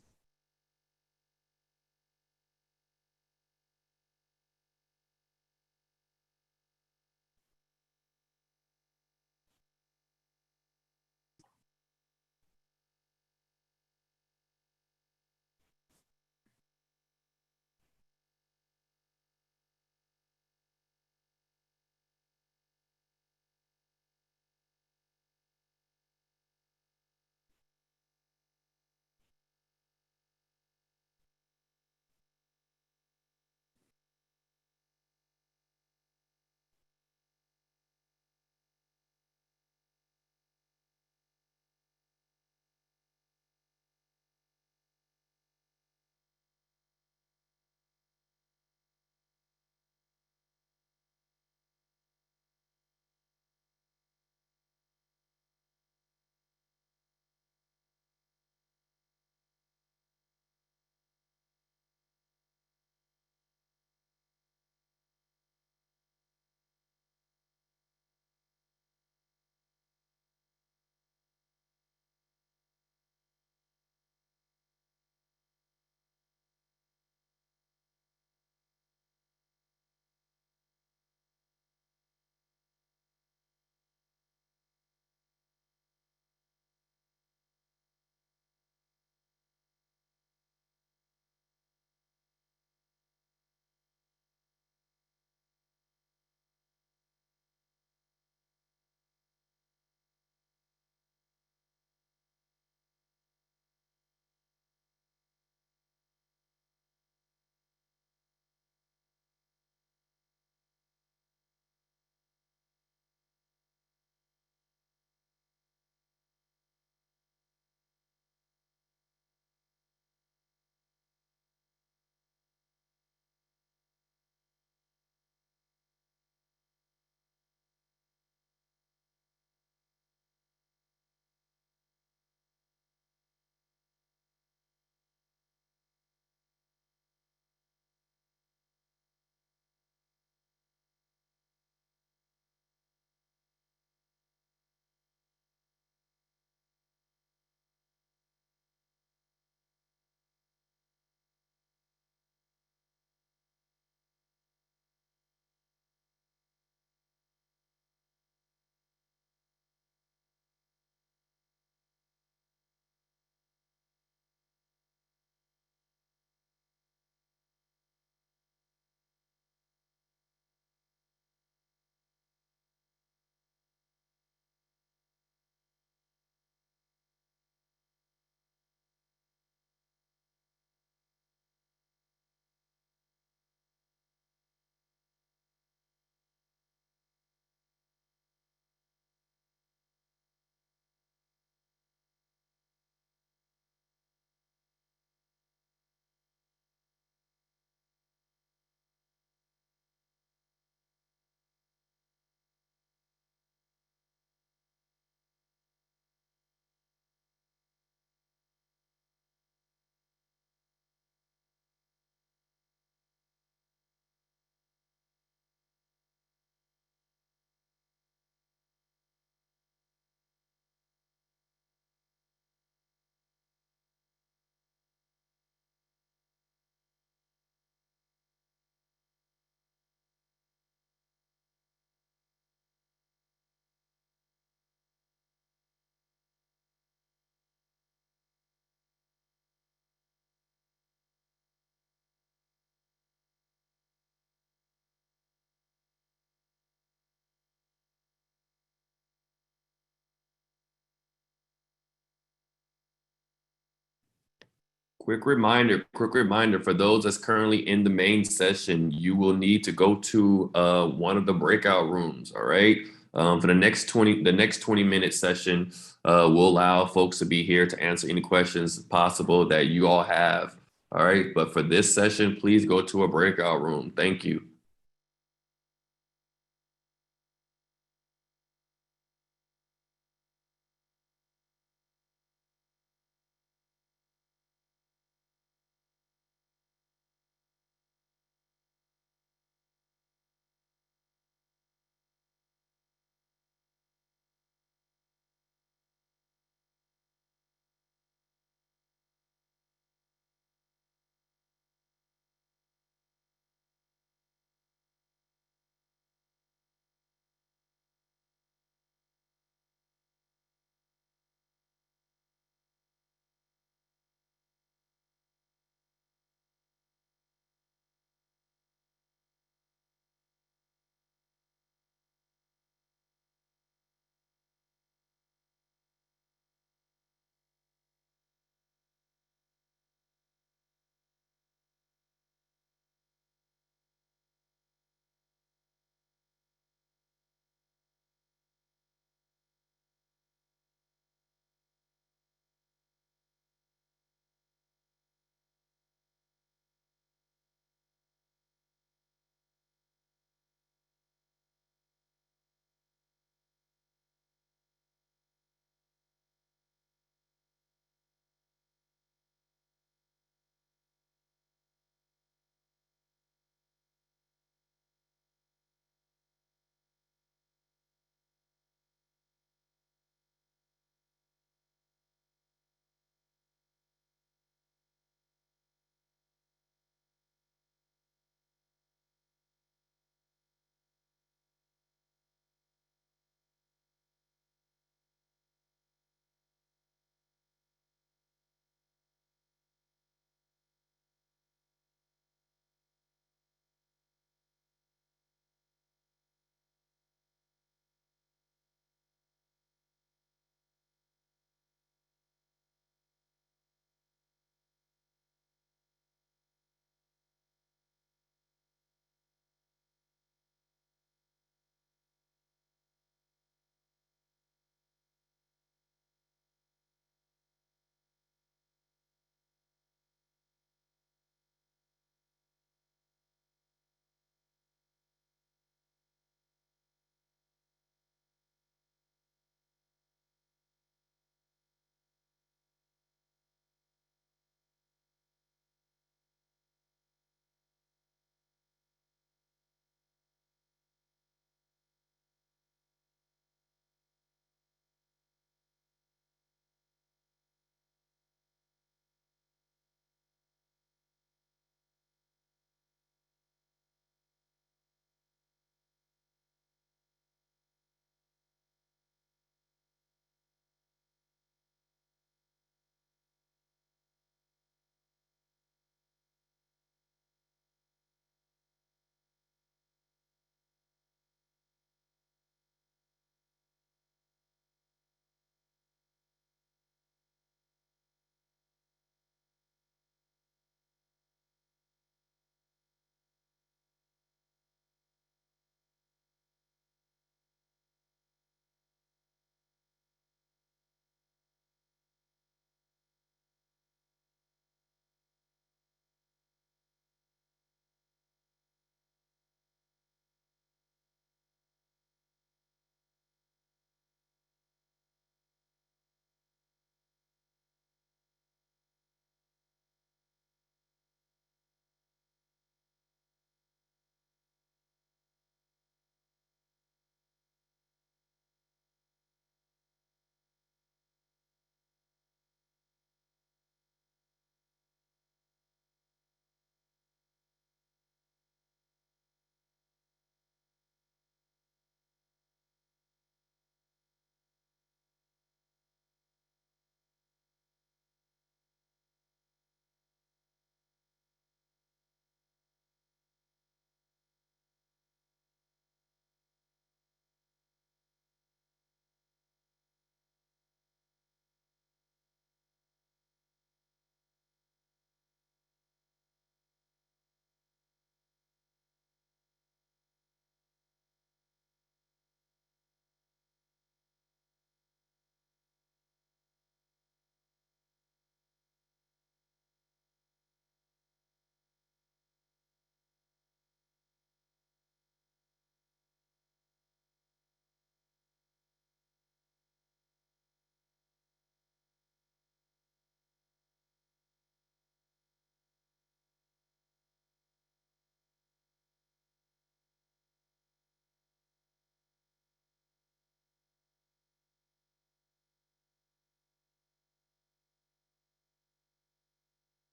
Quick reminder for those that's currently in the main session, you will need to go to one of the breakout rooms, all right? For the next 20-minute session, we'll allow folks to be here to answer any questions possible that you all have, all right? But for this session, please go to a breakout room. Thank you.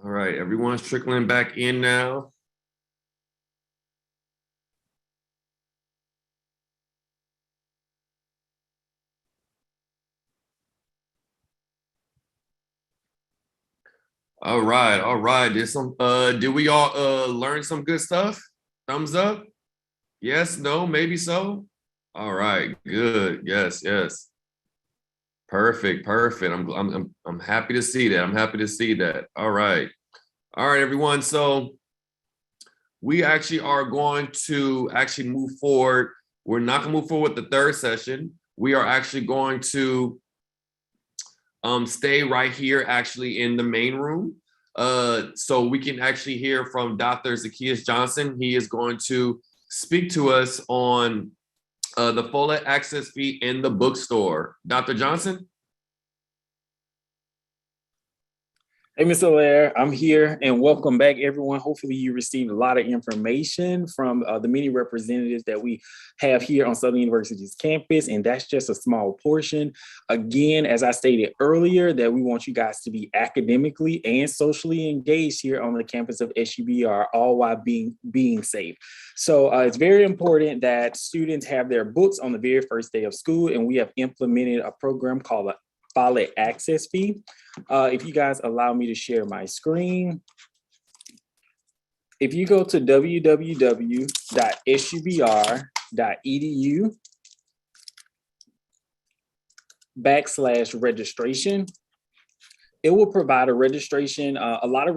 All right, everyone's trickling back in now. All right, all right. Did we all learn some good stuff? Thumbs up? Yes, no, maybe so. All right, good. Yes, yes. Perfect, perfect. I'm happy to see that. I'm happy to see that. All right. All right, everyone. So we actually are going to move forward. We're not gonna move forward with the third session. We are actually going to stay right here actually in the main room. So we can actually hear from Dr. Zacchaeus Johnson. He is going to speak to us on the Follett access fee in the bookstore. Dr. Johnson? Hey, Mr. Allaire, I'm here and welcome back, everyone. Hopefully you received a lot of information from the many representatives that we have here on Southern University's campus, and that's just a small portion. Again, as I stated earlier, that we want you guys to be academically and socially engaged here on the campus of SUBR, all while being safe. So it's very important that students have their books on the very first day of school, and we have implemented a program called a Follett access fee. If you guys allow me to share my screen, if you go to www.subr.edu/registration, it will provide a registration, a lot of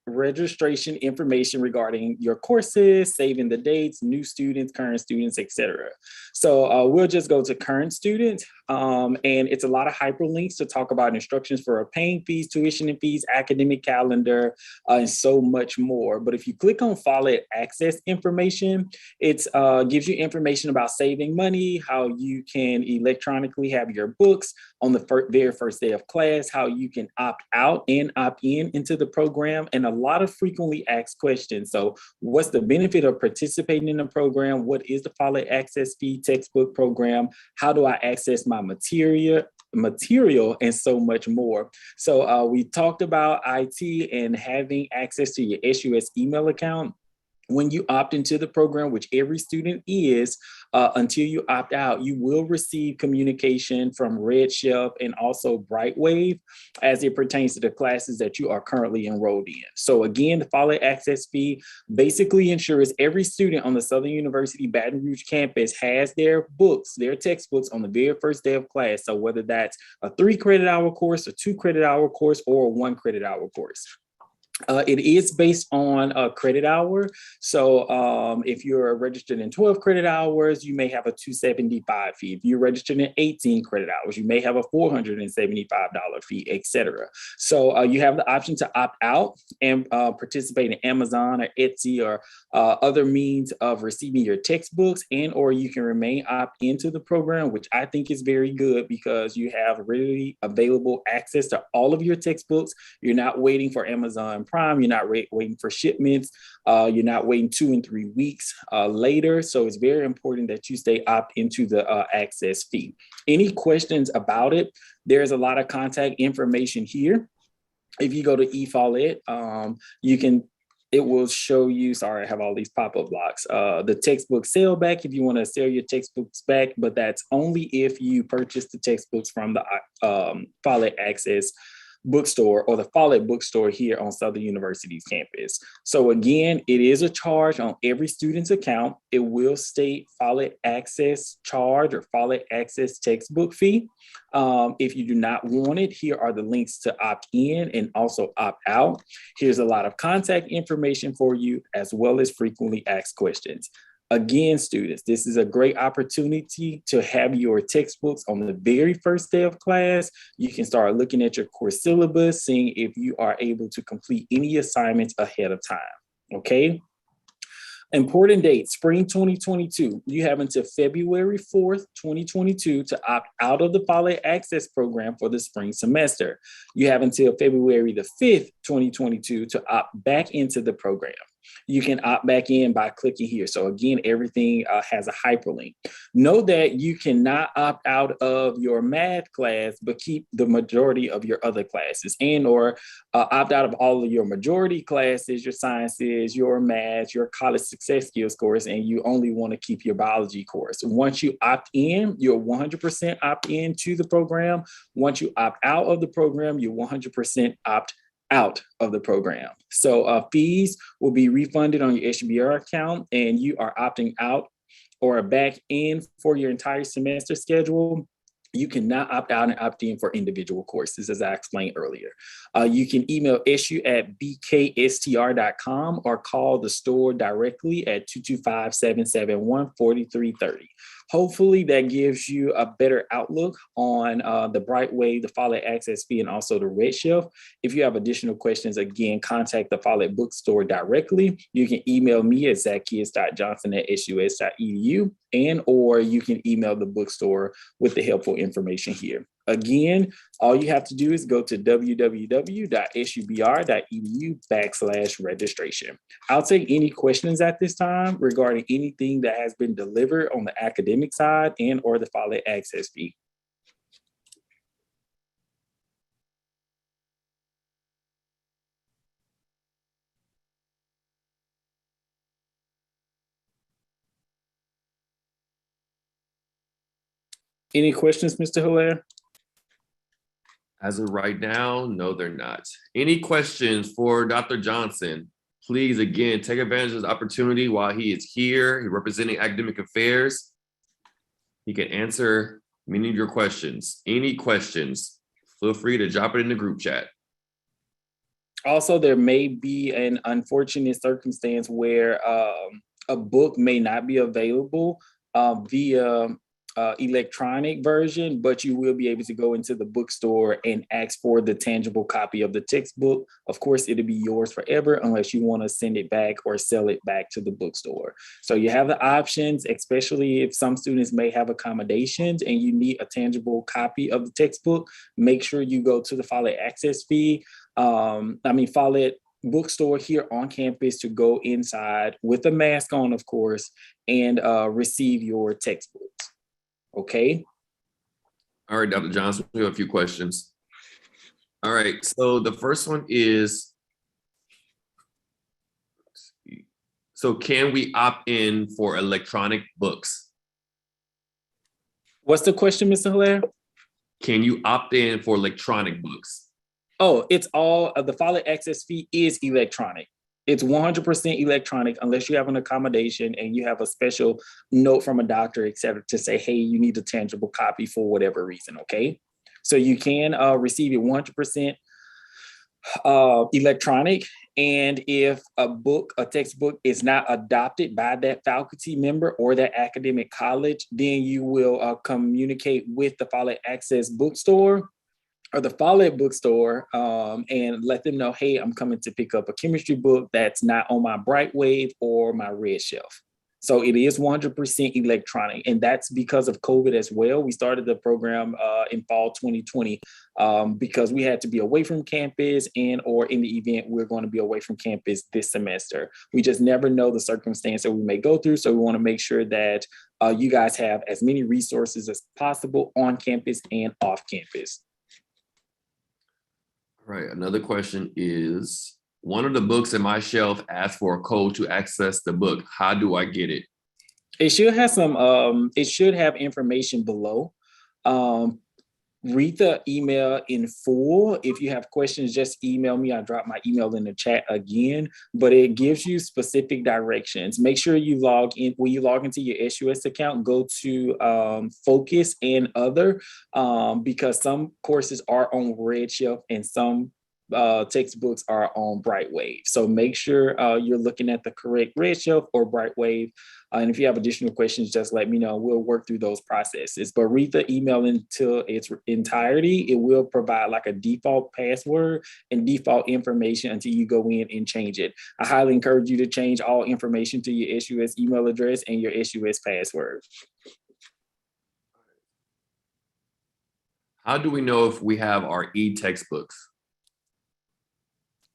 registration information regarding your courses, saving the dates, new students, current students, etc. So we'll just go to current students, and it's a lot of hyperlinks to talk about instructions for paying fees, tuition and fees, academic calendar, and so much more. But if you click on Follett access information, it gives you information about saving money, how you can electronically have your books on the very first day of class, how you can opt out and opt in into the program, and a lot of frequently asked questions. So what's the benefit of participating in the program? What is the Follett access fee textbook program? How do I access my material, and so much more. So we talked about IT and having access to your SUS email account. When you opt into the program, which every student is, until you opt out, you will receive communication from Redshelf and also Brightwave as it pertains to the classes that you are currently enrolled in. So again, the Follett access fee basically ensures every student on the Southern University Baton Rouge campus has their books, their textbooks on the very first day of class. So whether that's a 3 credit hour course, a 2 credit hour course, or a 1 credit hour course. It is based on a credit hour. So if you're registered in 12 credit hours, you may have a $275 fee. If you're registered in 18 credit hours, you may have a $475 fee, etc. So you have the option to opt out and participate in Amazon or Etsy or other means of receiving your textbooks, and or you can remain opt into the program, which I think is very good because you have readily available access to all of your textbooks. You're not waiting for Amazon Prime, you're not waiting for shipments, you're not waiting 2 and 3 weeks later. So it's very important that you stay opt into the access fee. Any questions about it? There's a lot of contact information here. If you go to eFollett, it will show you, sorry, I have all these pop-up blocks, the textbook sale back if you want to sell your textbooks back, but that's only if you purchase the textbooks from the Follett access bookstore or the Follett bookstore here on Southern University's campus. So again, it is a charge on every student's account. It will state Follett access charge or Follett access textbook fee. If you do not want it, here are the links to opt in and also opt out. Here's a lot of contact information for you as well as frequently asked questions. Again, students, this is a great opportunity to have your textbooks on the very first day of class. You can start looking at your course syllabus, seeing if you are able to complete any assignments ahead of time, okay? Important dates, spring 2022. You have until February 4th, 2022 to opt out of the Follett Access program for the spring semester. You have until February the 5th, 2022 to opt back into the program. you can opt back in by clicking here. So again, everything has a hyperlink. Know that you cannot opt out of your math class, but keep the majority of your other classes, and or opt out of all of your majority classes, your sciences, your math, your college success skills course, and you only want to keep your biology course. Once you opt in, you're 100% opt in to the program. Once you opt out of the program, you're 100% opt out of the program. So fees will be refunded on your SUBR account, and you are opting out or back in for your entire semester schedule. You cannot opt out and opt in for individual courses, as I explained earlier. You can email issue@bkstr.com or call the store directly at 225-771-4330. Hopefully that gives you a better outlook on the Brightwave, the Follett Access Fee, and also the Redshift. If you have additional questions, again, contact the Follett Bookstore directly. You can email me at zacchaeus.johnson@sus.edu, and or you can email the bookstore with the helpful information here. Again, all you have to do is go to www.subr.edu/registration. I'll take any questions at this time regarding anything that has been delivered on the academic side and or the Follett Access Fee. Any questions, Mr. Hilaire? As of right now, no, they're not. Any questions for Dr. Johnson? Please, again, take advantage of this opportunity while he is here. He's representing academic affairs. He can answer many of your questions. Any questions, feel free to drop it in the group chat. Also, there may be an unfortunate circumstance where a book may not be available via electronic version, but you will be able to go into the bookstore and ask for the tangible copy of the textbook. Of course, it'll be yours forever unless you want to send it back or sell it back to the bookstore. So you have the options, especially if some students may have accommodations and you need a tangible copy of the textbook. Make sure you go to the Follett Access Fee. Follett Bookstore here on campus to go inside with a mask on, of course, and receive your textbooks. Okay. All right, Dr. Johnson, we have a few questions. All right, so the first one is, so can we opt in for electronic books? What's the question, Mr. Hilaire? Can you opt in for electronic books? Oh, it's all, the Follett Access Fee is electronic. It's 100% electronic unless you have an accommodation and you have a special note from a doctor, et cetera, to say, hey, you need a tangible copy for whatever reason, okay? So you can receive it 100% electronic. And if a textbook is not adopted by that faculty member or that academic college, then you will communicate with the Follett Access Bookstore or the Follett Bookstore and let them know, hey, I'm coming to pick up a chemistry book that's not on my Brightwave or my Redshift. So it is 100% electronic, and that's because of COVID as well. We started the program in fall 2020 because we had to be away from campus and or in the event we're going to be away from campus this semester. We just never know the circumstance that we may go through, so we want to make sure that you guys have as many resources as possible on campus and off campus. All right, another question is, one of the books in my shelf asks for a code to access the book. How do I get it? It should have it should have information below. Read the email in full. If you have questions, just email me. I drop my email in the chat again, but it gives you specific directions. Make sure you log in. When you log into your SUS account, go to Focus and Other, because some courses are on Redshift and some textbooks are on Brightwave. So make sure you're looking at the correct Redshift or Brightwave. And if you have additional questions, just let me know. We'll work through those processes. But read the email until its entirety. It will provide like a default password and default information until you go in and change it. I highly encourage you to change all information to your SUS email address and your SUS password. How do we know if we have our e-textbooks?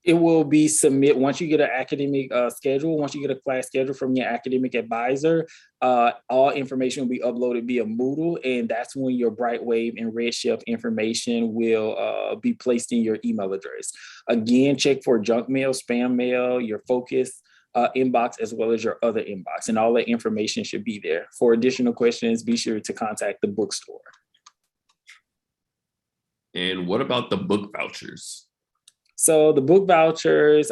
It will be once you get an academic schedule, once you get a class schedule from your academic advisor, all information will be uploaded via Moodle, and that's when your Brightwave and Redshift information will be placed in your email address. Again, check for junk mail, spam mail, your focus inbox, as well as your other inbox, and all that information should be there. For additional questions, be sure to contact the bookstore. And what about the book vouchers? So the book vouchers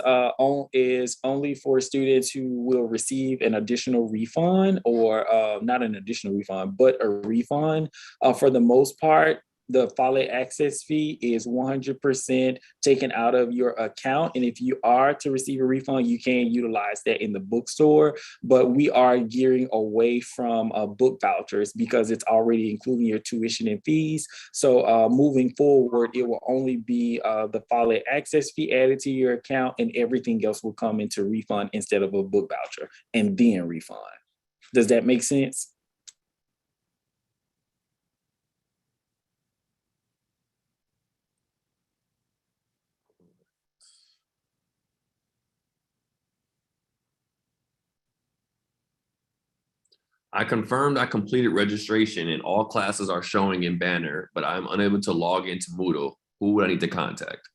is only for students who will receive an additional refund, or not an additional refund, but a refund. For the most part, the Follett access fee is 100% taken out of your account. And if you are to receive a refund, you can utilize that in the bookstore. But we are gearing away from book vouchers because it's already including your tuition and fees. So moving forward, it will only be the Follett access fee added to your account, and everything else will come into refund instead of a book voucher and then refund. Does that make sense? I confirmed I completed registration and all classes are showing in Banner, but I'm unable to log into Moodle. Who would I need to contact?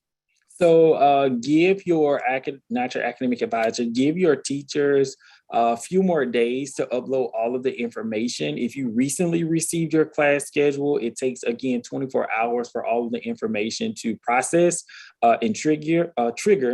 So give your not your academic advisor, give your teachers a few more days to upload all of the information. If you recently received your class schedule, it takes, again, 24 hours for all of the information to process and trigger.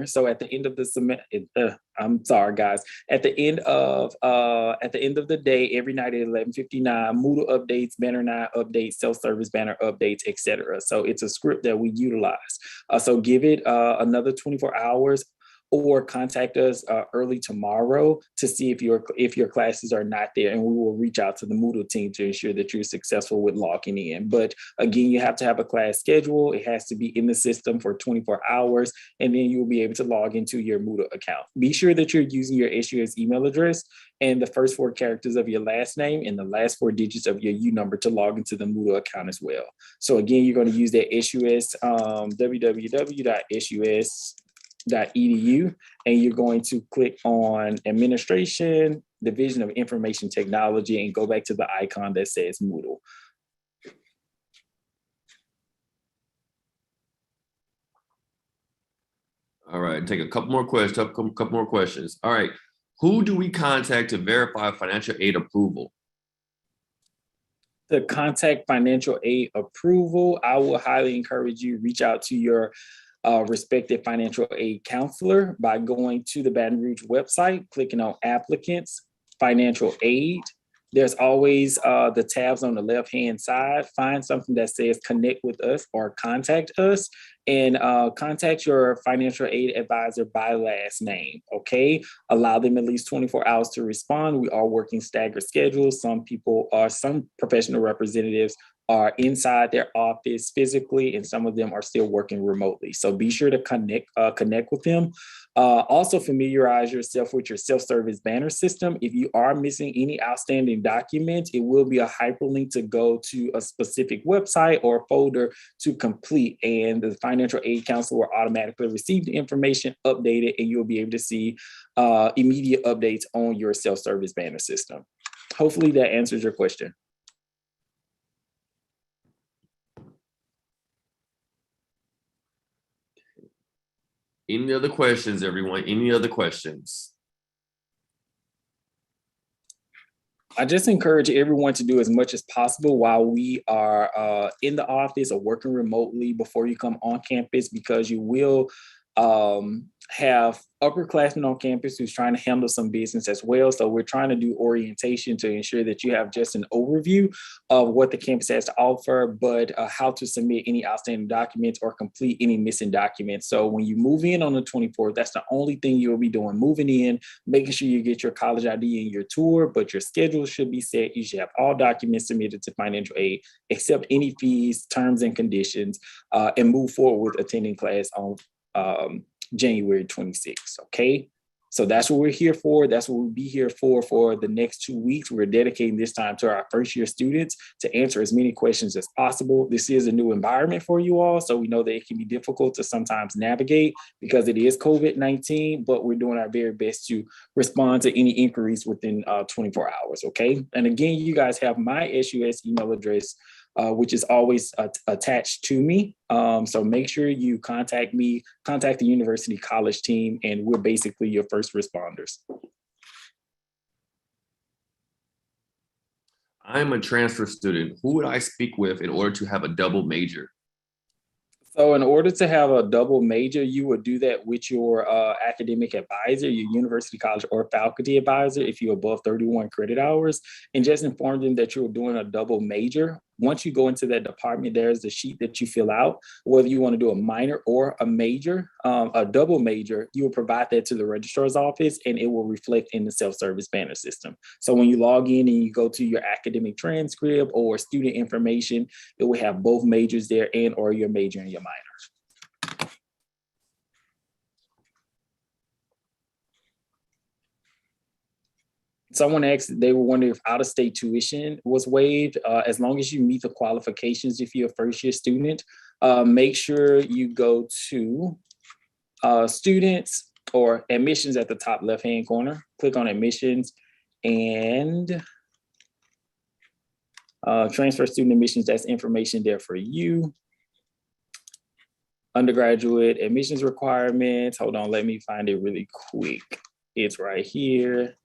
So at the end of the semester, I'm sorry, guys. At the end of the day, every night at 11:59, Moodle updates, Banner 9 updates, self-service Banner updates, etc. So it's a script that we utilize. So give it another 24 hours, or contact us early tomorrow to see if your classes are not there, and we will reach out to the Moodle team to ensure that you're successful with logging in. But again, you have to have a class schedule. It has to be in the system for 24 hours, and then you'll be able to log into your Moodle account. Be sure that you're using your SUS email address and the first 4 characters of your last name and the last 4 digits of your U number to log into the Moodle account as well. So again, you're going to use that SUS, www.sus.edu, and you're going to click on Administration, Division of Information Technology, and go back to the icon that says Moodle. All right, take a couple more questions. All right, who do we contact to verify financial aid approval? To contact financial aid approval, I will highly encourage you to reach out to your respective financial aid counselor by going to the Baton Rouge website, clicking on applicants, financial aid. There's always the tabs on the left-hand side. Find something that says connect with us or contact us, and contact your financial aid advisor by last name, okay? Allow them at least 24 hours to respond. We are working staggered schedules. Some professional representatives are inside their office physically, and some of them are still working remotely. So be sure to connect with them. Also familiarize yourself with your self-service Banner system. If you are missing any outstanding documents, it will be a hyperlink to go to a specific website or folder to complete, and the financial aid counselor will automatically receive the information, update it, and you'll be able to see immediate updates on your self-service Banner system. Hopefully that answers your question. Any other questions, everyone? Any other questions? I just encourage everyone to do as much as possible while we are in the office or working remotely before you come on campus, because you will have upperclassmen on campus who's trying to handle some business as well. So we're trying to do orientation to ensure that you have just an overview of what the campus has to offer, but how to submit any outstanding documents or complete any missing documents. So when you move in on the 24th, that's the only thing you'll be doing, moving in, making sure you get your college ID and your tour, but your schedule should be set. You should have all documents submitted to financial aid, accept any fees, terms and conditions, and move forward with attending class on January 26th, okay? So that's what we're here for. That's what we'll be here for the next 2 weeks. We're dedicating this time to our first year students to answer as many questions as possible. This is a new environment for you all, so we know that it can be difficult to sometimes navigate because it is COVID-19, but we're doing our very best to respond to any inquiries within 24 hours, okay? And again, you guys have my SUS email address, which is always attached to me. So make sure you contact me, contact the university college team, and we're basically your first responders. I'm a transfer student. Who would I speak with in order to have a double major? So in order to have a double major, you would do that with your academic advisor, your university, college, or faculty advisor if you're above 31 credit hours, and just inform them that you're doing a double major. Once you go into that department, there's a sheet that you fill out, whether you want to do a minor or a major, a double major, you will provide that to the registrar's office and it will reflect in the self-service banner system. So when you log in and you go to your academic transcript or student information, it will have both majors there and or your major and your minor. Someone asked, they were wondering if out-of-state tuition was waived. As long as you meet the qualifications if you're a first-year student, make sure you go to students or admissions at the top left-hand corner. Click on admissions and transfer student admissions. That's information there for you. Undergraduate admissions requirements. Hold on, let me find it really quick. It's right here.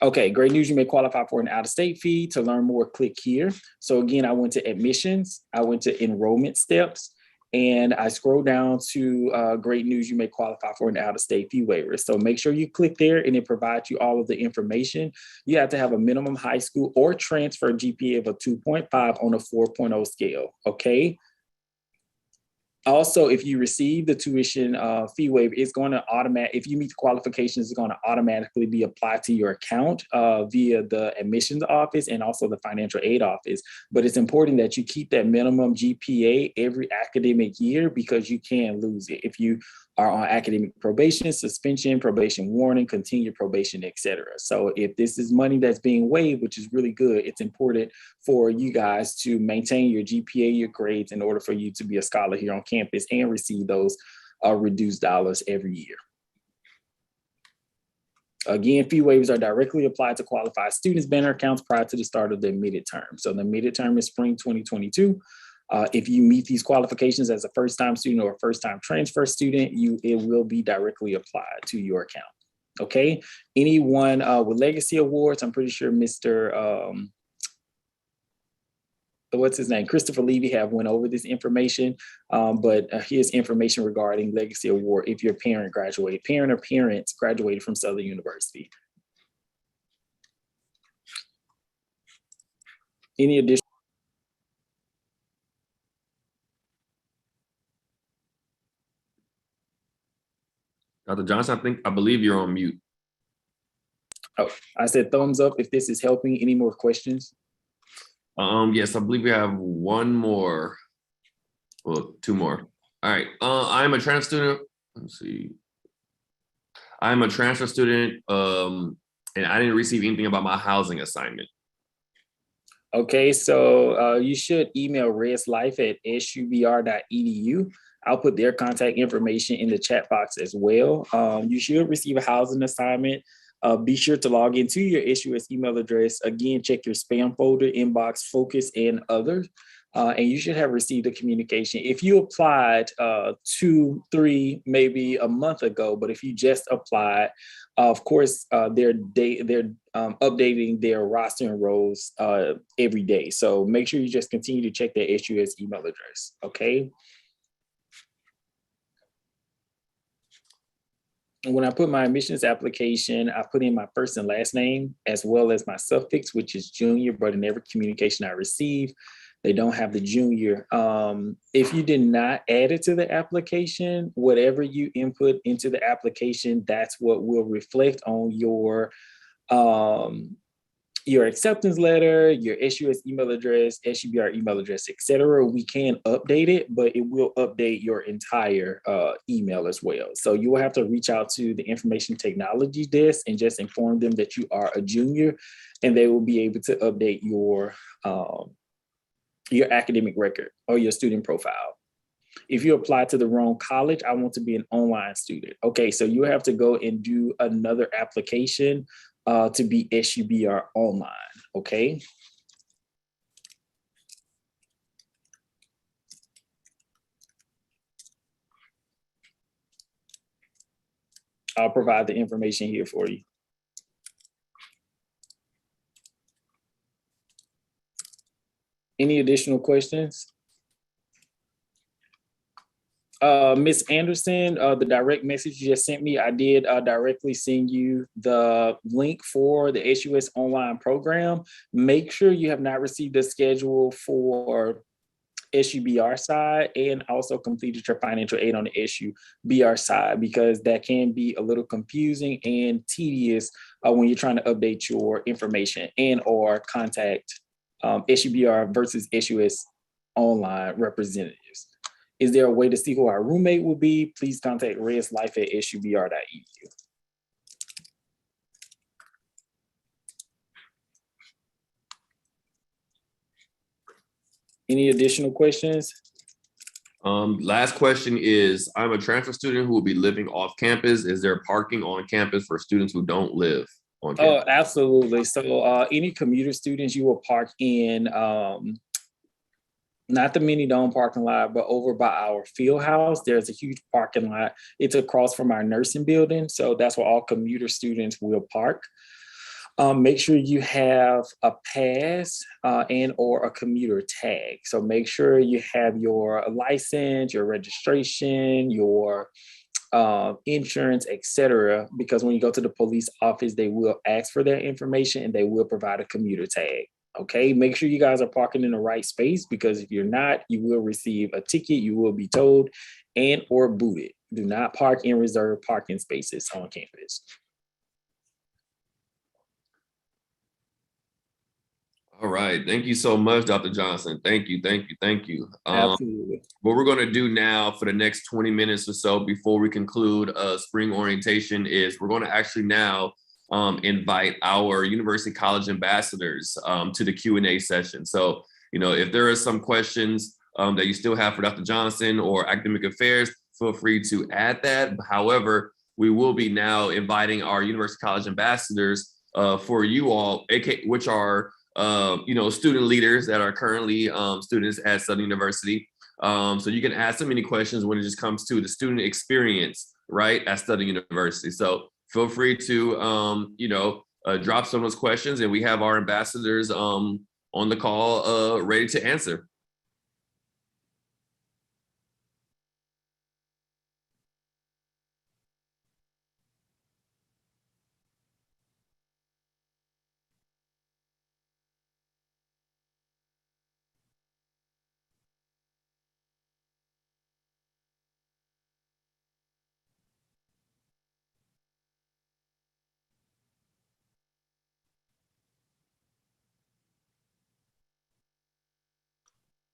Okay, great news. You may qualify for an out-of-state fee. To learn more, click here. So again, I went to admissions, I went to enrollment steps, and I scroll down to great news. You may qualify for an out-of-state fee waiver. So make sure you click there and it provides you all of the information. You have to have a minimum high school or transfer GPA of a 2.5 on a 4.0 scale, okay? Also, if you receive the tuition fee waiver, it's going to if you meet the qualifications, it's going to automatically be applied to your account via the admissions office and also the financial aid office. But it's important that you keep that minimum GPA every academic year because you can lose it if you are on academic probation, suspension, probation warning, continued probation, etc. So if this is money that's being waived, which is really good, it's important for you guys to maintain your GPA, your grades, in order for you to be a scholar here on campus and receive those reduced dollars every year. Again, fee waivers are directly applied to qualified students' banner accounts prior to the start of the admitted term. So the admitted term is spring 2022. If you meet these qualifications as a first-time student or a first-time transfer student, it will be directly applied to your account, okay? Anyone with legacy awards, I'm pretty sure Mr. What's his name? Christopher Levy have went over this information, but here's information regarding legacy award if your parent or parents graduated from Southern University. Any additional? Dr. Johnson, I believe you're on mute. Oh, I said thumbs up if this is helping. Any more questions? Yes, I believe we have one more. Well, two more. All right. I'm a transfer student. Let's see. I'm a transfer student, and I didn't receive anything about my housing assignment. Okay, so you should email redslife@subr.edu. I'll put their contact information in the chat box as well. You should receive a housing assignment. Be sure to log into your SUS email address. Again, check your spam folder, inbox, focus, and others. And you should have received a communication. If you applied 2, 3, maybe a month ago, but if you just applied, of course, they're updating their roster and roles every day. So make sure you just continue to check their SUS email address, okay? When I put my admissions application, I put in my first and last name as well as my suffix, which is junior, but in every communication I receive, they don't have the junior. If you did not add it to the application, whatever you input into the application, that's what will reflect on your your acceptance letter, your SUS email address, SUBR email address, etc. We can update it, but it will update your entire email as well. So you will have to reach out to the information technology desk and just inform them that you are a junior, and they will be able to update your academic record or your student profile. If you apply to the wrong college, I want to be an online student. Okay, so you have to go and do another application to be SUBR online, okay? I'll provide the information here for you. Any additional questions? Ms. Anderson, the direct message you just sent me, I did directly send you the link for the SUS online program. Make sure you have not received a schedule for SUBR side and also completed your financial aid on the SUBR side, because that can be a little confusing and tedious when you're trying to update your information and or contact SUBR versus SUS online representatives. Is there a way to see who our roommate will be? Please contact reslife@subr.edu. Any additional questions? Last question is, I'm a transfer student who will be living off campus. Is there parking on campus for students who don't live on campus? Oh, absolutely. So any commuter students, you will park in not the mini dome parking lot, but over by our field house. There's a huge parking lot. It's across from our nursing building. So that's where all commuter students will park. Make sure you have a pass and or a commuter tag. So make sure you have your license, your registration, your insurance, etc. Because when you go to the police office, they will ask for that information and they will provide a commuter tag. Okay, make sure you guys are parking in the right space, because if you're not, you will receive a ticket, you will be towed and or booted. Do not park in reserved parking spaces on campus. All right, thank you so much, Dr. Johnson. Thank you, thank you, thank you. Absolutely. What we're gonna do now for the next 20 minutes or so before we conclude spring orientation is we're gonna actually now invite our University College ambassadors to the Q&A session. So, you know, if there are some questions that you still have for Dr. Johnson or academic affairs, feel free to add that. However, we will be now inviting our University College ambassadors for you all, which are, you know, student leaders that are currently students at Southern University. So you can ask them any questions when it just comes to the student experience, right, at Southern University. So feel free to, you know, drop some of those questions, and we have our ambassadors on the call ready to answer.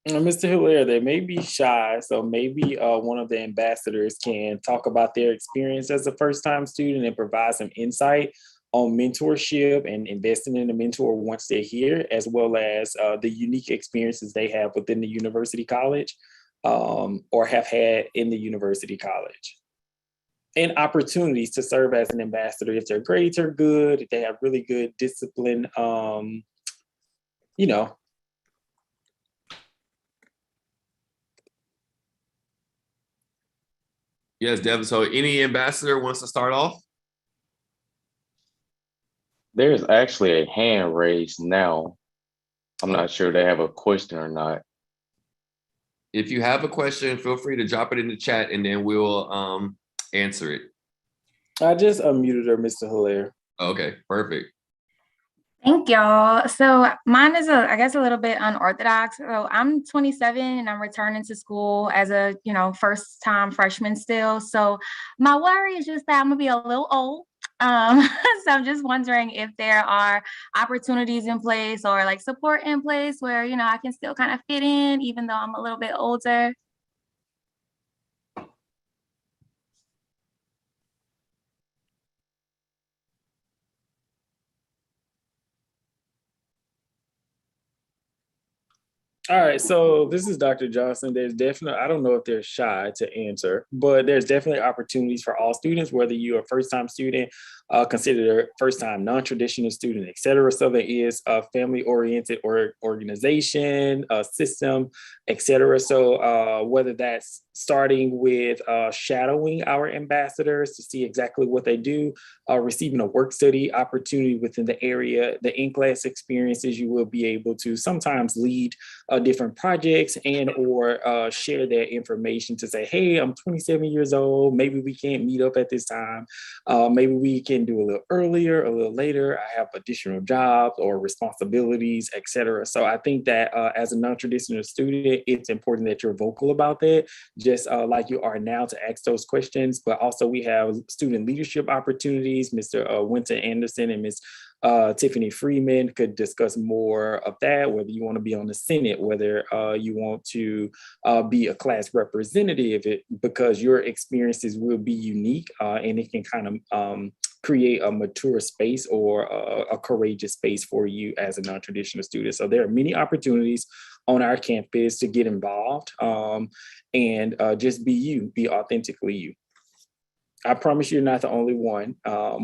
Mr. Hilaire, they may be shy, so maybe one of the ambassadors can talk about their experience as a first-time student and provide some insight on mentorship and investing in a mentor once they're here, as well as the unique experiences they have within the university college or have had in the university college. And opportunities to serve as an ambassador if their grades are good, if they have really good discipline, you know. Yes, Devin. So any ambassador wants to start off? There's actually a hand raised now. I'm not sure they have a question or not. If you have a question, feel free to drop it in the chat and then we'll answer it. I just unmuted her, Mr. Hilaire. Okay, perfect. Thank y'all. So mine is I guess a little bit unorthodox. So I'm 27 and I'm returning to school as a, first time freshman still. So my worry is just that I'm gonna be a little old So I'm just wondering if there are opportunities in place or like support in place where, you know, I can still kind of fit in even though I'm a little bit older. All right, so this is Dr. Johnson. There's definitely, I don't know if they're shy to answer, but there's definitely opportunities for all students, whether you're a first-time student, considered a first-time non-traditional student, et cetera. So there is a family-oriented or organization, a system, et cetera. So whether that's starting with shadowing our ambassadors to see exactly what they do, receiving a work study opportunity within the area, the in-class experiences, you will be able to sometimes lead different projects and or share their information to say, hey, I'm 27 years old. Maybe we can't meet up at this time. Maybe we can do a little earlier, a little later. I have additional jobs or responsibilities, et cetera. So I think that as a non-traditional student, it's important that you're vocal about that, just like you are now, to ask those questions. But also we have student leadership opportunities. Mr. Winter Anderson and Ms. Tiffany Freeman could discuss more of that, whether you want to be on the Senate, whether you want to be a class representative, because your experiences will be unique and it can kind of create a mature space or a courageous space for you as a non-traditional student. So there are many opportunities on our campus to get involved and just be you, be authentically you. I promise you're not the only one.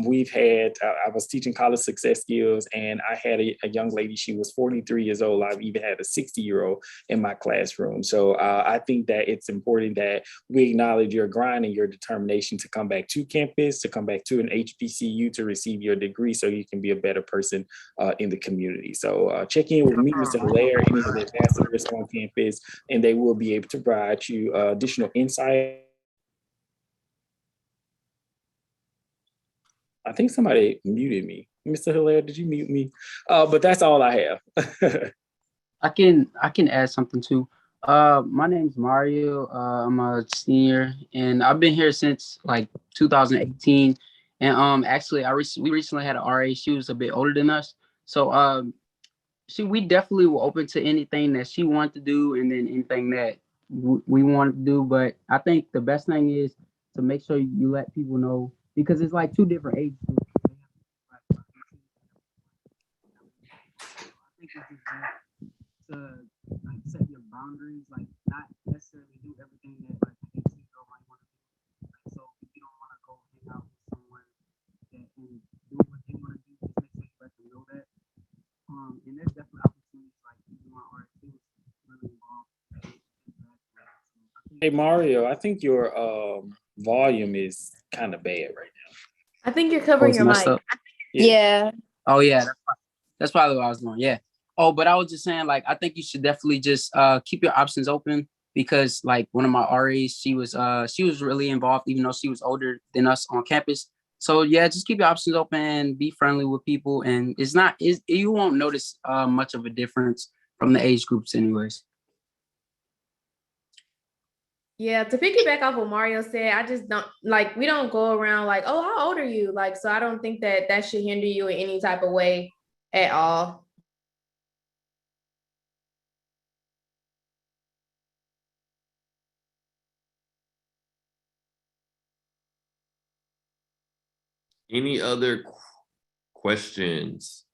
We've had, I was teaching college success skills and I had a young lady, she was 43 years old. I've even had a 60-year-old in my classroom. So I think that it's important that we acknowledge your grind and your determination to come back to campus, to come back to an HBCU to receive your degree so you can be a better person in the community. So check in with me, Mr. Hilaire, any of the ambassadors on campus, and they will be able to provide you additional insight. I think somebody muted me. Mr. Hilaire, did you mute me? But that's all I have. I can add something too. My name's Mario. I'm a senior, and I've been here since like 2018. And actually, we recently had an RA. She was a bit older than us, so we definitely were open to anything that she wanted to do, and then anything that we wanted to do. But I think the best thing is to make sure you let people know, because it's like two different age groups. I think it's just best to like set your boundaries, like not necessarily do everything that like an 18-year-old might want to do. Like, so if you don't want to go hang out with someone that can do what they want to do, just make sure you let them know that. And there's definitely opportunities like even my art too really involved. Hey Mario, I think your volume is kind of bad right now. I think you're covering your mic. Yeah. Oh yeah, that's probably what I was doing. Yeah. Oh, but I was just saying, like, I think you should definitely just keep your options open, because like one of my RAs, she was really involved, even though she was older than us on campus. So yeah, just keep your options open, be friendly with people, and you won't notice much of a difference from the age groups anyways. Yeah, to piggyback off what Mario said, I just don't like, we don't go around like, oh, how old are you? Like, so I don't think that should hinder you in any type of way at all. Any other questions?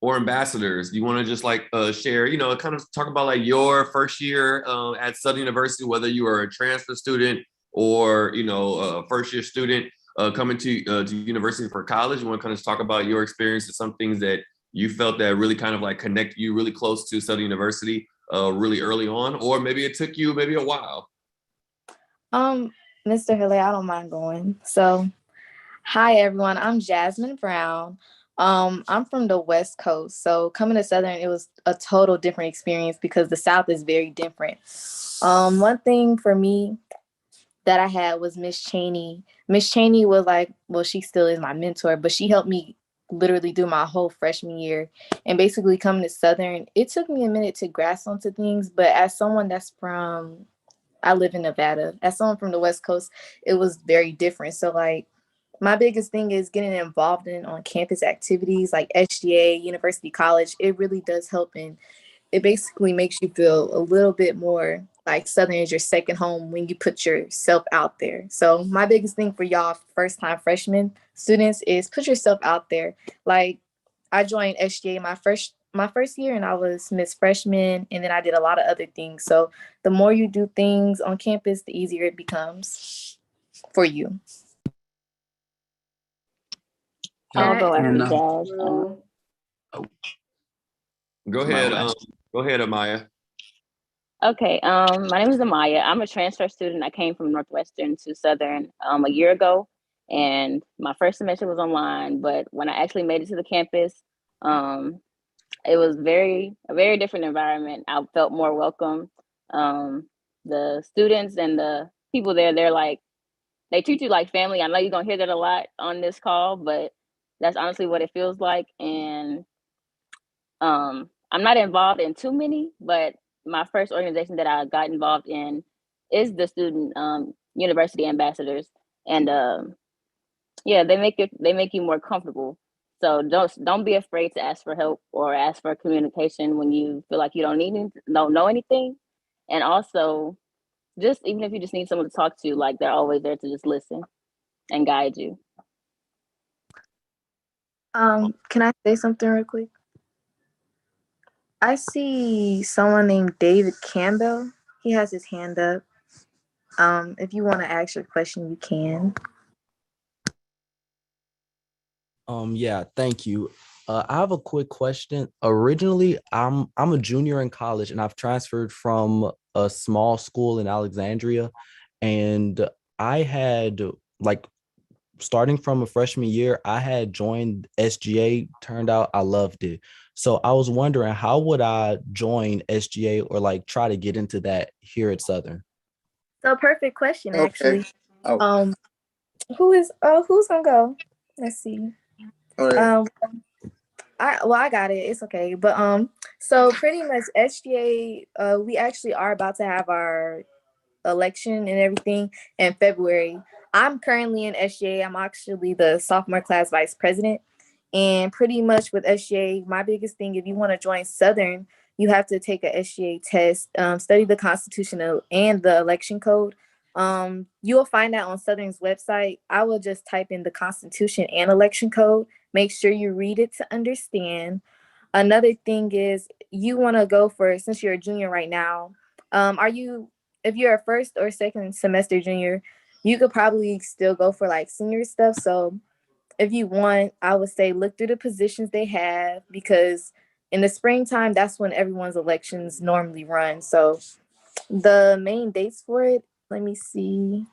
Or ambassadors, do you want to just like share, kind of talk about like your first year at Southern University, whether you are a transfer student or, a first year student coming to university for college? You want to kind of talk about your experience and some things that you felt that really kind of like connect you really close to Southern University really early on, or maybe it took you maybe a while? Mr. Hilaire, I don't mind going. So, hi everyone, I'm Jasmine Brown. I'm from the West Coast, so coming to Southern, it was a total different experience because the South is very different. One thing for me that I had was Miss Cheney. Miss Cheney was like, well, she still is my mentor, but she helped me literally do my whole freshman year. And basically coming to Southern, it took me a minute to grasp onto things, but as someone that's I live in Nevada, as someone from the West Coast, it was very different. So like, my biggest thing is getting involved in on campus activities like SGA, University College. It really does help, and it basically makes you feel a little bit more like Southern is your second home when you put yourself out there. So my biggest thing for y'all first time freshman students is put yourself out there. Like I joined SGA my first year and I was Miss Freshman, and then I did a lot of other things. So the more you do things on campus, the easier it becomes for you. I'll go after And, Jazz. Go ahead. Go ahead, Amaya. Okay, my name is Amaya. I'm a transfer student. I came from Northwestern to Southern a year ago, and my first semester was online. But when I actually made it to the campus, it was a very different environment. I felt more welcome. The students and the people there, they treat you like family. I know you're gonna hear that a lot on this call, but that's honestly what it feels like. And I'm not involved in too many, but my first organization that I got involved in is the student university ambassadors, and yeah, they make you more comfortable. So don't be afraid to ask for help or ask for communication when you feel like you don't know anything, and also just even if you just need someone to talk to, like they're always there to just listen and guide you. Can I say something real quick? I see someone named David Campbell. He has his hand up. If you want to ask your question, you can. Yeah, thank you. I have a quick question. Originally, I'm a junior in college, and I've transferred from a small school in Alexandria, and I had starting from a freshman year, I had joined SGA. Turned out I loved it. So I was wondering, how would I join SGA or try to get into that here at Southern? So perfect question, actually. Oh. Who's gonna go? Let's see. I got it. It's okay. But so pretty much SGA, we actually are about to have our election and everything in February. I'm currently in SGA. I'm actually the sophomore class vice president. And pretty much with SGA, my biggest thing, if you want to join Southern, you have to take a SGA test, study the Constitution and the election code. You'll find that on Southern's website. I will just type in the Constitution and election code. Make sure you read it to understand. Another thing is you want to go for, since you're a junior right now, if you're a first or second semester junior, you could probably still go for senior stuff. So if you want, I would say look through the positions they have, because in the springtime, that's when everyone's elections normally run. So the main dates for it, let me see.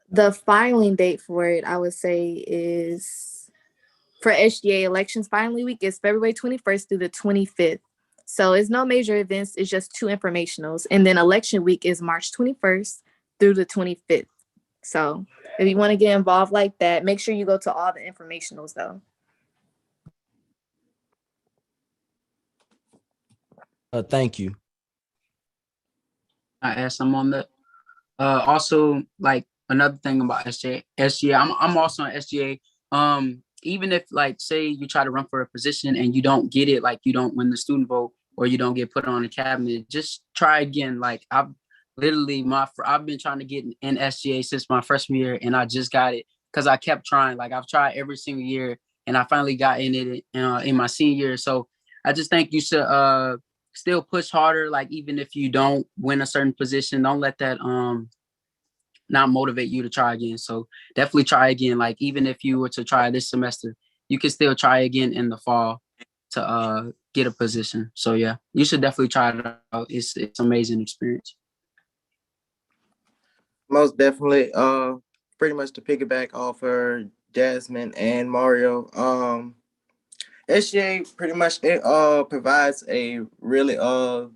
The filing date for it, I would say, is for SGA elections filing week is February 21st through the 25th. So it's no major events, it's just 2 informationals. And then election week is March 21st through the 25th. So if you want to get involved like that, make sure you go to all the informationals though. Thank you. I add some on that. Also, another thing about SGA, I'm also on SGA. Even if say you try to run for a position and you don't get it, you don't win the student vote or you don't get put on the cabinet, just try again. I've been trying to get in SGA since my freshman year, and I just got it because I kept trying. I've tried every single year, and I finally got in it in my senior year. So I just think you should still push harder. Even if you don't win a certain position, don't let that not motivate you to try again. So definitely try again. Even if you were to try this semester, you can still try again in the fall to get a position. So yeah, you should definitely try it out. It's an amazing experience. Most definitely. Pretty much to piggyback off of Jasmine and Mario. SGA pretty much provides a really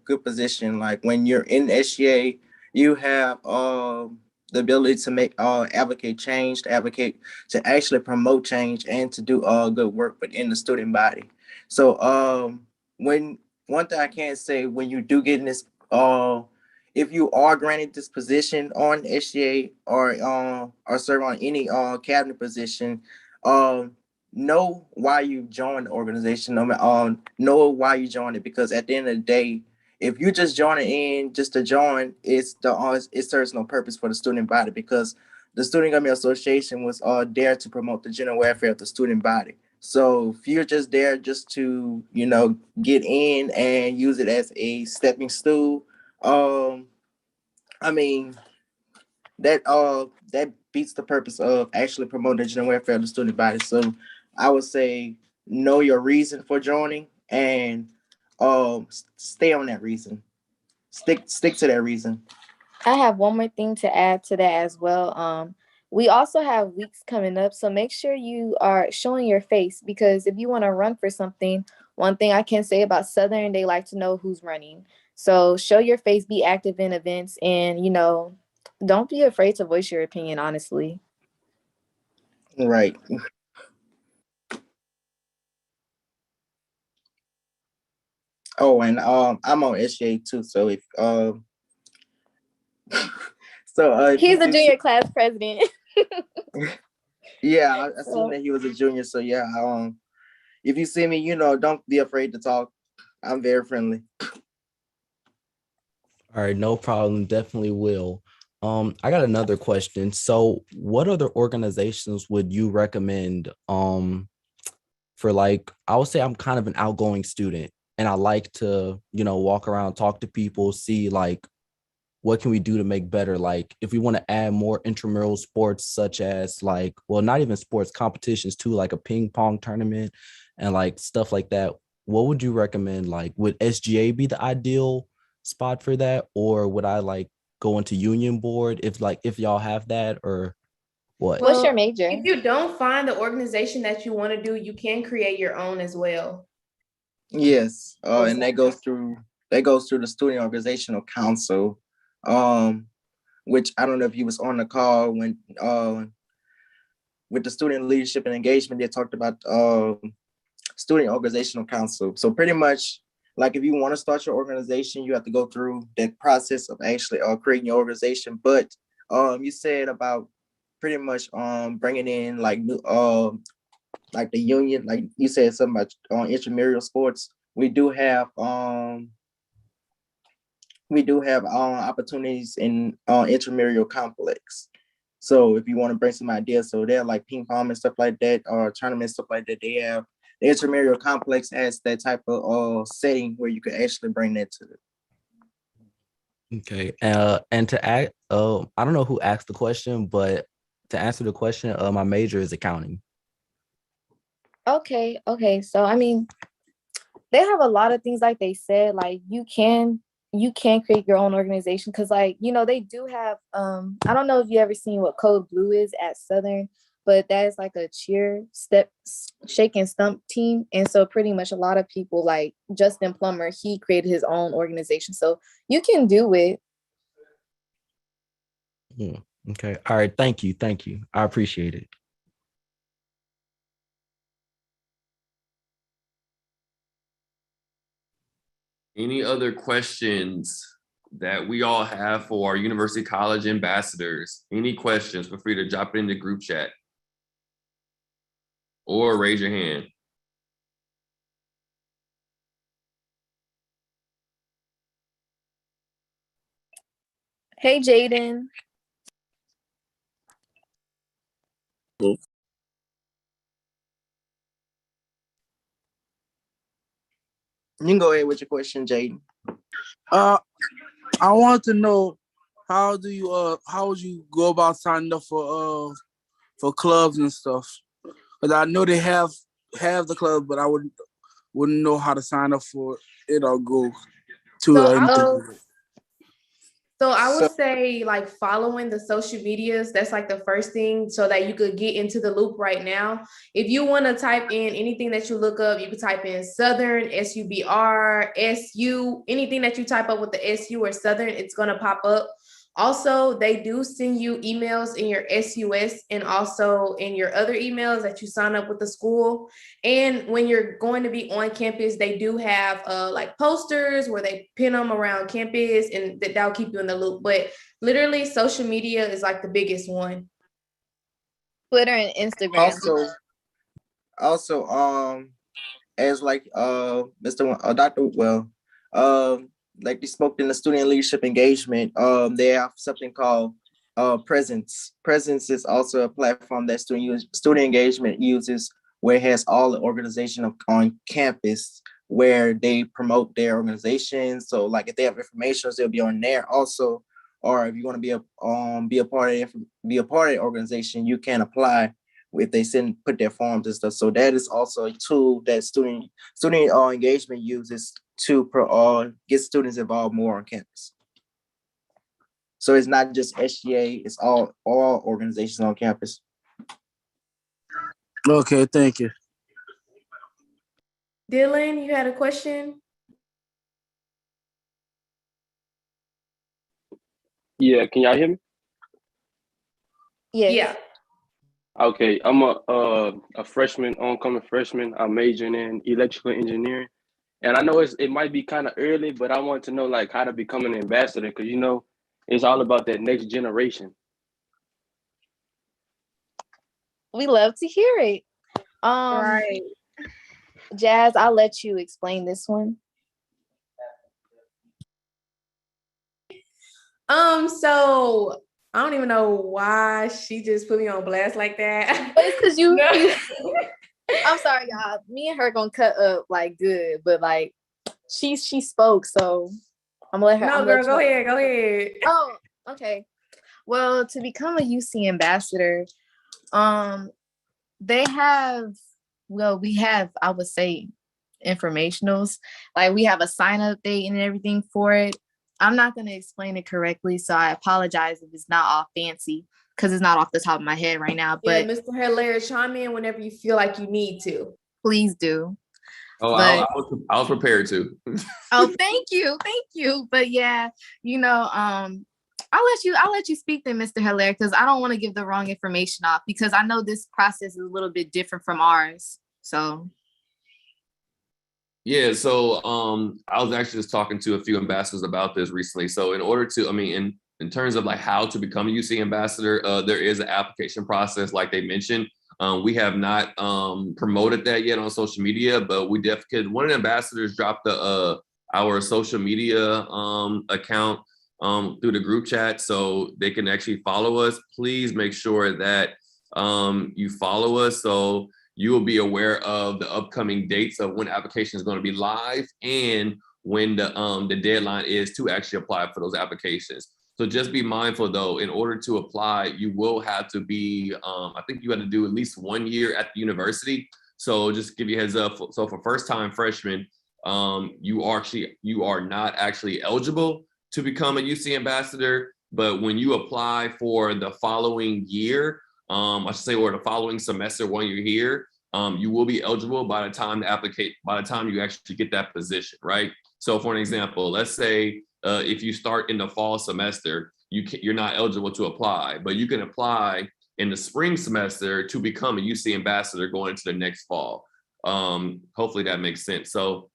good position. When you're in SGA, you have the ability to make advocate change, to actually promote change, and to do good work within the student body. So one thing I can say, when you do get in this if you are granted this position on SGA or serve on any cabinet position, know why you joined the organization. Know why you joined it, because at the end of the day, if you just join it in just to join, it serves no purpose for the student body, because the Student Government Association was there to promote the general welfare of the student body. So if you're just there just to, get in and use it as a stepping stool, I mean, that beats the purpose of actually promoting the general welfare of the student body. So I would say know your reason for joining and stay on that reason. Stick to that reason. I have one more thing to add to that as well. We also have weeks coming up, so make sure you are showing your face, because if you want to run for something, one thing I can say about Southern, they like to know who's running. So show your face, be active in events, and don't be afraid to voice your opinion, honestly. Right. Oh, and I'm on SGA too. So if He's the junior class president. Yeah, I seen that he was a junior. So yeah, if you see me, don't be afraid to talk. I'm very friendly. All right, no problem. Definitely will. I got another question. So what other organizations would you recommend for, like, I would say I'm kind of an outgoing student and I like to, walk around, talk to people, see like what can we do to make better? Like if we want to add more intramural sports, such as like, well, not even sports, competitions too, like a ping pong tournament and like stuff like that. What would you recommend? Like, would SGA be the ideal spot for that? Or would I like go into union board if y'all have that, or what? What's your major? If you don't find the organization that you want to do, you can create your own as well. Yes, and that goes through the Student Organizational Council, which I don't know if you was on the call when with the Student Leadership and Engagement, they talked about Student Organizational Council. So pretty much, like if you want to start your organization, you have to go through that process of actually creating your organization. But you said about pretty much bringing in like new like the union, like you said something about intramural sports. We do have opportunities in intramural complex. So if you want to bring some ideas, so they're like ping pong and stuff like that, or tournaments, stuff like that, they have the intramural complex has that type of setting where you can actually bring that to it. Okay. And to act, I don't know who asked the question, but to answer the question, my major is accounting. Okay. So I mean, they have a lot of things, like they said, like you can create your own organization, because like they do have I don't know if you ever seen what Code Blue is at Southern, but that is like a cheer, step, shake and stump team. And so pretty much a lot of people, like Justin Plummer, he created his own organization, so you can do it. Okay. All right. Thank you. I appreciate it. Any other questions that we all have for our University College ambassadors? Any questions? Feel free to drop it in the group chat or raise your hand. Hey, Jaden. You can go ahead with your question, Jaden. I want to know how would you go about signing up for clubs and stuff? Because I know they have the club, but I wouldn't know how to sign up for it or go to it. So I would say like following the social medias, that's like the first thing, so that you could get into the loop right now. If you want to type in anything that you look up, you could type in Southern, SUBR, SU, anything that you type up with the SU or Southern, it's going to pop up. Also, they do send you emails in your SUS and also in your other emails that you sign up with the school. And when you're going to be on campus, they do have like posters where they pin them around campus, and that'll keep you in the loop. But literally, social media is like the biggest one. Twitter and Instagram. Also, as like like they spoke in the student leadership engagement, they have something called Presence. Presence is also a platform that student engagement uses, where it has all the organization on campus where they promote their organization. So like if they have information, they'll be on there also. Or if you want to be a part of the organization, you can apply if they put their forms and stuff. So that is also a tool that student engagement uses to get students involved more on campus. So it's not just SGA, it's all organizations on campus. Okay, thank you. Dylan, you had a question? Yeah, can y'all hear me? Yes. Yeah. Okay, I'm a freshman, oncoming freshman. I'm majoring in electrical engineering. And I know it might be kind of early, but I want to know like how to become an ambassador, because you know, it's all about that next generation. We love to hear it. Right. Jazz, I'll let you explain this one. So I don't even know why she just put me on blast like that. But it's because you I'm sorry, y'all. Me and her gonna cut up like good, but like she spoke, so I'm gonna let her. No, girl, go ahead. Oh, okay. Well, to become a UC ambassador, we have, I would say, informationals. Like we have a sign up date and everything for it. I'm not gonna explain it correctly, so I apologize if it's not all fancy because it's not off the top of my head right now. But yeah, Mr. Hilaire, chime in whenever you feel like you need to. Please do. Oh, But, I was prepared to. oh, thank you. But yeah, you know, I'll let you speak then, Mr. Hilaire, because I don't want to give the wrong information off, because I know this process is a little bit different from ours. So Yeah, so I was actually just talking to a few ambassadors about this recently. So in order to, in terms of like how to become a UC ambassador, there is an application process, like they mentioned. We have not promoted that yet on social media, but we definitely could. One of the ambassadors dropped our social media account through the group chat, so they can actually follow us. Please make sure that you follow us, so you will be aware of the upcoming dates of when application is going to be live and when the deadline is to actually apply for those applications. So just be mindful though, in order to apply, you will have to be, I think you have to do at least 1 year at the university. So just give you a heads up. So for first time freshmen, you are not actually eligible to become a UC ambassador, but when you apply for the following year, I should say, or the following semester when you're here, you will be eligible by the time you actually get that position, right? So for an example, let's say if you start in the fall semester, you're not eligible to apply, but you can apply in the spring semester to become a UC ambassador going into the next fall. Hopefully that makes sense. So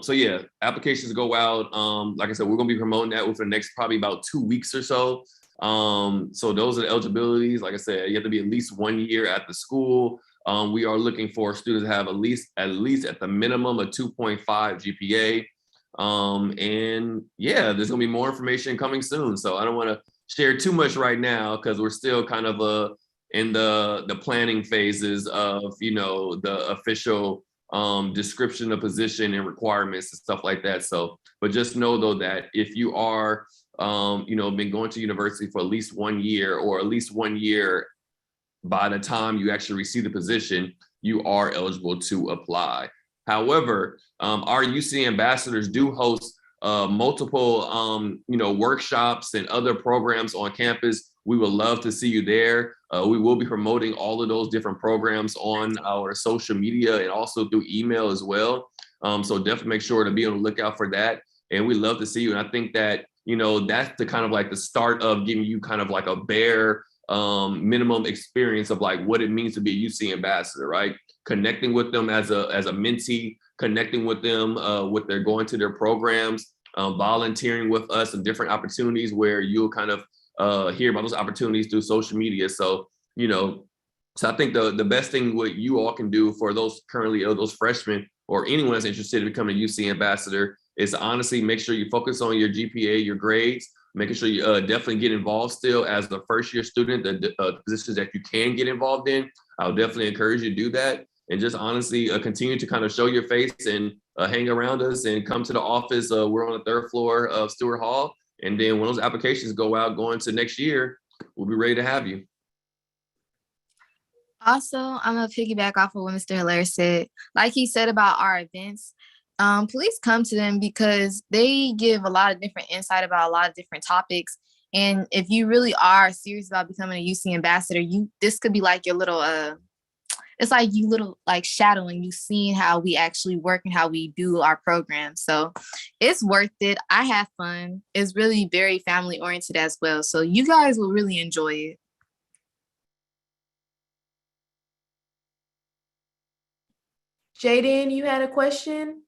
yeah, applications go out. Like I said, we're gonna be promoting that within the next probably about 2 weeks or so. So those are the eligibilities. Like I said, you have to be at least 1 year at the school. We are looking for students to have at least at the minimum a 2.5 GPA. And yeah, there's gonna be more information coming soon. So I don't want to share too much right now because we're still kind of in the planning phases of, you know, the official description of position and requirements and stuff like that. So, but just know though that if you are been going to university for at least 1 year or at least 1 year by the time you actually receive the position, you are eligible to apply. However, our UC ambassadors do host multiple workshops and other programs on campus. We would love to see you there. We will be promoting all of those different programs on our social media and also through email as well. So definitely make sure to be on the lookout for that. And we love to see you. And I think that that's the kind of like the start of giving you kind of like a bare minimum experience of like what it means to be a UC ambassador, right? Connecting with them as a mentee, connecting with them with their going to their programs, volunteering with us and different opportunities where you'll kind of hear about those opportunities through social media. So, so I think the best thing what you all can do for those currently those freshmen or anyone that's interested in becoming a UC ambassador is to honestly make sure you focus on your GPA, your grades, making sure you definitely get involved still as the first year student, the positions that you can get involved in. I'll definitely encourage you to do that. And just honestly continue to kind of show your face and hang around us and come to the office. We're on the 3rd floor of Stewart Hall. And then when those applications go out going to next year, we'll be ready to have you. Also, I'm gonna piggyback off of what Mr. Hilaire said. Like he said about our events, please come to them because they give a lot of different insight about a lot of different topics. And if you really are serious about becoming a UC ambassador, this could be like your little it's like you little like shadowing, you seeing how we actually work and how we do our program. So it's worth it. I have fun. It's really very family oriented as well. So you guys will really enjoy it. Jaden, you had a question?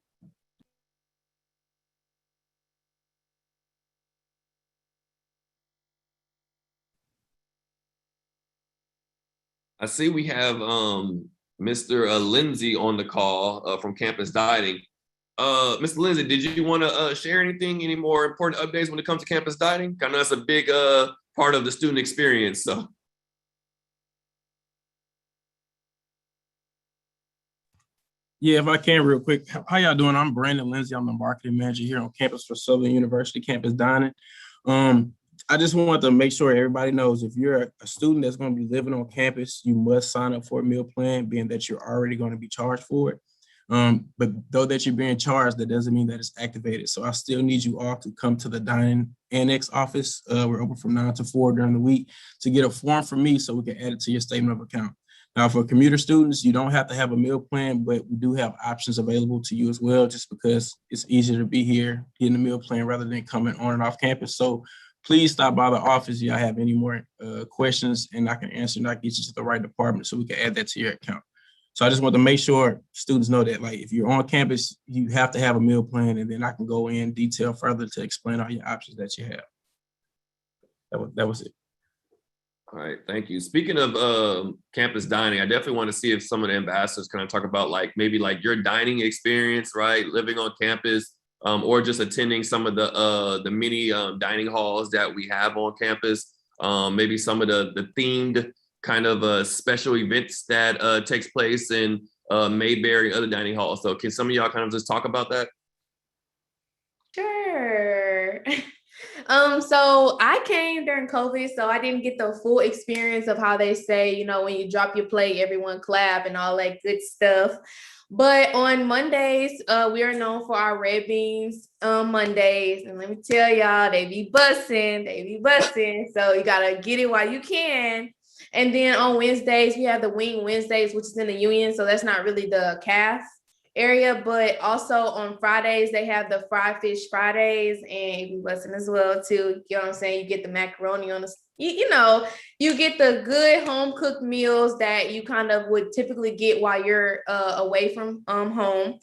I see we have Mr. Lindsay on the call from Campus Dining. Mr. Lindsay, did you want to share any more important updates when it comes to campus dining? I know that's a big part of the student experience. So. Yeah, if I can real quick. How y'all doing? I'm Brandon Lindsay. I'm the marketing manager here on campus for Southern University Campus Dining. I just want to make sure everybody knows if you're a student that's going to be living on campus, you must sign up for a meal plan, being that you're already going to be charged for it. But though that you're being charged, that doesn't mean that it's activated. So I still need you all to come to the dining annex office. We're open from 9 to 4 during the week to get a form from me so we can add it to your statement of account. Now, for commuter students, you don't have to have a meal plan, but we do have options available to you as well, just because it's easier to be here, getting a meal plan rather than coming on and off campus. So please stop by the office if y'all have any more questions, and I can answer and I get you to the right department so we can add that to your account. So I just want to make sure students know that, like, if you're on campus, you have to have a meal plan, and then I can go in detail further to explain all your options that you have. That was it. All right, thank you. Speaking of campus dining, I definitely want to see if some of the ambassadors kind of talk about like maybe like your dining experience, right? Living on campus, or just attending some of the mini dining halls that we have on campus. Maybe some of the themed kind of special events that takes place in Mayberry, other dining halls. So can some of y'all kind of just talk about that? Sure. So I came during COVID, so I didn't get the full experience of how they say, you know, when you drop your plate, everyone clap and all that good stuff. But on Mondays, we are known for our red beans Mondays. And let me tell y'all, they be busting. So you gotta get it while you can. And then on Wednesdays, we have the Wing Wednesdays, which is in the Union. So that's not really the CAF area, but also on Fridays, they have the Fried Fish Fridays, and it be busting as well too. You know what I'm saying? You get the macaroni on the, you know, you get the good home cooked meals that you kind of would typically get while you're away from home.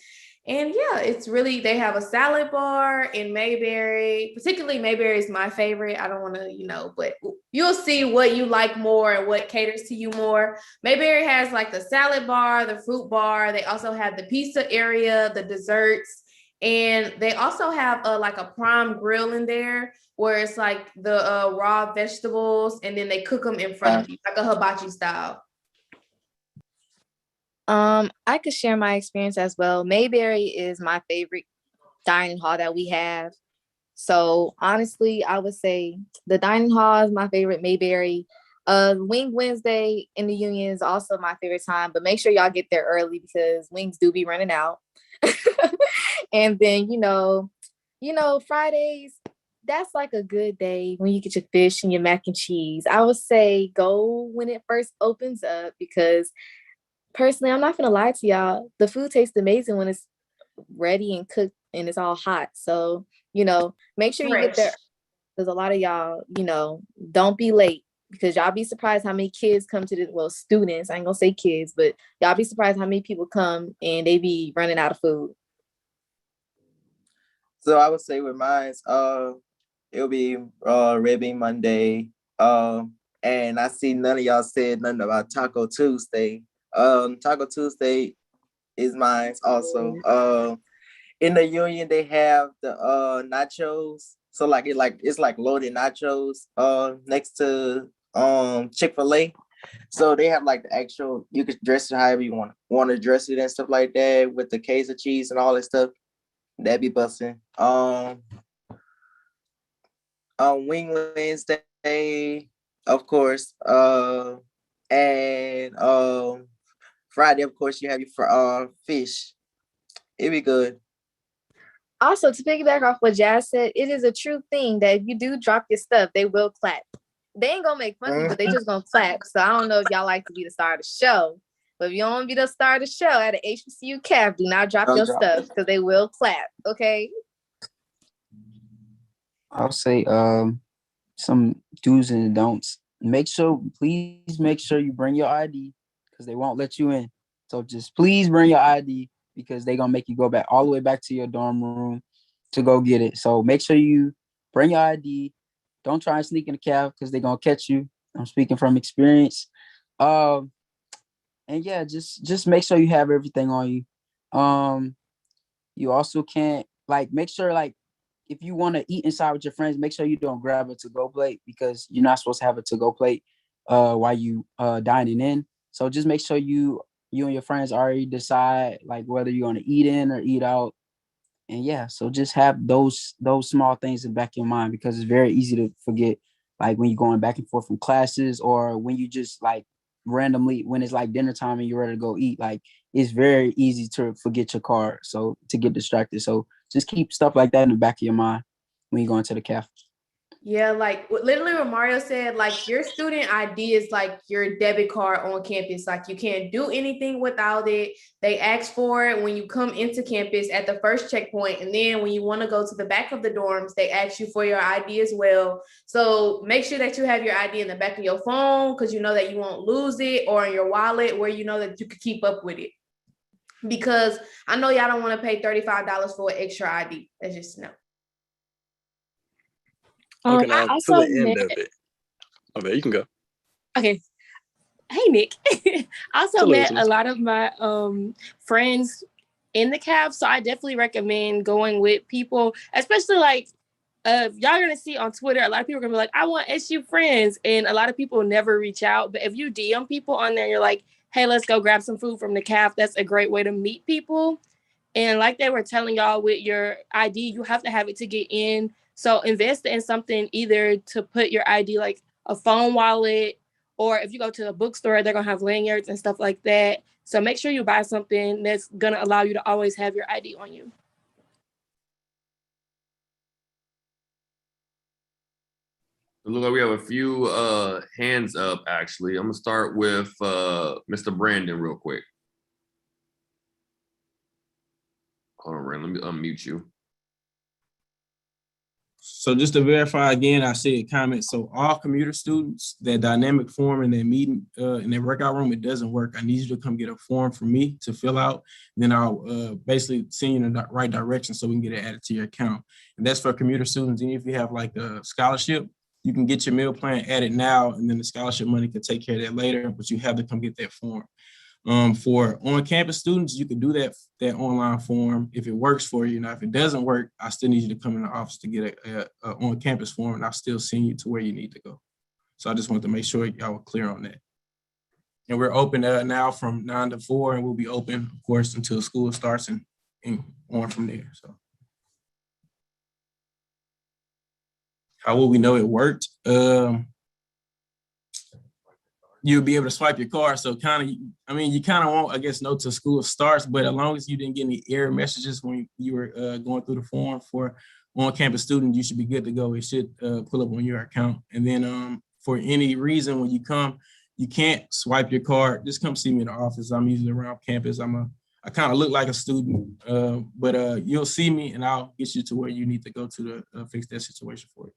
And yeah, it's really, they have a salad bar in Mayberry. Particularly Mayberry is my favorite. I don't want to, you know, but you'll see what you like more and what caters to you more. Mayberry has like the salad bar, the fruit bar. They also have the pizza area, the desserts, and they also have like a prime grill in there where it's like the raw vegetables, and then they cook them in front of you, like a hibachi style. I could share my experience as well. Mayberry is my favorite dining hall that we have. So honestly, I would say the dining hall is my favorite. Mayberry. Wing Wednesday in the Union is also my favorite time, but make sure y'all get there early because wings do be running out. And then, you know, Fridays, that's like a good day when you get your fish and your mac and cheese. I would say go when it first opens up because personally, I'm not gonna lie to y'all, the food tastes amazing when it's ready and cooked and it's all hot. So, you know, make sure you get there. because a lot of y'all, don't be late, because y'all be surprised how many kids come to this. Well, students, I ain't gonna say kids, but y'all be surprised how many people come and they be running out of food. So I would say with mine, it'll be Red Bean Monday. And I see none of y'all said nothing about Taco Tuesday. Taco Tuesday is mine also. In the Union, they have the nachos. So it's like loaded nachos next to Chick-fil-A. So they have like the actual, you could dress it however you want to dress it and stuff like that with the queso cheese and all that stuff. That'd be busting. Wing Wednesday, of course. And Friday, of course, you have your fish. It'd be good. Also, to piggyback off what Jazz said, it is a true thing that if you do drop your stuff, they will clap. They ain't gonna make fun of you, but they just gonna clap. So I don't know if y'all like to be the star of the show, but if you don't want to be the star of the show at an HBCU CAF, do not drop your stuff because they will clap. Okay. I'll say some do's and don'ts. Please make sure you bring your ID because they won't let you in. So just please bring your ID because they're gonna make you go back all the way back to your dorm room to go get it. So make sure you bring your ID. Don't try and sneak in the cab because they're gonna catch you. I'm speaking from experience. And yeah, just make sure you have everything on you. You also can't make sure if you want to eat inside with your friends, make sure you don't grab a to-go plate because you're not supposed to have a to-go plate while you dining in. So just make sure you and your friends already decide whether you're going to eat in or eat out. And yeah, so just have those small things in the back of your mind because it's very easy to forget, when you're going back and forth from classes or when you just randomly, when it's dinner time and you're ready to go eat, it's very easy to forget your card. So to get distracted. So just keep stuff like that in the back of your mind when you go into the cafe. Yeah, literally what Mario said, your student ID is your debit card on campus. You can't do anything without it. They ask for it when you come into campus at the first checkpoint. And then when you want to go to the back of the dorms, they ask you for your ID as well. So make sure that you have your ID in the back of your phone because you know that you won't lose it, or in your wallet where you know that you could keep up with it. Because I know y'all don't want to pay $35 for an extra ID. That's just no. Okay, I now to also the end met, of it. Okay, you can go. okay. Hey, Nick. I also Still met listening. a lot of my friends in the cab. So I definitely recommend going with people, especially y'all gonna see on Twitter, a lot of people are gonna be like, I want SU friends. And a lot of people never reach out. But if you DM people on there, you're like, hey, let's go grab some food from the caf. That's a great way to meet people. And like they were telling y'all with your ID, you have to have it to get in. So invest in something either to put your ID, like a phone wallet, or if you go to a bookstore, they're gonna have lanyards and stuff like that. So make sure you buy something that's gonna allow you to always have your ID on you. It looks like we have a few hands up, actually. I'm gonna start with Mr. Brandon real quick. Hold on, Brandon, let me unmute you. So just to verify again, I see a comment. So all commuter students, that dynamic form in their meeting, in their workout room, it doesn't work. I need you to come get a form from me to fill out. Then I'll basically send you in the right direction so we can get it added to your account. And that's for commuter students. And if you have a scholarship, you can get your meal plan added now, and then the scholarship money can take care of that later, but you have to come get that form. For on-campus students, you can do that online form if it works for you. Now, if it doesn't work, I still need you to come in the office to get a on-campus form, and I'll still send you to where you need to go. So I just want to make sure y'all were clear on that. And we're open now from 9 to 4, and we'll be open, of course, until school starts and on from there. So how will we know it worked? You'll be able to swipe your card. So you kind of won't, I guess, know till school starts, but as long as you didn't get any error messages when you were going through the form for on-campus students, you should be good to go. It should pull up on your account. And then for any reason, when you come, you can't swipe your card, just come see me in the office. I'm usually around campus. I kind of look like a student, but you'll see me and I'll get you to where you need to go to fix that situation for you.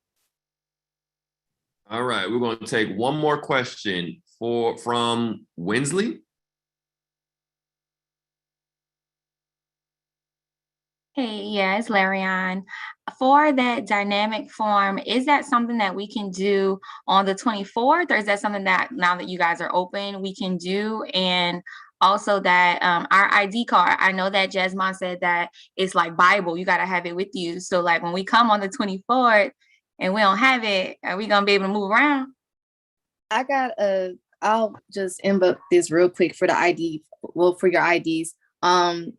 All right, we're going to take one more question from Winsley. Hey, yeah, it's Larian. For that dynamic form, is that something that we can do on the 24th, or is that something that now that you guys are open, we can do? And also that our ID card, I know that Jasmine said that it's like Bible, you got to have it with you. So like when we come on the 24th and we don't have it, are we going to be able to move around? I'll just inbox this real quick for the ID, well, for your IDs.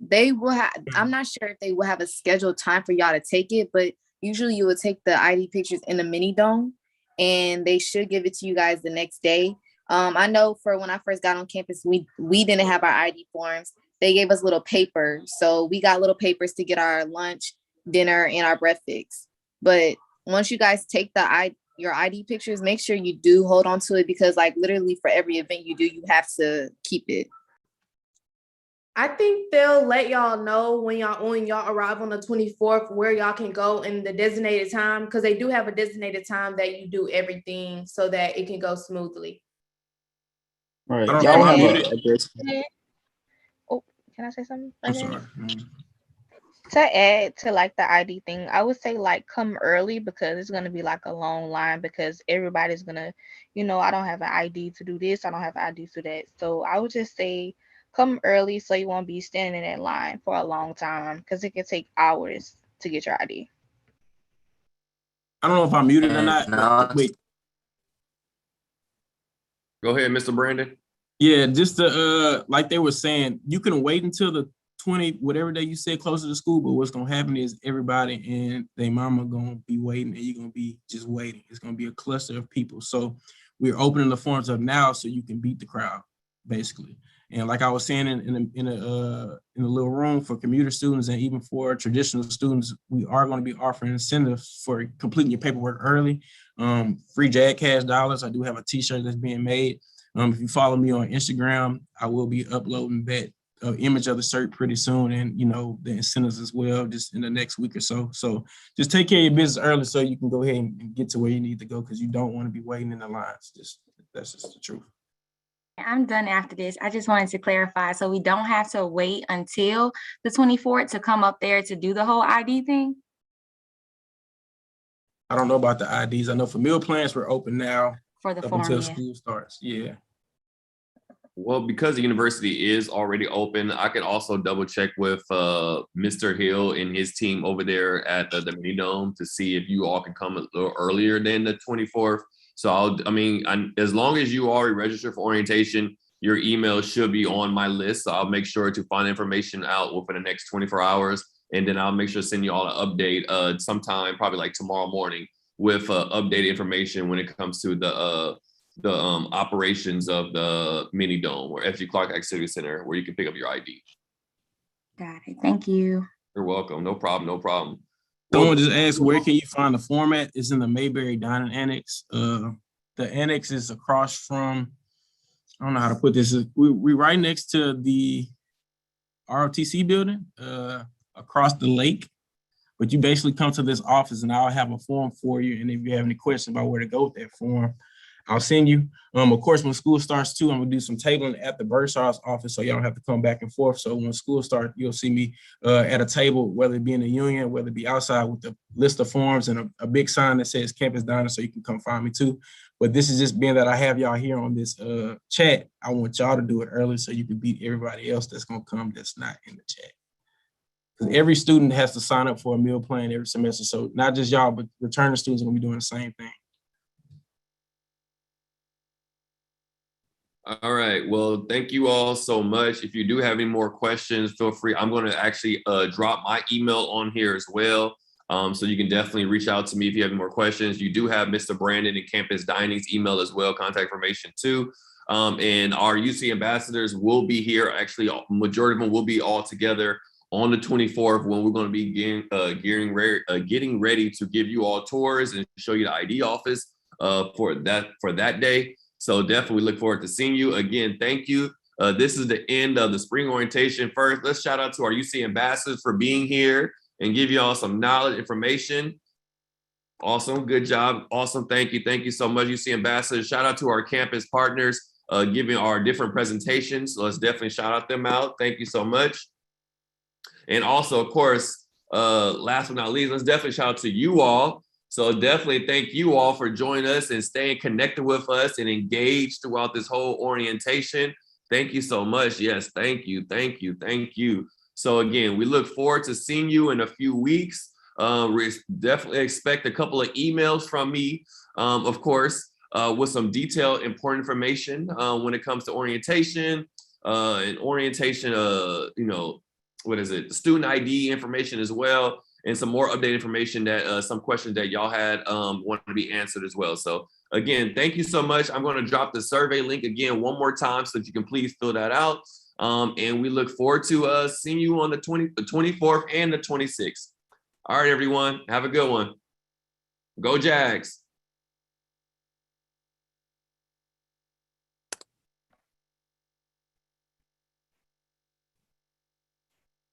They will have, I'm not sure if they will have a scheduled time for y'all to take it, but usually you would take the ID pictures in the mini dome and they should give it to you guys the next day. I know for when I first got on campus, we didn't have our ID forms. They gave us little papers. So we got little papers to get our lunch, dinner, and our breakfast. But once you guys take your ID pictures, make sure you do hold on to it, because like literally for every event you do, you have to keep it. I think they'll let y'all know when y'all arrive on the 24th where y'all can go in the designated time, because they do have a designated time that you do everything so that it can go smoothly. Right. I don't Y'all know have how a- Oh, can I say something? I'm again? sorry. To add to like the ID thing, I would say like come early, because it's gonna be like a long line, because everybody's gonna, I don't have an ID to do this, I don't have an ID to that. So I would just say come early so you won't be standing in that line for a long time, because it can take hours to get your ID. I don't know if I'm muted or not. But wait. Go ahead, Mr. Brandon. Yeah, just to like they were saying, you can wait until the 20, whatever day you said, closer to school, but what's gonna happen is everybody and their mama gonna be waiting, and you're gonna be just waiting. It's gonna be a cluster of people. So we're opening the forms up now so you can beat the crowd, basically. And like I was saying in a little room for commuter students and even for traditional students, we are going to be offering incentives for completing your paperwork early. Free JAG Cash dollars. I do have a t-shirt that's being made. If you follow me on Instagram, I will be uploading that image of the shirt pretty soon, and the incentives as well, just in the next week or so. So just take care of your business early so you can go ahead and get to where you need to go, because you don't want to be waiting in the lines. That's just the truth. I'm done after this. I just wanted to clarify, so we don't have to wait until the 24th to come up there to do the whole ID thing? I don't know about the IDs. I know for meal plans, we're open now For the up form, until yeah. school starts. Yeah. Well, because the university is already open, I can also double check with Mr. Hill and his team over there at the mini dome to see if you all can come a little earlier than the 24th. So as long as you already registered for orientation, your email should be on my list. So I'll make sure to find information out within the next 24 hours. And then I'll make sure to send you all an update sometime, probably like tomorrow morning, with updated information when it comes to the operations of the mini dome or FG Clark Activity Center, where you can pick up your ID. Got it. Thank you. You're welcome. No problem. No problem. Someone just asked, where can you find the format? It's in the Mayberry Dining Annex. The annex is across from, I don't know how to put this. We're right next to the ROTC building, across the lake. But you basically come to this office and I'll have a form for you. And if you have any questions about where to go with that form, I'll send you. Of course, when school starts too, I'm gonna do some tabling at the Bursar's office so y'all don't have to come back and forth. So when school starts, you'll see me at a table, whether it be in the union, whether it be outside, with the list of forms and a big sign that says Campus Diner, so you can come find me too. But this is just being that I have y'all here on this chat. I want y'all to do it early so you can beat everybody else that's gonna come that's not in the chat. Because every student has to sign up for a meal plan every semester. So not just y'all, but returning students are gonna be doing the same thing. All right. Well, thank you all so much. If you do have any more questions, feel free. I'm going to actually drop my email on here as well. So you can definitely reach out to me if you have any more questions. You do have Mr. Brandon and Campus Dining's email as well, contact information too. And our UC ambassadors will be here. Actually, a majority of them will be all together on the 24th, when we're going to be getting ready to give you all tours and show you the ID office for that day. So definitely look forward to seeing you again. Thank you. This is the end of the spring orientation. First, let's shout out to our UC ambassadors for being here and give you all some knowledge, information. Awesome. Good job. Awesome. Thank you. Thank you so much. UC Ambassadors. Shout out to our campus partners giving our different presentations. So let's definitely shout out them out. Thank you so much. And also, of course, last but not least, let's definitely shout out to you all. So definitely thank you all for joining us and staying connected with us and engaged throughout this whole orientation. Thank you so much. Yes, thank you, thank you, thank you. So again, we look forward to seeing you in a few weeks. We definitely expect a couple of emails from me, of course, with some detailed, important information when it comes to orientation and orientation, you know, what is it? The student ID information as well, and some more updated information that some questions that y'all had wanted to be answered as well. So again, thank you so much. I'm going to drop the survey link again one more time so that you can please fill that out. And we look forward to seeing you on the 24th and the 26th. All right, everyone, have a good one. Go Jags.